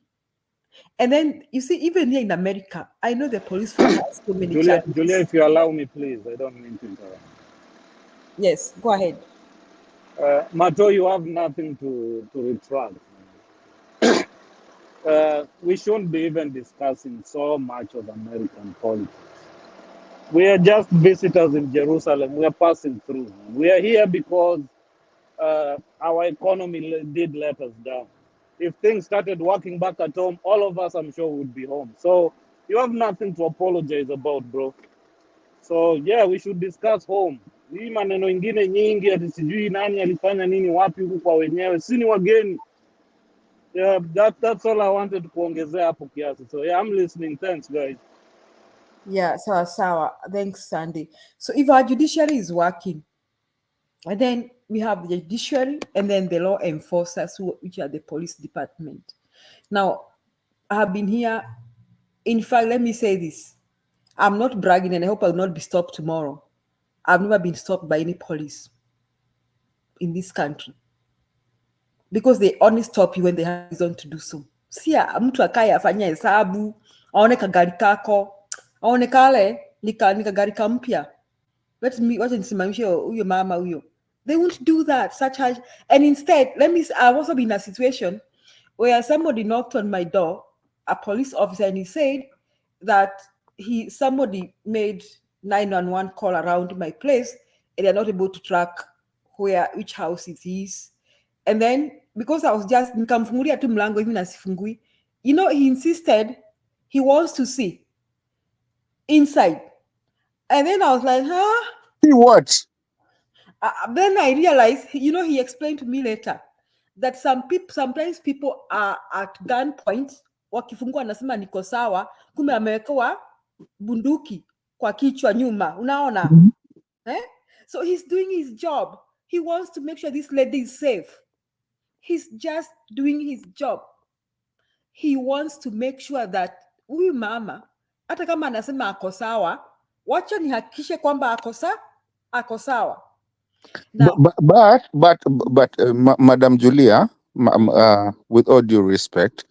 and then you see, even here in America, I know the police force has so many challenges. Julia, if you allow me, please, I don't mean to interrupt. Yes, go ahead. Mato, you have nothing to retract. We shouldn't be even discussing so much of American politics. We are just visitors in Jerusalem. We are passing through. We are here because our economy did let us down. If things started working back at home, all of us, I'm sure, would be home. So you have nothing to apologize about, bro. So yeah, we should discuss home. Hii maneno ingine nyingi ati sijui nani alifanya nini wapi huku kwa wenyewe, si ni wageni. Yeah, that's all I wanted kuongezea hapo kiasi. So yeah, I'm listening. Thanks, guys. Yeah, sawa. Thanks, Sandy. So if our judiciary is working, and then we have the judiciary and then the law enforcers, which are the police department. Now, I have been here. In fact, let me say this. I'm not bragging, and I hope I will not be stopped tomorrow. I've never been stopped by any police in this country, because they only stop you when they have reason to do so. Sia mtu akaye afanya hesabu, aone kagari kako, aone kale nika gari kampya. Wacha nisimamishe huyo mama huyo. They won't do that. And instead, I've also been in a situation where somebody knocked on my door, a police officer, and he said that somebody made 911 call around my place, and they're not able to track which house it is. And then because I was just nikamfungulia tu mlango hivi na sifungui, he insisted he wants to see inside. And then I was like, huh? See what? Then I realized, he explained to me later that sometimes people are at gunpoint, wakifungua anasema niko sawa, kumbe amewekewa bunduki kwa kichwa nyuma, unaona? So he's doing his job. He wants to make sure this lady is safe. He's just doing his job. He wants to make sure that huyu mama, hata kama anasema ako sawa, wacha nihakikishe kwamba ako sawa. Now, but Madam Julia, with all due respect,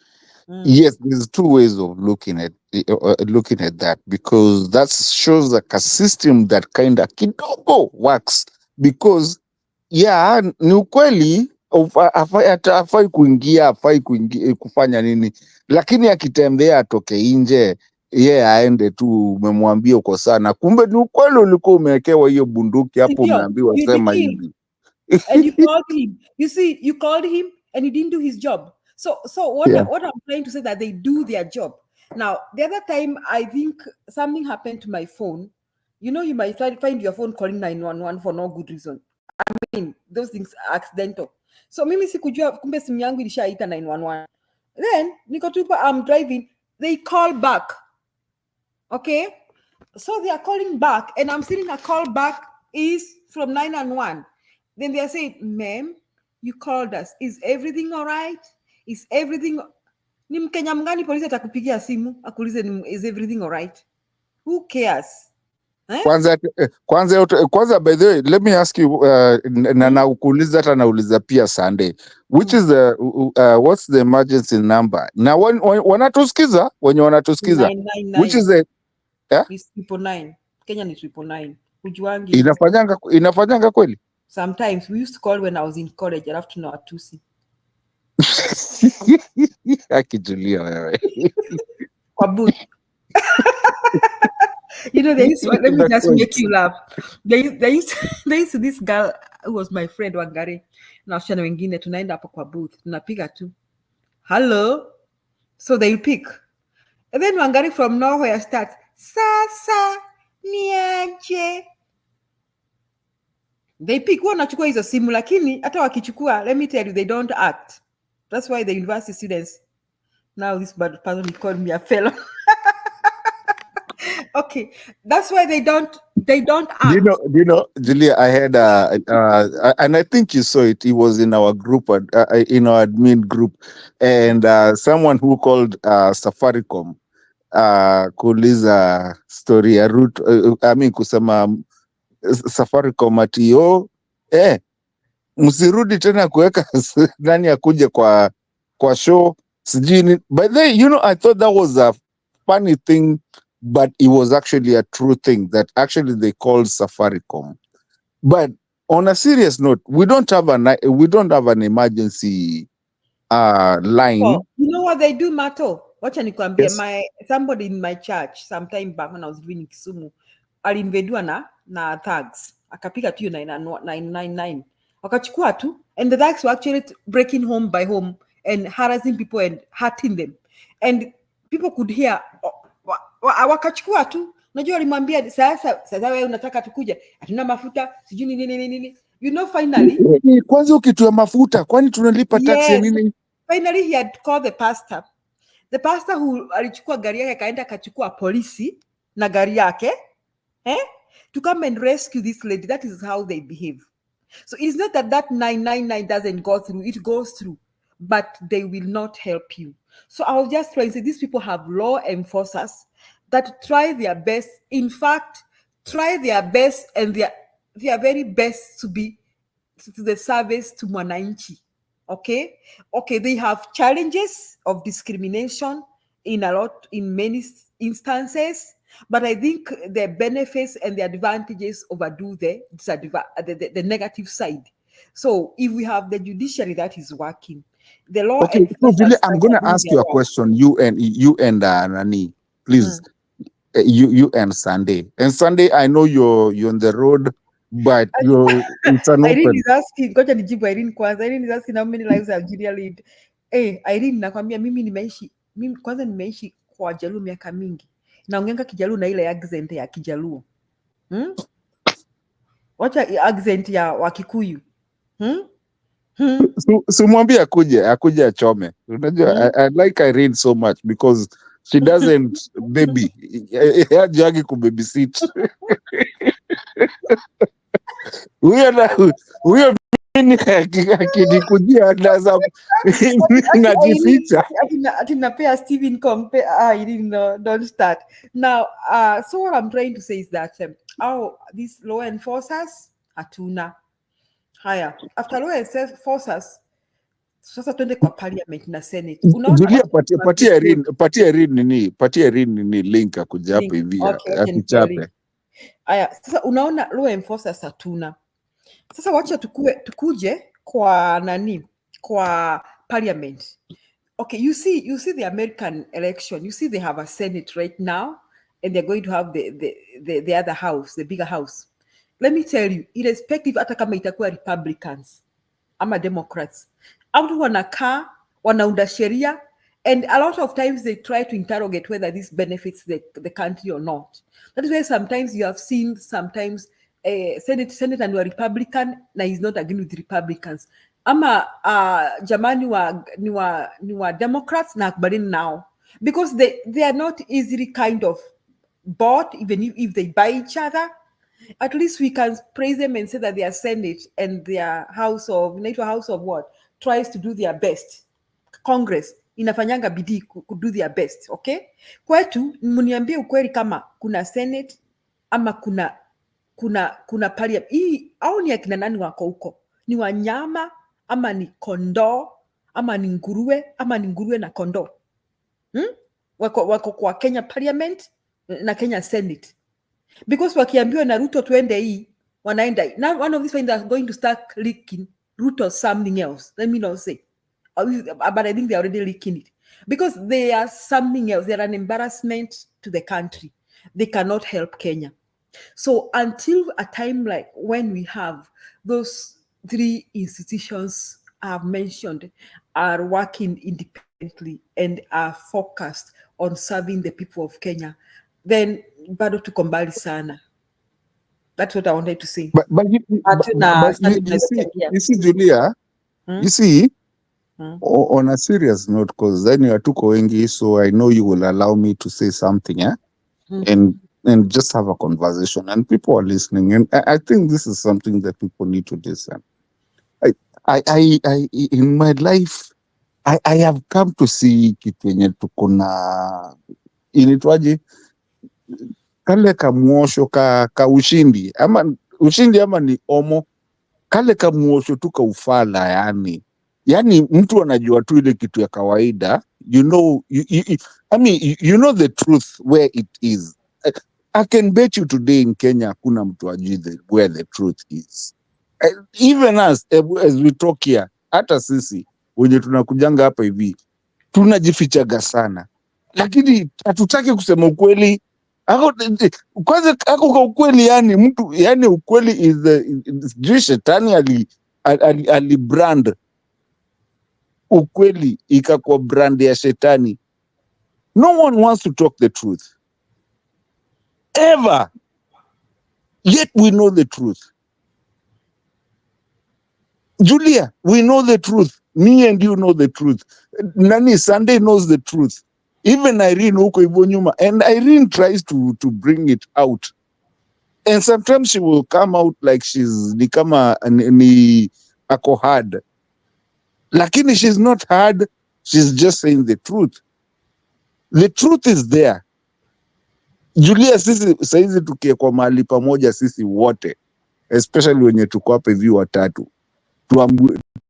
yes, there's two ways of looking at that, because that shows like a system that kind of kidogo works. Because yeah, ni ukweli afai kuingia kufanya nini, lakini akitembea atoke nje aende tu, umemwambia uko sana, kumbe ni ukweli ulikuwa umewekewa hiyo bunduki hapo, umeambiwa sema hivi. And you called him. You see, you called him and he didn't do his job. So what I'm trying to say, that they do their job. Now, the other time, I think something happened to my phone. You know, you might find your phone calling 911 for no good reason. I mean, those things are accidental. So mimi sikujua kumbe simu yangu ilishaita 911. Then nikotupa I'm driving, they call back. Okay? So they are calling back and I'm seeing a call back is from 911. Then they are saying, ma'am, you called us. Is everything all right? Is everything ni Mkenya mgani polisi atakupigia simu akuulize is everything all right? Who cares? Kwanza by the way, let me ask you na naukuuliza hata nauliza pia Sunday, which is the what's the emergency number? Na wanatusikiza wenye wanatusikiza, 999. which is the It's 999. Kenya ni 999. Ujuangi. Inafanyanga kweli? Sometimes we used to call when I was in college. I have to know Atusi. Akijulia wewe. Kwa booth. You know, they used to, let me just make you laugh. They used to this girl who was my friend Wangari. Na wasichana wengine tunaenda hapo kwa booth. Tunapiga tu. Hello. So they pick. And then Wangari from nowhere starts. Sasa niaje. They pick. Wanachukua hizo simu lakini hata wakichukua, let me tell you, they don't act. That's why the university students, now this bad person called me a fellow. Okay, that's why they don't act. Do you know, Julia, I had and I think you saw it. It was in our group, in our admin group, and someone who called Safaricom kuuliza story ya Ruto, kusema Safaricom ati msirudi tena kuweka nani akuje kwa show sijui. By the way, you know, I thought that was a funny thing, but it was actually a true thing that actually they called Safaricom. But on a serious note, we don't have an emergency line. Oh, you know what they do, Mato? Wacha nikwambie, Yes. somebody in my church sometime back when I was living in Kisumu alinvediwa na thugs, akapiga tu 999 wakachukua tu, and the thugs were actually breaking home by home and harassing people and hurting them, and people could hear wakachukua tu. Najua alimwambia sasa wewe unataka tukuja, hatuna mafuta sijui nini, you know, finally kwanza ukitoa mafuta kwani tunalipa tax ya nini? Finally he had called the pastor who alichukua gari yake akaenda akachukua polisi na gari yake to come and rescue this lady. That is how they behave. So it's not that 999 doesn't go through, it goes through, but they will not help you. So I was just trying to say these people have law enforcers that try their best, in fact, try their best and their very best to be to the service to mwananchi. Okay, they have challenges of discrimination in many instances, but I think the benefits and the advantages overdo the negative side. So if we have the judiciary that is working, the law. Okay, so Julia, I'm going to ask you a question. You and Nani, please. You and Sunday. And Sunday, I know you're on the road, but it's an open. Irene is asking, ngoja nijibu Irene kwanza. Irene is asking how many lives Algeria lived. Irene, nakwambia mimi kwanza nimeishi kwa Jaluo miaka mingi. Naongeanga Kijaluo na ile accent ya Kijaluo. Wacha accent ya Wakikuyu. So mwambie akuje achome. Unajua, I like Irene so much because she doesn't baby. Hajagi kubabysit. Huyo mimi akinikujia najificha. Ati napea Steven compare. Irene, don't start. Now, so what I'm trying to say is that these law enforcers hatuna. Haya, after law enforcers, sasa twende kwa parliament na senate. Julia, patia Irene nini link akuja hapo hivi akichape. Haya, sasa unaona law enforcers hatuna. Sasa wacha tukuje kwa nani? Kwa parliament. Okay, you see the American election. You see they have a senate right now and they're going to have the other house, the bigger house. Let me tell you, irrespective hata kama itakuwa Republicans ama Democrats, watu wanakaa wanaunda sheria And a lot of times they try to interrogate whether this benefits the country or not. That is why sometimes you have seen sometimes Senate and a Republican na is not agreeing with Republicans. Ama jamani ni wa Democrats na akbarini now. Because they are not easily kind of bought, even if they buy each other. At least we can praise them and say that their Senate and their House of what tries to do their best. Congress inafanyanga bidii ku do their best, okay? Kwetu mniambie ukweli kama kuna Senate ama kuna parliament. Hii au ni akina nani wako huko? Ni wanyama ama ni kondoo ama ni nguruwe ama ni nguruwe na kondoo? Wako kwa Kenya parliament na Kenya Senate. Because wakiambiwa na Ruto tuende hii, wanaenda. Now one of these things are going to start leaking Ruto something else. Let me not say. But I think they're already leaking it. Because they are something else. They're an embarrassment to the country. They cannot help Kenya. So until a time like when we have those three institutions I've mentioned are working independently and are focused on serving the people of Kenya, then bado tuko mbali sana. That's what I wanted to say. But you see, Julia, you see, on a serious note, because then you are too wengi, so I know you will allow me to say something, and just have a conversation, and people are listening, and I think this is something that people need to listen. I in my life, I have come to see kitu yenye tuko na inaitwaje kale kamuosho ka ushindi ama ni omo kale kamuosho tu ka ufala, yani mtu anajua tu ile kitu ya kawaida, you know the truth where it is. I can bet you today in Kenya hakuna mtu ajui where the truth is. Even as we talk here, hata sisi wenye tunakujanga hapa hivi tunajifichaga sana, lakini hatutaki kusema ukweli. Kwanza ako kwa ukweli, yani mtu, yani ukweli is shetani ali brand ukweli ikakuwa brand ya shetani. No one wants to talk the truth ever, yet we know the truth. Julia, we know the truth. Me and you know the truth. Nani Sunday knows the truth. Even Irene huko hivyo nyuma, and Irene tries to bring it out, and sometimes she will come out like she's ni kama ni ako hard, lakini she's not hard, she's just saying the truth. The truth is there. Julia, sisi saizi tukie kwa mahali pamoja, sisi wote, especially wenye tuko hapa hivi watatu,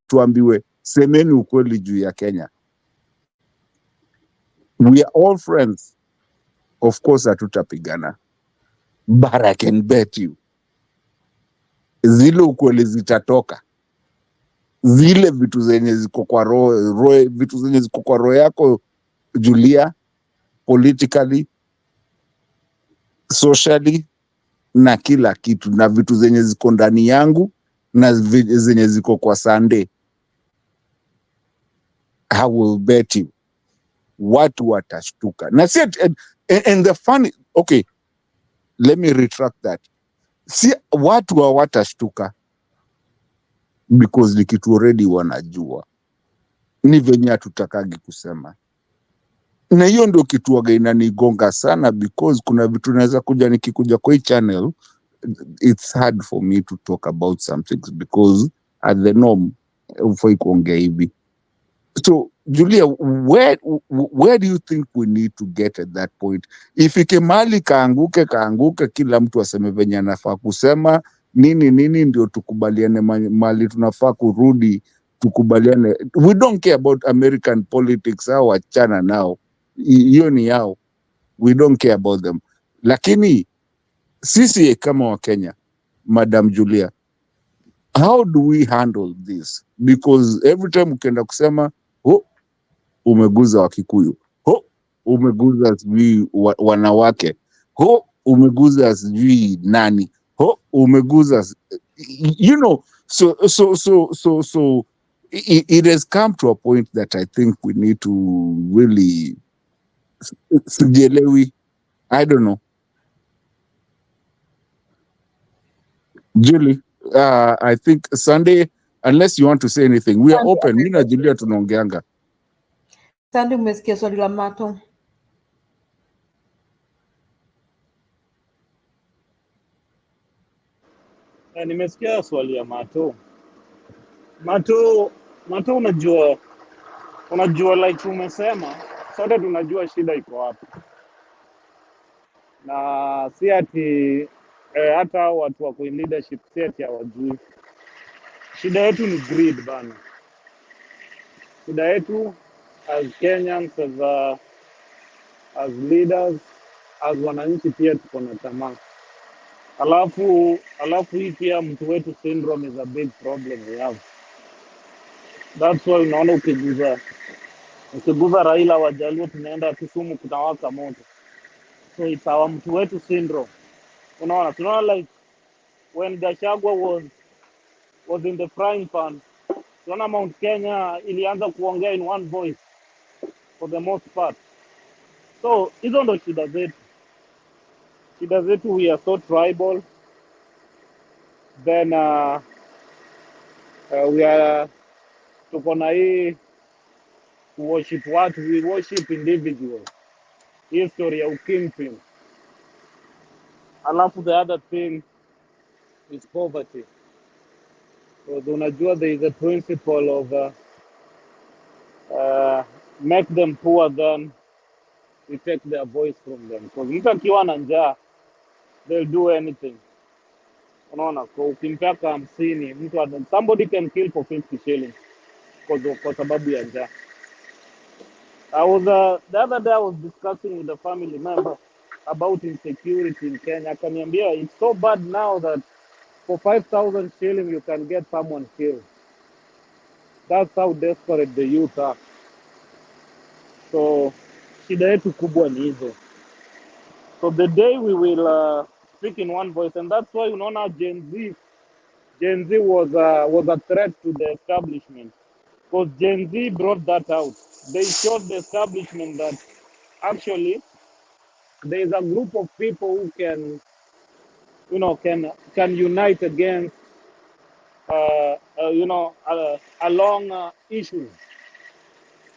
tuambiwe semeni ukweli juu ya Kenya. We are all friends. Of course hatutapigana, but I can bet you zile ukweli zitatoka, zile vitu zenye ziko kwa roho, vitu zenye ziko kwa roho yako Julia, politically, socially na kila kitu, na vitu zenye ziko ndani yangu na zenye ziko kwa Sunday. I will bet you watu watashtuka. Na si and the funny, okay, let me retract that. Si watu hawatashtuka because ni kitu already wanajua, ni venye hatutakagi kusema. Na hiyo ndio kitu waga inanigonga sana, because kuna vitu naweza kuja nikikuja kwa hii channel, it's hard for me to talk about some things because at the norm ufai kuongea hivi. So Julia, where do you think we need to get at that point? Ifike mali kaanguke kila mtu aseme venye anafaa kusema, nini ndio tukubaliane mali tunafaa kurudi tukubaliane. We don't care about American politics, au achana nao, hiyo ni yao, we don't care about them. Lakini sisi kama wa Kenya, Madam Julia, how do we handle this? Because every time ukienda kusema umeguza Wakikuyu, umeguza sijui wanawake, umeguza sijui nani, umeguza, you know, so it has come to a point that I think we need to really, I don't know. Julie, I think Sunday, unless you want to say anything, we are open. Mimi na Julia tunaongeanga. Sunday, umesikia swali la Mato? Nimesikia swali ya Mato. Mato, unajua like umesema, sote tunajua shida iko wapi. Na si ati hata watu wako in leadership si ati hawajui. Shida yetu ni greed bana. Shida yetu as Kenyans, as leaders, as wananchi pia tuko na tamaa. Alafu hii pia mtu wetu syndrome is a big problem we have. That's why unaona ukiguza Raila Wajaluo tunaenda Kisumu kunawaka moto. So it's our mtu wetu syndrome. Tunaona like when Gachagua was in the frying pan, tunaona Mount Kenya ilianza kuongea in one voice for the most part. So hizo ndo shida zetu. Shida zetu, we are so tribal. Then we are tuko na hii worship watu, we worship individuals. History ya ukingpin. Alafu the other thing is poverty. Because unajua there is a principle of make them poor, then we take their voice from them. Because mtu akiwa na njaa, they'll do anything. Unaona, kwa ukimpaka 50, somebody can kill for 50 shillings kwa sababu ya njaa. The other day I was discussing with a family member about insecurity in Kenya. Akaniambia it's so bad now that for 5,000 shillings you can get someone killed. That's how desperate the youth are. So shida yetu kubwa ni hizo. So the day we will speak in one voice, and that's why unaona Gen Z was a threat to the establishment. Because Gen Z brought that out. They showed the establishment that actually there is a group of people who can unite against along issues.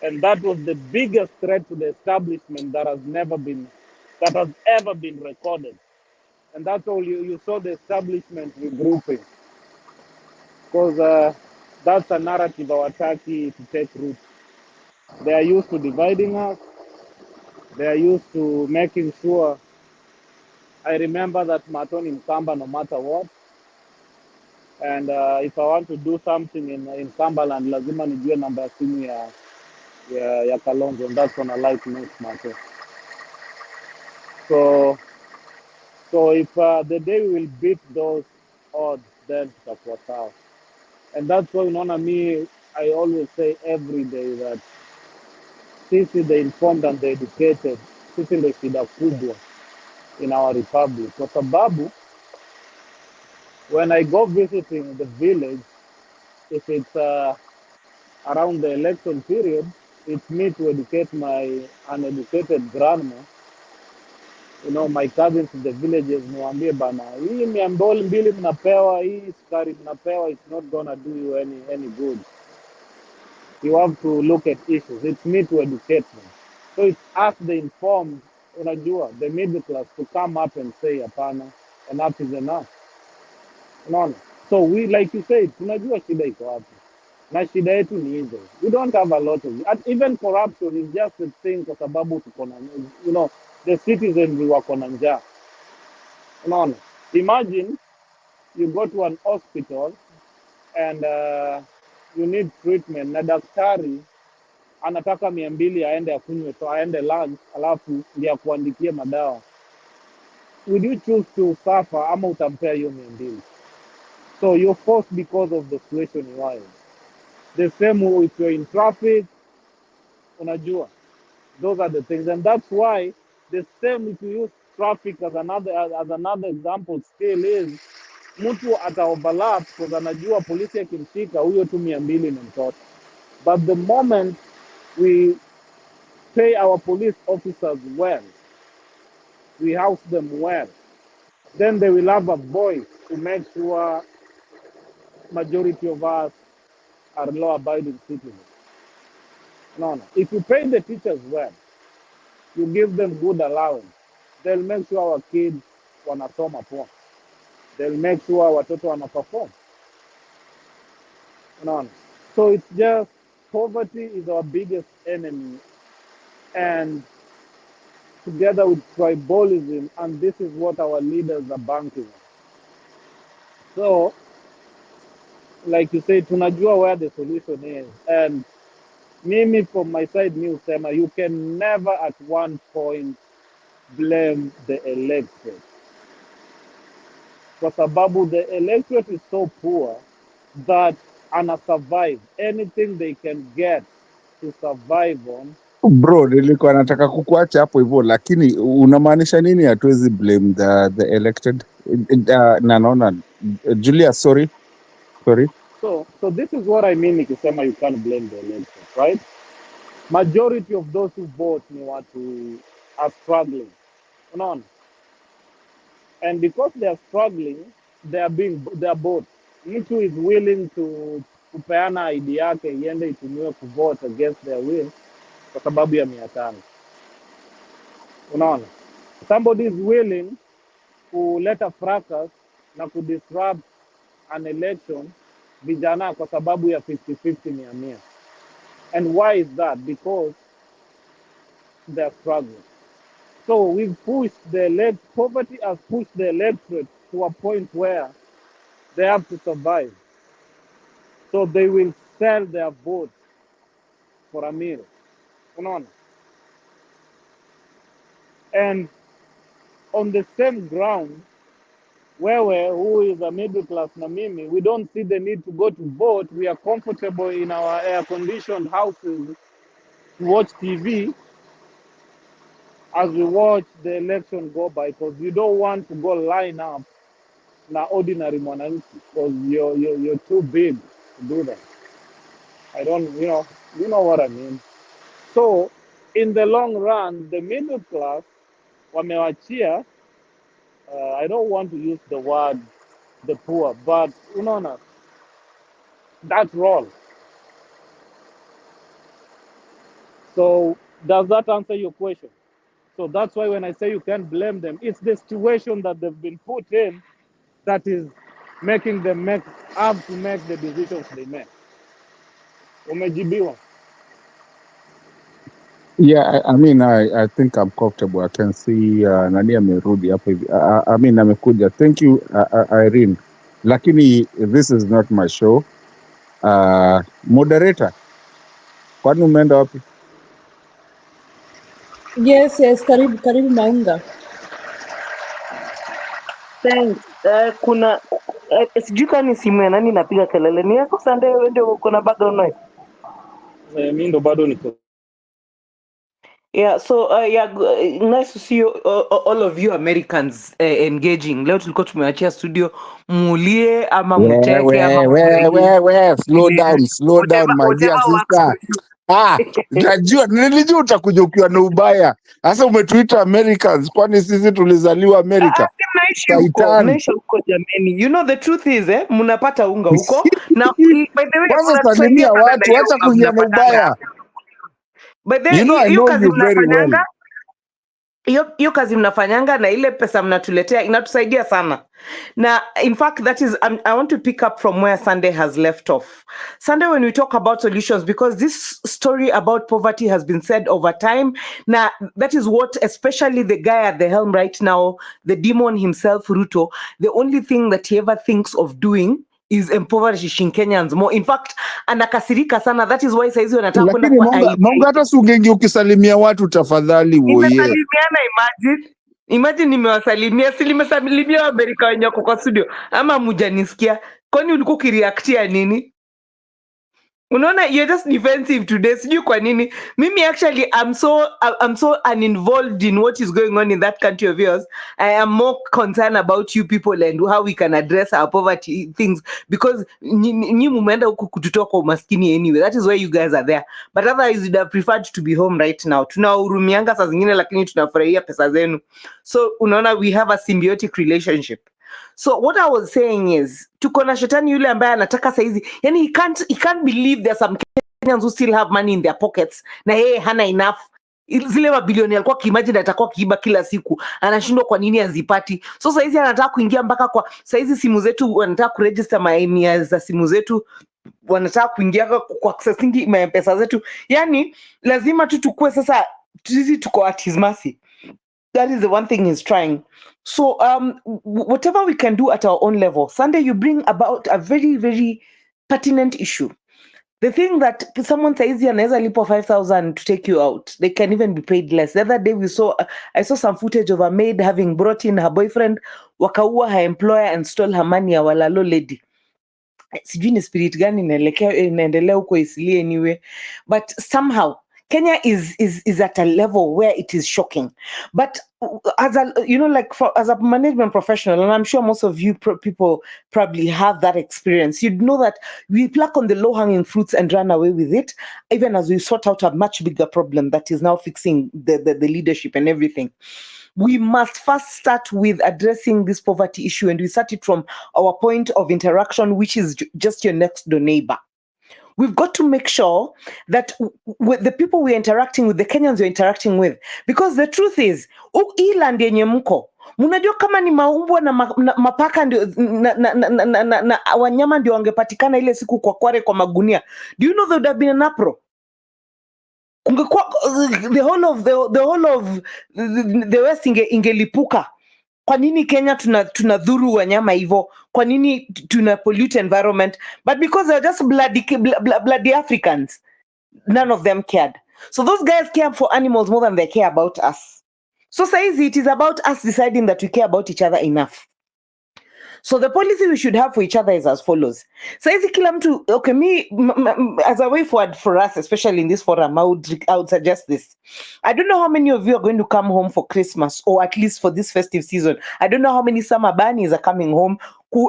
And that was the biggest threat to the establishment that has ever been recorded. And that's all you saw the establishment regrouping. Because that's a narrative hawataki to take root. They are used to dividing us. They are used to making sure. I remember that Matoni Mkamba no matter what. And if I want to do something in Kambaland, lazima nijue namba ya simu ya Kalonzo, and that's on a light note matter. So if the day we will beat those odds, then tutakuwa sawa. And that's why unaona me, I always say every day that sisi the informed and the educated, sisi ndio shida kubwa in our republic. Kwa sababu when I go visiting the village, if it's around the election period, it's me to educate my uneducated grandma. My cousins in the villages, niwaambie bana, hii 200 mnapewa, hii sukari mnapewa, it's not gonna do you any good. You have to look at issues. It's me to educate them. So it's us the informed, unajua, the middle class to come up and say, hapana, enough is enough. Unaona? So we, like you said, tunajua shida iko wapi. Na shida yetu ni hizo. We don't have a lot of it. And even corruption is just a thing kwa sababu tuko na, the citizens wako na njaa. Unaona? Imagine you go to an hospital and you need treatment na daktari anataka 200 aende akunywe, so aende lunch alafu ndio akuandikie madawa. Would you choose to suffer ama utampea hiyo 200? So you're forced because of the situation you are in. The same if you're in traffic, unajua. Those are the things, and that's why the same if you use traffic as another example still is mtu ata overlap because anajua polisi akimshika huyo tu 200 ni mtoto. But the moment we pay our police officers well, we house them well, then they will have a voice to make sure majority of us are law-abiding citizens. No. If you pay the teachers well, you give them good allowance, they'll make sure our kids wanasoma poa. They'll make sure watoto wanaperform. No. So it's just poverty is our biggest enemy, and together with tribalism, and this is what our leaders are banking on. So, like you say, tunajua where the solution is, and mimi from my side, Sema, you can never at one point blame the electorate. Kwa sababu the electorate is so poor that survive anything they can get to survive on. Bro, nilikuwa nataka kukuacha hapo hivyo, lakini unamaanisha nini hatuwezi blame the elected? Na naona Julia, sorry. So this is what I mean nikisema you can't blame the electorate, right? Majority of those who vote ni watu are struggling. Unaona? And because they are struggling, they are both. Mtu is willing to kupeana ID yake iende itumiwe kuvote against their will kwa sababu ya 500. Unaona? Somebody is willing kuleta fracas na kudisrupt an election vijana kwa sababu ya 50-50 100. And why is that? Because they are struggling. So we've pushed poverty has pushed the electorate to a point where they have to survive. So they will sell their vote for a meal. Unaona? And on the same ground, wewe who is a middle class na mimi, we don't see the need to go to vote. We are comfortable in our air-conditioned houses to watch TV as we watch the election go by, because you don't want to go line up na ordinary mwananchi because you're too big to do that. I don't, you know what I mean. So in the long run, the middle class wamewachia, I don't want to use the word the poor, but unaona, that role. So does that answer your question? So that's why when I say you can't blame them, it's the situation that they've been put in that is making them have to make the decisions they make. Umejibiwa? Yeah, I mean, I think I'm comfortable. I can see nani amerudi hapo hivi. I mean, amekuja. Thank you, Irene. Lakini this is not my show. Moderator, kwani umeenda wapi? Yes, karibu Maunga. Thanks. Kuna sijui kama ni simu ya nani napiga kelele. Ni yako Sunday, wewe ndio uko na background noise? Mimi ndo bado niko. Yeah, so nice to see you, all of you Americans engaging. Leo tulikuwa tumeachia studio mulie ama mteke ama Slow down, my dear sister. Nilijua utakuja ukiwa na ubaya. Sasa umetuita Americans, kwani sisi tulizaliwa Amerika? Mnaishi huko jameni. You know the truth is mnapata unga huko. Na by the way, kwanza salimia watu, acha kuingia na ubaya. By the way, you know I know you very well. Hiyo kazi mnafanyanga na ile pesa mnatuletea inatusaidia sana. Na in fact that is I want to pick up from where Sunday has left off. Sunday, when we talk about solutions, because this story about poverty has been said over time. Now that is what especially the guy at the helm right now, the demon himself, Ruto, the only thing that he ever thinks of doing is impoverishing Kenyans more. In fact, anakasirika sana. That is why saizi wanataka kwenda kwa Monga hata sungengi ukisalimia watu tafadhali woye. Nimesalimiana, imagine nimewasalimia, si nimesalimia Amerika wenye kwa studio ama mujanisikia. Kwani ulikuwa ukireactia nini? Unaona, you're just defensive today. Sijui kwa nini. Mimi actually, I'm so uninvolved in what is going on in that country of yours. I am more concerned about you people and how we can address our poverty things, because nyi mumeenda huku kututoa kwa umaskini anyway. That is why you guys are there. But otherwise, you'd have preferred to be home right now. Tunahurumianga saa zingine, lakini tunafurahia pesa zenu. So unaona, we have a symbiotic relationship. So what I was saying is, tuko na shetani yule ambaye anataka saizi, yani he can't believe there's some Kenyans who still have money in their pockets na yeye hana enough. Zile mabilioni alikuwa kiimagine atakuwa kiiba kila siku, anashindwa kwa nini azipati. So saizi anataka kuingia mpaka kwa saizi simu zetu, wanataka kuregister maemia za simu zetu, wanataka kuingia kwa accessing pesa zetu. Yani lazima tu tukue sasa sisi tuko at his mercy. That is the one thing he's trying. So whatever we can do at our own level. Sunday, you bring about a very, very pertinent issue. The thing that someone says anaweza lipo 5,000 to take you out, they can even be paid less. The other day I saw some footage of a maid having brought in her boyfriend, wakaua her employer and stole her money, a walalo lady. Sijui ni spirit gani inaendelea huko Isili anyway, but somehow Kenya is at a level where it is shocking. But as a, like as a management professional, and I'm sure most of you people probably have that experience, you'd know that we pluck on the low-hanging fruits and run away with it, even as we sort out a much bigger problem that is now fixing the leadership and everything. We must first start with addressing this poverty issue, and we start it from our point of interaction, which is just your next door neighbor. We've got to make sure that with the people we're interacting with, the Kenyans we're interacting with, because the truth is, hii land yenye mko, mnajua kama ni maumbwa na mapaka ndio na wanyama ndio wangepatikana ile siku kwa Kware kwa magunia, do you know there would have been an uproar? The whole of the West ingelipuka. Kwa nini Kenya tunadhuru wanyama hivyo? Kwa nini tuna pollute environment? But because they're just bloody Africans, none of them cared. So those guys care for animals more than they care about us. So saizi, it is about us deciding that we care about each other enough. So the policy we should have for each other is as follows. Saizi kila mtu, okay, me as a way forward for us, especially in this forum, I would suggest this. I don't know how many of you are going to come home for Christmas, or at least for this festive season. I don't know how many summer bunnies are coming home,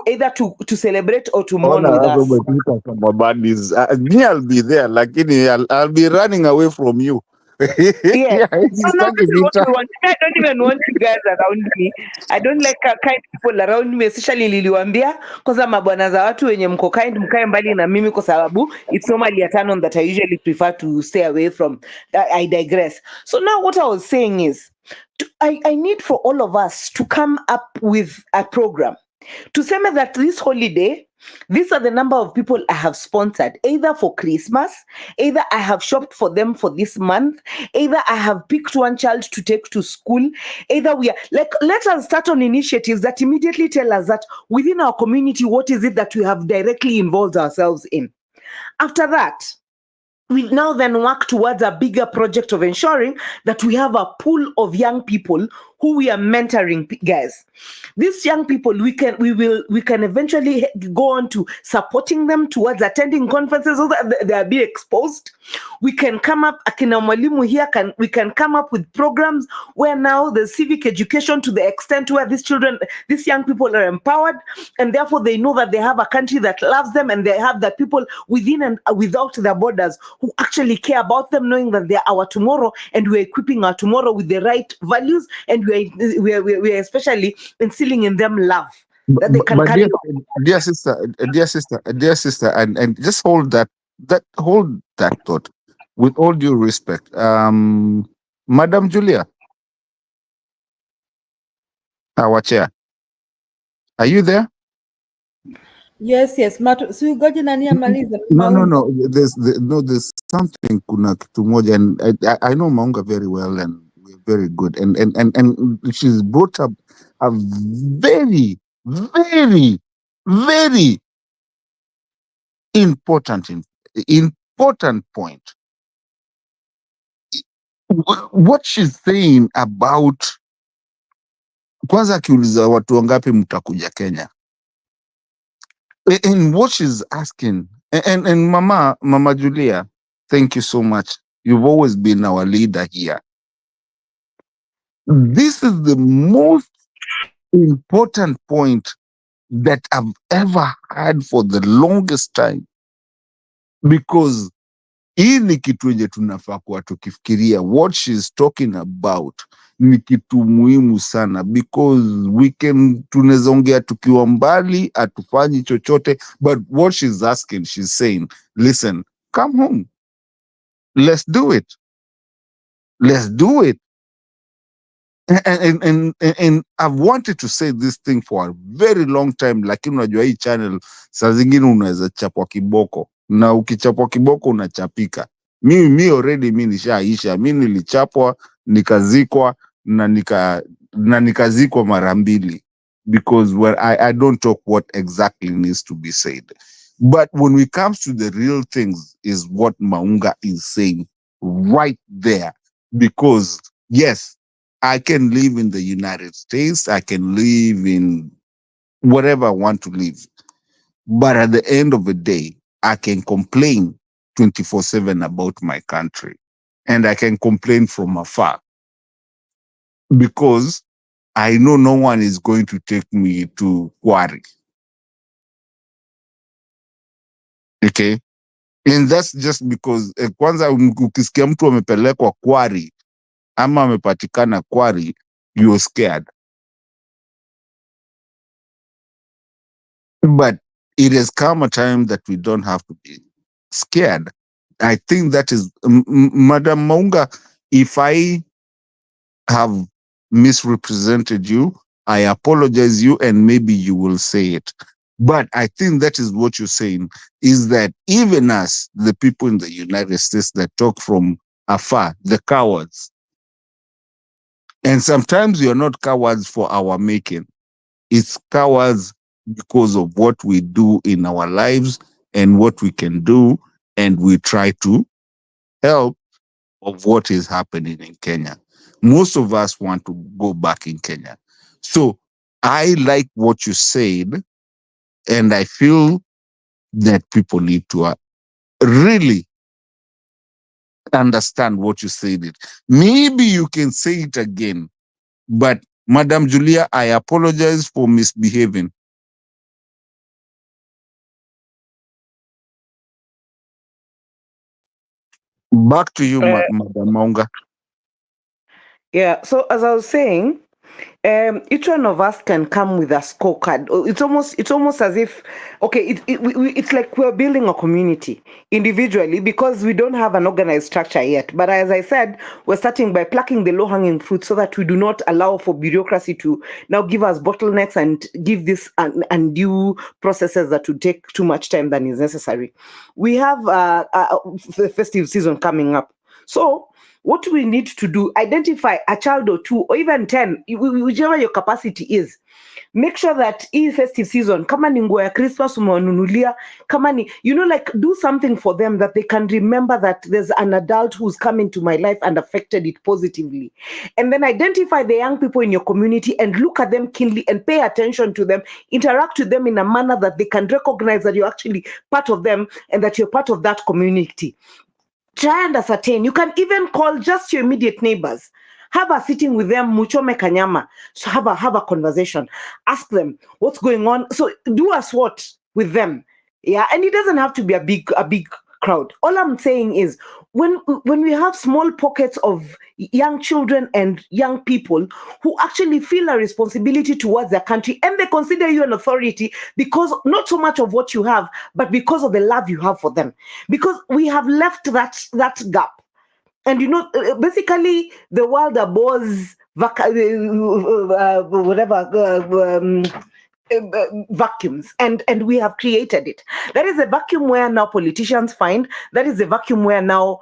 either to celebrate or to mourn with us. Me, I'll be there, like I'll be running away from you. Yeah. So now this is what we want. I don't even want you guys around me. I don't like kind people around me, especially niliwaambia kwanza mabwana za watu wenye mko kind mkae mbali na mimi kwa sababu it's normally a turn on that I usually prefer to stay away from. I digress. So now what I was saying is I need for all of us to come up with a program to say that this holiday, these are the number of people I have sponsored, either for Christmas, either I have shopped for them for this month, either I have picked one child to take to school, either we are like, let us start on initiatives that immediately tell us that within our community, what is it that we have directly involved ourselves in. After that, we now then work towards a bigger project of ensuring that we have a pool of young people who we are mentoring, guys. These young people, we can eventually go on to supporting them towards attending conferences so that they are being exposed. We can come up, akina mwalimu here, we can come up with programs where now the civic education, to the extent where these young people are empowered, and therefore they know that they have a country that loves them, and they have the people within and without their borders who actually care about them, knowing that they are our tomorrow, and we're equipping our tomorrow with the right values, and we're especially instilling in them love that they can carry on. Dear sister, and just hold that thought with all due respect. Madam Julia, our chair, are you there? Yes, so you got nani amaliza. No. There's something kuna kitu moja, and I know Maunga very well, and we're very good, and she's brought up a very, very, very important point. What she's saying about, kwanza akiuliza watu wangapi mtakuja Kenya, and what she's asking And Mama Julia, thank you so much. You've always been our leader here. This is the most important point that I've ever had for the longest time, because hii ni kitu yenye tunafaa kuwa tukifikiria. What she's talking about ni kitu muhimu sana, because tunaweza ongea tukiwa mbali, hatufanyi chochote, but what she's asking, she's saying, listen, come home, let's do it, let's do it. And I've wanted to say this thing for a very long time, lakini unajua hii channel saa zingine unaweza chapwa kiboko, na ukichapwa kiboko unachapika. Mi already nishaisha. Mi nilichapwa, nikazikwa na nikazikwa mara mbili, because I don't talk what exactly needs to be said. But when it comes to the real things is what Maunga is saying right there, because yes, I can live in the United States, I can live in wherever I want to live. But at the end of the day, I can complain 24/7 about my country. And I can complain from afar, because I know no one is going to take me to Kwari. Okay? And that's just because kwanza ukisikia mtu amepelekwa Kwari ama amepatikana Kwari, you're scared. But it has come a time that we don't have to be scared. I think that is, Madam Maunga, if I have misrepresented you, I apologize you, and maybe you will say it. But I think that is what you're saying, is that even us, the people in the United States that talk from afar, the cowards, and sometimes you're not cowards for our making. It's cowards because of what we do in our lives and what we can do, and we try to help of what is happening in Kenya. Most of us want to go back in Kenya. So I like what you said, and I feel that people need to really understand what you said. Maybe you can say it again, but Madam Julia, I apologize for misbehaving. Back to you, Madam Maunga. Yeah, so as I was saying, each one of us can come with a scorecard. It's almost as if, okay, it's like we're building a community individually, because we don't have an organized structure yet. But as I said, we're starting by plucking the low-hanging fruit, so that we do not allow for bureaucracy to now give us bottlenecks and give this undue processes that would take too much time than is necessary. We have the festive season coming up. So what we need to do, identify a child or two or even 10, whichever your capacity is. Make sure that in festive season, kama ni nguo ya Christmas umewanunulia, kama ni, like, do something for them that they can remember that there's an adult who's come into my life and affected it positively. And then identify the young people in your community and look at them keenly and pay attention to them, interact with them in a manner that they can recognize that you're actually part of them and that you're part of that community. Try and ascertain. You can even call just your immediate neighbors. Have a sitting with them, muchome kanyama. So have a conversation. Ask them what's going on. So do a SWOT with them. Yeah, and it doesn't have to be a big crowd. All I'm saying is, when we have small pockets of young children and young people who actually feel a responsibility towards their country, and they consider you an authority, because not so much of what you have, but because of the love you have for them, because we have left that gap. And basically the world abhors vacuums, and we have created it. That is a vacuum where now politicians find. That is a vacuum where now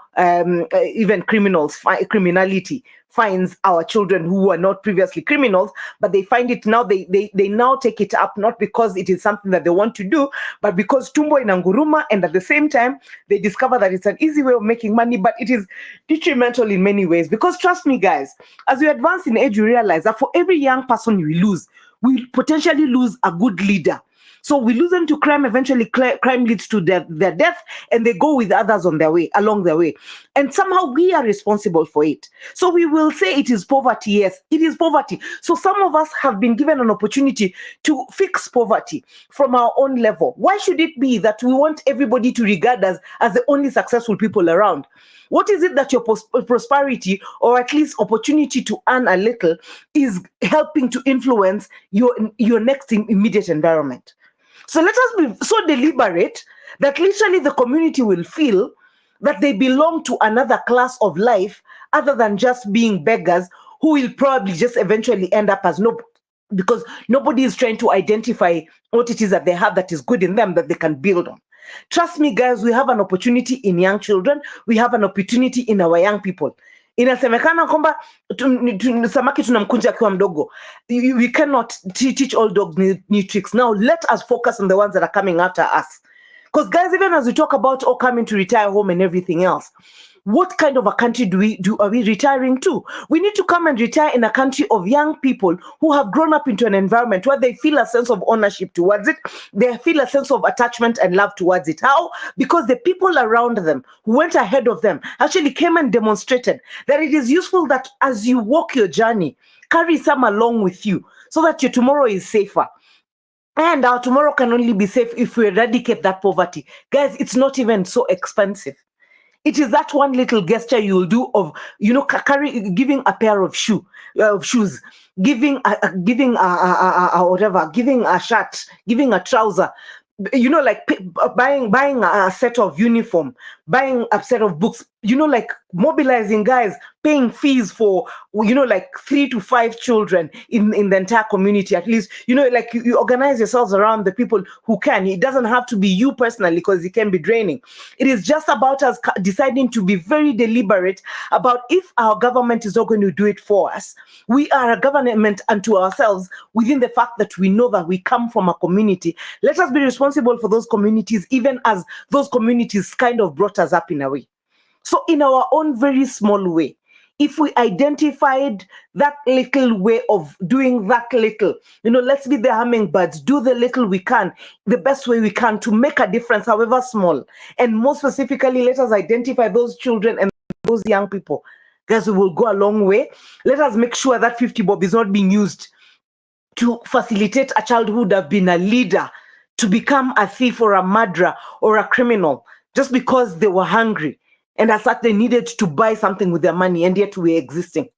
even criminality finds our children who were not previously criminals, but they find it now. They now take it up, not because it is something that they want to do, but because tumbo inanguruma, and at the same time they discover that it's an easy way of making money, but it is detrimental in many ways. Because trust me, guys, as you advance in age, you realize that for every young person you lose, we potentially lose a good leader. So we lose them to crime. Eventually, crime leads to their death, and they go with others on their way, along their way. And somehow we are responsible for it. So we will say it is poverty. Yes, it is poverty. So some of us have been given an opportunity to fix poverty from our own level. Why should it be that we want everybody to regard us as the only successful people around? What is it that your prosperity, or at least opportunity to earn a little, is helping to influence your next immediate environment? So let us be so deliberate that literally the community will feel that they belong to another class of life other than just being beggars who will probably just eventually end up as nobody, because nobody is trying to identify what it is that they have that is good in them that they can build on. Trust me, guys, we have an opportunity in young children. We have an opportunity in our young people. Inasemekana kwamba samaki tunamkunja akiwa mdogo. We cannot teach all dogs new tricks. Now let us focus on the ones that are coming after us. Because guys, even as we talk about coming to retire home and everything else, what kind of a country are we retiring to? We need to come and retire in a country of young people who have grown up into an environment where they feel a sense of ownership towards it. They feel a sense of attachment and love towards it. How? Because the people around them who went ahead of them actually came and demonstrated that it is useful that as you walk your journey, carry some along with you so that your tomorrow is safer. And our tomorrow can only be safe if we eradicate that poverty. Guys, it's not even so expensive. It is that one little gesture you will do of, giving a pair of shoes, giving whatever, giving a shirt, giving a trouser, like buying a set of uniform, buying a set of books, like mobilizing guys, paying fees for, like 3 to 5 children in the entire community. At least, like you organize yourselves around the people who can. It doesn't have to be you personally, because it can be draining. It is just about us deciding to be very deliberate about if our government is not going to do it for us. We are a government unto ourselves within the fact that we know that we come from a community. Let us be responsible for those communities, even as those communities kind of brought us up in a way. So in our own very small way, if we identified that little way of doing that little, let's be the hummingbirds, do the little we can, the best way we can to make a difference, however small. And more specifically, let us identify those children and those young people. Guys, we will go a long way. Let us make sure that 50 bob is not being used to facilitate a child who would have been a leader to become a thief or a murderer or a criminal just because they were hungry. And as such, they needed to buy something with their money, and yet we're existing.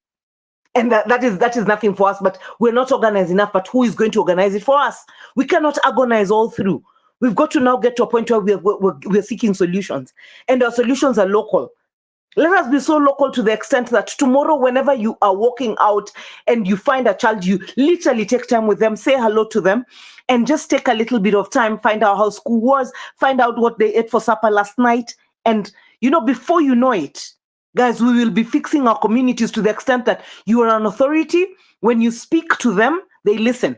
And that is nothing for us, but we're not organized enough. But who is going to organize it for us? We cannot agonize all through. We've got to now get to a point where we're seeking solutions. And our solutions are local. Let us be so local to the extent that tomorrow, whenever you are walking out and you find a child, you literally take time with them, say hello to them, and just take a little bit of time, find out how school was, find out what they ate for supper last night. And, before you know it, guys, we will be fixing our communities to the extent that you are an authority. When you speak to them, they listen.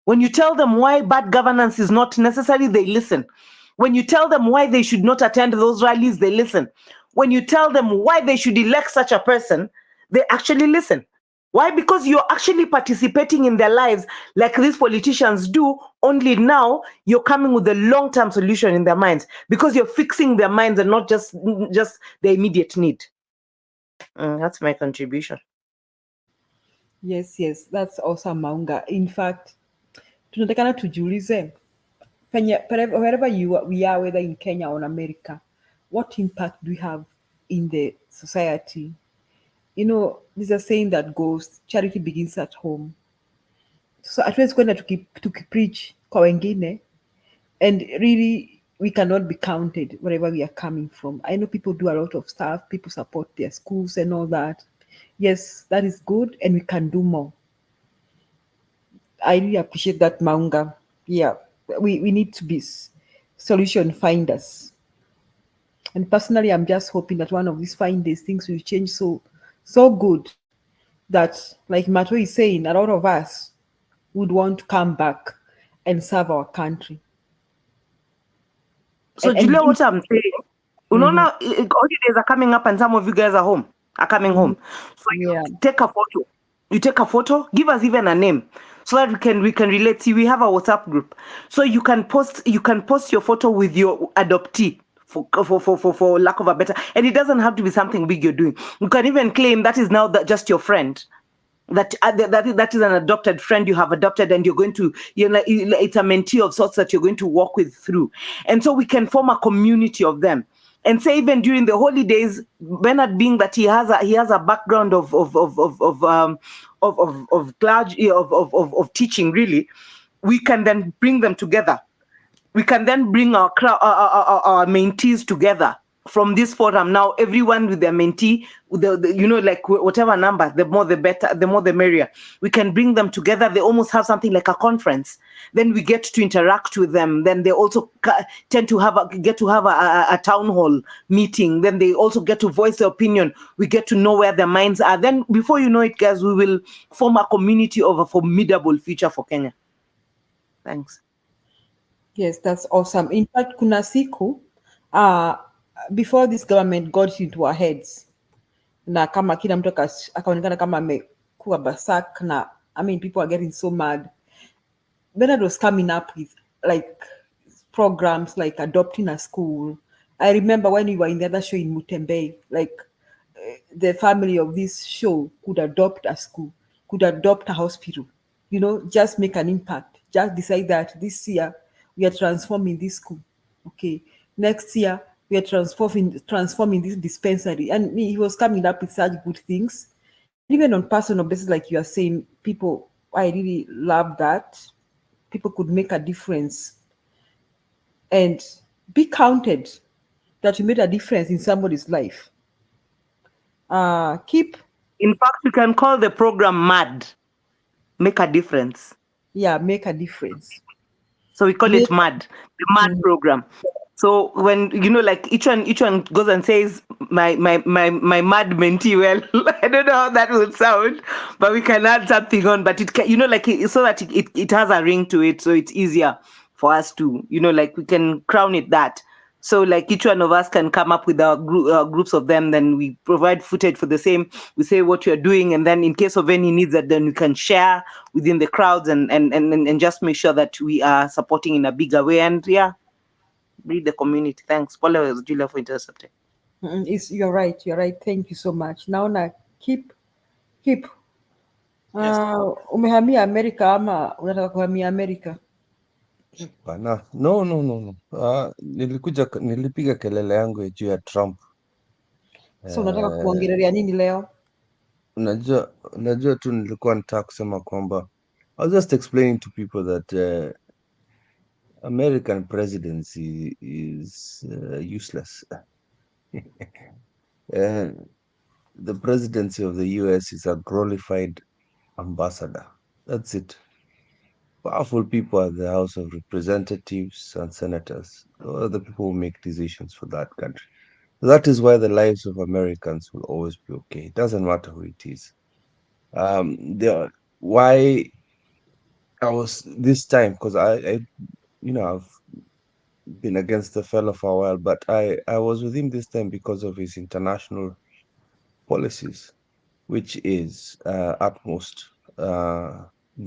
When you tell them why bad governance is not necessary, they listen. When you tell them why they should not attend those rallies, they listen. When you tell them why they should elect such a person, they actually listen. Why? Because you're actually participating in their lives like these politicians do, only now you're coming with a long-term solution in their minds, because you're fixing their minds and not just the immediate need. That's my contribution. Yes, that's awesome, Maunga. In fact, tunatakana tujiulize wherever we are, whether in Kenya or America, what impact do we have in the society? There's a saying that goes, charity begins at home. So hatuwezi kwenda tukipreach kwa wengine, and really we cannot be counted wherever we are coming from. I know people do a lot of stuff, people support their schools and all that. Yes, that is good, and we can do more. I really appreciate that, Maunga. Yeah, we need to be solution finders. And personally, I'm just hoping that one of these fine days things will change so good that, like Mato is saying, a lot of us would want to come back and serve our country. So, Julia, what I'm saying, holidays are coming up and some of you guys are coming home. So you take a photo. You take a photo, give us even a name. so that we can relate. See, we have a WhatsApp group, so you can post your photo with your adoptee. For lack of a better, and it doesn't have to be something big you're doing. You can even claim that is now just your friend, that is an adopted friend you have adopted, and you're going to, it's a mentee of sorts that you're going to walk with through. And so we can form a community of them, and say even during the holidays, Bernard, being that he has a background of clergy, of teaching, really, we can then bring them together. We can then bring our mentees together from this forum. Now everyone with their mentee, with like whatever number, the more the better, the more the merrier. We can bring them together. They almost have something like a conference. Then we get to interact with them. Then they also tend to get to have a town hall meeting. Then they also get to voice their opinion. We get to know where their minds are. Then before you know it, guys, we will form a community of a formidable future for Kenya. Thanks. Yes, that's awesome. In fact, kuna siku, before this government got into our heads, na kama kila mtu akaonekana kama amekuwa basak, na I mean people are getting so mad. Bernard was coming up with like programs like adopting a school. I remember when we were in the other show in Mutembe, like the family of this show could adopt a school, could adopt a hospital, just make an impact. Just decide that this year we are transforming this school. Okay, next year we are transforming this dispensary. And he was coming up with such good things. Even on personal basis, like you are saying, people, I really love that. People could make a difference and be counted that you made a difference in somebody's life. In fact, you can call the program MAD, make a difference. Yeah, make a difference. So we call it MAD, the MAD program. So when like each one goes and says my mad mentee, well, I don't know how that would sound, but we can add something on. But it can, so that it has a ring to it, so it's easier for us to, like we can crown it that. So like each one of us can come up with our groups of them, then we provide footage for the same. We say what you're doing, and then in case of any needs that then we can share within the crowds and just make sure that we are supporting in a bigger way. And yeah, read the community. Thanks. Paula, Julia, for intercepting. You're right. Thank you so much. Naona keep. Umehamia Amerika ama unataka kuhamia Amerika? Bana, no. Nilipiga kelele yangu juu ya Trump. So unataka kuongelea nini leo? Unajua tu nilikuwa nataka kusema kwamba I was just explaining to people that American presidency is useless. The presidency of the US is a glorified ambassador. That's it. Powerful people are the House of Representatives and Senators. Those are the people who make decisions for that country. That is why the lives of Americans will always be okay. It doesn't matter who it is. Why I was this time, because I've been against the fellow for a while, but I was with him this time because of his international policies, which is at most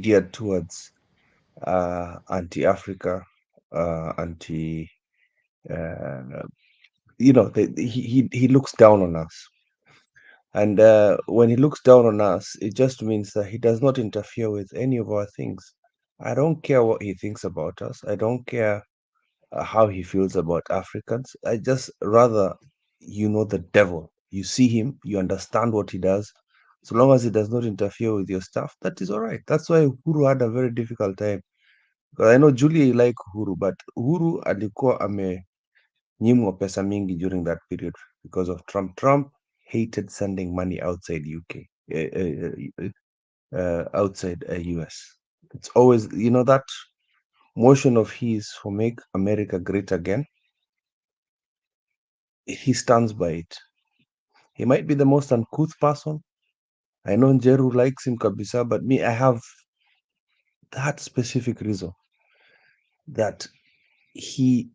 geared towards anti-Africa, anti. He looks down on us, and when he looks down on us, it just means that he does not interfere with any of our things. I don't care what he thinks about us. I don't care how he feels about Africans. I just rather the devil. You see him, you understand what he does. So long as he does not interfere with your stuff, that is all right. That's why Uhuru had a very difficult time. Because I know Julia, you like Uhuru, but Uhuru alikuwa amenyimwa pesa mingi during that period because of Trump. Trump hated sending money outside UK, outside US. It's always, that motion of his for make America great again. He stands by it. He might be the most uncouth person. I know Njeru likes him kabisa, but me, I have that specific reason that he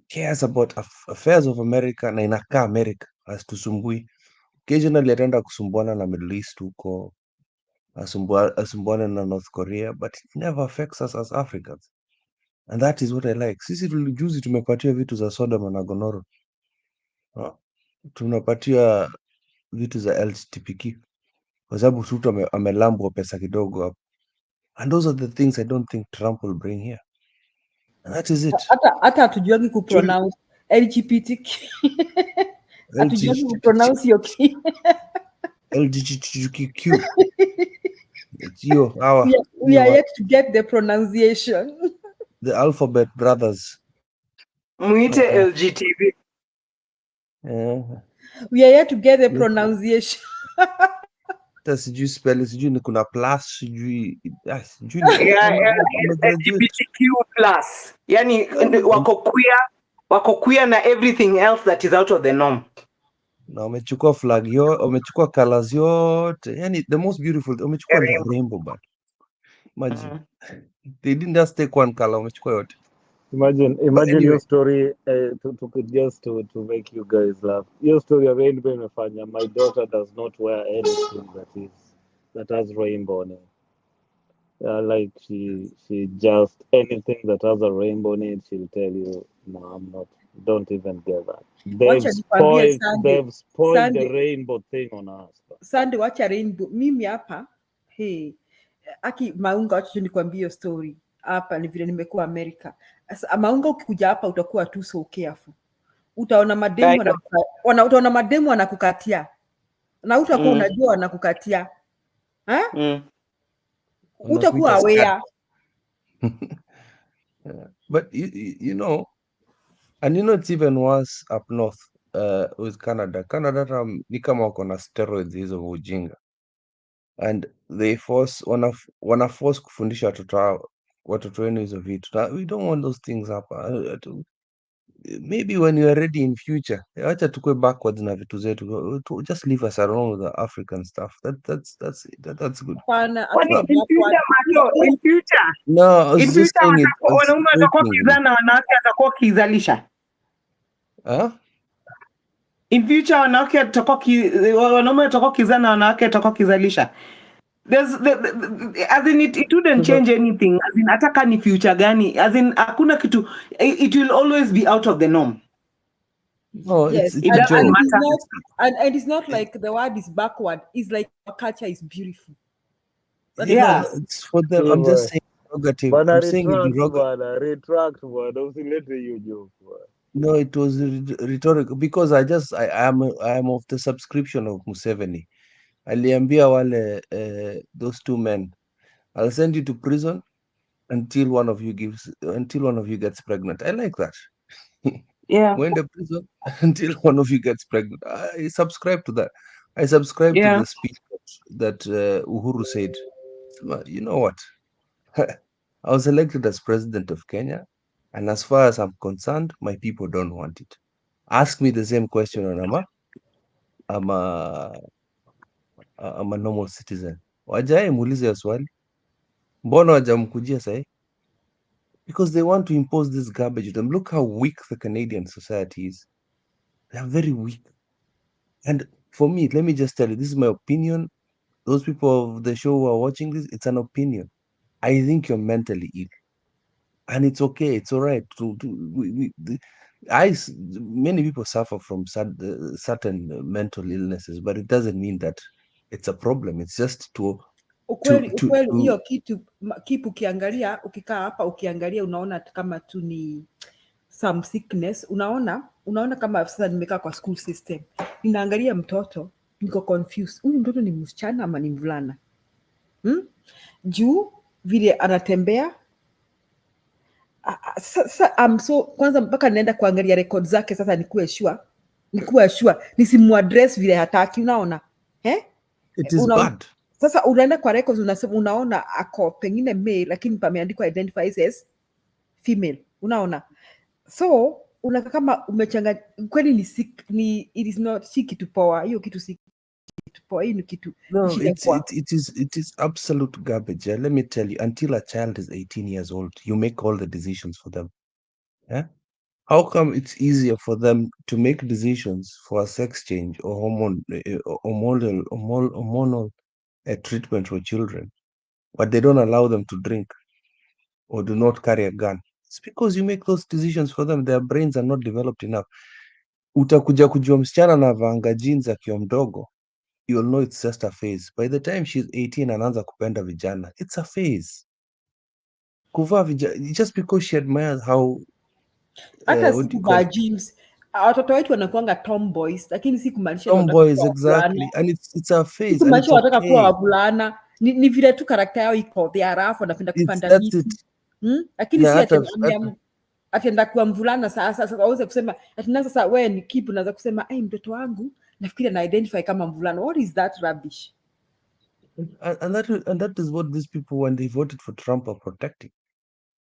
cares about affairs of America na inakaa America, asitusumbui. Occasionally ataenda kusumbuana na Middle East huko, asumbuane na North Korea, but it never affects us as Africans. And that is what I like. Sisi juzi tumepatia vitu za Sodoma na Gomora. Tunapatia vitu za LGBTQ kwa sababu Ruto amelambwa pesa kidogo hapo. And those are the things I don't think Trump will bring here. And that is it. Hata hatujuagi kupronounce LGBTQ. Hatujuagi kupronounce hiyo ki. LGBTQ. We are yet to get the pronunciation. The alphabet brothers. Muite LGTB. We are yet to get the pronunciation. Sijui spell, sijui ni kuna plus, sijui LGBTQ plus. Yani wako queer na everything else that is out of the norm. Na wamechukua flag yote, wamechukua colors yote. Yani the most beautiful, wamechukua rainbow but imagine. They didn't just take one color, wamechukua yote. Imagine anyway, your story to make you guys laugh. Your story of rainbow imefanya my daughter does not wear anything that has rainbow on it. Like she just anything that has a rainbow in it, she'll tell you, no, I'm not. Don't even get that. They've spoiled the rainbow thing on us. Sunday, wacha rainbow. Mimi hapa, hey, aki Maunga, wacha nikwambie hiyo story. Hapa ni vile nimekuwa Amerika. Maunga, ukikuja hapa utakuwa tu so careful. Utaona mademu wanakukatia. Na utakuwa unajua wanakukatia. Utakuwa aware. But you know, and you know it's even worse up north with Canada. Canada ni kama wako na steroids hizo ujinga. And they wana force kufundisha watoto wenu hizo vitu. We don't want those things hapa. Maybe when you are ready in future, acha tukue backwards na vitu zetu. Just leave us alone with the African stuff. That's good. In future. No, I was just saying it. Wanaume watakuwa kizana, wanawake watakuwa kizalisha. In future wanaume watakuwa kizana, wanawake watakuwa kizalisha. As in it wouldn't change anything. As in ataka ni future gani? As in hakuna kitu. It will always be out of the norm. No, yes, it doesn't matter. And it's not like the word is backward. It's like our culture is beautiful. Yeah, it's for them. I'm just saying derogative. I'm saying retract, usilete hiyo joke. No, it was rhetorical because I am of the subscription of Museveni. Aliambia wale those two men, I'll send you to prison until one of you gets pregnant. I like that. Yeah. When the prison until one of you gets pregnant. I subscribe to that. I subscribe to the speech that Uhuru said. You know what? I was elected as president of Kenya, and as far as I'm concerned, my people don't want it. Ask me the same question, and I'm a normal citizen. Wajae muulize ya swali. Mbona wajamkujia sahi? Because they want to impose this garbage on them. Look how weak the Canadian society is. They are very weak. And for me, let me just tell you, this is my opinion. Those people of the show who are watching this, it's an opinion. I think you're mentally ill. And it's okay. It's all right. Many people suffer from certain mental illnesses, but it doesn't mean that it's a problem. It's just ukweli hiyo kipu ukiangalia, ukikaa hapa ukiangalia, unaona kama tu ni some sickness. Unaona kama sasa nimekaa kwa school system, ninaangalia mtoto, niko confused, huyu mtoto ni msichana ama ni mvulana? Juu vile anatembea sasa, so kwanza mpaka naenda kuangalia record zake sasa, nikuwe sure nisimuaddress vile hataki. Unaona it is bad. Sasa unaenda kwa records, unaona ako pengine male lakini pameandikwa identifies as female. Unaona, so unaka kama umechanga kweli it is not si kitu poa hiyo, kitu si kitu poa, hiyo ni kitu. No, it is absolute garbage. Let me tell you, until a child is 18 years old, you make all the decisions for them. How come it's easier for them to make decisions for a sex change or hormonal a treatment for children, but they don't allow them to drink or do not carry a gun. It's because you make those decisions for them. Their brains are not developed enough. Utakuja kujua msichana anavaanga jeans akiwa mdogo, you'll know it's just a phase. By the time she's 18 anaanza kupenda vijana, it's a phase. Kuvaa vijana, just because she admires how hata what si do you call kuvaa it? jeans. Watoto wetu wanakuanga tomboys, lakini si kumaanisha wanataka Tomboys, kuwa wavulana, exactly. And it's a si phase and it's kumaanisha wanataka kuwa okay. wavulana. Ni vile tu karakta yao iko, they are rough, wanapenda kupanda That's miti. it. Lakini Na si hata atienda kuwa mvulana sasa waweze kusema atina sasa wewe ni kipu, naweza kusema mtoto wangu nafikiri ana identify kama mvulana. What is that rubbish? and that is what these people, when they voted for Trump, are protecting.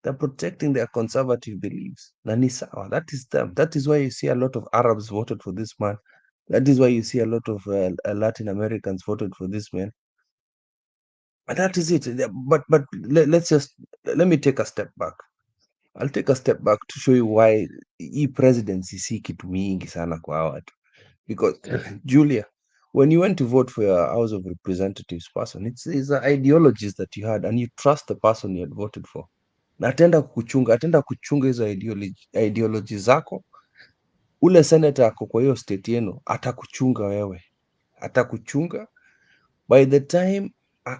They're protecting their conservative beliefs. Na ni sawa, that is them. That is why you see a lot of Arabs voted for this man. That is why you see a lot of Latin Americans voted for this man. And that is it. But let me take a step back. I'll take a step back to show you why hii presidency si kitu mingi sana kwa hawa watu. Because Julia, when you went to vote for your House of Representatives person, it's the ideologies that you had and you trust the person you had voted for. Na atenda kuchunga hizo ideology zako. Ule senator ako kwa hiyo state yenu atakuchunga wewe. Atakuchunga. By the time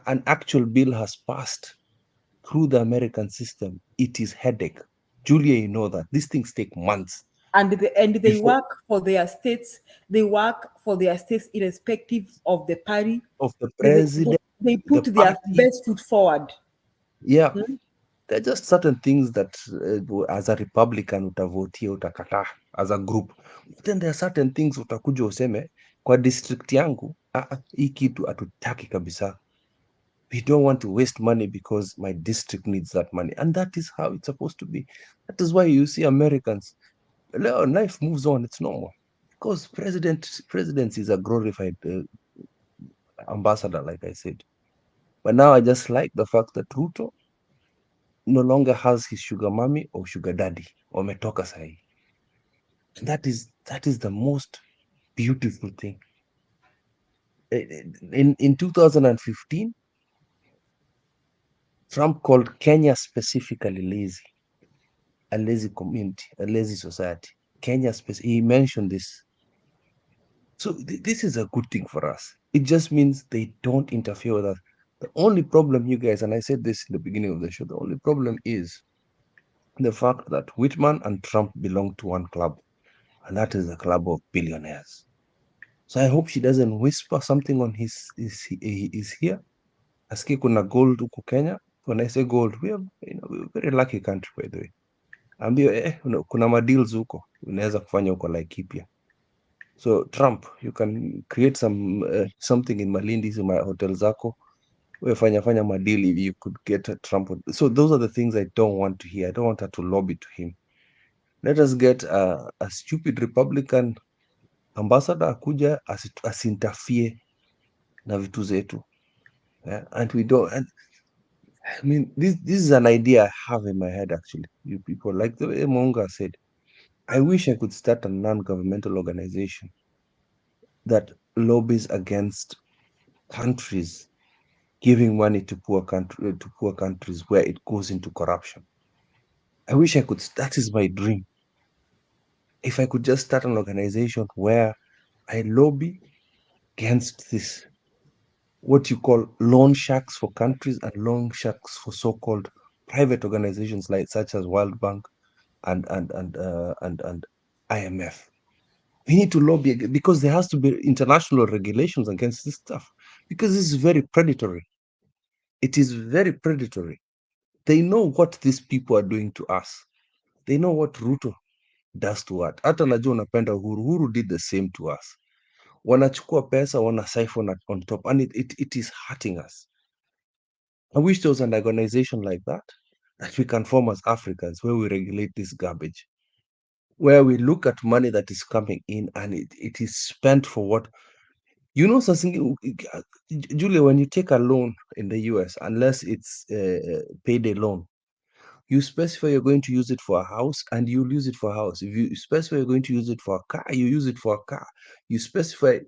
an actual bill has passed through the American system, it is headache. Julia, you know that. These things take months. And they work for their states. They work for their states irrespective of the party. Of the president. They put their best foot forward. Yeah. There are just certain things that as a Republican utavotia utakataa as a group. But then there are certain things utakuja useme kwa district yangu hii kitu hatutaki kabisa. We don't want to waste money because my district needs that money. And that is how it's supposed to be. That is why you see Americans, life moves on, it's normal. Because presidency is a glorified ambassador, like I said. But now I just like the fact that Ruto no longer has his sugar mommy or sugar daddy. Wametoka sahi. That is the most beautiful thing. In 2015, Trump called Kenya specifically lazy. A lazy community, a lazy society. He mentioned this. So this is a good thing for us. It just means they don't interfere with us. The only problem, you guys, and I said this in the beginning of the show, the only problem is the fact that Whitman and Trump belong to one club, and that is the club of billionaires. So I hope she doesn't whisper something on his here. Asikie kuna gold huku Kenya. When I say gold, we're a very lucky country, by the way. Ambio kuna madeals huko unaweza kufanya huko Laikipia. So Trump, you can create something in Malindi, in my hotel zako. We fanya madeal if you could get Trump. So those are the things I don't want to hear. I don't want her to lobby to him. Let us get a stupid Republican ambassador akuja asinterfere na vitu zetu. Yeah? And we don't. And I mean, this is an idea I have in my head, actually. You people, like the way Monga said, I wish I could start a non-governmental organization that lobbies against countries giving money to poor countries where it goes into corruption. I wish I could. That is my dream. If I could just start an organization where I lobby against this, what you call loan sharks for countries and loan sharks for so-called private organizations like such as World Bank and IMF. We need to lobby because there has to be international regulations against this stuff because this is very predatory. It is very predatory. They know what these people are doing to us. They know what Ruto does to us. Hata najua unapenda Uhuru. Uhuru did the same to us. Wanachukua pesa, wana siphon on top, and it is hurting us. I wish there was an organization like that we can form as Africans where we regulate this garbage, where we look at money that is coming in and it is spent for what, something. Julia, when you take a loan in the US, unless it's a payday loan, you specify you're going to use it for a house and you'll use it for a house. If you specify you're going to use it for a car, you use it for a car. You specify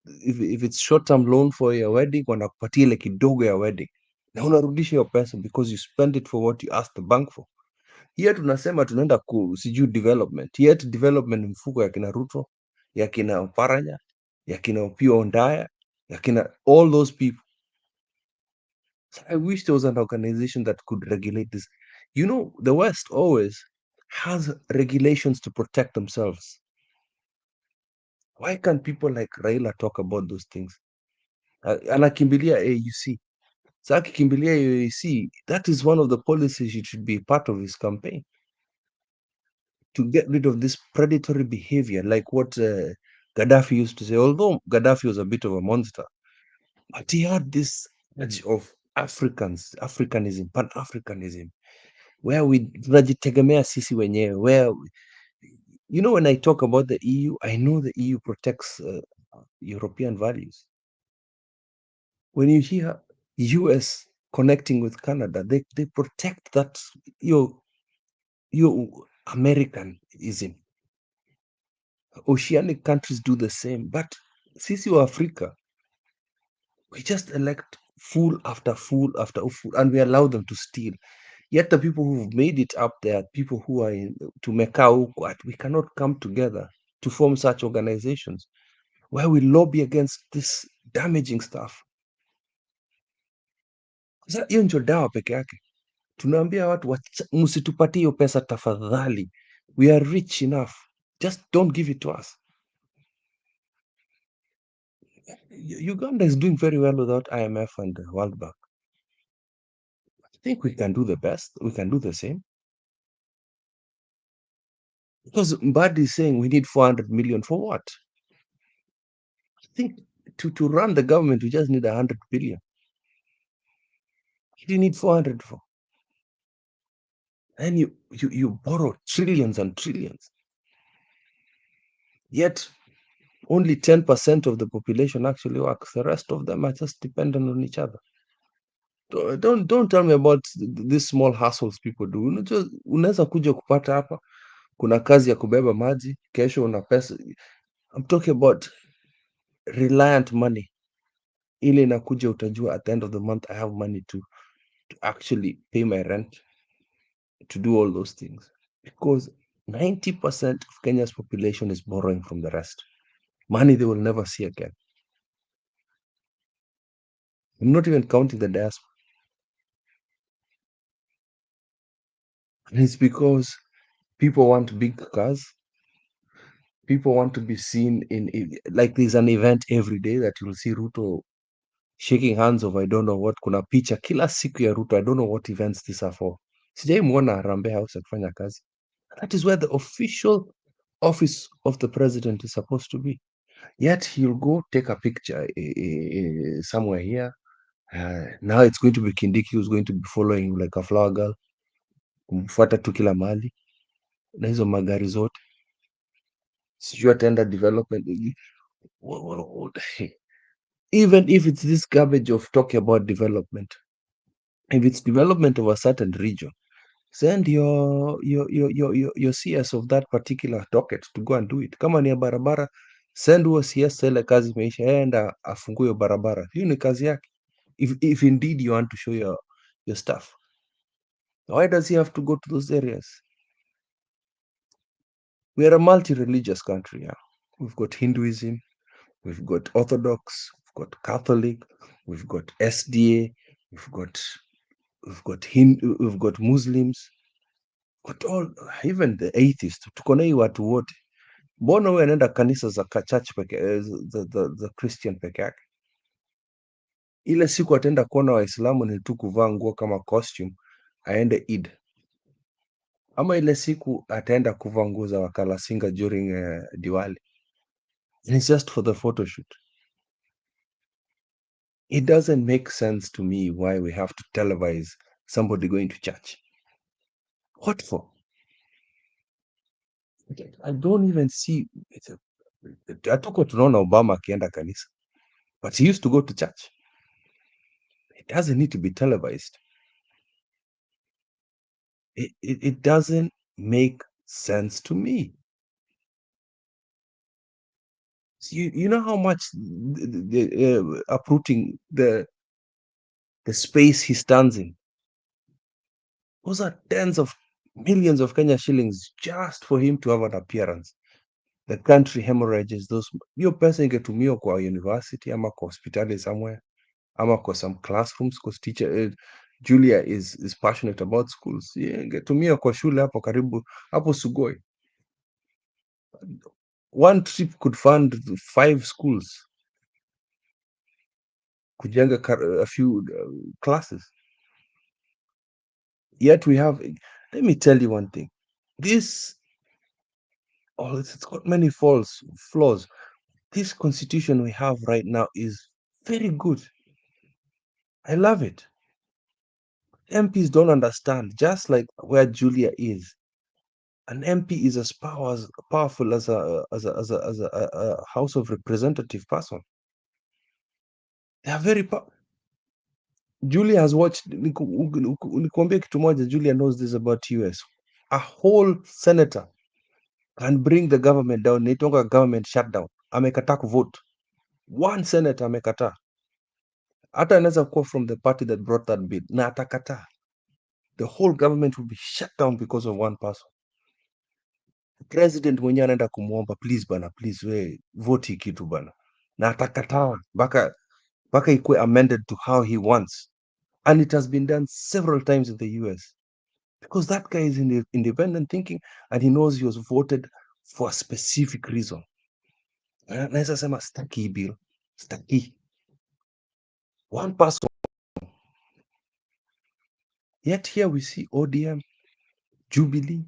if it's short term loan for your wedding, wanakupatia ile kidogo ya wedding na unarudisha hiyo pesa because you spend it for what you asked the bank for. Here tunasema tunaenda sijui development, yet development mfuko ya kina Ruto, ya kina Oparanya, ya kina Opiyo Ondaya, ya kina all those people. So I wish there was an organization that could regulate this. You know, the West always has regulations to protect themselves. Why can't people like Raila talk about those things? Anakimbilia AUC. So akikimbilia AUC, that is one of the policies it should be part of his campaign, to get rid of this predatory behavior, like what Gaddafi used to say. Although Gaddafi was a bit of a monster, but he had this edge of Africanism, Pan-Africanism, where we tunajitegemea sisi wenyewe, where you know, when I talk about the EU, I know the EU protects European values. When you hear US connecting with Canada, they protect that your Americanism. Oceanic countries do the same, but sisi wa Africa, we just elect fool after fool after fool, and we allow them to steal. Yet the people who've made it up there, people who are in to Mekau, we cannot come together to form such organizations where we lobby against this damaging stuff. Sasa hiyo ndio dawa peke yake. Tunaambia watu msitupatie hiyo pesa tafadhali. We are rich enough. Just don't give it to us. Uganda is doing very well without IMF and the World Bank. I think we can do the best. We can do the same. Because Mbadi is saying we need 400 million for what? I think to run the government, we just need 100 billion. What do you need 400 for? And you borrow trillions and trillions. Yet only 10% of the population actually works. The rest of them are just dependent on each other. Don't tell me about these small hustles people do. Unaweza kuja kupata hapa, kuna kazi ya kubeba maji, kesho una pesa. I'm talking about reliant money. Ile inakuja utajua at the end of the month I have money to actually pay my rent, to do all those things. Because 90% of Kenya's population is borrowing from the rest. Money they will never see again. I'm not even counting the diaspora. And it's because people want big cars. People want to be seen in like there's an event every day that you'll see Ruto shaking hands of I don't know what. Kuna picha kila siku ya Ruto. I don't know what events these are for. Sijai muona Harambee House akifanya kazi. That is where the official office of the president is supposed to be. Yet he'll go take a picture somewhere here. Now it's going to be Kindiki who's going to be following you like a flower girl, kumfuata tu kila mahali na hizo magari zote, sijui ataenda development. Even if it's this garbage of talking about development, if it's development of a certain region, send your CS of that particular docket to go and do it. Kama ni ya barabara, send huo CS ile kazi imeisha, enda afungue hiyo barabara. Hiyo ni kazi yake. If indeed you want to show your stuff, why does he have to go to those areas? We are a multi-religious country. Yeah, we've got Hinduism, we've got Orthodox, we've got Catholic, we've got SDA, we've got Hindu, we've got Muslims, got all, even the atheists. Tuko na hii watu wote. Mbona wewe anaenda kanisa za church peke, the Christian peke yake? Ile siku ataenda kuona Waislamu ni tu kuvaa nguo kama costume, aende Eid. Ama ile siku ataenda kuvaa nguo za wakalasinga during Diwali. And it's just for the photo shoot. It doesn't make sense to me why we have to televise somebody going to church. What for? I don't even see. Hatuko tunaona Obama akienda kanisa, but he used to go to church. It doesn't need to be televised. It doesn't make sense to me. You know how much uprooting the space he stands in. Those are tens of millions of Kenya shillings just for him to have an appearance. The country hemorrhages those. Hiyo pesa ingetumiwa kwa university ama kwa hospitali somewhere ama kwa some classrooms because teacher Julia is passionate about schools. Ingetumiwa kwa shule hapo karibu hapo Sugoi. One trip could fund 5 schools. Kujenga a few classes. Yet we have, let me tell you one thing. This, it's got many flaws. This constitution we have right now is very good. I love it. MPs don't understand, just like where Julia is. An MP is as powerful as a House of Representative person. They are very powerful. Julia has watched, nikuambia kitu moja, Julia knows this about US. A whole senator can bring the government down. Naitonga government shutdown. Amekataa kuvote. One senator amekataa. Hata anaweza kuwa from the party that brought that bill. Na atakataa. The whole government will be shut down because of one person. The president mwenyewe anaenda kumuomba, please bana, please we vote hii kitu bana. Na atakataa. Baka ikuwe amended to how he wants. And it has been done several times in the US. Because that guy is independent thinking and he knows he was voted for a specific reason. Naweza sema staki hii bill. Staki. One person. Yet here we see ODM, Jubilee,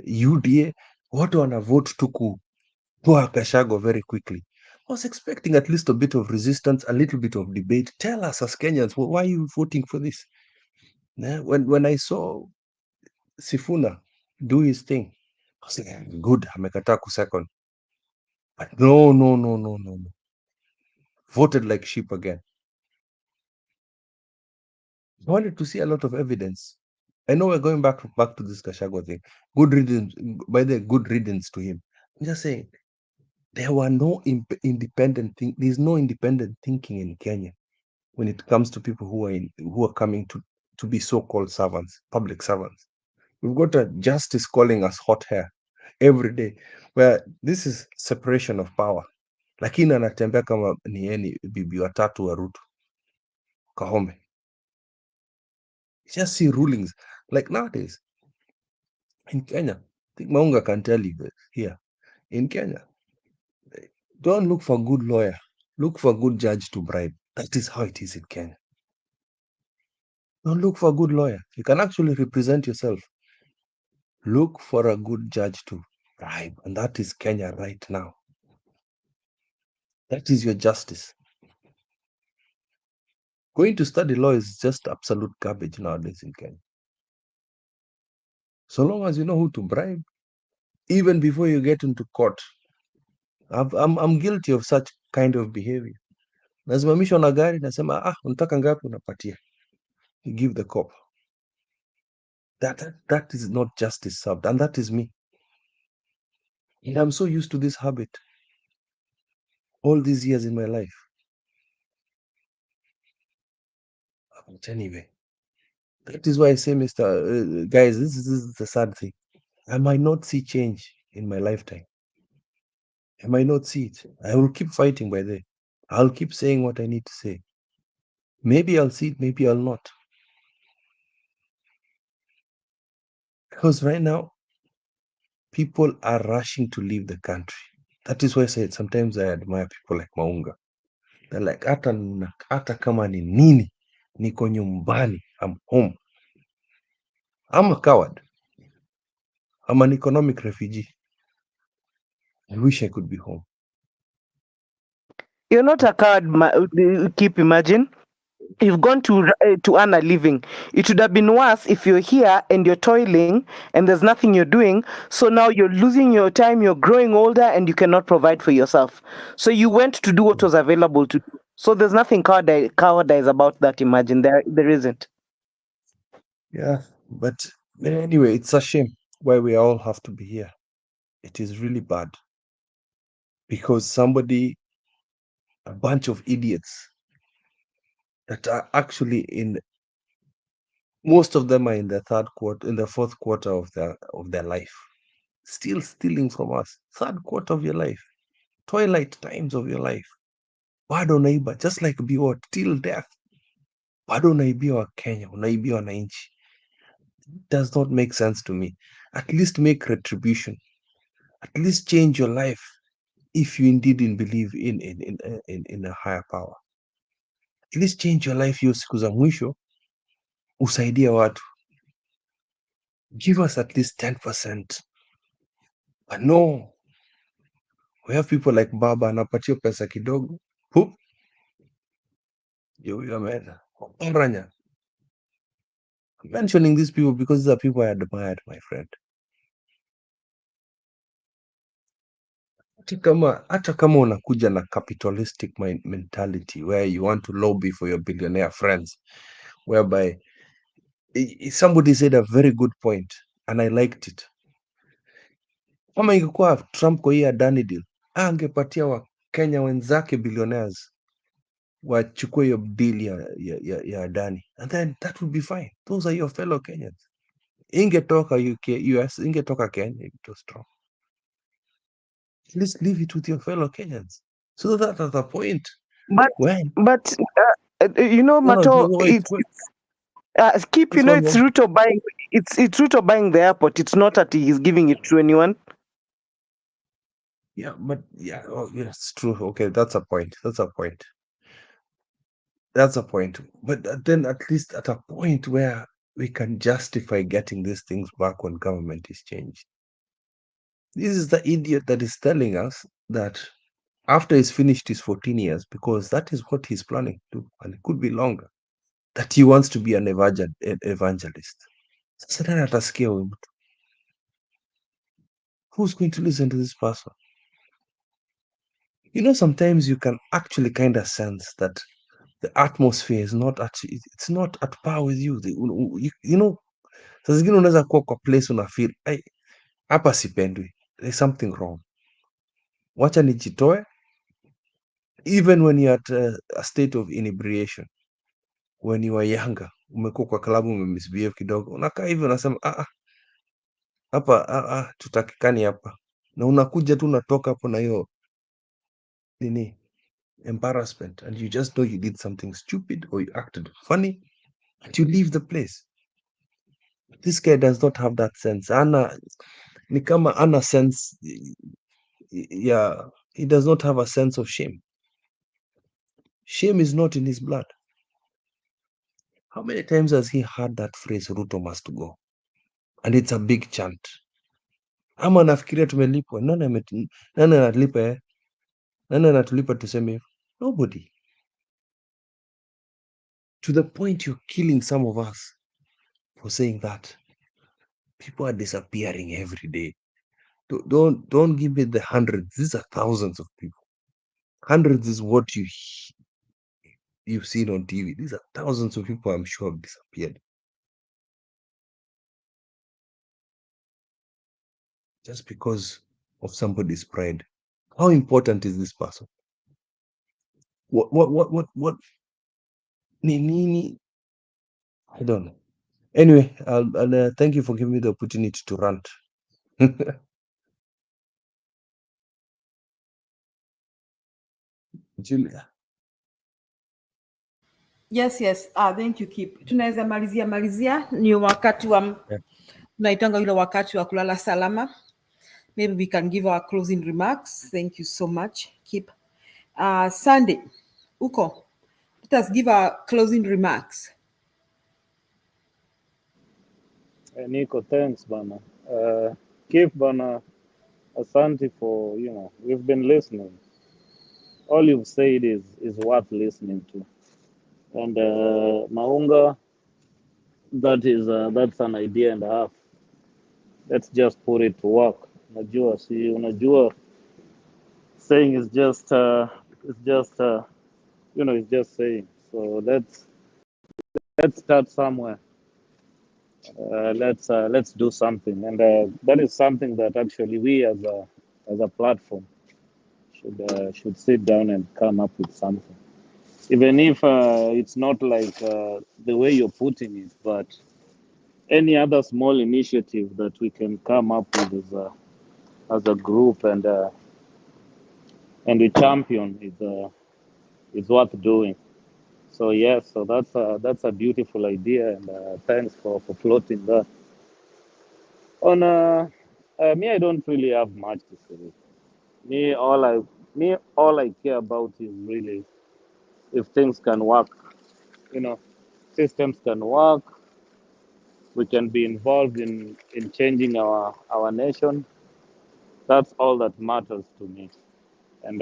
UDA, watu wana vote tu kutoa Gachagua very quickly. I was expecting at least a bit of resistance, a little bit of debate. Tell us as Kenyans, why are you voting for this? When I saw Sifuna do his thing, I was like, good, amekataa second. But no. Voted like sheep again. I wanted to see a lot of evidence. I know we're going back to this Gachagua thing. Good riddance, by the good riddance to him. I'm just saying, there were no independent thing. There's no independent thinking in Kenya when it comes to people who are coming to be so-called servants, public servants. We've got a justice calling us hot hair every day, where this is separation of power. Lakini anatembea kama ni yeye bibi watatu wa Ruto. Kahome. Just see rulings like nowadays in Kenya. I think Maunga can tell you this here. In Kenya, don't look for a good lawyer. Look for a good judge to bribe. That is how it is in Kenya. Don't look for a good lawyer. You can actually represent yourself. Look for a good judge to bribe. And that is Kenya right now. That is your justice. Going to study law is just absolute garbage nowadays in Kenya. So long as you know who to bribe, even before you get into court. I'm guilty of such kind of behavior. Nasimamishwa na gari, nasema unataka ngapi? Unapatia. You give the cop. That is not justice served, and that is me. And I'm so used to this habit all these years in my life. But anyway, that is why I say, Mr. Guys, this is the sad thing. I might not see change in my lifetime. I might not see it. I will keep fighting by then. I'll keep saying what I need to say. Maybe I'll see it, maybe I'll not. Because right now, people are rushing to leave the country. That is why I said sometimes I admire people like Maunga. They're like, hata kama ni nini, niko nyumbani, I'm home. I'm a coward. I'm an economic refugee. I wish I could be home. You're not a coward, keep imagine. You've gone to earn a living. It would have been worse if you're here and you're toiling and there's nothing you're doing. So now you're losing your time, you're growing older and you cannot provide for yourself. So you went to do what was available to do. So there's nothing cowardice about that, imagine. There isn't. Yeah, but anyway, it's a shame why we all have to be here. It is really bad. because a bunch of idiots that are actually most of them are in the fourth quarter of their life, still stealing from us. Third quarter of your life, twilight times of your life. Bado unaiba, just like biwa till death. Bado unaibiwa Kenya, unaibiwa wananchi. Does not make sense to me. At least make retribution. At least change your life if you indeed believe in a higher power. At least change your life hiyo siku za mwisho, usaidie watu. Give us at least 10%. But no, we have people like Baba anapatia pesa kidogo. Hup. Yo, man. Oranya. I'm mentioning these people because these are people I admired, my friend. Hata kama unakuja na capitalistic mentality where you want to lobby for your billionaire friends, whereby somebody said a very good point and I liked it. Kama ingekuwa Trump kwa hii Adani deal, angepatia wa Kenya wenzake billionaires wachukue hiyo deal ya Adani, and then that would be fine. Those are your fellow Kenyans. Ingetoka US, ingetoka Kenya, it was Trump. Let's leave it with your fellow Kenyans. So that at the point when you know, Mato, Keep, you know, it's Ruto buying. It's Ruto buying the airport. It's not that he's giving it to anyone. Yeah, but oh, yes, true. Okay, that's a point. That's a point. But then at least at a point where we can justify getting these things back when government is changed. This is the idiot that is telling us that after he's finished his 14 years, because that is what he's planning to do, and it could be longer, that he wants to be an evangelist. Sasa nani atasikia huyu mtu? Who's going to listen to this person? You know, sometimes you can actually kind of sense that the atmosphere is not actually, it's not at par with you. You know, saa zingine unaweza kuwa kwa place una feel hapa sipendwi, there's something wrong, wacha nijitoe. Even when you're at a state of inebriation, when you are younger, umekuwa kwa klabu umemisbehave kidogo, unakaa hivi unasema hapa tutakikani hapa, na unakuja tu unatoka hapo na hiyo nini, embarrassment, and you just know you did something stupid or you acted funny and you leave the place. This guy does not have that sense. Ni kama ana sense. Yeah, he does not have a sense of shame. Shame is not in his blood. How many times has he heard that phrase, Ruto must go? And it's a big chant. Ama nafikiria tumelipwa. Nani anatulipa? Nani anatulipa tuseme hivyo? Nobody. To the point you're killing some of us for saying that. People are disappearing every day. Don't give me the hundreds. These are thousands of people. Hundreds is what you've seen on TV. These are thousands of people I'm sure have disappeared. Just because of somebody's pride. How important is this person? What? Nini? I don't know. Anyway, I'll thank you for giving me the opportunity to rant. Julia. Yes. Thank you, Kip. Tunaweza malizia ni wakati wa tunaitanga ile wakati wa kulala salama. Maybe we can give our closing remarks. Thank you so much, Kip. Sunday, uko. Let us give our closing remarks. Nico, thanks, Bana. Keep Bana, asante for, we've been listening. All you've said is worth listening to. And Maunga, that's an idea and a half. Let's just put it to work. Unajua, saying is just it's just saying. So let's start somewhere. Let's do something, and that is something that actually we as a platform should sit down and come up with something, even if it's not like the way you're putting it, but any other small initiative that we can come up with as a group and we champion is worth doing. So yes, so that's a beautiful idea, and thanks for floating that. On me, I don't really have much to say. Me, all I care about is really if things can work. You know, systems can work. We can be involved in changing our nation. That's all that matters to me. And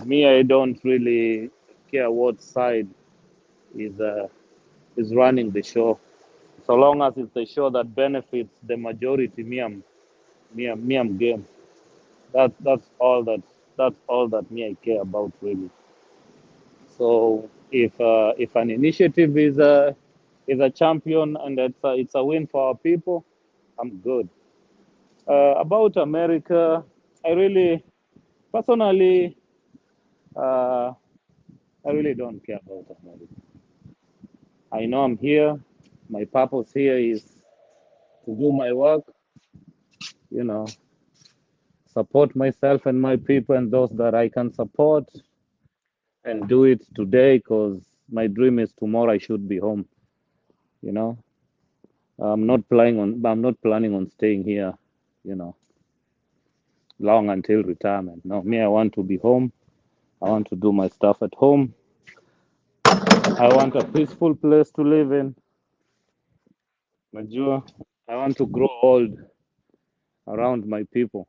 me, I don't really care what side is running the show. So long as it's a show that benefits the majority, me, I'm game. That's all that me I care about really. So if an initiative is a champion and it's a win for our people, I'm good. About America, I really personally I really don't care about America. I know I'm here. My purpose here is to do my work, you know, support myself and my people and those that I can support and do it today because my dream is tomorrow I should be home, you know. I'm not planning on staying here, you know, long until retirement. No, me, I want to be home. I want to do my stuff at home. I want a peaceful place to live in. Najua, I want to grow old around my people.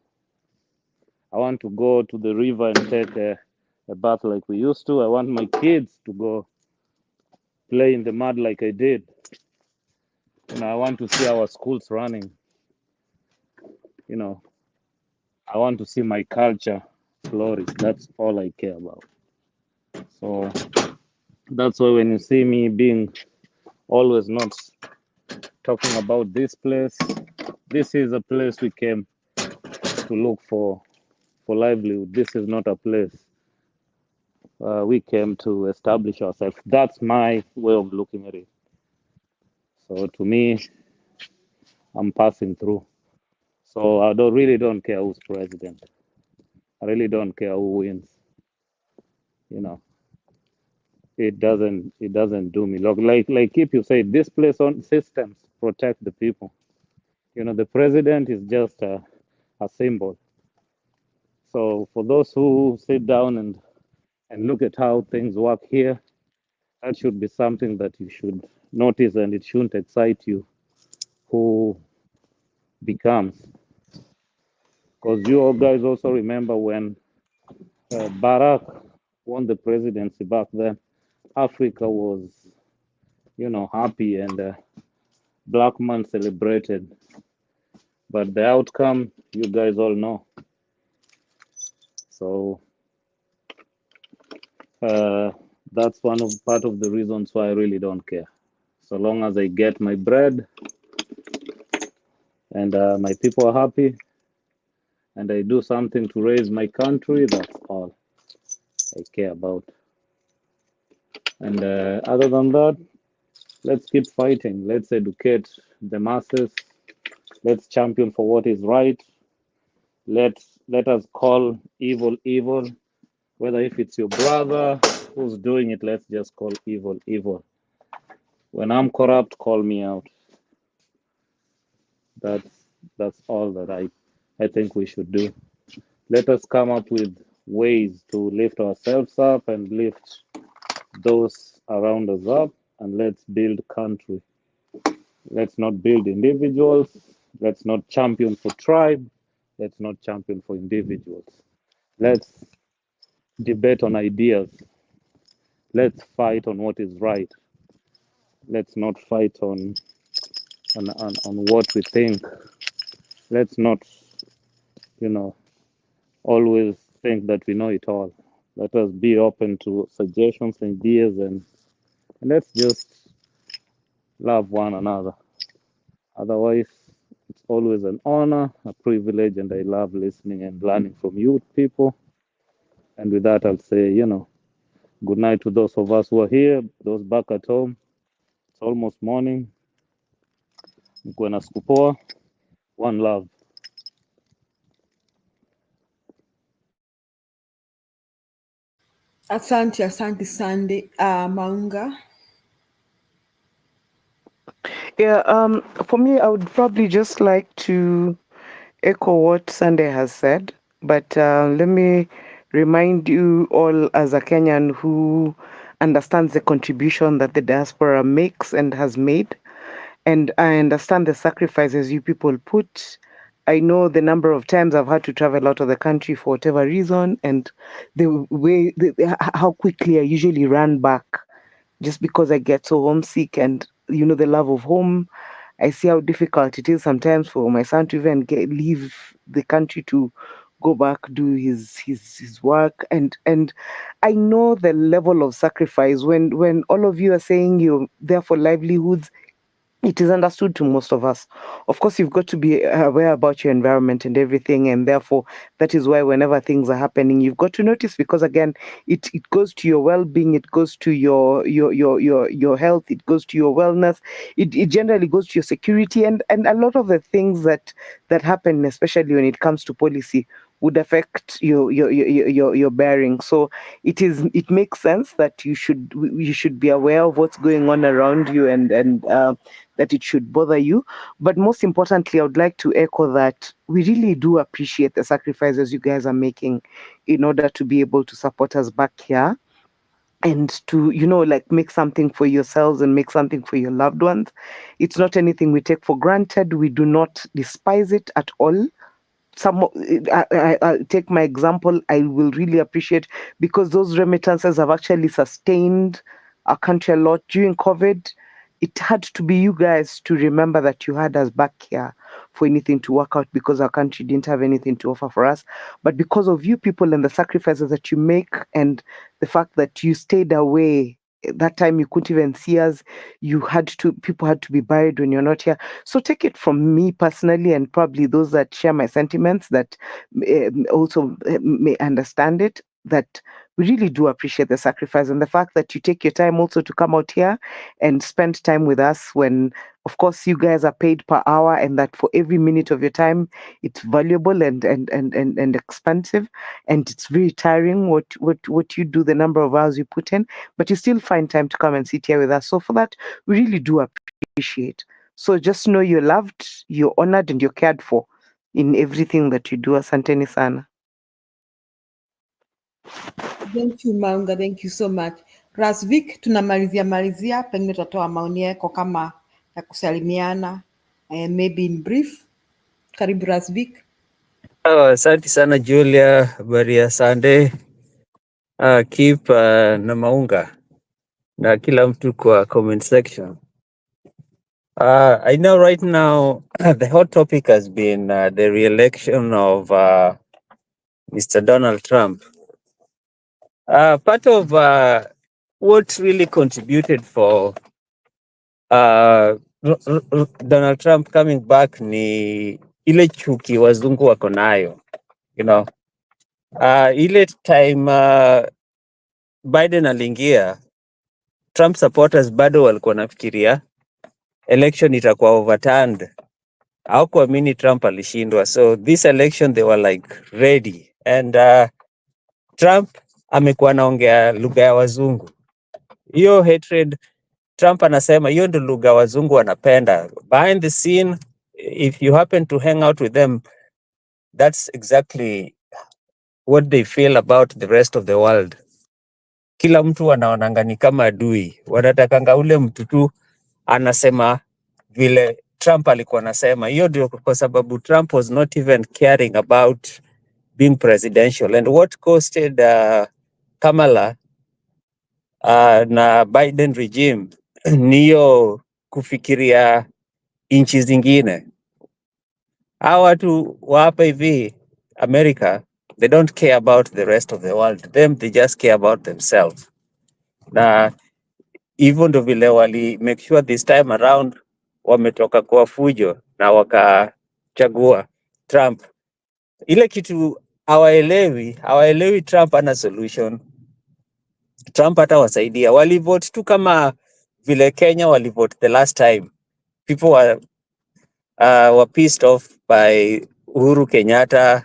I want to go to the river and take a bath like we used to. I want my kids to go play in the mud like I did. And I want to see our schools running. You know, I want to see my culture flourish. That's all I care about. So that's why when you see me being always not talking about this place, this is a place we came to look for livelihood. This is not a place we came to establish ourselves. That's my way of looking at it. So to me, I'm passing through. So I really don't care who's president. I really don't care who wins. You know, it doesn't do me. Like if you say this place on systems protect the people. You know, the president is just a symbol. So for those who sit down and look at how things work here, that should be something that you should notice, and it shouldn't excite you who becomes. Because you all guys also remember when Barack won the presidency back then, Africa was, happy and black man celebrated. But the outcome, you guys all know. So that's part of the reasons why I really don't care. So long as I get my bread and my people are happy and I do something to raise my country, that's all I care about. And other than that, let's keep fighting. Let's educate the masses. Let's champion for what is right. Let us call evil evil. Whether if it's your brother who's doing it, let's just call evil evil. When I'm corrupt, call me out. That's all that I think we should do. Let us come up with ways to lift ourselves up and lift those around us up, and let's build country. Let's not build individuals. Let's not champion for tribe. Let's not champion for individuals. Let's debate on ideas. Let's fight on what is right. Let's not fight on what we think. Let's not, always think that we know it all. Let us be open to suggestions, ideas, and let's just love one another. Otherwise, it's always an honor, a privilege, and I love listening and learning from you people. And with that, I'll say, good night to those of us who are here, those back at home. It's almost morning. Mkuwe na siku poa. One love. Asante Sunday. Maunga. Yeah, for me, I would probably just like to echo what Sunday has said, but let me remind you all as a Kenyan who understands the contribution that the diaspora makes and has made, and I understand the sacrifices you people put. I know the number of times I've had to travel out of the country for whatever reason, and how quickly I usually run back just because I get so homesick, and the love of home. I see how difficult it is sometimes for my son to even leave the country to go back, do his work, and I know the level of sacrifice when all of you are saying you're there for livelihoods. It is understood to most of us. Of course, you've got to be aware about your environment and everything, and therefore that is why whenever things are happening, you've got to notice, because again, it goes to your well-being, it goes to your health, it goes to your wellness, it generally goes to your security, and a lot of the things that happen, especially when it comes to policy, would affect your bearing. So it makes sense that you should be aware of what's going on around you, and that it should bother you. But most importantly, I would like to echo that we really do appreciate the sacrifices you guys are making in order to be able to support us back here, and to make something for yourselves and make something for your loved ones. It's not anything we take for granted. We do not despise it at all. I take my example. I will really appreciate, because those remittances have actually sustained our country a lot during COVID. It had to be you guys to remember that you had us back here for anything to work out, because our country didn't have anything to offer for us. But because of you people and the sacrifices that you make, and the fact that you stayed away, that time you couldn't even see us, people had to be buried when you're not here. So take it from me personally, and probably those that share my sentiments, that also may understand it, that we really do appreciate the sacrifice, and the fact that you take your time also to come out here and spend time with us, when of course you guys are paid per hour, and that for every minute of your time it's valuable and expensive, and it's very tiring what you do, the number of hours you put in, but you still find time to come and sit here with us. So for that, we really do appreciate. So just know you're loved, you're honored, and you're cared for in everything that you do. Asanteni sana. Thank you Maunga, thank you so much. Rasvik, tunamalizia, pengine tutatoa maoni yako kama ya kusalimiana, maybe in brief. Karibu Rasvik. Asante sana Julia, habari ya Sunday. Keep na Maunga na kila mtu kwa comment section. I know right now the hot topic has been the re-election of Mr. Donald Trump. Part of what really contributed for Donald Trump coming back ni ile chuki wazungu wako nayo, ile time Biden aliingia, Trump supporters bado walikuwa nafikiria election itakuwa overturned. Hawakuamini Trump alishindwa. So this election they were like ready. And Trump amekuwa anaongea lugha ya wazungu. Hiyo hatred Trump anasema hiyo ndio lugha wazungu wanapenda. Behind the scene, if you happen to hang out with them, that's exactly what they feel about the rest of the world. Kila mtu anaonanga ni kama adui. Wanatakanga ule mtu tu anasema vile Trump alikuwa anasema. Hiyo ndio kwa sababu Trump was not even caring about being presidential. And what costed Kamala na Biden regime niyo kufikiria inchi zingine. Hawa watu wa hapa hivi America, they don't care about the rest of the world. They just care about themselves. Na hivyo ndo vile wali make sure this time around wametoka kwa fujo na wakachagua Trump. Ile kitu hawaelewi Trump ana solution. Trump hatawasaidia. Walivote tu kama vile Kenya walivote the last time. People were pissed off by Uhuru Kenyatta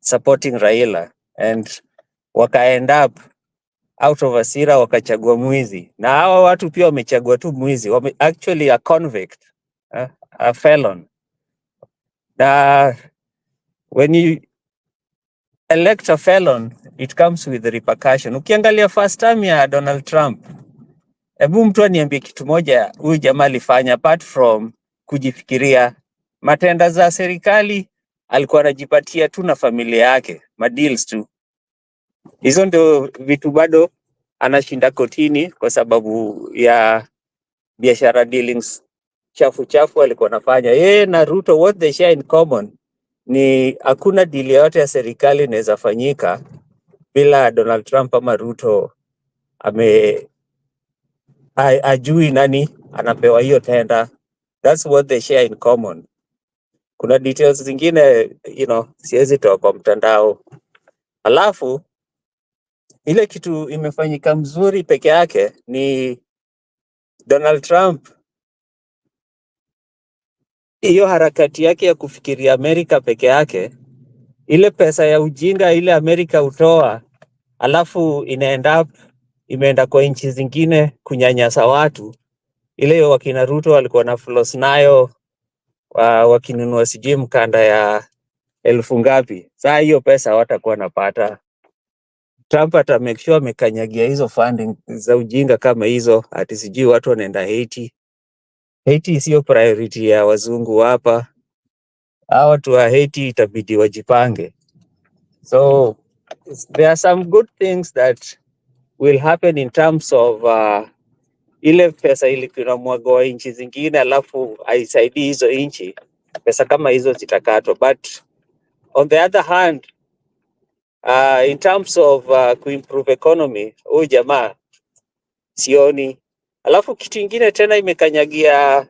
supporting Raila, and waka end up out of hasira wakachagua mwizi, na hawa watu pia wamechagua tu mwizi, actually a convict, a felon. Na when you elect a felon, it comes with repercussion. Ukiangalia first time ya Donald Trump, hebu mtu aniambie kitu moja huyu jamaa alifanya apart from kujifikiria. Matenda za serikali alikuwa anajipatia tu na familia yake, madeals tu. Hizo ndio vitu bado anashinda kotini kwa sababu ya biashara dealings chafu alikuwa anafanya. Yeye na Ruto, what they share in common ni hakuna deal yote ya serikali inaweza fanyika bila Donald Trump ama Ruto ajui nani anapewa hiyo tenda. That's what they share in common. Kuna details zingine siwezi toa kwa mtandao. Alafu ile kitu imefanyika mzuri peke yake ni Donald Trump, hiyo harakati yake ya kufikiria Amerika peke yake, ile pesa ya ujinga ile Amerika utoa, alafu imeenda kwa nchi zingine kunyanyasa watu. Ile wakina Ruto walikuwa na floss nayo, wakinunua sijui mkanda ya 1000 ngapi. Saa hiyo pesa watakuwa napata. Trump ata make sure amekanyagia hizo funding za ujinga kama hizo, ati sijui watu wanaenda Haiti. Haiti sio priority ya wazungu hapa. Hawa watu wa Haiti itabidi wajipange. So there are some good things that will happen in terms of ile pesa ilikuwa mwagwa nchi zingine alafu haisaidii hizo nchi, pesa kama hizo zitakatwa. But on the other hand, in terms of kuimprove economy, huyu jamaa sioni. Alafu kitu kingine tena imekanyagia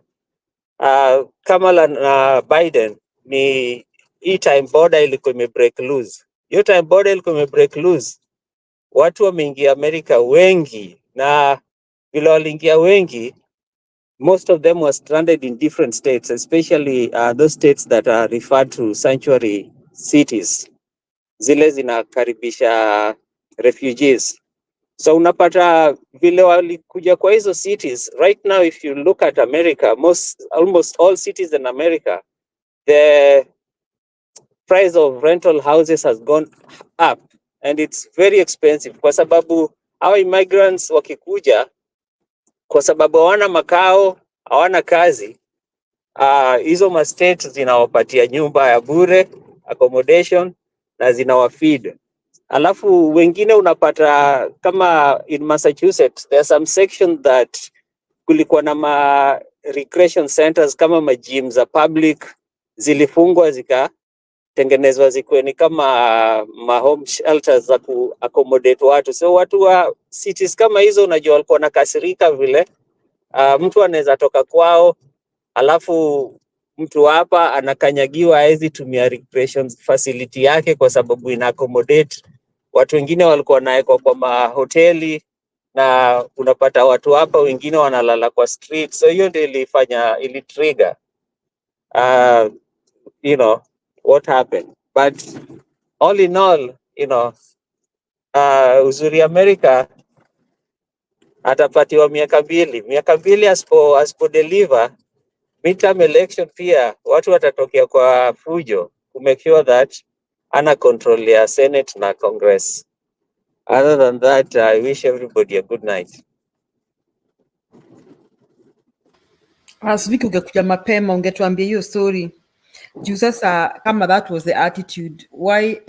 Kamala na Biden ni hii time border ilikuwa imebreak loose. Hiyo time border ilikuwa imebreak loose. Watu wameingia Amerika wengi, na vile waliingia wengi, most of them were stranded in different states, especially those states that are referred to sanctuary cities. Zile zinakaribisha refugees. So unapata vile walikuja kwa hizo cities. Right now, if you look at America, almost all cities in America, the price of rental houses has gone up and it's very expensive kwa sababu our immigrants wakikuja, kwa sababu hawana makao, hawana kazi, hizo ma states zinawapatia nyumba ya bure, accommodation, na zinawafeed. Alafu wengine unapata kama in Massachusetts, there are some sections that kulikuwa na ma recreation centers kama ma gyms za public zilifungwa zikatengenezwa zikuwe ni kama ma home shelters za ku accommodate watu. So watu wa cities kama hizo unajua walikuwa nakasirika vile mtu anaweza toka kwao alafu mtu hapa anakanyagiwa hawezi tumia recreation facility yake kwa sababu ina accommodate watu wengine walikuwa naekwa kwa mahoteli, na unapata watu hapa wengine wanalala kwa street. So hiyo ndio ili trigger what happened. But all in all, uzuri America atapatiwa miaka mbili asipo deliver midterm election, pia watu watatokea kwa fujo to make sure that ana control ya Senate na Congress. Other than that, I wish everybody a good night. Asviki, ungekuja mapema ungetuambia hiyo story juu sasa kama that was the attitude, why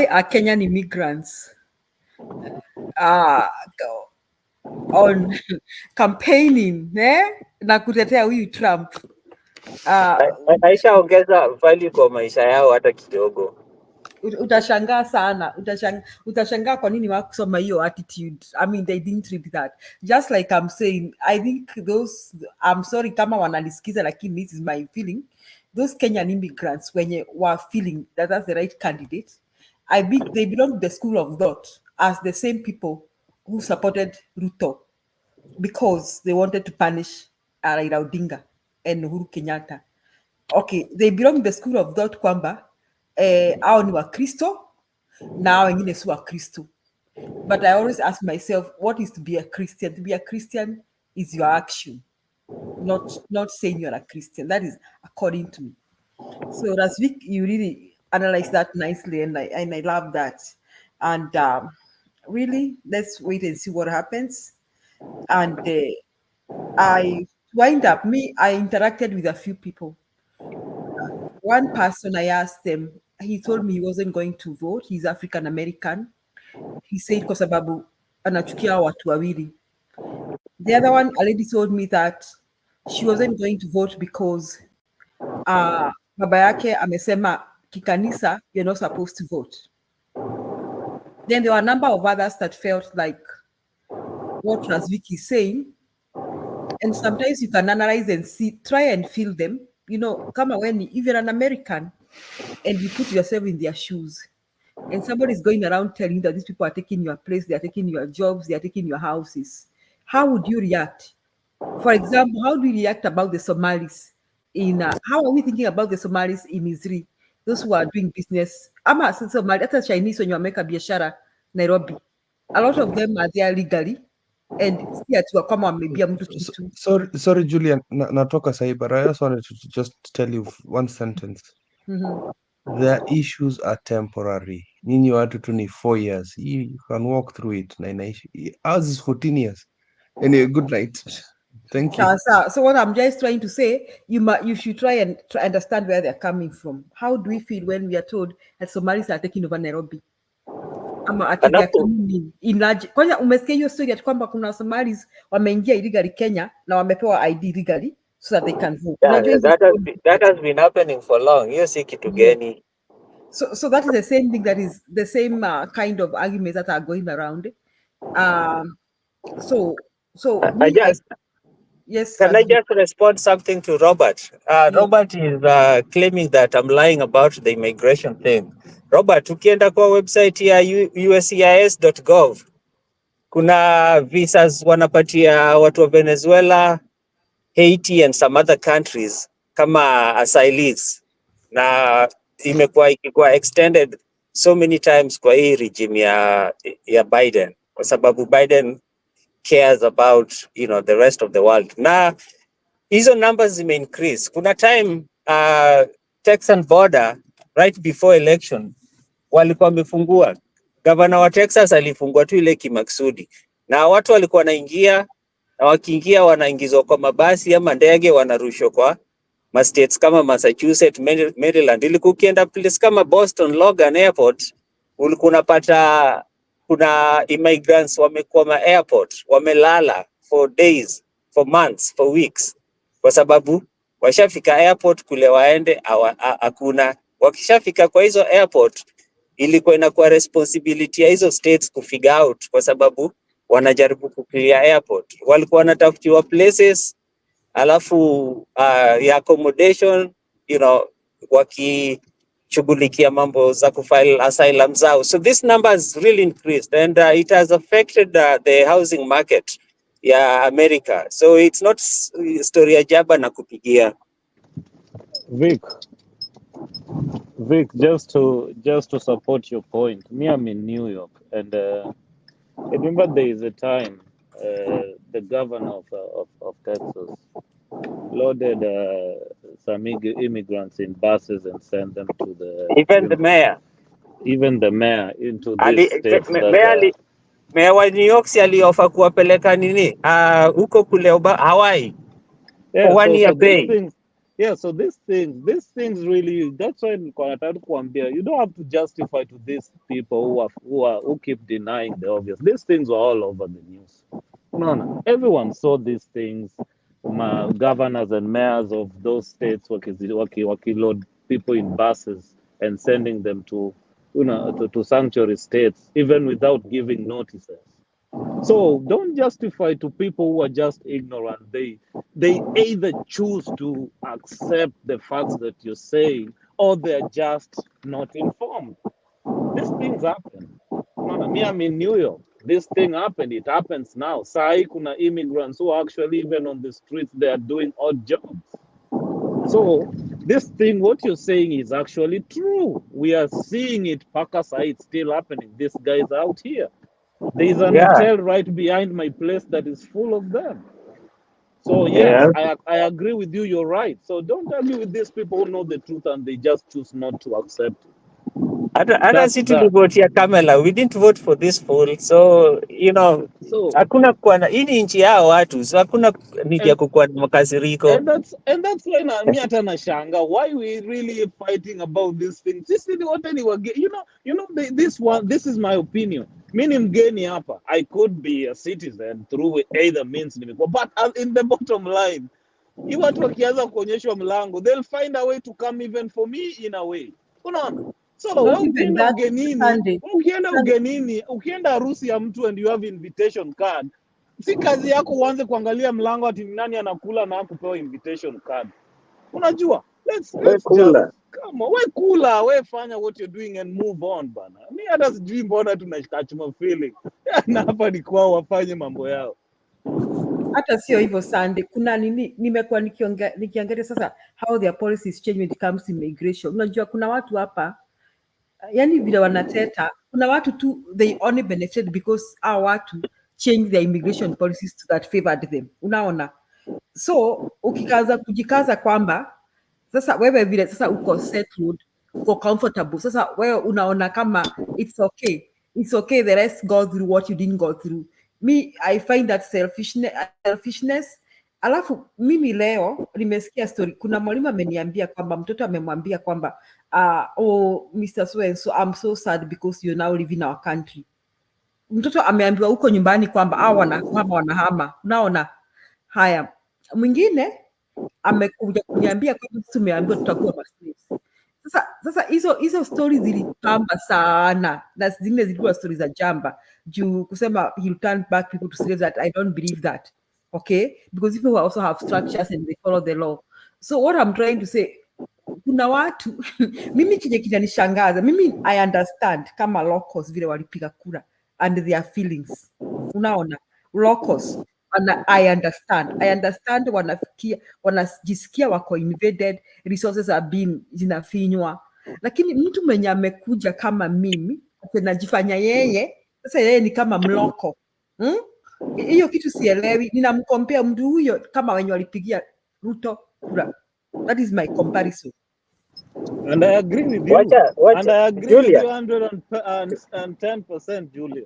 are Kenyan immigrants on campaigning na kutetea huyu Trump? Aisha ongeza value kwa maisha yao hata kidogo. Utashangaa sana, utashangaa kwa nini wakusoma hiyo attitude. I mean, they didn't read that. Just like I'm saying, I think I'm sorry kama wananisikiza, lakini this is my feeling. Those Kenyan immigrants, when you were feeling that that's the right candidate, they belong to the school of thought as the same people who supported Ruto because they wanted to punish Raila Odinga and Uhuru Kenyatta. Okay, they belong to the school of thought kwamba hao ni Wakristo na hao wengine si Wakristo. But I always ask myself, what is to be a Christian? To be a Christian is your action, not saying you're a Christian. That is according to me. So Razvik, you really analyze that nicely, and I love that. And really, let's wait and see what happens. And I interacted with a few people. One person, I asked them, he told me he wasn't going to vote. He's African American. He said kwa sababu anachukia watu wawili. The other one, a lady told me that she wasn't going to vote because baba yake amesema kikanisa you're not supposed to vote. Then there were a number of others that felt like what Razvik is saying. And sometimes you can analyze and try and feel them. You know, come when if you're an American and you put yourself in their shoes, and somebody is going around telling you that these people are taking your place, they are taking your jobs, they are taking your houses, how would you react? For example, how do you react about the Somalis? How are we thinking about the Somalis in Israel? Those who are doing business. Ama Somali, hata Chinese when you make a biashara Nairobi. A lot of them are there legally. And si ati kama wameibia mtu kitu. Sorry, Julian, natoka sahi, but I just wanted to just tell you one sentence. The issues are temporary. Nyinyi watu tu ni 4 years. You can walk through it. Na inaishi. Ours is 14 years. Anyway, good night. Thank you. So what I'm just trying to say, you should try and understand where they're coming from. How do we feel when we are told that Somalis are taking over Nairobi? Ama ati they are coming in large. Kwanza umesikia hiyo story ati kwamba kuna Somalis wameingia illegally Kenya na wamepewa ID legally so that they can vote. Yeah, that has been happening for long. Hiyo si kitu geni. So that is the same thing, that is the same kind of arguments that are going around. Yes. Can I just respond something to Robert? Robert is claiming that I'm lying about the immigration thing. Robert, ukienda kwa website ya uscis.gov, kuna visas wanapatia watu wa Venezuela, Haiti and some other countries kama asylees, na imekuwa extended so many times kwa hii regime ya Biden, kwa sababu Biden cares about, you know, the rest of the world. Na hizo numbers zime increase. Kuna time Texan border right before election walikuwa wamefungua. Governor wa Texas alifungua tu ile kimaksudi, na watu walikuwa wanaingia, na wakiingia wanaingizwa kwa mabasi ama ndege, wanarushwa kwa ma states kama Massachusetts, Maryland. Ilikuwa ukienda place kama Boston Logan Airport, ulikuwa unapata kuna immigrants wamekuwa airport, wamelala for days, for months, for weeks, kwa sababu washafika airport kule waende hakuna. Wakishafika kwa hizo airport, ilikuwa inakuwa responsibility ya hizo states kufigure out, kwa sababu wanajaribu kuclear airport. Walikuwa wanatafutiwa places, alafu ya accommodation, you know, wakishughulikia mambo za kufile asylum zao. So this number has really increased, and it has affected the housing market ya America. So it's not story ya jaba na kupigia. Vic, just to support your point, me, I'm in New York, and I remember there is a time the governor of Texas loaded some immigrants in buses and sent them to the mayor into this states Mayor wa New York si aliofa kuwapeleka nini huko kule Hawaii for 1 year pay. So these things really, that's why you don't have to justify to these people who keep denying the obvious. These things were all over the news. No, everyone saw these things. Governors and mayors of those states load people in buses and sending them to sanctuary states, even without giving notices. So don't justify to people who are just ignorant. They either choose to accept the facts that you're saying, or they're just not informed. these things happen. Me, I'm in New York. This thing happened. It happens now. Sai kuna immigrants who are actually even on the streets, they are doing odd jobs. So this thing, what you're saying is actually true. We are seeing it. Pakasa, it's still happening. These guys out here. There is an Yeah, hotel right behind my place that is full of them. So yeah. yes, I agree with you. You're right. So don't argue with these people who know the truth and they just choose not to accept it. Hata That's si that. tulivotia Kamala, we didn't vote for this fool. So, So hakuna kuwa na, hii ni nchi yao watu. So hakuna need ya and kukuwa na makasiriko. that's why me hata nashanga why we really fighting about these things. This is my opinion. Mimi ni mgeni hapa. I could be a citizen through either means nimekuwa, but in the bottom line, hii watu wakianza kuonyeshwa mlango, they'll find a way to come even for me in a way. Unaona? So Not wewe even that, Sunday. ukienda harusi ya mtu and you have invitation card, si kazi yako uanze kuangalia mlango ati nani anakula na kupewa invitation card. Unajua, let's just come on, we kula, we fanya what you're doing and move on bana. Mimi hata sijui mbona tunashikachuma feeling na hapa ni kwao wafanye mambo yao. Hata sio hivyo Sunday, kuna nini nimekuwa nikiangalia sasa how their policies change when it comes to immigration. Unajua kuna watu hapa yani vile wanateta, kuna watu tu they only benefited because our watu change their immigration policies to that favored them. Unaona? So ukikaza kujikaza kwamba sasa wewe vile sasa uko settled, uko comfortable, sasa wewe unaona kama it's okay, the rest go through what you didn't go through. Me, I find that selfishness. Alafu mimi leo nimesikia story, kuna mwalimu ameniambia kwamba mtoto amemwambia kwamba Mr. So and so, I'm so sad because you're now leaving our country. Mtoto ameambiwa huko nyumbani kwamba wanahama. Unaona? Haya, mwingine amekuja kuniambia kwamba tumeambiwa tutakuwa slaves. Sasa hizo stories zilitamba sana na zingine zilikuwa stories za jamba juu kusema he'll turn back people to slaves, that I don't believe that. Okay, because people also have structures and they follow the law. So what I'm trying to say, kuna watu mimi chenye kinanishangaza, mimi I understand kama locals vile walipiga kura and their feelings. Unaona, locals I understand wanajisikia wako invaded, resources are being zinafinywa, lakini mtu mwenye amekuja kama mimi anajifanya yeye sasa yeye ni kama mloko hiyo kitu sielewi. Ninamkompea mtu huyo kama wenye walipigia Ruto kura. That is my comparison. And I agree with you. And I agree Julia. with you 110%, Julia.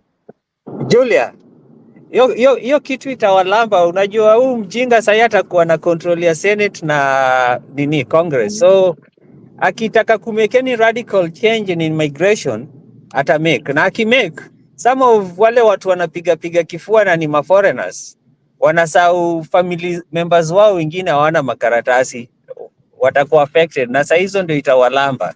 Julia, hiyo kitu itawalamba. Unajua huu mjinga sasa atakuwa na control ya Senate na Congress. So akitaka kumake any radical change in immigration ata make, na akimake, some of wale watu wanapiga kifua na ni foreigners wanasahau family members wao wengine hawana makaratasi, watakuwa affected, na saa hizo ndio itawalamba.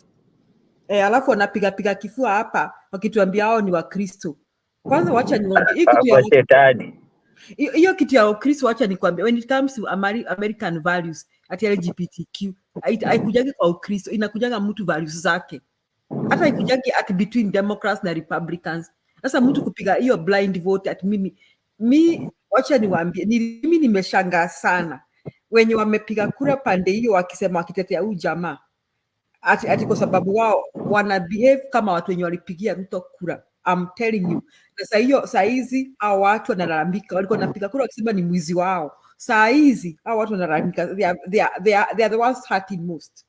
Alafu wanapiga kifua hapa wakituambia hao ni Wakristo. Kwanza wacha niwaambie hii kitu ya shetani. Hiyo kitu ya Ukristo, wacha nikwambie, when it comes to American values at LGBTQ, haikujagi kwa Ukristo, inakujaga mtu values zake. Hata haikujagi at between Democrats na Republicans. Sasa mtu kupiga hiyo blind vote at mimi wacha niwaambie, mimi nimeshangaa sana wenye wamepiga kura pande hiyo wakisema wakitetea huyu jamaa ati kwa sababu wao wana behave kama watu wenye walipigia Ruto kura. I'm telling you. Na saa hizi hao watu wanalalamika, walikuwa wanapiga kura wakisema ni mwizi wao. Saa hizi hao watu wanalalamika, they are the ones hurting most.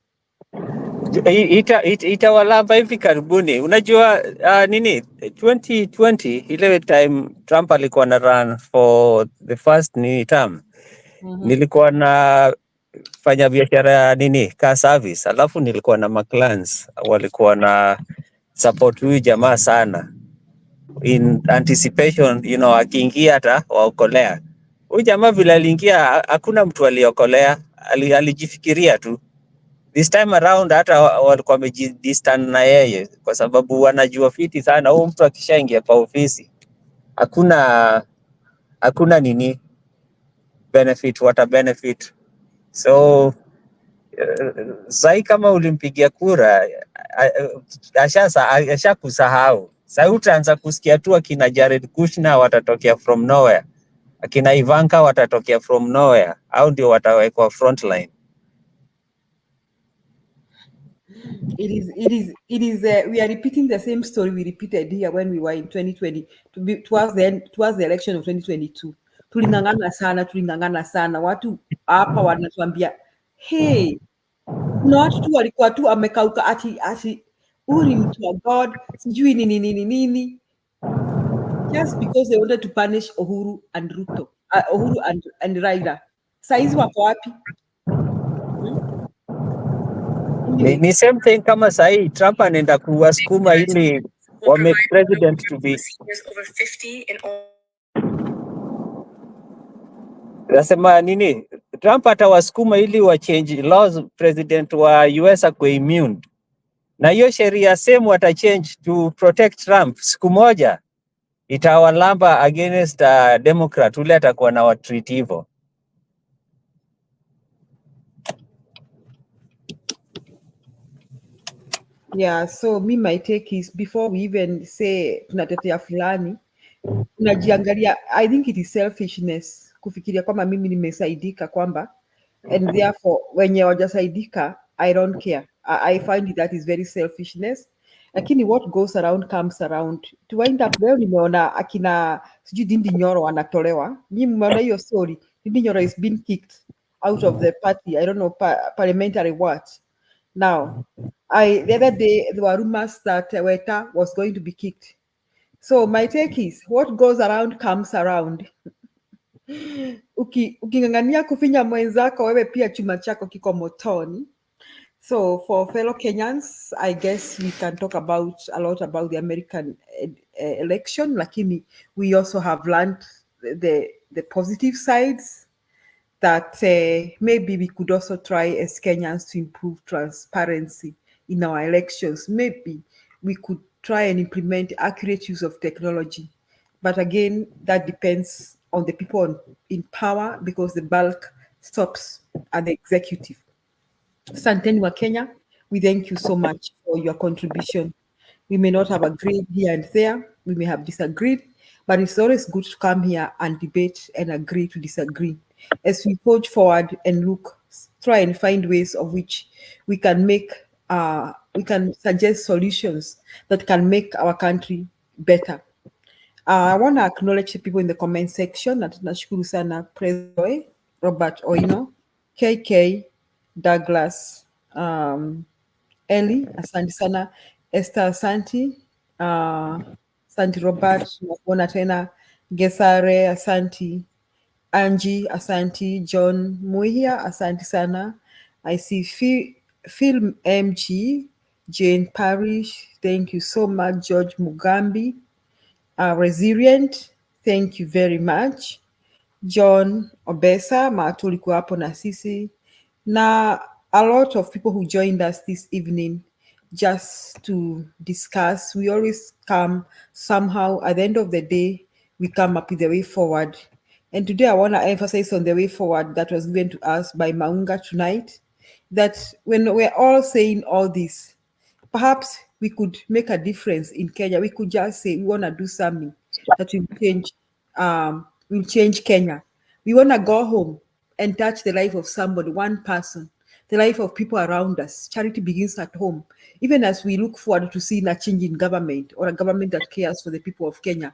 Itawalamba hivi karibuni. Unajua 2020 ile time Trump alikuwa na run for the first term. Nilikuwa na fanya biashara ya car service, alafu nilikuwa na maclans walikuwa na support huyu jamaa sana in anticipation akiingia hata waokolea. Huyu jamaa vile aliingia hakuna mtu aliokolea, alijifikiria tu. This time around hata walikuwa wamejidistant na yeye kwa sababu wanajua fiti sana huyu mtu akishaingia kwa ofisi hakuna benefit, wata benefit. So Sai kama ulimpigia kura ashakusahau. Sasa utaanza kusikia tu akina Jared Kushner watatokea from nowhere, akina Ivanka watatokea from nowhere, au ndio watawekwa frontline. It is. We are repeating the same story we repeated here when we were in 2020. Towards the election of 2022, tulingangana sana. Watu hapa wanatuambia, hey, kuna watu tu walikuwa tu amekauka ati uri mtu wa God, sijui nini. Just because they wanted to punish Uhuru and Ruto, Uhuru and Raila. Saizi wako wapi? Ni same thing kama sahi Trump anaenda kuwasukuma ili wa make president to be. Nasema nini? Trump atawasukuma ili wa change laws, president wa US akwe immune. Na hiyo sheria same wata change to protect Trump. Siku moja itawalamba against Democrat ule atakuwa na watreat hivyo. Yeah, so my take is, before we even say tunatetea fulani, unajiangalia. I think it is selfishness kufikiria kwamba mimi nimesaidika kwamba, and therefore wenye wajasaidika I don't care. I find that is very selfishness. Lakini what goes around comes around. To wind up, leo nimeona akina sijui Ndindi Nyoro anatolewa. Nyinyi mmeona hiyo story? Ndindi Nyoro is being kicked out of the party. I don't know, parliamentary what. Now, the other day there were rumors that Weta was going to be kicked. So my take is, what goes around comes around. Ukingangania kufinya mwenzako, wewe pia chuma chako kiko motoni. So for fellow Kenyans, I guess we can talk a lot about the American election. Lakini we also have learned the positive sides, that maybe we could also try as Kenyans to improve transparency in our elections. Maybe we could try and implement accurate use of technology. But again, that depends on the people in power, because the bulk stops at the executive. Asanteni wa Kenya, we thank you so much for your contribution. We may not have agreed here and there, we may have disagreed, but it's always good to come here and debate and agree to disagree. As we forge forward and try and find ways of which we can suggest solutions that can make our country better. I want to acknowledge the people in the comment section. Nashukuru sana President Robert Oino, KK, Douglas, Eli, asante sana, Esther asanti, asanti Robert, nakuona tena, Gesare asanti, Angie asanti, John Muhia asanti sana. I see Phil MG, Jane Parish, thank you so much. George Mugambi, Resilient, thank you very much. John Obesa, tulikuwa hapo na sisi, na a lot of people who joined us this evening just to discuss. We always come somehow, at the end of the day, we come up with the way forward. And today I want to emphasize on the way forward that was given to us by Maunga tonight, that when we're all saying all this, perhaps we could make a difference in Kenya. We could just say we want to do something that will change Kenya. We want to go home and touch the life of somebody, one person, the life of people around us. Charity begins at home. Even as we look forward to seeing a change in government, or a government that cares for the people of Kenya,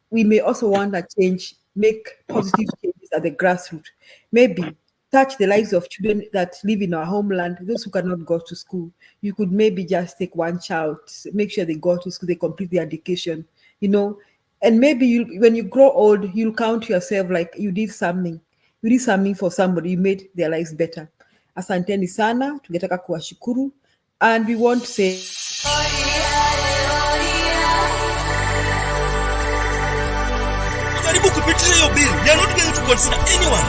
we may also want to make positive changes at the grassroots. Maybe touch the lives of children that live in our homeland, those who cannot go to school. You could maybe just take one child, make sure they go to school, they complete their education, and maybe when you grow old, you'll count yourself like you did something. You did something for somebody, you made their lives better. Asanteni sana, tungetaka kuwashukuru, and we want to say We are not going to consider anyone.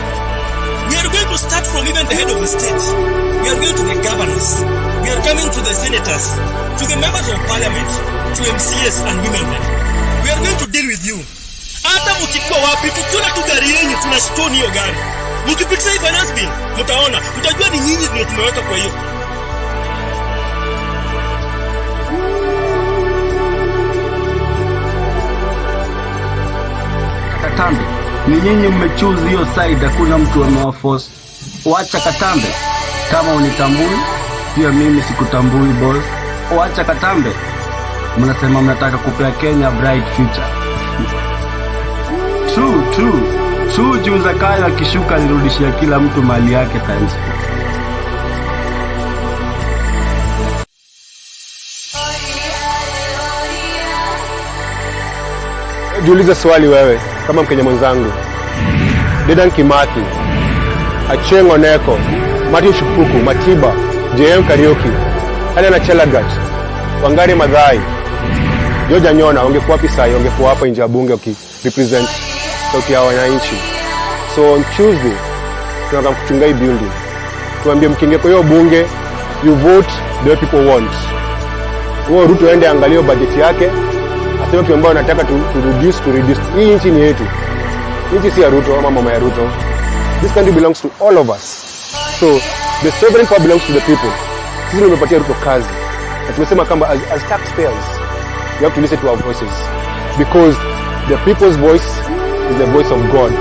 We are going to start from even the head of the state. We are going to the governors. We are coming to the senators, to the members of parliament, to MCS and women. We are going to deal with you. Hata mkikuwa wapi, tukiona tu gari yenyu tunashikoni hiyo gari. Mkipitia hivi dustbin, mtaona, mtajua ni nyinyi ndio tumeweka kwa hiyo. Katambe, ni nyinyi mmechoose hiyo side, hakuna mtu amewaforce. Wacha Katambe, kama unitambui pia mimi sikutambui boss. Wacha Katambe, mnasema mnataka kupea Kenya bright future. True, juu Zakayo akishuka nirudishia kila mtu mali yake times 4. Jiulize swali wewe kama Mkenya mwenzangu. Dedan Kimathi, Achieng' Oneko, Martin Shupuku, Matiba, JM Kariuki, Helena Chelagat, Wangari Maathai, George Anyona, ungekuwa wapi sasa? Ungekuwa hapa nje ya bunge ukirepresent sauti ya wananchi. So on Tuesday tunataka kuchunga hii building. Tuambie mkinge kwa hiyo bunge, you vote the way people want. Wao Ruto aende angalie budget yake, aseme kitu ambacho anataka to reduce. Hii nchi ni yetu. Nchi si ya Ruto ama mama ya Ruto. This country belongs to all of us. So the sovereign power belongs to the people. Sisi tumepatia Ruto kazi. Na tumesema kama as taxpayers, we have to listen to our voices, because the people's voice is the voice of God.